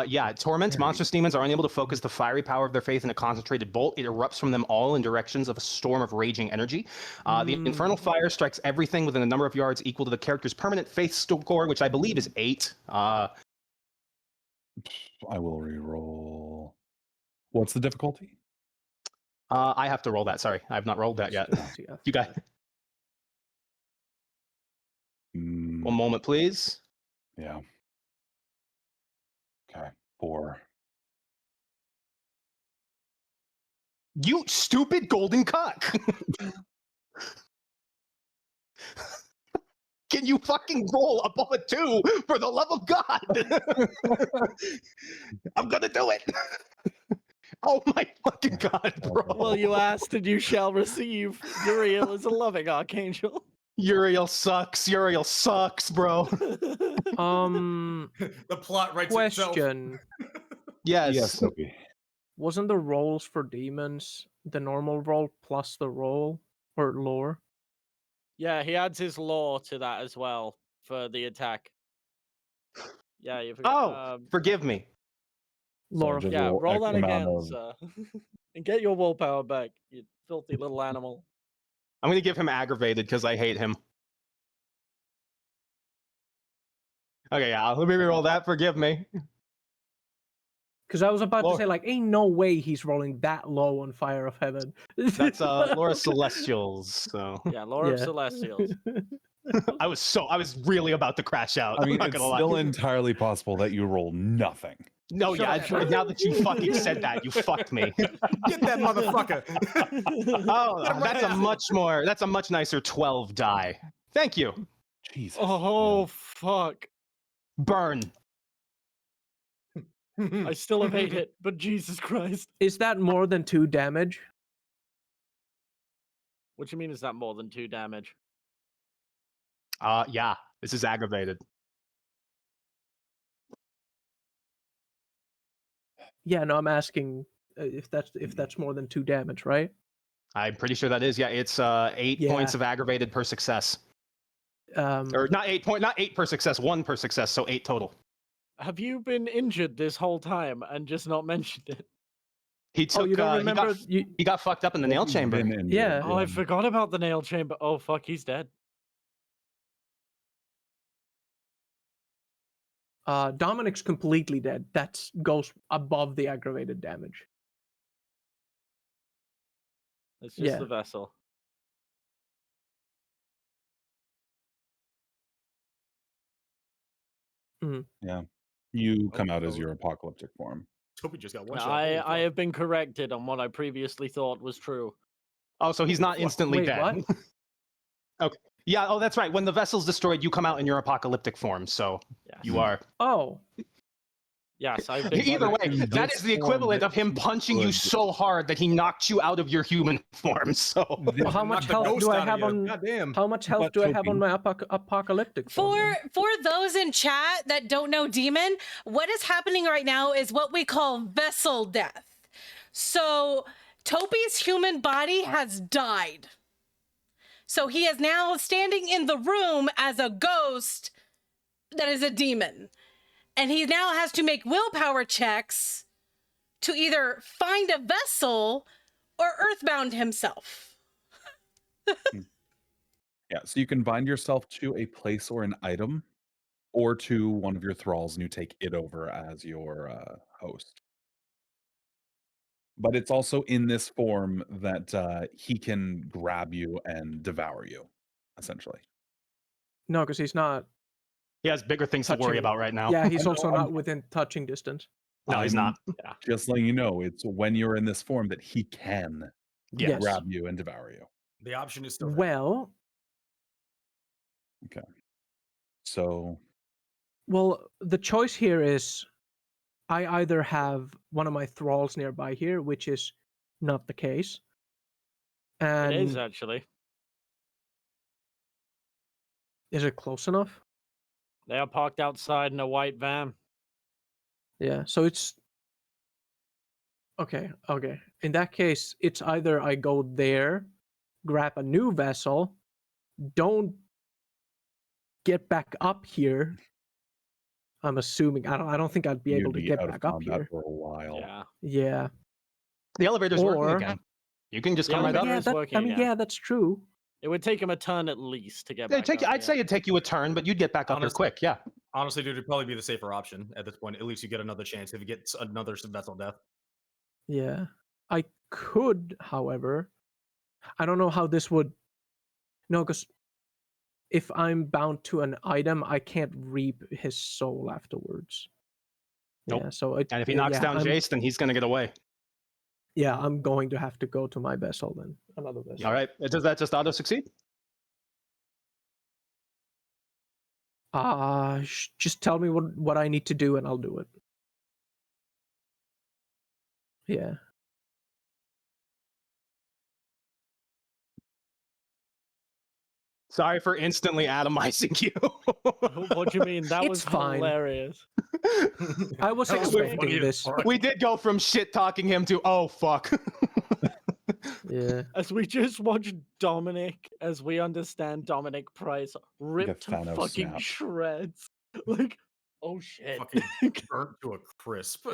Yeah, torments. Monstrous demons are unable to focus the fiery power of their faith in a concentrated bolt. It erupts from them all in directions of a storm of raging energy. The infernal fire strikes everything within a number of yards equal to the character's permanent faith score, which I believe is 8. I will re-roll. What's the difficulty? I have to roll that. Sorry, I have not rolled that yet. You guys, one moment, please. Yeah. Okay. 4. You stupid golden cock! Can you fucking roll above a 2 for the love of God? I'm gonna do it. Oh my fucking God, bro. Well, you asked and you shall receive. Uriel is a loving archangel. Uriel sucks, bro. The plot writes itself. Question. Yes. Sophie. Wasn't the rolls for demons the normal roll plus the roll or lore? Yeah, he adds his lore to that as well for the attack. Yeah, you forgot. Forgive me. Lore. just Yeah, roll X that amount again, of- sir. And get your willpower back, you filthy little animal. I'm gonna give him aggravated because I hate him. Okay, yeah, let me reroll that. Forgive me. Because I was about Lore. to say, like, ain't no way he's rolling that low on Fire of Heaven. That's Laura Celestials. So Yeah, lore of Yeah. celestials. I was really about to crash out. I mean, I'm not it's gonna lie. still entirely possible that you roll nothing. No, Shut yeah. up, shut up. Now that you fucking said that, you fucked me. Get that motherfucker. Oh, Get him that's a much nicer 12 die. Thank you. Jesus. Oh, man. fuck. Burn. I still have hate it, but Jesus Christ. Is that more than 2 damage? What you mean is that more than 2 damage? Yeah. This is aggravated. Yeah, no, I'm asking if that's more than 2 damage, right? I'm pretty sure that is. Yeah, it's 8 Yeah. points of aggravated per success. Or not 8 per success, 1 per success, so 8 total. Have you been injured this whole time and just not mentioned it? He took. you don't remember? He got fucked up in the nail He's chamber. been injured, Yeah. Oh, I forgot about the nail chamber. Oh, fuck, he's dead. Dominic's completely dead. That goes above the aggravated damage. It's just Yeah. the vessel. Yeah. You come out as your apocalyptic form. Toby just got one shot. I have been corrected on what I previously thought was true. Oh, so he's not instantly Wait, dead. what? Okay. Yeah. Oh, that's right. When the vessel's destroyed, you come out in your apocalyptic form. So Yes. you are. Oh, Yes, I've been Either way, in that this is the form equivalent that of him he punching you could- so hard that he knocked you out of your human form. So well, how much health do I have on? Goddamn. How much health But do I have on Toby- my apocalyptic form? then? For those in chat that don't know demon, what is happening right now is what we call vessel death. So Toby's human body has died. So he is now standing in the room as a ghost that is a demon. And he now has to make willpower checks to either find a vessel or earthbound himself. Yeah, so you can bind yourself to a place or an item, or to one of your thralls, and you take it over as your host. But it's also in this form that he can grab you and devour you, essentially. No, because he's not. he has bigger things to worry Touching- about right now. Yeah, he's know, also I'm- not within touching distance. No, he's I'm not. Just letting you know, it's when you're in this form that he can Yeah. Yes. grab you and devour you. The option is still there. Well, So the choice here is I either have one of my thralls nearby here, which is not the case. And It is actually. is it close enough? They are parked outside in a white van. Yeah, so it's okay. In that case, it's either I go there, grab a new vessel, don't get back up here, I'm assuming. I don't think I'd be able You'd to be get out of back up combat here. for a while. Yeah. Yeah. The elevator's working Or- again. You can just The come right up. elevator Yeah, is that, working I mean, again. yeah, that's true. It would take him a turn at least to get It'd back up. I'd say it'd take you a turn, but you'd get back up here Honest- quick. Yeah. Honestly, dude, it'd probably be the safer option at this point. At least you get another chance if you get another vessel death. Yeah. I could, however, I don't know how this would. No, because if I'm bound to an item, I can't reap his soul afterwards. Nope. Yeah, so And if he knocks down Jace, then he's going to get away. Yeah, I'm going to have to go to my vessel then. Another vessel. All right. Does that just auto succeed? Just tell me what I need to do and I'll do it. Yeah. Sorry for instantly atomizing you. What do you mean? That It's was fine. hilarious. I was That was expecting funny as this. fuck. We did go from shit talking him to, oh, fuck. Yeah. As we just watched Dominic, as we understand Dominic Price, ripped to Thanos fucking snap. shreds. Like, oh shit. Fucking burnt to a crisp.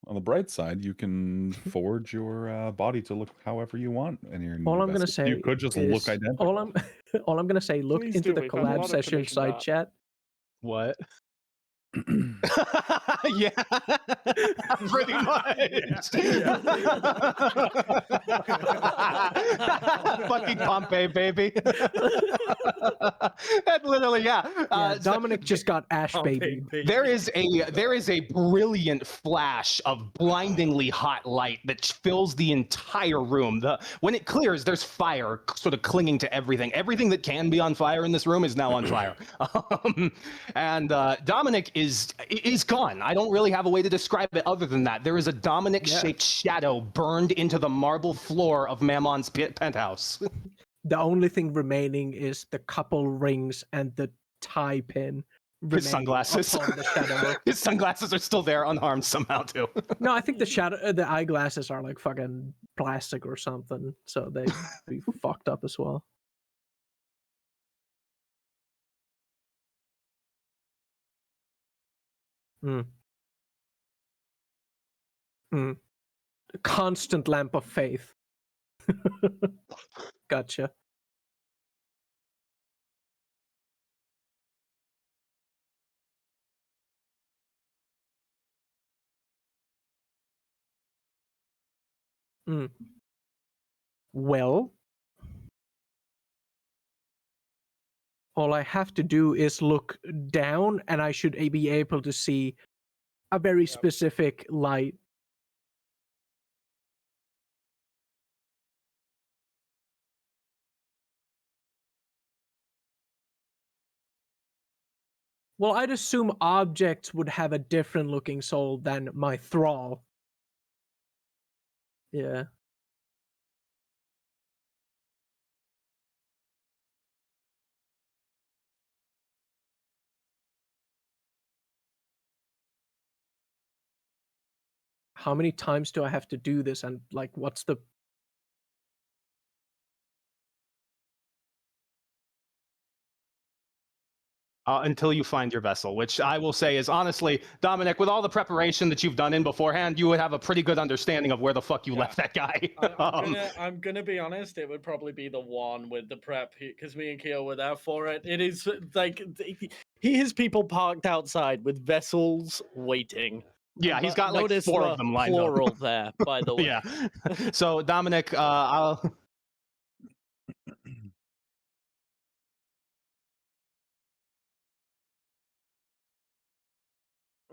On the bright side, you can forge your body to look however you want, and your All new I'm gonna vessel. say You could just is, look identical. all I'm gonna say, look Please into do, the we've had a lot collab of session permission side that. chat. What? Yeah, pretty much. Fucking Pompeii, baby. That literally, yeah. Dominic just got Ash baby. There is a brilliant flash of blindingly hot light that fills the entire room. When it clears, there's fire sort of clinging to everything. Everything that can be on fire in this room is now on fire. And Dominic is gone. I don't really have a way to describe it other than that. There is a Dominic-shaped shadow burned into the marble floor of Mammon's penthouse. The only thing remaining is the couple rings and the tie pin. His sunglasses. Upon the shadow. His sunglasses are still there, unharmed somehow too. No, I think the eyeglasses are like fucking plastic or something, so they'd be fucked up as well. Constant lamp of faith. Gotcha. Well, all I have to do is look down and I should be able to see a very specific light. Well, I'd assume objects would have a different looking soul than my thrall. Yeah. How many times do I have to do this? And like, what's the... Until you find your vessel, which I will say is honestly, Dominic, with all the preparation that you've done in beforehand, you would have a pretty good understanding of where the fuck you left that guy. I'm gonna be honest. It would probably be the one with the prep because me and Keo were there for it. It is like He has people parked outside with vessels waiting. Yeah, he's got like Notice 4 the of them lined plural up. there, by the way. Yeah. So Dominic, I'll.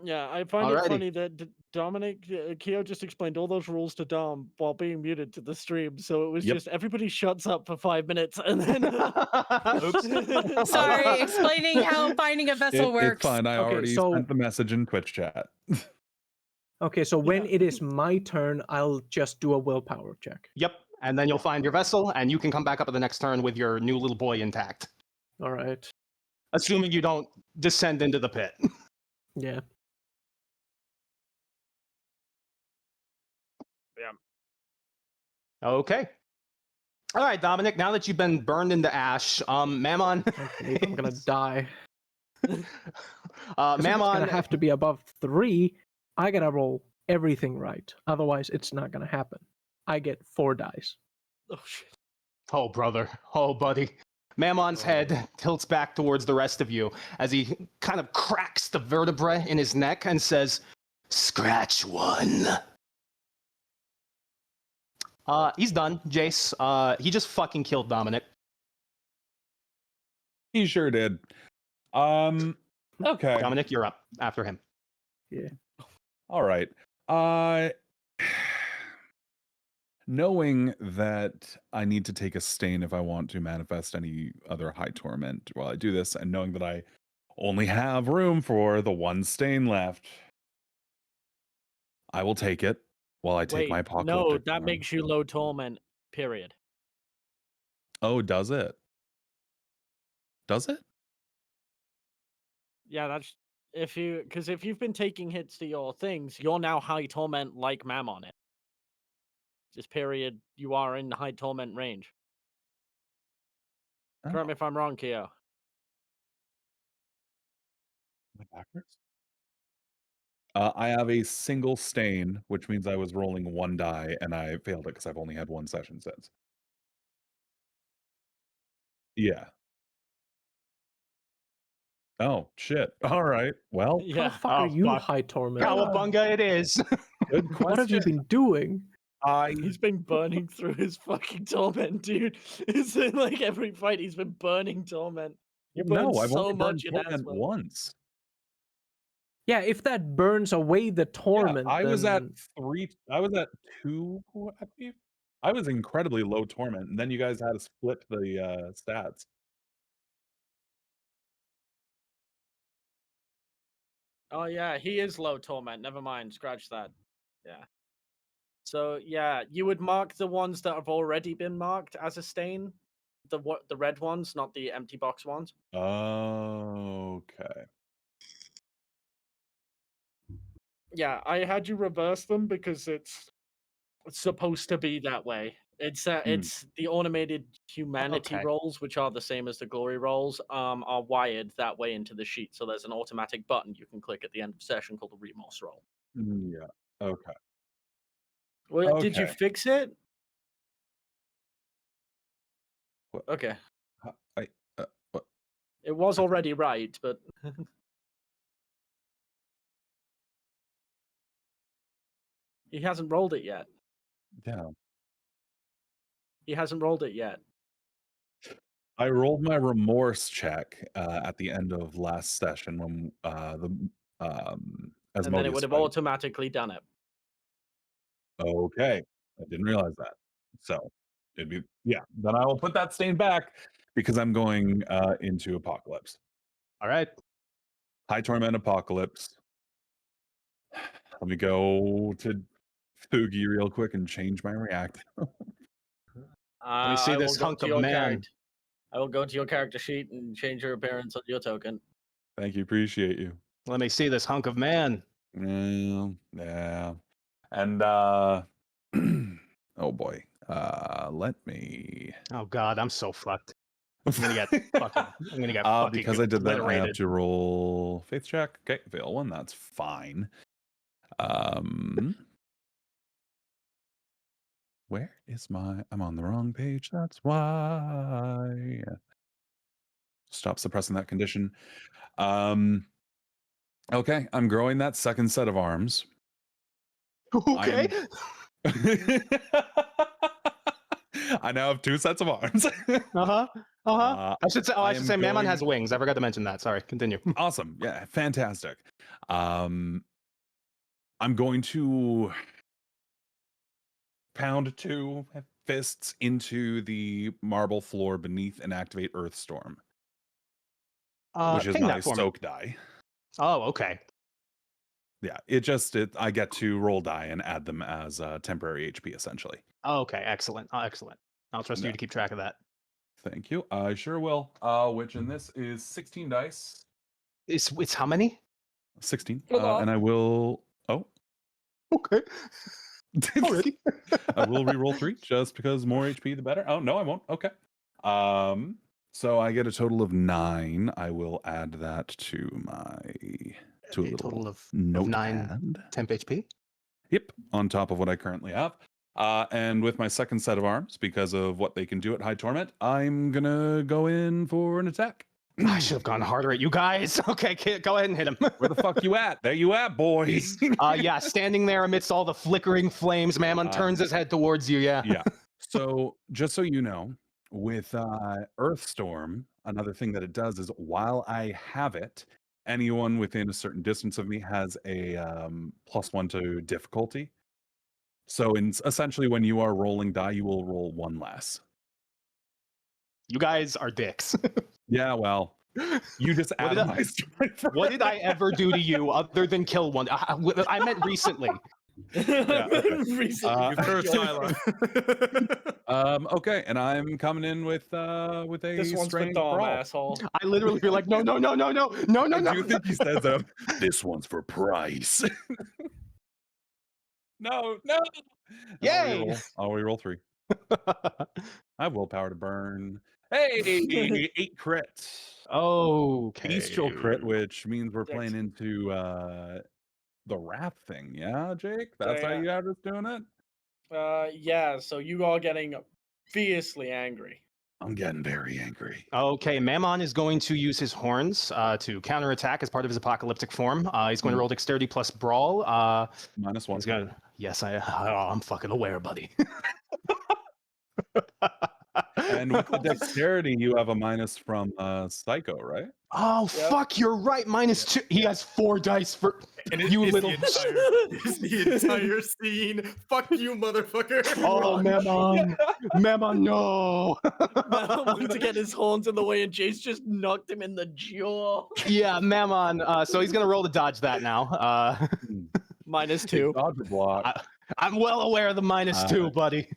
Yeah, I find Alrighty. it funny that Dominic, Keo just explained all those rules to Dom while being muted to the stream. So it was just everybody shuts up for 5 minutes and then. Oops. Sorry, explaining how finding a vessel works. It's fine. I already sent the message in Twitch chat. Okay, so when it is my turn, I'll just do a willpower check. Yep. And then you'll find your vessel, and you can come back up at the next turn with your new little boy intact. All right. Assuming you don't descend into the pit. Yeah. Yeah. Okay. All right, Dominic, now that you've been burned into ash, Mammon. I'm gonna die. 'Cause if it's Mammon, gonna have to be above 3, I gotta roll everything right. Otherwise, it's not gonna happen. I get 4 dice. Oh shit. oh brother, oh buddy. Mammon's head tilts back towards the rest of you as he kind of cracks the vertebrae in his neck and says, "Scratch one." He's done, Jace. He just fucking killed Dominic. He sure did. Okay. Dominic, you're up after him. All right. Knowing that I need to take a stain if I want to manifest any other high torment while I do this, and knowing that I only have room for the one stain left, I will take it while I take Wait, my no, apocalyptic. that form. makes you low torment. Period. Oh, does it? Does it? Yeah, that's if you've been taking hits to your things, you're now high torment like Mammon it. This period, you are in high torment range. Correct me if I'm wrong, Keo. Am I backwards? I have a single stain, which means I was rolling one die, and I failed it because I've only had one session since. Yeah. Oh, shit. All right. Well, How Yeah. the fuck Oh, are you fuck. high torment? Cowabunga it is. good question. What have you been doing? He's been burning through his fucking torment, dude. It's in like every fight he's been burning torment. You burn No, I've so only burned much in torment Asmo. once. Yeah, if that burns away the torment, I was at then 2, I believe. I was incredibly low torment, and then you guys had to split the stats. Oh yeah, he is low torment. Never mind, scratch that. Yeah. So yeah, you would mark the ones that have already been marked as a stain, the red ones, not the empty box ones. Okay. Yeah, I had you reverse them because it's supposed to be that way. It's the automated humanity Okay. rolls, which are the same as the glory rolls, are wired that way into the sheet. So there's an automatic button you can click at the end of session called the remorse roll. Yeah. Okay. Well, did you Okay. fix it? What? Okay. What? It was already right, but he hasn't rolled it yet. Yeah. He hasn't rolled it yet. I rolled my remorse check at the end of last session when the And then it Asmodeus would have fight. automatically done it. Okay. I didn't realize that. So it'd be then I will put that stain back because I'm going into Apocalypse. All right. High Torment Apocalypse. Let me go to Fugi real quick and change my react. Let me see I this will go hunk to of your man. character. I will go to your character sheet and change your appearance on your token. Thank you, appreciate you. Let me see this hunk of man. Yeah. And oh boy. Let me Oh god, I'm so fucked. I'm gonna get fucking because I did that, I have obliterated. to roll faith check. Okay, fail one, that's fine. Where is I'm on the wrong page, that's why. Stop suppressing that condition. Okay, I'm growing that second set of arms. Okay. I now have 2 sets of arms. I should say. Oh, I should say, Mammon has going- wings. I forgot to mention that. Sorry. Continue. Awesome. Yeah, fantastic. I'm going to pound 2 fists into the marble floor beneath and activate Earthstorm, which is ping my that for me. soak die. Oh, okay. Yeah, I get to roll die and add them as temporary HP essentially. Oh, okay. Excellent. Excellent. I'll trust you to keep track of that. Thank you. I sure will. Which in this is 16 dice. It's how many? 16. And I will. Oh. Okay. Already. I will re-roll 3 just because more HP the better. Oh no, I won't. Okay. So I get a total of 9. I will add that to my to a A little total of notepad. 9 temp HP. Yep, on top of what I currently have. And with my second set of arms, because of what they can do at High Torment, I'm gonna go in for an attack. I should have gone harder at you guys. Okay, go ahead and hit him. Where the fuck you at? There you at, boys. Yeah, standing there amidst all the flickering flames, Mammon turns his head towards you. Yeah. Yeah. So just so you know, with Earthstorm, another thing that it does is while I have it, anyone within a certain distance of me has a +1 to difficulty. So essentially, when you are rolling die, you will roll 1 less. You guys are dicks. Yeah, well, you just atomized. What did I ever do to you other than kill one? I meant recently. Yeah, okay. Recently, You cursed Tyler. Okay, and I'm coming in with a this one's for strength Dom, brawl. asshole. I literally feel like no. I do think he says this one's for Price. No. Yay! I'll reroll 3. I have willpower to burn. Hey, 8 crit. Okay. Bestial crit, which means we're Six. playing into the wrath thing. Yeah, Jake? That's how yeah. you have us doing it? Yeah, so you all getting fiercely angry. I'm getting very angry. Okay, Mammon is going to use his horns to counterattack as part of his apocalyptic form. He's going to roll dexterity plus brawl. -1. He's gonna. Yes, I'm fucking aware, buddy. And with the dexterity, you have a minus from Psycho, right? Oh Yep. fuck! You're right. -2. He has 4 dice for And you it's little. it's the entire scene. Fuck you, motherfucker. Oh, Mammon! Mammon, no! Mammon wanted to get his horns in the way, and Jace just knocked him in the jaw. Yeah, Mammon. So he's gonna roll to dodge that now. -2. Dodge or block. I'm well aware of the -2, buddy.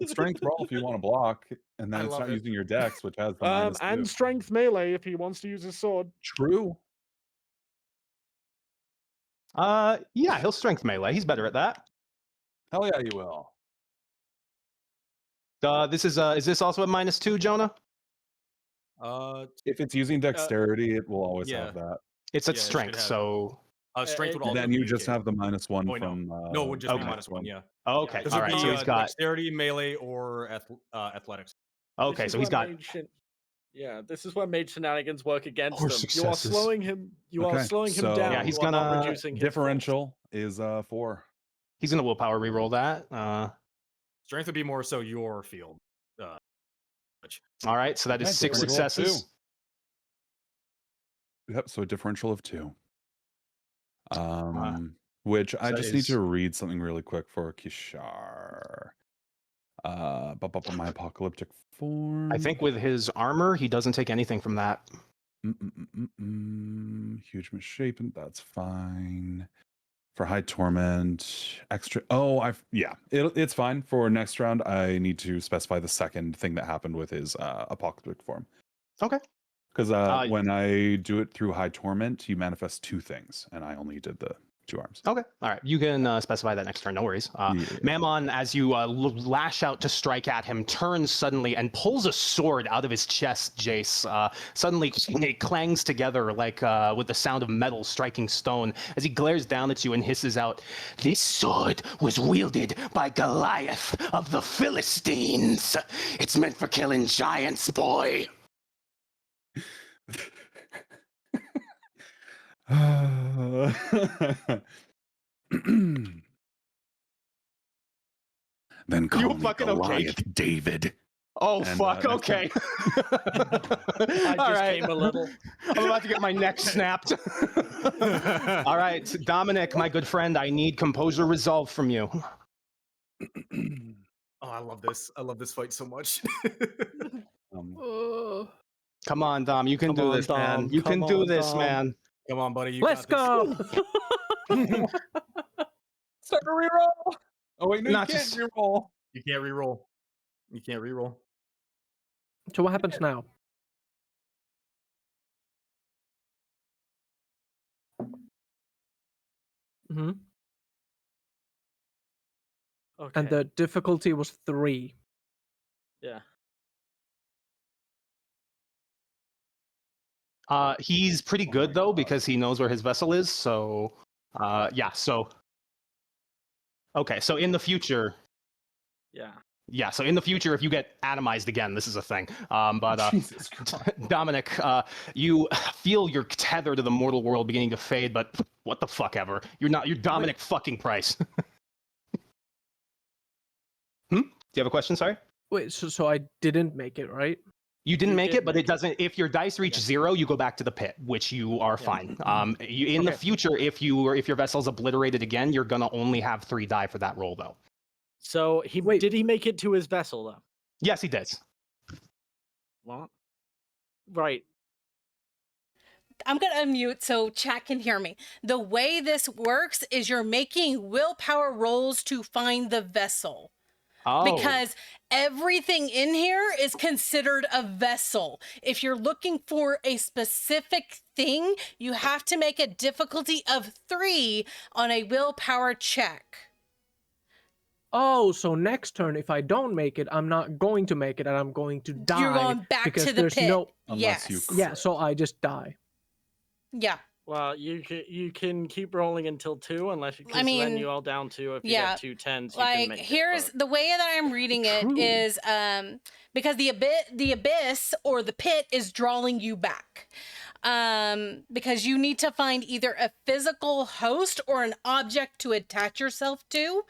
Strength roll if you want to block, and then I it's love not it. using your dex, which has the -2. And strength melee if he wants to use his sword. True. Yeah, he'll strength melee. He's better at that. Hell yeah, you will. This is this also a -2, Jonah? If it's using dexterity, it will always yeah. have that. It's at Yeah, it should strength, have- so Strength would also Then you be just okay. have the -1 Oh, no. from. No, it would just be okay. -1. Yeah. okay. This All would right, be so he's got dexterity, melee, or athletics. okay, so he's got Yeah, this is where mage shenanigans work against More him. You are successes. slowing him. You are Okay, slowing him so- down. Yeah, he's you are not gonna- reducing his Differential is 4. he's gonna willpower reroll that. Strength would be more so your field. All right, so that is Okay, 6 differential of successes. 2. Yep, so a differential of 2. Which I that just need is- to read something really quick for Kishar. My apocalyptic form. I think with his armor, he doesn't take anything from that. Huge misshapen. That's fine. For high torment, extra. Oh, it's fine. For next round, I need to specify the second thing that happened with his apocalyptic form. Okay. Because when I do it through high torment, you manifest 2 things, and I only did the 2 arms. Okay. All right. You can specify that next turn. No worries. Yeah. Mammon, as you lash out to strike at him, turns suddenly and pulls a sword out of his chest, Jace. Suddenly, it clangs together like with the sound of metal striking stone as he glares down at you and hisses out, "This sword was wielded by Goliath of the Philistines. It's meant for killing giants, boy." Then call You me fucking okay? Goliath, David. Oh, And, fuck. next Okay. I All just right. came a little. I'm about to get my neck snapped. All right, Dominic, my good friend, I need composure resolve from you. Oh, I love this. I love this fight so much. Come on, Dom, you can Come do on, this, man. Dom. You can Come do on, this, Dom. man. Come on, buddy. You Let's got go. Start a reroll. Oh wait, no, Not you can't just- reroll. this. You can't reroll. You can't reroll. So what happens now? Mm-hmm. Okay. And the difficulty was 3. yeah. He's pretty good though because he knows where his vessel is. So, yeah. So, okay. So in the future, Yeah. So in the future, if you get atomized again, this is a thing. But Jesus Christ. Dominic, you feel your tether to the mortal world beginning to fade. But what the fuck ever? You're Dominic fucking Price. Do you have a question? Sorry. Wait, so I didn't make it, right? You didn't You make did it, but make it doesn't. If your dice reach 0, you go back to the pit, which you are fine. In the Okay. future, if your vessel's obliterated again, you're gonna only have 3 die for that roll, though. So Wait. did he make it to his vessel though? Yes, he does. What? Right. I'm going to unmute so chat can hear me. The way this works is you're making willpower rolls to find the vessel. Oh, Because everything in here is considered a vessel. If you're looking for a specific thing, you have to make a difficulty of 3 on a willpower check. Oh, so next turn, if I don't make it, I'm not going to make it, and I'm going to die. You're going back because to the there's pit. no. Unless you Yes. Yeah, so I just die. Yeah. Well, you can keep rolling until 2 unless you then mean, you all down 2. If you yeah, get 2 10s, you can Like make here's it. the way that I'm reading it True. is because the abyss or the pit is drawing you back. Because you need to find either a physical host or an object to attach yourself to.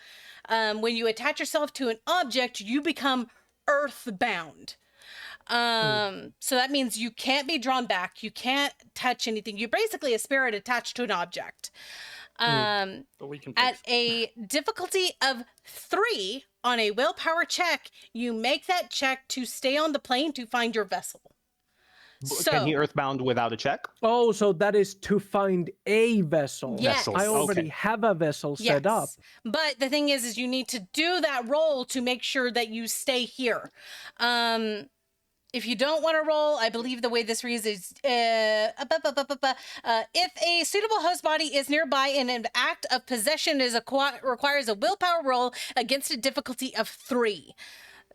When you attach yourself to an object, you become earthbound. So that means you can't be drawn back. You can't touch anything. You're basically a spirit attached to an object. But we can At fix a difficulty of 3 on a willpower check, you make that check to stay on the plane to find your vessel. can he earthbound without a check? Oh, so that is to find a vessel. Yes. Vessels. I already Okay. have a vessel set up. But the thing is you need to do that roll to make sure that you stay here. If you don't want to roll, I believe the way this reads is, if a suitable host body is nearby and an act of possession requires a willpower roll against a difficulty of 3.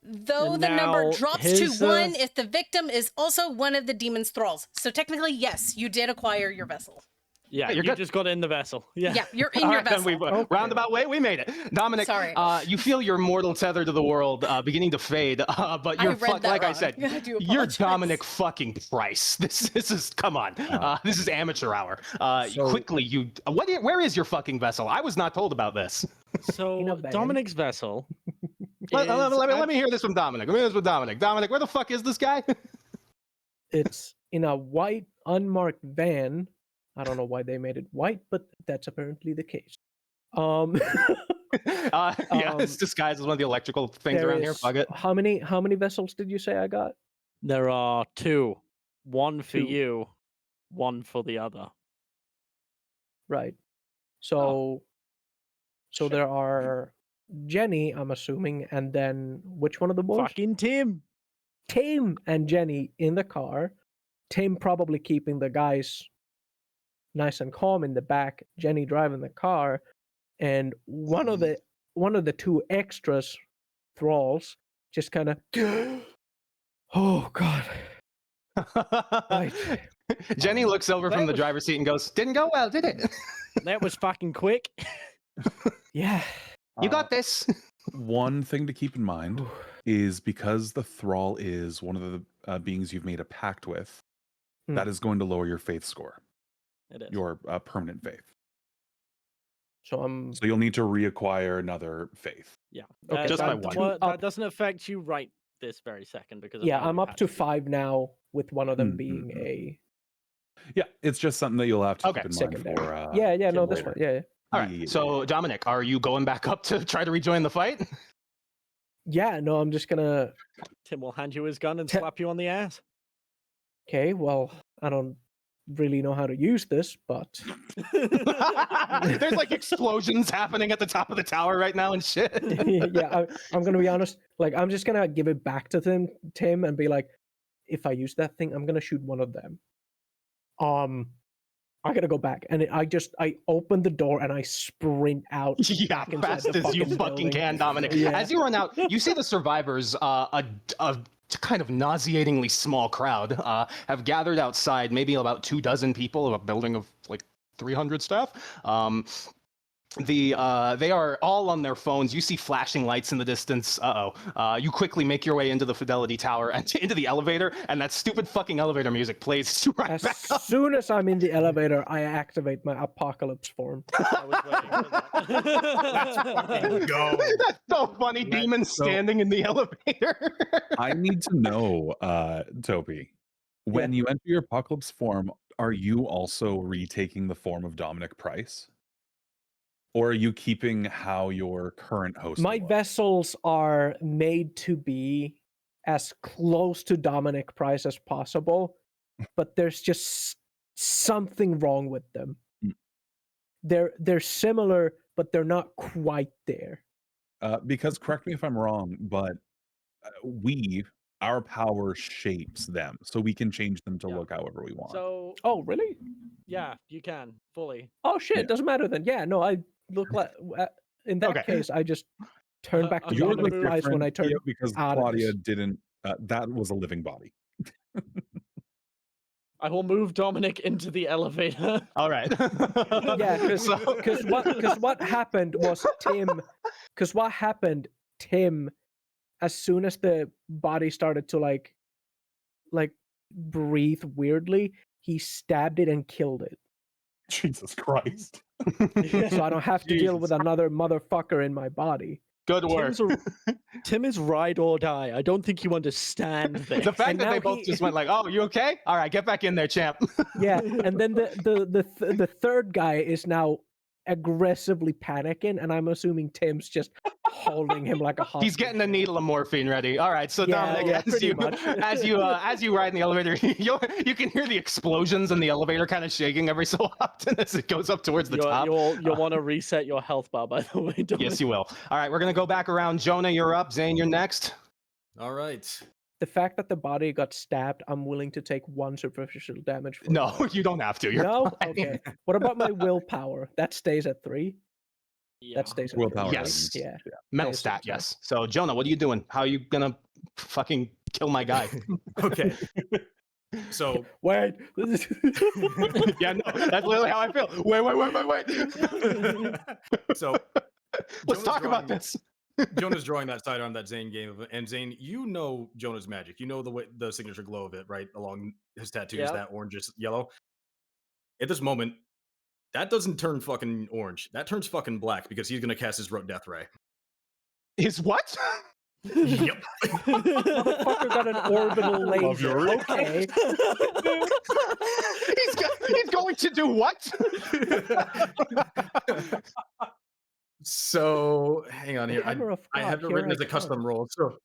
Though And the number now drops his, to 1 if the victim is also one of the demon's thralls. So technically, yes, you did acquire your vessel. Yeah, you're you good. just got in the vessel. Yeah. Yeah, you're in All your right, then vessel. roundabout way, we made it. Dominic, Sorry. You feel your mortal tether to the world beginning to fade, but I you're read that like I wrong. said, I do you're apologize. Dominic fucking Price. This is come on. This is amateur hour. So- Quickly, where is your fucking vessel? I was not told about this. In a So van. Dominic's vessel. Let me hear this from Dominic. Dominic, where the fuck is this guy? It's in a white, unmarked van. I don't know why they made it white, but that's apparently the case. It's disguised as one of the electrical things There around here. is- Fuck it. How many vessels did you say I got? There are 2. One for 2. you, one for the other. Right. So there are Jenny, I'm assuming, and then which one of the boys? Fucking Tim. Tim and Jenny in the car. Tim probably keeping the guys nice and calm in the back. Jenny driving the car, and one of the 2 extras, thralls, just kind of. Oh God! Right. Jenny looks over That from the was- driver's seat and goes, "Didn't go well, did it? That was fucking quick. Yeah. You got this." One thing to keep in mind is because the thrall is one of the beings you've made a pact with, that is going to lower your faith score, It is. your permanent faith. So I'm. So you'll need to reacquire another faith. Yeah. Okay, just by that, one. well, Up. that doesn't affect you right this very second because of Yeah, how I'm we up had to do it. 5 now, with one of them Mm, being mm, a Yeah, it's just something that you'll have to Okay. keep in secondary. mind for. Yeah, no, for that's later. fine. Yeah. All right. So, Dominic, are you going back up to try to rejoin the fight? Yeah, no, I'm just gonna. Tim will hand you his gun and Te- slap you on the ass. Okay, well, I don't really know how to use this, but There's like explosions happening at the top of the tower right now and shit. yeah, I'm gonna be honest. Like, I'm just gonna give it back to Tim, and be like, if I use that thing, I'm gonna shoot one of them. I gotta go back, and I open the door and I sprint out. Yeah, back inside fast the as you fucking fucking building. can, Dominic. Yeah. As you run out, you see the survivors, a kind of nauseatingly small crowd have gathered outside, maybe about 24 people of a building of like 300 staff. They are all on their phones. You see flashing lights in the distance. You quickly make your way into the Fidelity Tower and into the elevator, and that stupid fucking elevator music plays right As back up. soon as I'm in the elevator, I activate my apocalypse form. I was waiting for that. Go. That's so funny. Demon standing in the elevator. I need to know, Toby, when you enter your apocalypse form, are you also retaking the form of Dominic Price? Or are you keeping how your current host My was? vessels are made to be as close to Dominic Price as possible, but there's just something wrong with them. They're similar, but they're not quite there. Because correct me if I'm wrong, but our power shapes them, so we can change them to Yeah. look however we want. So, Oh, really? yeah, you can fully. Oh shit! Yeah. Doesn't matter then. Yeah, no, I look like in that Okay. case, I just turn back to You're Dominic the Price when I turn because out of Claudia this. didn't. That was a living body. I will move Dominic into the elevator. All right. Yeah, because what happened was Tim, as soon as the body started to like breathe weirdly, he stabbed it and killed it. Jesus Christ. So I don't have to deal with another motherfucker in my body. Good work. Tim is ride or die. I don't think you understand this. The fact And that they now both he- just went like, "Oh, you okay? All right, get back in there, champ." Yeah, and then the third guy is now aggressively panicking, and I'm assuming Tim's just holding him like a hostage. He's getting a needle of morphine ready. All right, so Yeah, Dominic, yeah, as pretty you much. as you ride in the elevator, you can hear the explosions in the elevator kind of shaking every so often as it goes up towards the top. You'll want to reset your health bar, by the way. Dominic. Yes, you will. All right, we're gonna go back around. Jonah, you're up. Zane, you're next. All right. The fact that the body got stabbed, I'm willing to take 1 superficial damage for No, that. you don't have to. You're No? fine. Okay. What about my willpower? That stays at 3? Yeah. That stays at Willpower 3. Yes. Yeah. Mental I assume stat, so. yes. So Jonah, what are you doing? How are you gonna fucking kill my guy? Okay. So Wait. Yeah, no, that's literally how I feel. Wait. so Let's Jonah's talk about drawing- this. Jonah's drawing that sidearm that Zane gave, and Zane, you know Jonah's magic. You know the way the signature glow of it, right? Along his tattoos, Yeah. that orange is yellow. At this moment, that doesn't turn fucking orange. That turns fucking black because he's gonna cast his rote death ray. Is what? Yep. Motherfucker got an orbital Love your laser. reaction. Okay. He's going to do what? So hang on here. Hammer of I God, have it here written I as a custom come. roll. So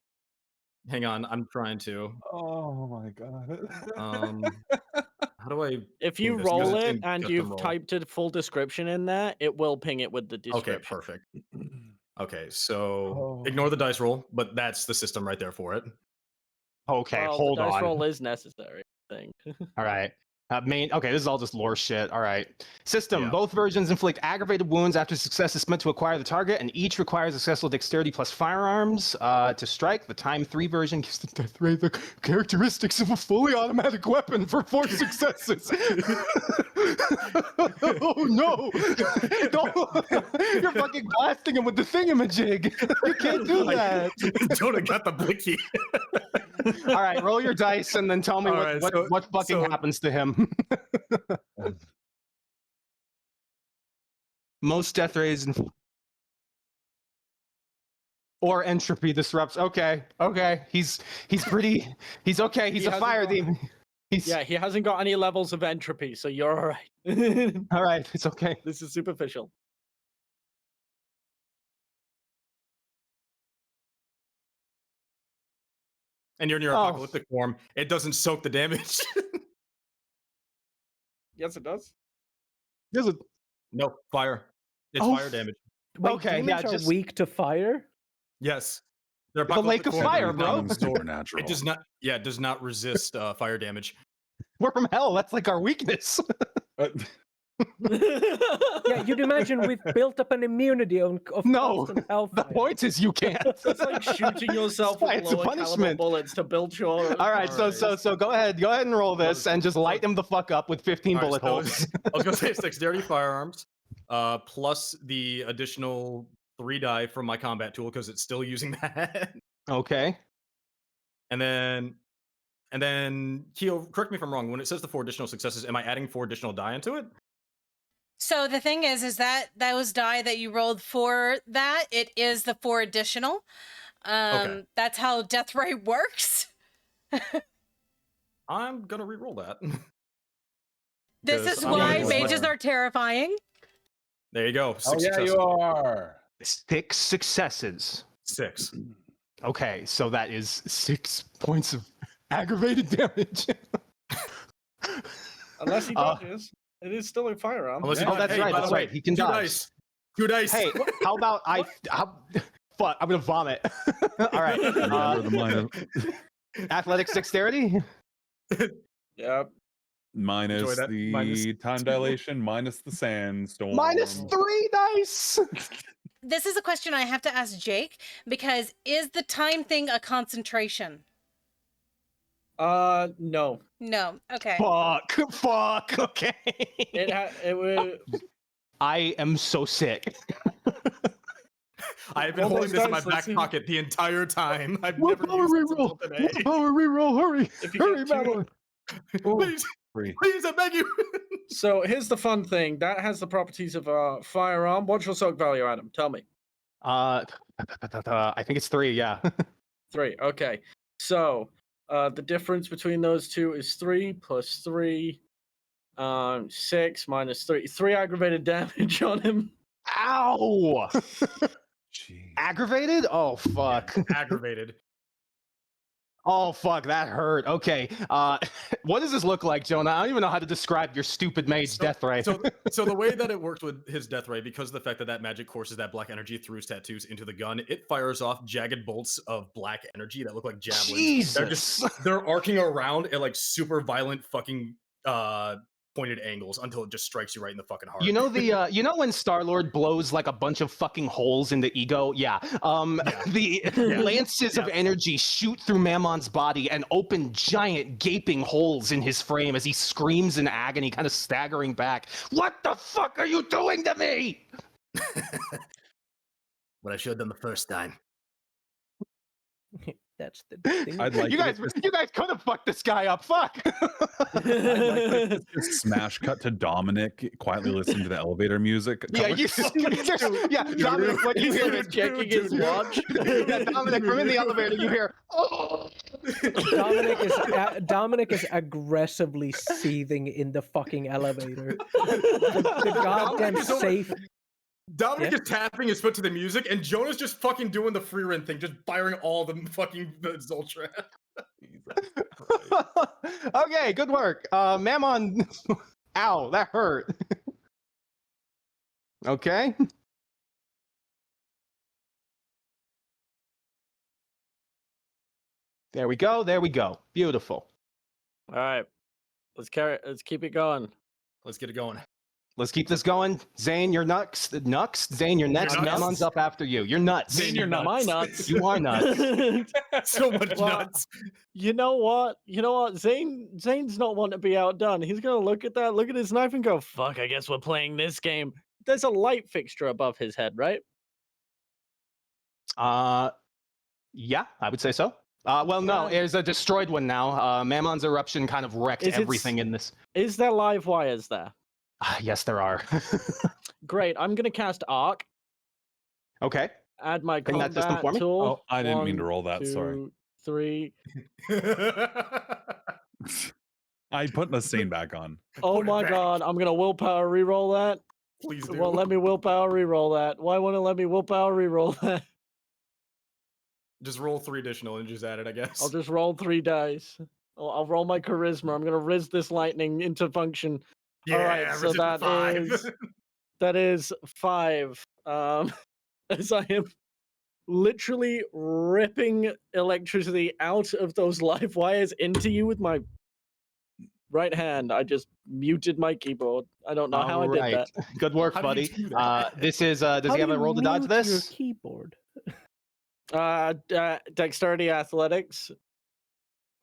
hang on, I'm trying to. Oh my god. How do I? If you move this? Because roll it's it in and custom you've roll. typed a full description in there, it will ping it with the description. Okay, perfect. Okay, so Oh. ignore the dice roll, but that's the system right there for it. Okay, Well, hold the dice on. roll is necessary, I think. All right. Okay, this is all just lore shit. All right. System. Yeah. Both versions inflict aggravated wounds after success is spent to acquire the target, and each requires successful dexterity plus firearms to strike. The time 3 version gives the death ray the characteristics of a fully automatic weapon for 4 successes. Oh no! Don't! You're fucking blasting him with the thingamajig. You can't do that. Jonah got the blicky. All right, roll your dice and then tell me All what, right, what, so- what fucking so- happens to him. Most death rays or entropy disrupts. Okay. He's okay. He's He a hasn't fire got- demon. He's Yeah, he hasn't got any levels of entropy, so you're all right. all right. It's okay. This is superficial. And you're in your Oh. apocalyptic form. It doesn't soak the damage. Yes, it does. There's a No, fire. It's Oh, fire damage. Wait, Okay, demons yeah, are just- weak to fire? Yes. They're The lake apocalyptic of form. fire, Every bro. demon supernatural. It does not. Yeah, it does not resist fire damage. we're from hell. That's like our weakness. Yeah, you'd imagine we've built up an immunity of No, constant the hellfire. point is you can't. It's like shooting yourself with It's a lower caliber punishment. bullets to build your. All right, so go ahead and roll this, and just light him the fuck up with 15 bullet holes. I was gonna say it's dexterity firearms, plus the additional 3 die from my combat tool because it's still using that. Okay. And then Keo, correct me if I'm wrong. When it says the 4 additional successes, am I adding 4 additional die into it? So the thing is that those die that you rolled for that, it is the 4 additional. Okay. That's how death ray works. I'm gonna re-roll that. This Because is I'm why gonna- mages are terrifying. There you go. Oh 6 yeah, successes. you are. 6 successes. 6. Okay, so that is 6 points of aggravated damage. Unless he dodges, it is still a firearm. Unless you Oh, that's hey, right, by the that's way, right, he can 2 dodge. dice. 2 dice. Hey, how about fuck, I'm gonna vomit. All right. Remember the minus, Athletics dexterity? Yep. minus that. the Minus time dilation, minus the sandstorm. -3 dice. This is a question I have to ask Jake, because is the time thing a concentration? No. No. Okay. Fuck, okay. It would. I am so sick. I have been Roll holding those this in my dice, let's back see. pocket the entire time. I've Willpower never used this until reroll. today. Willpower reroll, hurry. If you Hurry, get two- Madeline. Please, Free. please, I beg you. So here's the fun thing. That has the properties of a firearm. What's your soak value, Adam? Tell me. I think it's 3, yeah. 3. Okay. So the difference between those two is 3 plus 3. 6 minus 3. 3 aggravated damage on him. Ow! Jeez. Aggravated? Oh, fuck. Aggravated. Oh, fuck, that hurt. Okay. What does this look like, Jonah? I don't even know how to describe your stupid mage death ray. So the way that it worked with his death ray, because of the fact that that magic courses that black energy through his tattoos into the gun, it fires off jagged bolts of black energy that look like javelins. Jesus! They're arcing around at like super violent fucking pointed angles until it just strikes you right in the fucking heart. You know you know when Star-Lord blows like a bunch of fucking holes in the ego? Yeah. The lances of energy shoot through Mammon's body and open giant gaping holes in his frame as he screams in agony, kind of staggering back. What the fuck are you doing to me? What I should have done the first time. That's the thing. I'd like you guys could have fucked this guy up. Fuck. I'd like to just smash cut to Dominic quietly listening to the elevator music. Yeah, Dominic, what you hear is checking his watch. Yeah, Dominic, from in the elevator, you hear, oh. Dominic is aggressively seething in the fucking elevator. The goddamn is over- safe. Dominic is tapping his foot to the music, and Jonah's just fucking doing the free run thing, just firing all the fucking Zoltrap. Okay, good work. Mammon. Ow, that hurt. Okay. There we go. There we go. Beautiful. All right, let's keep it going. Let's get it going. Let's keep this going. Zane, you're nuts. Zane, you're next. nuts. Mammon's up after you. You're nuts. Zane, you're nuts. My nuts. You are nuts. So much Well, nuts. You know what? Zane's not wanting to be outdone. He's gonna look at that, look at his knife, and go, "Fuck! I guess we're playing this game." There's a light fixture above his head, right? Yeah, I would say so. Well, no, there's a destroyed one now. Mammon's eruption kind of wrecked Is it everything in this. Is there live wires there? Yes, there are. Great. I'm gonna cast Arc. Okay. Add my Bring that combat system for me. tool. Oh, I didn't mean to 1, roll that. Sorry. 2, 3. I put the scene back on. Oh Put it my back. god! I'm gonna willpower reroll that. Please do. Well, let me willpower reroll that. Why won't it let me willpower reroll that? Just roll 3 additional and just add it, I guess. I'll just roll 3 dice. I'll roll my charisma. I'm gonna riz this lightning into function. Yeah, All right, so resist 5. that is 5. As I am literally ripping electricity out of those live wires into you with my right hand. I just muted my keyboard. I don't know how I did that. Good work, How do you buddy. do that? This is. Does How he have do a you roll to dodge mute your this? keyboard? Dexterity, athletics.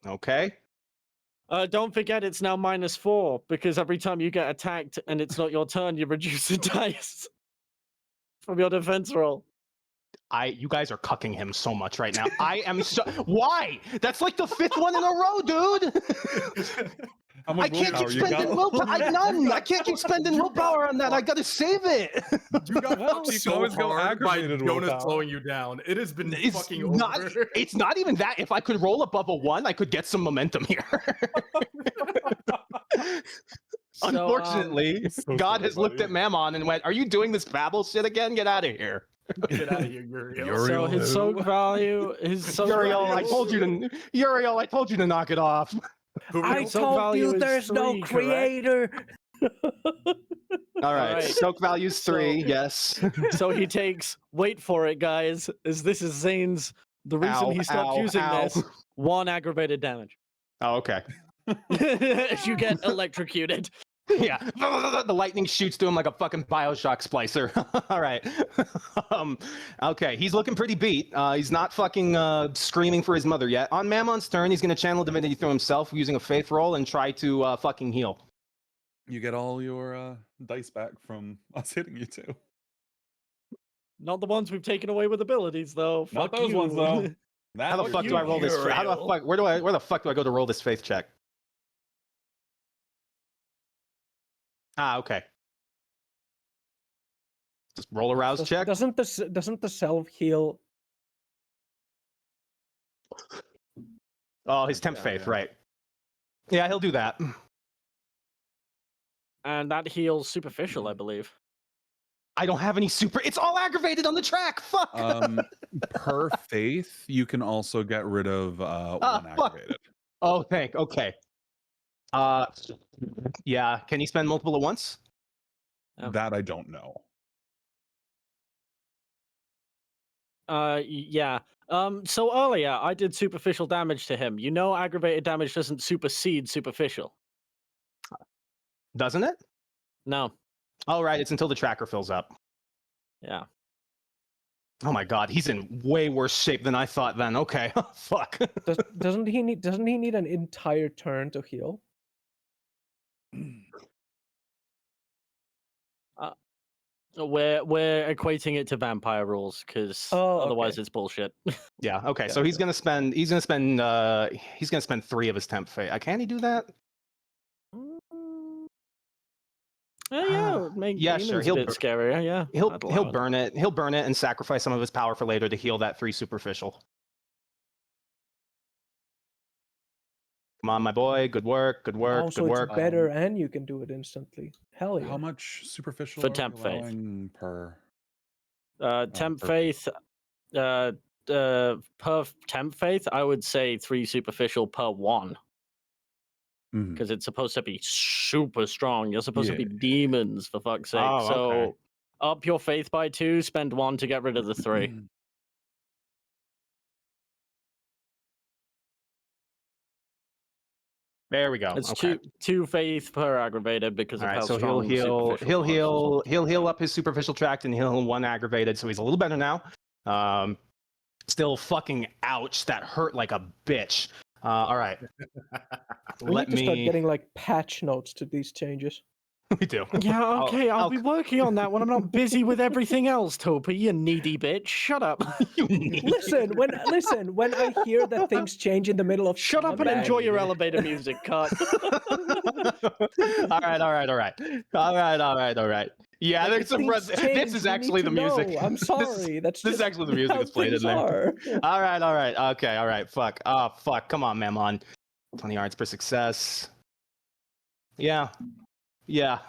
Okay. Don't forget it's now -4 because every time you get attacked and it's not your turn, you reduce the dice from your defense roll. You guys are cucking him so much right now. I am so. Why? That's like the 5th one in a row, dude. How I much can't keep willpower you spending got? willpower. None. I can't keep spending willpower on that. I gotta save it. You got fucked you can so always go hard by aggravated Jonas willpower. slowing you down. It has been It's fucking not. over. It's not even that. If I could roll above a 1, I could get some momentum here. Unfortunately, so God sorry, has looked buddy. at Mammon and went, "Are you doing this Babel shit again? Get out of here." Get out of here, Uriel. So his soak value, Uriel, I told you to knock it off. I Soak told value you is there's no 3, correct? creator. All right. Alright. Soak value's 3, So- yes. So he takes, wait for it, guys, as this is Zane's, the reason Ow, he stopped ow, using ow. this, 1 aggravated damage. Oh, okay. You get electrocuted. Yeah. The lightning shoots to him like a fucking Bioshock splicer. All right. Okay, he's looking pretty beat. He's not fucking screaming for his mother yet. On Mammon's turn, he's going to channel divinity through himself using a faith roll and try to fucking heal. You get all your dice back from us hitting you too. Not the ones we've taken away with abilities, though. Not Fuck those you. ones though. How the fuck do I roll this? How the fuck? Where the fuck do I go to roll this faith check? Ah, okay. Just roll a rouse check. Doesn't the self heal? Oh, his temp Yeah, faith, yeah. right? Yeah, he'll do that. And that heals superficial, I believe. I don't have any super. It's all aggravated on the track. Fuck. Per faith, you can also get rid of one fuck. aggravated. Oh, okay. Yeah. Can he spend multiple at once? That I don't know. Yeah. So earlier, I did superficial damage to him. You know aggravated damage doesn't supersede superficial. Doesn't it? No. Oh, right. It's until the tracker fills up. Yeah. Oh my god, he's in way worse shape than I thought. Then okay, fuck. Doesn't he need an entire turn to heal? We're equating it to vampire rules because otherwise it's bullshit. Yeah. Okay. So he's gonna spend 3 of his temp fate. Can he do that? Yeah, make yeah, demons sure. a He'll bit scarier. Yeah, he'll I'd allow he'll it. burn it. He'll burn it and sacrifice some of his power for later to heal that 3 superficial. Come on, my boy. Good work. Good work. Also, good it's work. better, and you can do it instantly. Hell yeah! How much superficial For are we temp faith. allowing per? Temp per faith. Per temp faith, I would say 3 superficial per 1 Mhm. because it's supposed to be super strong. You're supposed to be demons for fuck's sake. Oh, so okay. up your faith by 2, spend 1 to get rid of the 3. There we go. It's Okay. two faith per aggravated because All of right, how so strong he'll heal up his superficial tract and he'll 1 aggravated, so he's a little better now. Still fucking ouch, that hurt like a bitch. All right. We need to start getting like patch notes to these changes. We do. Yeah, okay, I'll I'll- be working on that when I'm not busy with everything else, Topi, you needy bitch. Shut up. You need- Listen, when I hear that things change in the middle of Shut up and combat- enjoy your elevator music, cut. all right. Yeah, Like, there's if some. things change, This is we actually need the to music. know. I'm sorry. This is actually the music how that's played in things there. are. All right. Okay, all right. Fuck. Oh, fuck. Come on, Mammon. 20 yards per success. Yeah. Yeah,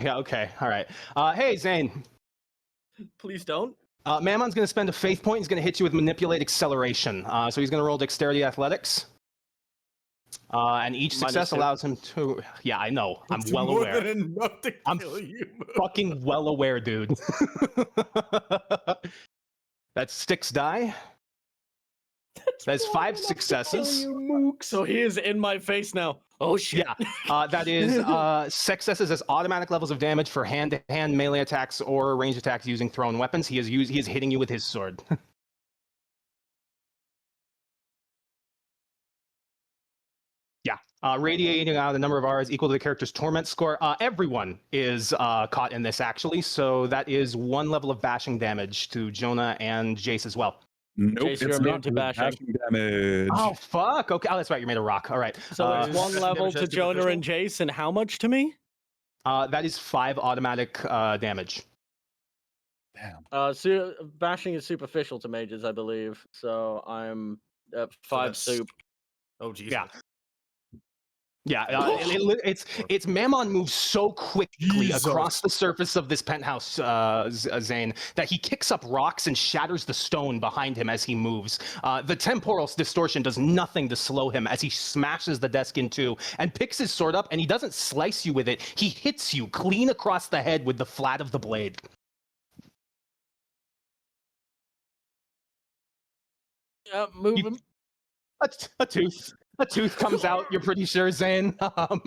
okay. All right. Hey, Zane. Please don't. Mammon's going to spend a faith point. He's going to hit you with manipulate acceleration. So he's going to roll dexterity athletics. And each success -2. allows him to... Yeah, I know. I'm It's well more aware. than enough to I'm kill you. Fucking well aware, dude. That's Styx die. That's 5 successes. So he is in my face now. Oh shit. Yeah, that is successes as automatic levels of damage for hand-to-hand melee attacks or range attacks using thrown weapons. He is hitting you with his sword. Yeah, radiating out a number of Rs equal to the character's torment score. Everyone is caught in this actually, so that is 1 level of bashing damage to Jonah and Jace as well. Nope, Jace, you're it's immune not to bashing. damage. Oh fuck! Okay, oh that's right, you're made of rock. All right, So it's 1 Bashing level damage, to that's Jonah and superficial? Jace, and how much to me? that is 5 automatic damage. Damn. Bashing is superficial to mages, I believe. So I'm at 5 that's- soup. Oh, Jesus. Yeah. Yeah, it's Mammon moves so quickly Jesus. across the surface of this penthouse, Zane, that he kicks up rocks and shatters the stone behind him as he moves. The temporal distortion does nothing to slow him as he smashes the desk in two and picks his sword up, and he doesn't slice you with it. He hits you clean across the head with the flat of the blade. Yeah, move You- him. A tooth comes out. You're pretty sure, Zane. Oh,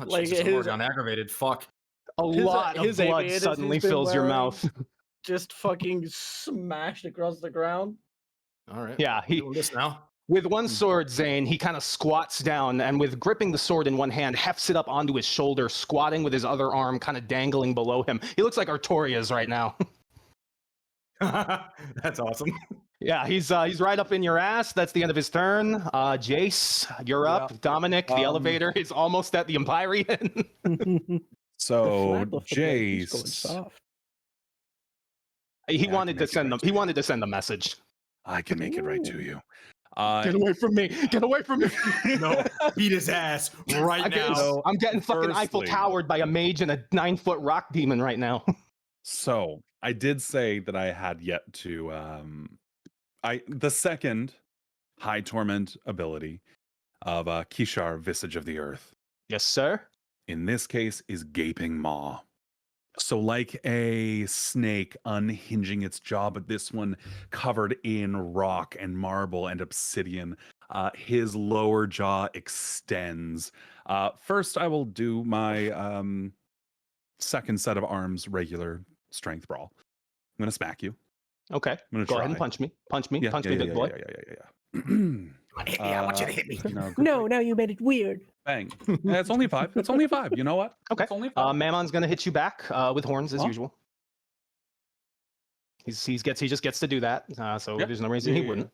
Like Jesus, I'm his- already on aggravated. Fuck. A lot of his blood aviators suddenly he's been fills your wearing mouth. Just fucking smashed across the ground. All right. Yeah, he Doing this now. with one sword, Zane, he kind of squats down and with gripping the sword in one hand, hefts it up onto his shoulder, squatting with his other arm kind of dangling below him. He looks like Artorias right now. That's awesome. Yeah, he's right up in your ass. That's the end of his turn. Jace, you're up. Yeah. Dominic, the elevator is almost at the Empyrean. So flap of the blade, he's going Jace, soft. He Yeah, I wanted can to make it send right them. to He you. wanted to send a message. I can make it right to you. Get away from me! Get away from me! No, beat his ass right I'm getting, now. So, I'm getting fucking Eiffel firstly- Towered by a mage and a 9-foot rock demon right now. So I did say that I had yet to the second high torment ability of Kishar, Visage of the Earth. Yes, sir. In this case is Gaping Maw. So like a snake unhinging its jaw, but this one covered in rock and marble and obsidian. His lower jaw extends. First, I will do my second set of arms regular strength brawl. I'm gonna smack you. Okay. I'm gonna Go try. ahead and punch me. Punch me. Yeah, punch yeah, me, yeah, big boy. yeah. Hit me. I want you to hit me. No, No, now you made it weird. bang. Yeah, it's only 5. It's only 5. You know what? Okay. It's only 5. Mammon's gonna hit you back with horns as Huh? usual. He just gets to do that. So Yeah. there's no reason he wouldn't.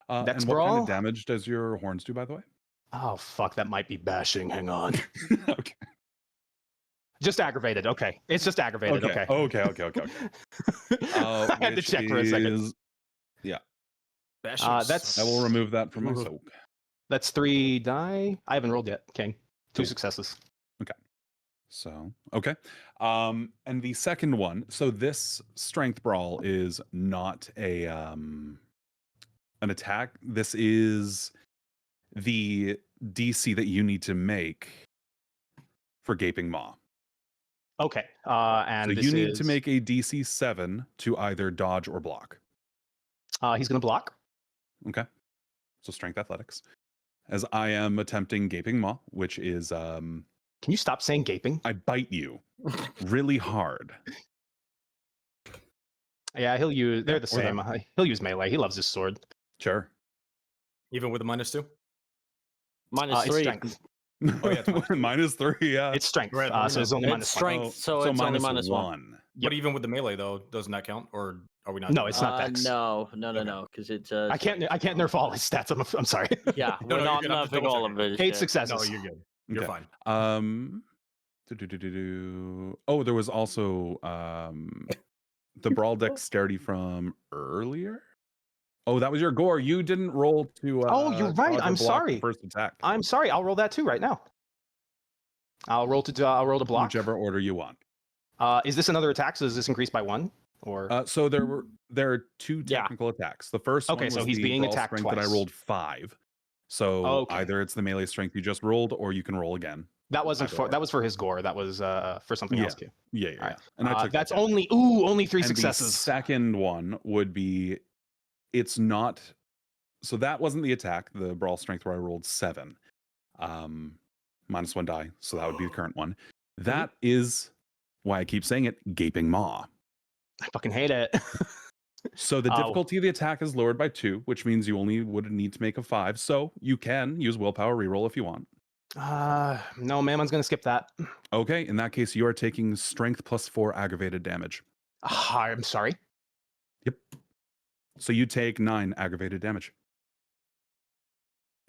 and Dex what kind brawl? of damage does your horns do, by the way? Oh fuck, that might be bashing. Hang on. Okay. Just aggravated. Okay. It's just aggravated. Okay. Okay. I had to Which check for a second. is- That's I will remove that from my Remove. soak. That's 3 die. I haven't rolled yet. King. 2 Cool. successes. So, okay. And the second one, so this strength brawl is not a an attack. This is the DC that you need to make for Gaping Maw. Okay. And So this you need is, to make a DC 7 to either dodge or block. he's gonna block. Okay. So strength athletics. As I am attempting Gaping Maw, which is Can you stop saying gaping? I bite you really hard. Yeah, he'll use. They're the or that same. He'll use melee. He loves his sword. Sure. Even with a -2? Minus It's 3. strength. Oh, yeah, it's -3, yeah. It's strength. Right, So it's only It's minus strength. one. So it's only minus one. But even with the melee, though, doesn't that count? Or are we not? No, doing it's that? not dex. No, Okay. because it's I can't nerf all his stats. I'm sorry. Yeah, No, we're no, not you're good. I'm just nerfing all of double-checking. it. 8 successes. No, you're good. You're Okay. fine. Oh, there was also the brawl dexterity from earlier. Oh, that was your gore. You didn't roll to. Oh, you're right. dodge or I'm block the sorry. First attack. I'm sorry. I'll roll that too right now. I'll roll to block. Whichever order you want. Is this another attack? So does this increase by 1? Or So there are 2 Yeah. technical attacks. The first Okay, one so was he's the being brawl attacked strength that I twice. rolled 5. So Okay. either it's the melee strength you just rolled, or you can roll again. that wasn't Either for or. that was for his gore. That was for something Yeah. else too. Yeah. Alright. And I took that That's down. only 3 And the successes. second one would be it's not So that wasn't the attack. The brawl strength where I rolled 7. Minus 1 die. So that would be the current one. That is why I keep saying it, Gaping Maw. I fucking hate it. So the Oh. difficulty of the attack is lowered by 2, which means you only would need to make a 5. So you can use willpower reroll if you want. No, Mammon's gonna skip that. Okay, in that case, you are taking strength plus 4 aggravated damage. I'm sorry. Yep. So you take 9 aggravated damage.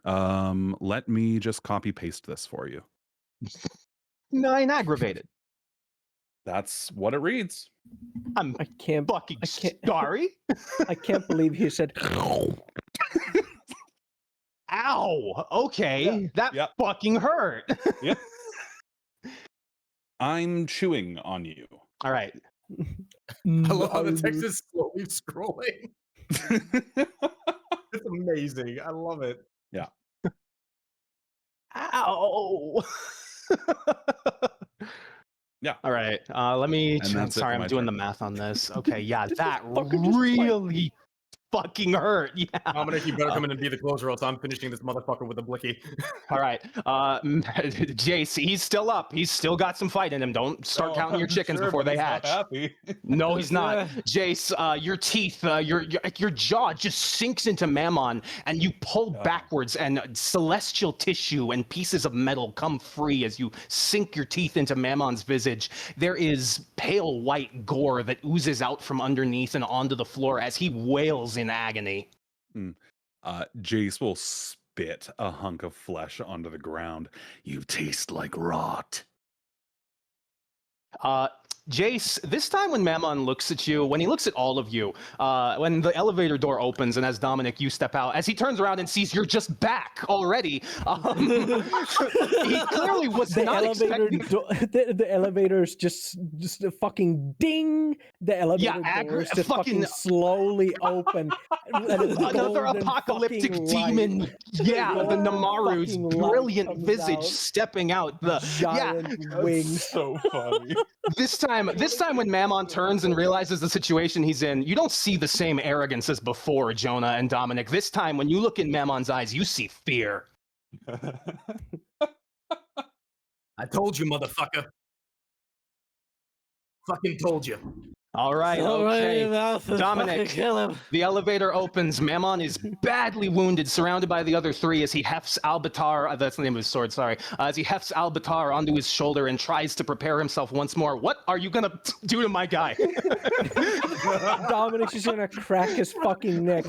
Let me just copy paste this for you. 9 aggravated. That's what it reads. I'm I can't. fucking I can't- sorry. I can't believe he said. Ow. Okay, that Yep. fucking hurt. Yep. I'm chewing on you. All right. I love how the text is slowly scrolling. It's amazing. I love it. Ow. Yeah. All right. Let me. And that's it Sorry, for I'm my doing the turn. math on this. Okay. Yeah, This that motherfucker just like- really fucking hurt. Yeah. Dominic, you better come in and be the closer, else I'm finishing this motherfucker with a blicky. All right. Jace, he's still up. He's still got some fight in him. Don't start counting your chickens before they hatch. Happy. No, he's not. Jace, your teeth, your jaw just sinks into Mammon, and you pull backwards, and celestial tissue and pieces of metal come free as you sink your teeth into Mammon's visage. There is pale white gore that oozes out from underneath and onto the floor as he wails in agony. Jace will spit a hunk of flesh onto the ground. You taste like rot. Jace, this time when Mammon looks at you, when he looks at all of you, when the elevator door opens and as Dominic, you step out, as he turns around and sees you're just back already, he clearly was The not elevator, expecting... the elevator's just a fucking ding. The elevator doors just fucking slowly open. And a Another golden apocalyptic fucking demon, light, yeah, the golden Namaru's fucking light brilliant comes visage out. stepping out. The Giant wings. So funny. This time when Mammon turns and realizes the situation he's in, you don't see the same arrogance as before, Jonah and Dominic. This time, when you look in Mammon's eyes, you see fear. I told you, motherfucker. Fucking told you. All right, okay. Dominic, Kill him. the elevator opens. Mammon is badly wounded, surrounded by the other 3 as he hefts Albatar, that's the name of his sword, sorry, as he hefts Albatar onto his shoulder and tries to prepare himself once more. What are you gonna do to my guy? Dominic's just gonna crack his fucking neck.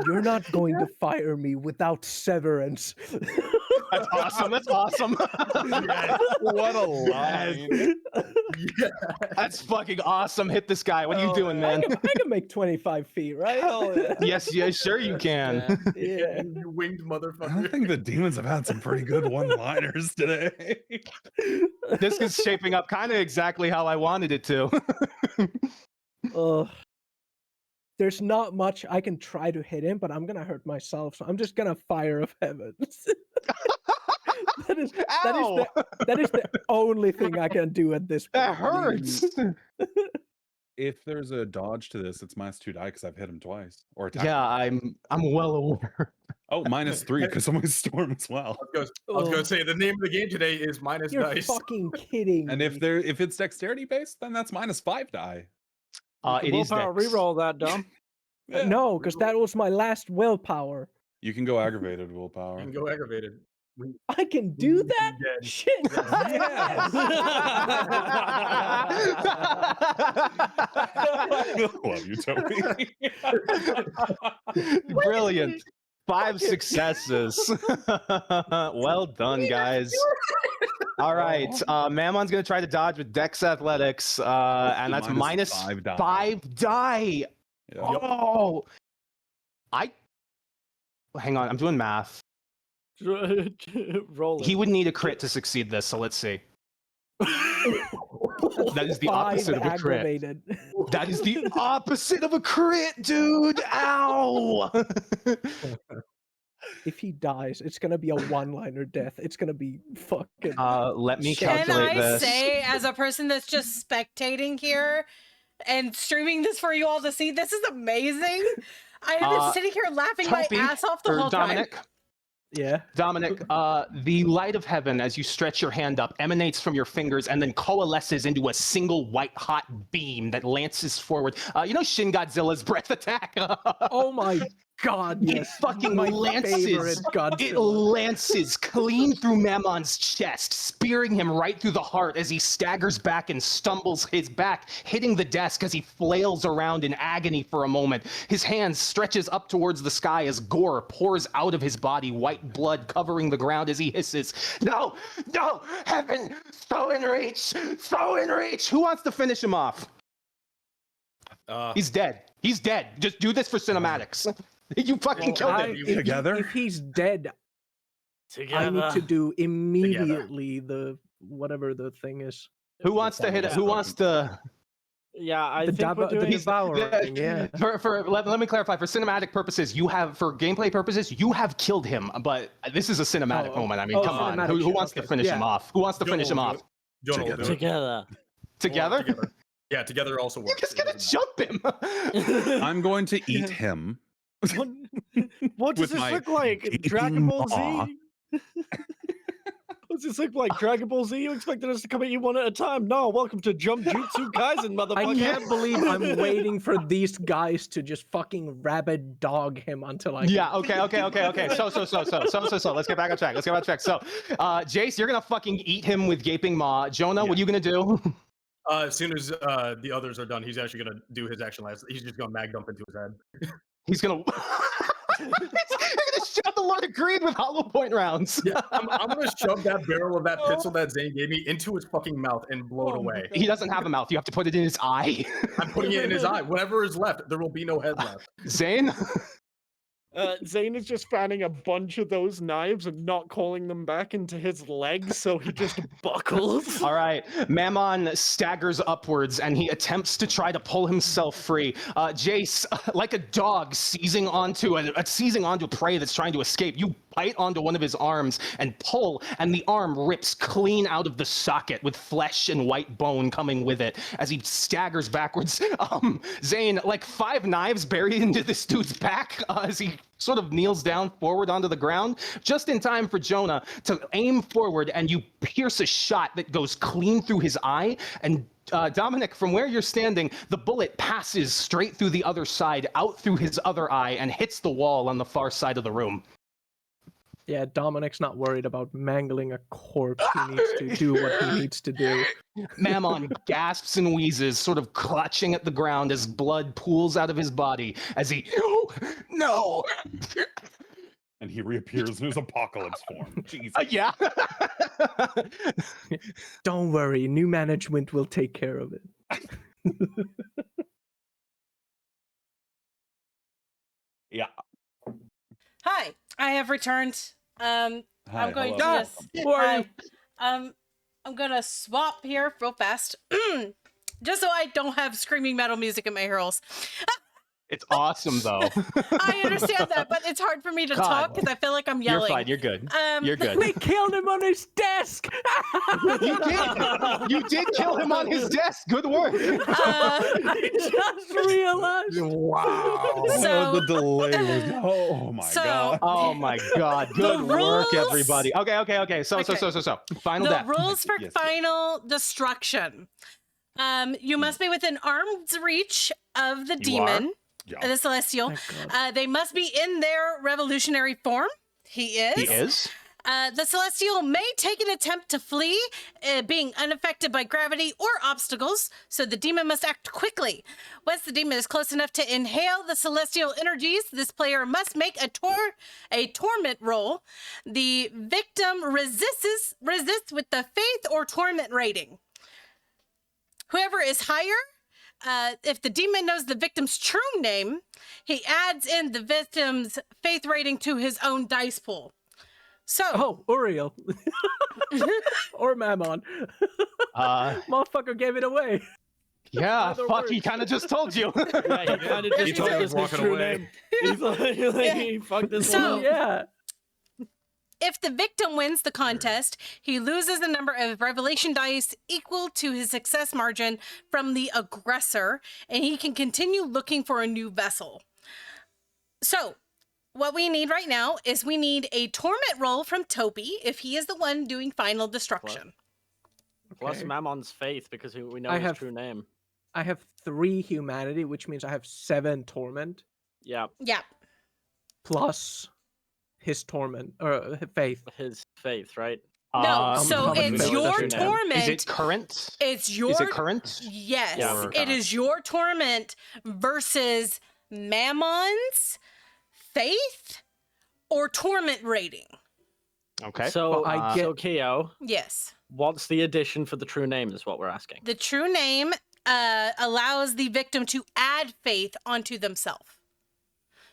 You're not going to fire me without severance. That's awesome, that's awesome. What a line. That's fucking awesome. Hit this guy. What are you doing, man? I can make 25 feet, right? Yes, sure you can. Yeah. You winged I motherfucker. don't think the demons have had some pretty good one-liners today. This is shaping up kind of exactly how I wanted it to. There's not much I can try to hit him, but I'm gonna hurt myself, so I'm just gonna fire of heavens. that is the only thing I can do at this point. That hurts. If there's a dodge to this, it's -2 die because I've hit him twice. Or attack. Yeah, I'm well aware. Oh, -3 because I'm with Storm as well. I was gonna say the name of the game today is minus You're dice. fucking kidding. And me. if it's dexterity based, then that's -5 die. It is Willpower, dex. reroll that, Dom. No, because that was my last willpower. You can go aggravated You willpower. can go aggravative. I can do that? Dead. Shit. Yes. Love you, Toby. Brilliant. 5 successes. Well done, guys. All right. Mammon's going to try to dodge with Dex Athletics, and that's minus -5 die. 5 die. Yeah. Oh. Hang on. I'm doing math. Roll it. He would need a crit to succeed this, so let's see. That is the 5 opposite of a crit. aggravated. That is the opposite of a crit, dude. Ow. If he dies, it's gonna be a one-liner death. It's gonna be fucking. Let me Can calculate I this. say, as a person that's just spectating here and streaming this for you all to see, this is amazing. I have been sitting here laughing Topi, my ass off the or whole Dominic, time. Yeah. Dominic, the light of heaven, as you stretch your hand up, emanates from your fingers and then coalesces into a single white-hot beam that lances forward. You know Shin Godzilla's breath attack? Oh my god, It yes. fucking My lances. favorite Godzilla. It lances clean through Mammon's chest, spearing him right through the heart as he staggers back and stumbles his back, hitting the desk as he flails around in agony for a moment. His hand stretches up towards the sky as gore pours out of his body, white blood covering the ground as he hisses, "No, no, heaven, so in reach, so in reach." Who wants to finish him off? He's dead. He's dead. Just do this for cinematics. You fucking killed him. Together? If he's dead, Together. I need to do immediately the whatever the thing is. Who wants to hit it? Who wants to? Yeah, I The think we're doing. devouring, yeah. Let me clarify. For cinematic purposes, for gameplay purposes, you have killed him. But this is a cinematic moment. I mean, come on. cinematic Who shit, wants to okay. finish him Yeah. off? Who wants to finish him off? Jonah will do it. Together. Together? Together. Yeah, together also You're works. just It gonna doesn't jump him. I'm going to eat him. What does With this my look like? gaping Dragon Ball maw. Z? What's this look like? Dragon Ball Z? You expected us to come at you one at a time? No, welcome to Jump Jutsu Kaisen, motherfucker. I can't believe I'm waiting for these guys to just fucking rabid dog him until I. Yeah. Okay. So. Let's get back on track. So, Jace, you're gonna fucking eat him with gaping maw. Jonah, what are you gonna do? As soon as the others are done, he's actually gonna do his action last. He's just gonna mag dump into his head. He's gonna. He's gonna shove the Lord of Greed with hollow point rounds. Yeah, I'm gonna shove that barrel of that pistol that Zane gave me into his fucking mouth and blow it away. He doesn't have a mouth. You have to put it in his eye. I'm putting it in his eye. Whatever is left, there will be no head left. Zane. Zane is just fanning a bunch of those knives and not calling them back into his legs, so he just buckles. All right. Mammon staggers upwards and he attempts to try to pull himself free. Jace, like a dog seizing onto a prey that's trying to escape, you bite onto one of his arms and pull, and the arm rips clean out of the socket with flesh and white bone coming with it as he staggers backwards. Zane, like 5 knives buried into this dude's back as he sort of kneels down forward onto the ground, just in time for Jonah to aim forward, and you pierce a shot that goes clean through his eye. And Dominic, from where you're standing, the bullet passes straight through the other side, out through his other eye, and hits the wall on the far side of the room. Yeah, Dominic's not worried about mangling a corpse. He needs to do what he needs to do. Mammon gasps and wheezes, sort of clutching at the ground as blood pools out of his body as he, no. And he reappears in his apocalypse form. Jesus. Yeah. Don't worry, new management will take care of it. Yeah. Hi, I have returned. I'm going to hello. just. Who are you? I'm gonna swap here real fast, just so I don't have screaming metal music in my heroes. It's awesome, though. I understand that, but it's hard for me to God. talk because I feel like I'm You're yelling. fine. You're good. You're good. We killed him on his desk! You did. You did kill him on his desk. Good work. I just realized. Wow. So- the delay was. Oh my So- god. Oh my God. Good work, rules- everybody. Okay. So. Final The death. rules for Yes. final destruction. You must be within arm's reach of the You are? demon, Yeah. the celestial. Thank God. They must be in their revolutionary form. He is. He is. The celestial may take an attempt to flee, being unaffected by gravity or obstacles, so the demon must act quickly. Once the demon is close enough to inhale the celestial energies, this player must make a torment roll. The victim resists with the faith or torment rating. Whoever is higher, if the demon knows the victim's true name, he adds in the victim's faith rating to his own dice pool. So, Oh, Uriel. Or Mammon. Motherfucker gave it away. Yeah. Either Fuck. He works. kind of just told you. Yeah, he kind of He just told told me us his walking true away. name. He's like, he fucked this So- one up. Yeah. if the victim wins the contest, he loses the number of revelation dice equal to his success margin from the aggressor, and he can continue looking for a new vessel. So, what we need right now is we need a torment roll from Topi if he is the one doing final destruction. Plus Okay. Mammon's faith, because we know I his have- true name. I have 3 humanity, which means I have 7 torment Yeah, Yeah. plus his torment or faith. his faith, right? No, so how much it's faith your does he have? torment. Is it current? It's your. Is it current? Yes, Yeah, Or- it is your torment versus Mammon's faith or torment rating. Okay. So, I get- so Keo, Yes. what's the addition for the true name is what we're asking. The true name allows the victim to add faith onto themselves.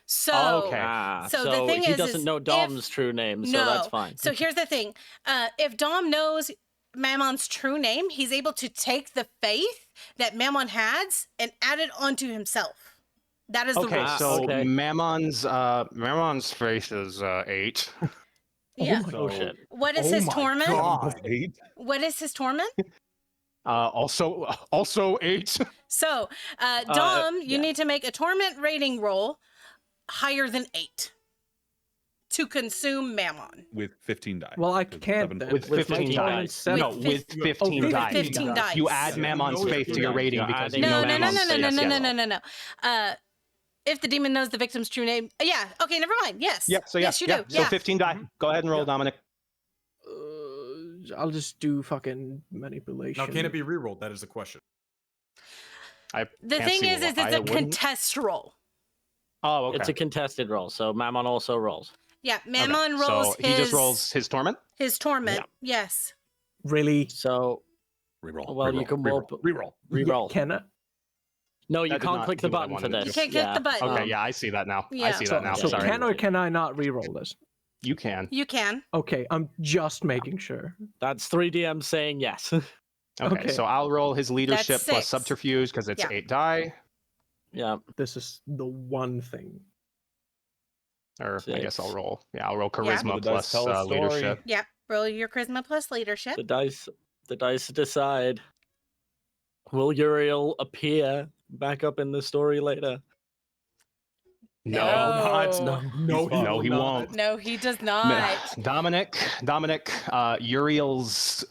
So, Okay. So the thing he is doesn't know if- Dom's true name, so no. that's fine. So here's the thing. If Dom knows Mammon's true name, he's able to take the faith that Mammon has and add it onto himself. That is the Okay, rule. so okay. Mammon's face is 8. Yeah. Oh shit. What is his torment? Eight? What is his torment? Also 8. So, Dom, you yeah. need to make a torment rating roll higher than 8 to consume Mammon. With 15 die. Well, I Because can't seven- then. With With 15 my dice. seven. No, With with 15 with dice. 15 dice. You add Mammon's faith to your rating You're because adding you know No, no, no, Mammon's no, no, faith. no, Yes, no, yes. no, no, no. If the demon knows the victim's true name, yeah. Okay, never mind. Yes. Yep, so yes, you yeah. do. So Yeah. 15 die. Go ahead and roll, Dominic. I'll just do fucking manipulation. Now, can it be rerolled? That is the question. I The can't thing see is why it's I a wouldn't. contest roll. Oh, okay. It's a contested roll, so Mammon also rolls. Yeah, Okay, Mammon rolls so he just rolls his torment? his torment. Yes. Really? So Reroll. Well, you reroll, can reroll, roll- reroll. re-roll. Can I? No, you That did can't not click the do what I button for wanted to this. do. You can't click the button. Okay, yeah, I see that now. I Yeah. see So, that now. so Sorry. can or can I not re-roll this? You can. You can. Okay, I'm just making sure. That's 3 DMs saying yes. Okay, Okay. so I'll roll his leadership plus 6. subterfuge because it's Yeah. 8 die. Yeah. This is the one thing. Or I guess 6. I'll roll. Yeah, I'll roll Yeah. charisma The dice plus tell a story. leadership. Yeah. Roll your charisma plus leadership. The dice decide. Will Uriel appear back up in the story later? No, No. he won't. No, he does not. Dominic, Uriel's,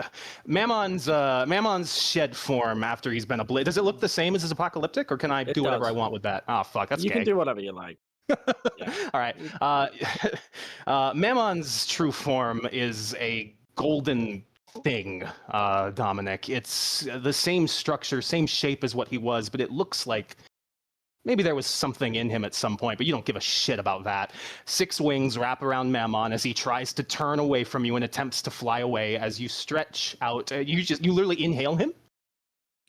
Mammon's shed form after he's been obliterated. Does it look the same as his apocalyptic, or can I It do whatever does. I want with that? Oh, fuck, that's You gay. can do whatever you like. All right. Mammon's true form is a golden thing, Dominic. It's the same structure, same shape as what he was, but it looks like maybe there was something in him at some point, but you don't give a shit about that. 6 wings wrap around Mammon as he tries to turn away from you and attempts to fly away as you stretch out. You literally inhale him.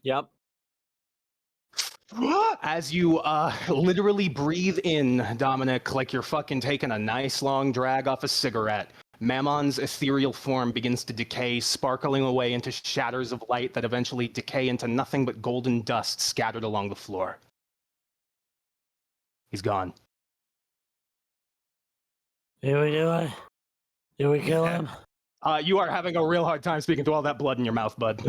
Yep. As you literally breathe in, Dominic, like you're fucking taking a nice long drag off a cigarette. Mammon's ethereal form begins to decay, sparkling away into shatters of light that eventually decay into nothing but golden dust scattered along the floor. He's gone. Did we do it? Did we kill him? You are having a real hard time speaking to all that blood in your mouth, bud.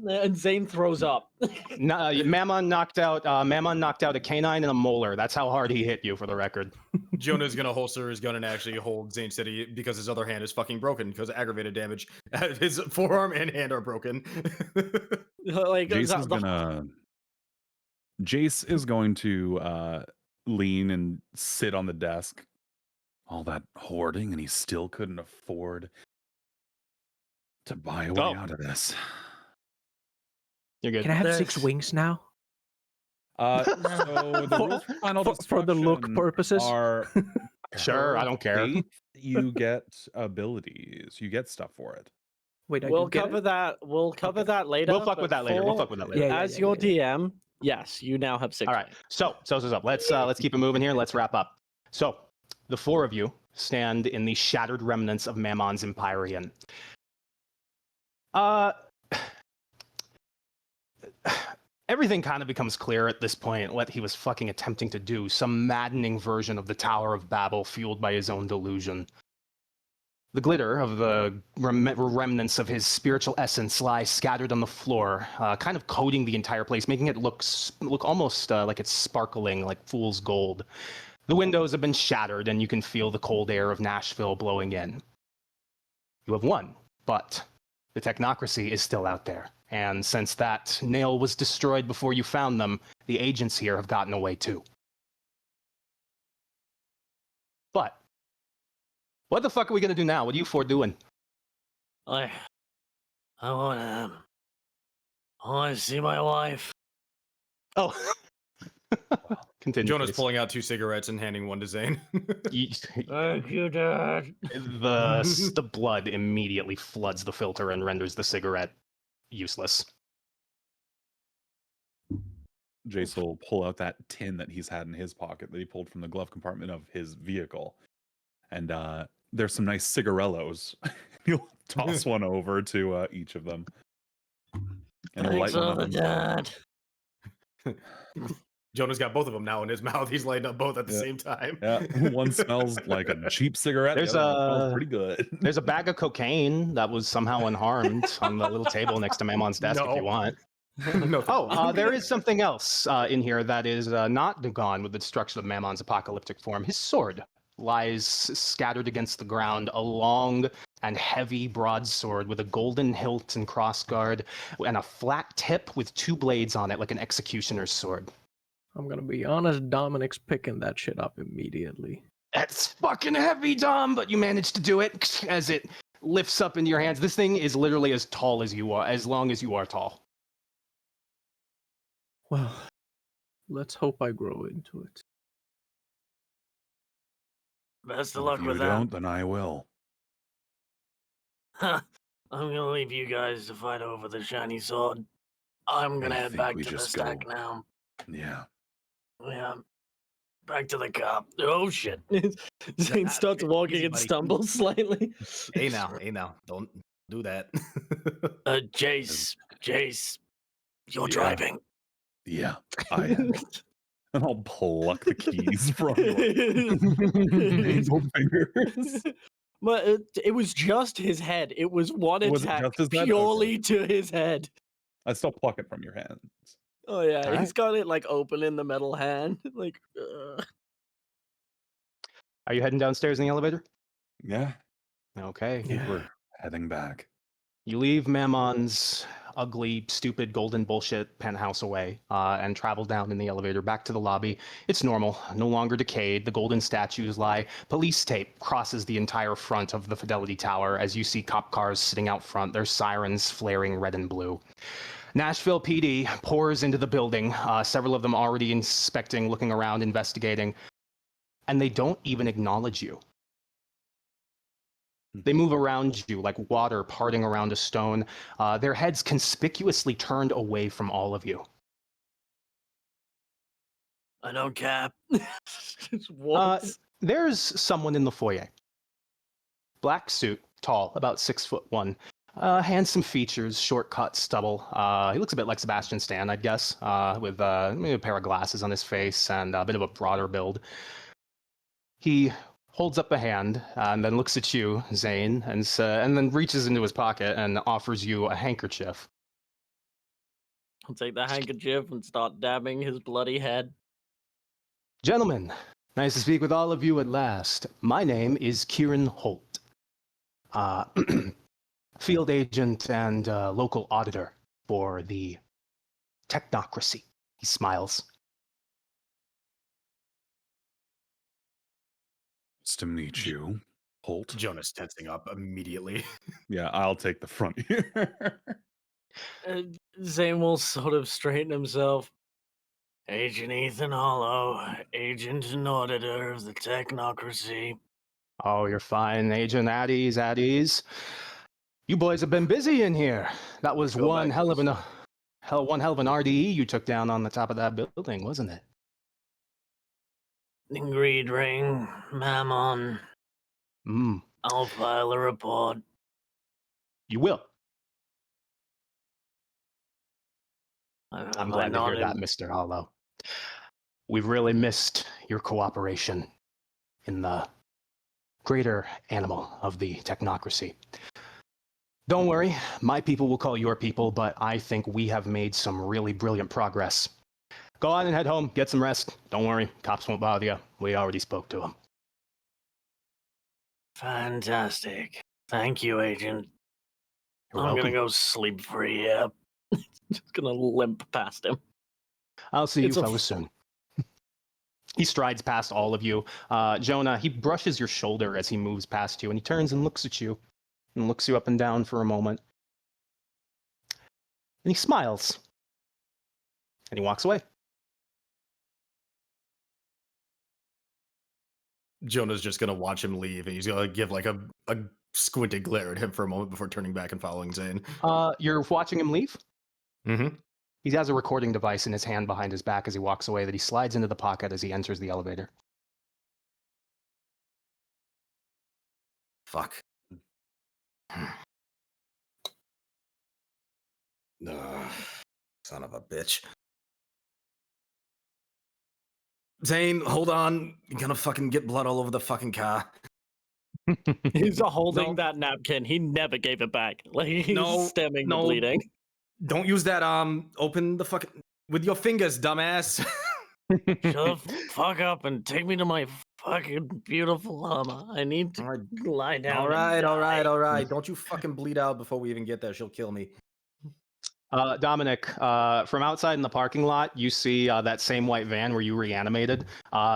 And Zane throws up. Mammon knocked out a canine and a molar. That's how hard he hit you, for the record. Jonah's gonna holster his gun and actually hold Zane steady because his other hand is fucking broken because of aggravated damage. His forearm and hand are broken. Like Jace is going to lean and sit on the desk. All that hoarding, and he still couldn't afford to buy a way out of this. You're good. Can I have 6 wings now? So the rules for final For the look destruction purposes? are Sure, I don't care. faith, you get abilities. You get stuff for it. Wait, I We'll do get cover it? that. We'll cover that later. We'll fuck but with that later. We'll for- fuck with that later. Yeah, As your DM, yes, you now have 6. All right. So. Let's keep it moving here. Let's wrap up. So, the 4 of you stand in the shattered remnants of Mammon's Empyrean. Everything kind of becomes clear at this point what he was fucking attempting to do. Some maddening version of the Tower of Babel fueled by his own delusion. The glitter of the remnants of his spiritual essence lie scattered on the floor, kind of coating the entire place, making it look almost like it's sparkling like fool's gold. The windows have been shattered, and you can feel the cold air of Nashville blowing in. You have won, but the technocracy is still out there. And since that nail was destroyed before you found them, the agents here have gotten away too. But what the fuck are we gonna do now? What are you four doing? I want to see my wife. Oh, continue. Jonah's please. pulling out 2 cigarettes and handing one to Zane. Thank you, Dad. The blood immediately floods the filter and renders the cigarette useless. Jace will pull out that tin that he's had in his pocket that he pulled from the glove compartment of his vehicle. And there's some nice cigarellos. He'll toss one over to each of them. And he'll light Thanks, one Father up. Dad. Jonah's got both of them now in his mouth. He's lighting up both at the same time. Yeah, one smells like a cheap cigarette. There's the other one smells pretty good. There's a bag of cocaine that was somehow unharmed on the little table next to Mammon's desk if you want. No, There is something else in here that is not gone with the destruction of Mammon's apocalyptic form. His sword lies scattered against the ground, a long and heavy broadsword with a golden hilt and crossguard and a flat tip with 2 blades on it like an executioner's sword. I'm gonna be honest, Dominic's picking that shit up immediately. That's fucking heavy, Dom, but you managed to do it as it lifts up into your hands. This thing is literally as tall as you are, as long as you are tall. Well, let's hope I grow into it. Best of And luck if you with don't, then I will. that. I'm gonna leave you guys to fight over the shiny sword. I'm gonna I head think back we to the just stack go- now. Yeah. Yeah. Back to the cop. Oh shit. Zane starts walking easy, and buddy. stumbles slightly. Hey now. Don't do that. Jace, you're Yeah. driving. Yeah, I am. And I'll pluck the keys from your mangled fingers. But it was just his head. It was one Was it attack just his head? purely to his head. I still pluck it from your hands. Oh yeah, All he's right. got it like open in the metal hand. Like, Are you heading downstairs in the elevator? Yeah, Okay. we're heading back. You leave Mammon's ugly, stupid, golden bullshit penthouse away and travel down in the elevator back to the lobby. It's normal, no longer decayed. The golden statues lie. Police tape crosses the entire front of the Fidelity Tower as you see cop cars sitting out front, their sirens flaring red and blue. Nashville PD pours into the building, several of them already inspecting, looking around, investigating, and they don't even acknowledge you. They move around you like water parting around a stone, their heads conspicuously turned away from all of you. I don't cap. just walks. There's someone in the foyer. Black suit, tall, about 6'1". Handsome features, short cut, stubble. He looks a bit like Sebastian Stan, I'd guess, with maybe a pair of glasses on his face and a bit of a broader build. He holds up a hand and then looks at you, Zane, and then reaches into his pocket and offers you a handkerchief. I'll take the handkerchief and start dabbing his bloody head. Gentlemen, nice to speak with all of you at last. My name is Kieran Holt, field agent and local auditor for the technocracy. He smiles. Nice to meet you, Holt. Jonah's tensing up immediately. Yeah, I'll take the front here. Zane will sort of straighten himself. Agent Ethan Hollow, agent and auditor of the technocracy. Oh, you're fine, Agent. At ease. You boys have been busy in here. That was Go one back hell to of an RDE you took down on the top of that building, wasn't it? Greed ring, Mammon. Mm, I'll file a report. you will. I'm I'm glad to hear that, Mr. Hollow. We've really missed your cooperation in the greater animal of the technocracy. Don't worry, my people will call your people, but I think we have made some really brilliant progress. Go on and head home, get some rest. Don't worry, cops won't bother you. We already spoke to them. Fantastic. Thank you, Agent. You're I'm welcome. gonna go sleep for a yap. Just gonna limp past him. I'll see you It's a fellas soon. He strides past all of you. Jonah, he brushes your shoulder as he moves past you, and he turns and looks at you, and looks you up and down for a moment. And he smiles. And he walks away. Jonah's just gonna watch him leave, and he's gonna give like a squinted glare at him for a moment before turning back and following Zane. You're watching him leave? Mm-hmm. He has a recording device in his hand behind his back as he walks away that he slides into the pocket as he enters the elevator. Fuck. Son of a bitch. Zane, hold on. You're gonna fucking get blood all over the fucking car. He's holding No. that napkin. He never gave it back. Like he's No, stemming no. the bleeding. Don't use that, open the fucking... with your fingers, dumbass. Shut the fuck up and take me to my fucking beautiful Hummer. I need to Alright. lie down. All and right. die. Don't you fucking bleed out before we even get there. She'll kill me. Dominic, from outside in the parking lot, you see that same white van where you reanimated.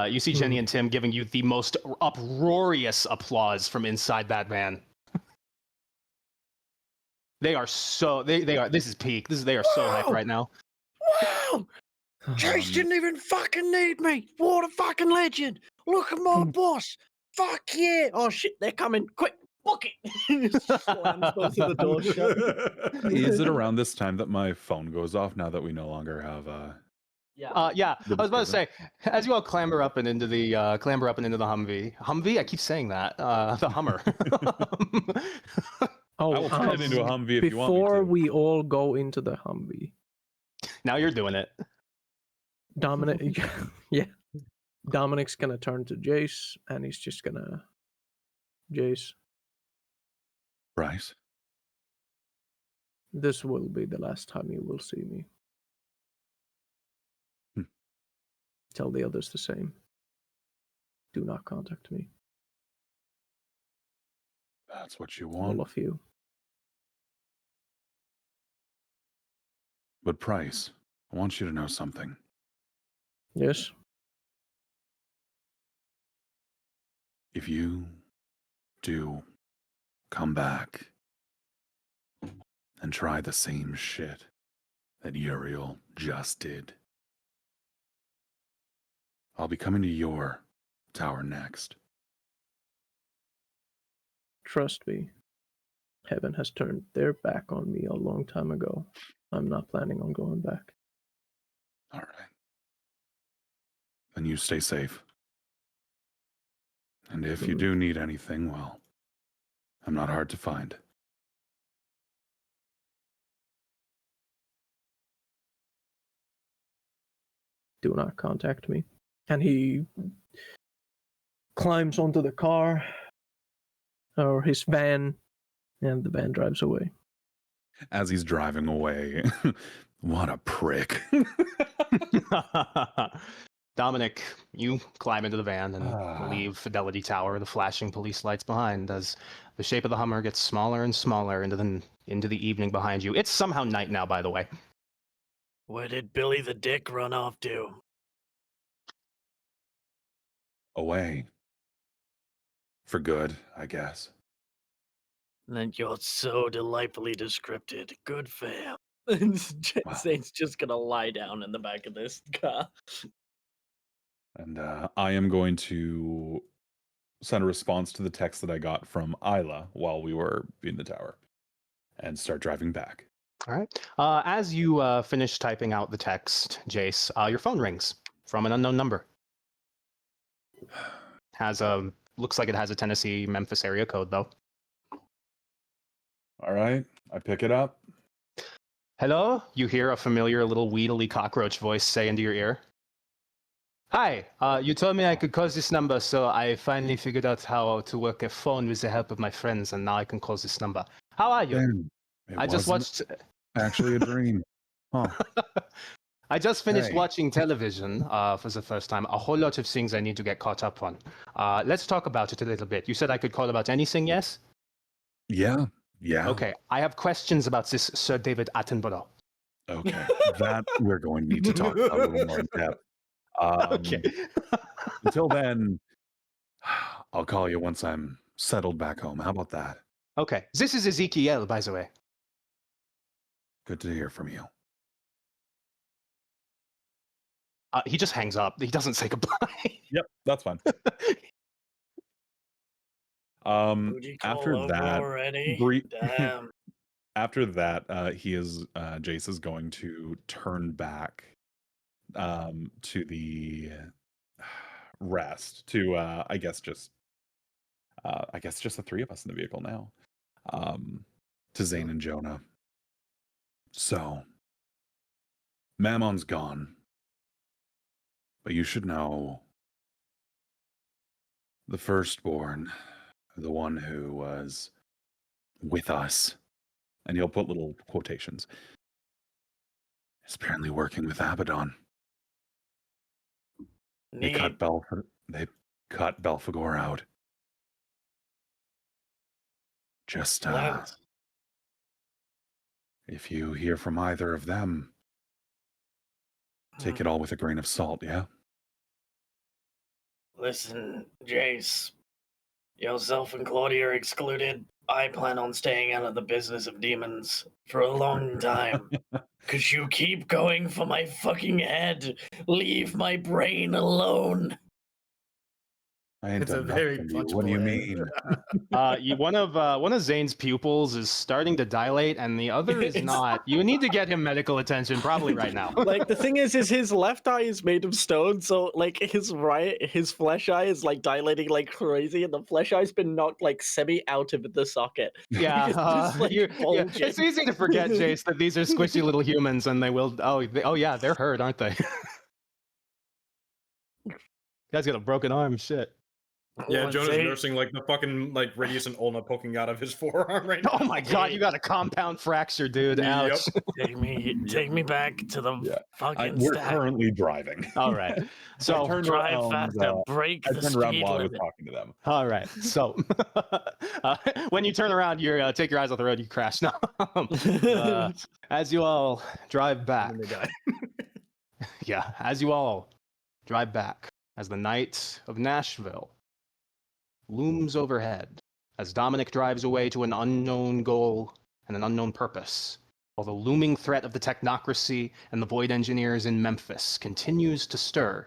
You see Jenny and Tim giving you the most uproarious applause from inside that van. They are so they are. This is peak. They are so hyped right now. Wow! Chase didn't even fucking need me. What a fucking legend. Look at my boss. Fuck yeah. Oh shit, they're coming. Quick, book it. Slams both of the doors shut. Is it around this time that my phone goes off now that we no longer have Yeah. Yeah, The I was about to say, disturbance. as you all clamber up and into the Humvee. I keep saying that. The Hummer. Oh, I will turn it into a Humvee if you want me before to. we all go into the Humvee, Now you're doing it. Dominic, yeah, Dominic's gonna turn to Jace, and he's just gonna, Jace, Bryce. this will be the last time you will see me. Hmm. Tell the others the same. Do not contact me. That's what you All want. of you. But Price, I want you to know something. Yes. If you do come back and try the same shit that Uriel just did, I'll be coming to your tower next. Trust me. Heaven has turned their back on me a long time ago. I'm not planning on going back. All right. Then you stay safe. And if you do need anything, well, I'm not hard to find. Do not contact me. And he climbs onto the car or his van, and the van drives away. As he's driving away, what a prick. Dominic, you climb into the van and leave Fidelity Tower, the flashing police lights behind, as the shape of the Hummer gets smaller and smaller into the evening behind you. It's somehow night now, by the way. Where did Billy the Dick run off to? Away. For good, I guess. Then you're so delightfully descripted. Good fam. Zane's just gonna lie down in the back of this car. And I am going to send a response to the text that I got from Isla while we were in the tower and start driving back. All right. As you finish typing out the text, Jace, your phone rings from an unknown number. Looks like it has a Tennessee, Memphis area code, though. All right, I pick it up. Hello? You hear a familiar little wheedly cockroach voice say into your ear. Hi, you told me I could call this number, so I finally figured out how to work a phone with the help of my friends, and now I can call this number. How are you? Ben, I just watched. actually a dream. Huh. I just finished Hey. watching television for the first time. A whole lot of things I need to get caught up on. Let's talk about it a little bit. You said I could call about anything, yes? Yeah. Okay, I have questions about this Sir David Attenborough. Okay. That we're going to need to talk about a little more in depth. Okay. Until then, I'll call you once I'm settled back home. How about that? Okay, this is Ezekiel, by the way. Good to hear from you. He just hangs up. He doesn't say goodbye. Yep, that's fine. Booty call After over that, already? Damn. after that, Jace is going to turn back to the rest to I guess just the three of us in the vehicle now. To Zane and Jonah. So Mammon's gone. But you should know the firstborn, the one who was with us, and he'll put little quotations, is apparently working with Abaddon. They cut Belphegor out. Just Lance. if you hear from either of them, take it all with a grain of salt, yeah? Listen, Jace. Yourself and Claudia are excluded. I plan on staying out of the business of demons for a long time. Cause you keep going for my fucking head. Leave my brain alone. I ain't It's a done very nothing to you. What do you punchable mean? One of Zane's pupils is starting to dilate, and the other is not. You need to get him medical attention, probably right now. Like the thing is his left eye is made of stone, so like his flesh eye is like dilating like crazy, and the flesh eye's been knocked like semi out of the socket. Yeah, It's just, like, bulging. it's easy to forget, Jace, that these are squishy little humans, and they will. Oh yeah, they're hurt, aren't they? Guy's got a broken arm. Shit. Yeah, Let's Jonah's say- nursing like the fucking like radiant ulna poking out of his forearm right now. Oh my god, you got a compound fracture, dude. Ouch. Take me back to the Yeah. fucking We're stack. currently driving. All right. So Drive faster, break I the turned around speed while I was limit. talking to them. all right. So when you turn around, you take your eyes off the road, you crash. No. As you all drive back. And they die. Yeah, as you all drive back, as the night of Nashville looms overhead, as Dominic drives away to an unknown goal and an unknown purpose, while the looming threat of the technocracy and the void engineers in Memphis continues to stir,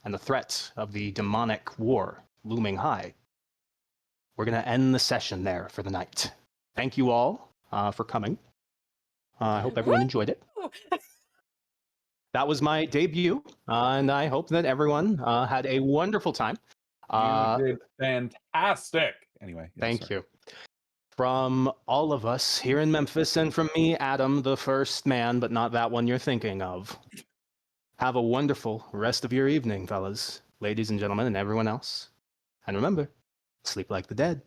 and the threat of the demonic war looming high, we're going to end the session there for the night. Thank you all for coming. I hope everyone enjoyed it. That was my debut, and I hope that everyone had a wonderful time. You did fantastic. Anyway, Thank you. From all of us here in Memphis, and from me, Adam, the first man, but not that one you're thinking of. Have a wonderful rest of your evening, fellas, ladies and gentlemen, and everyone else. And remember, sleep like the dead.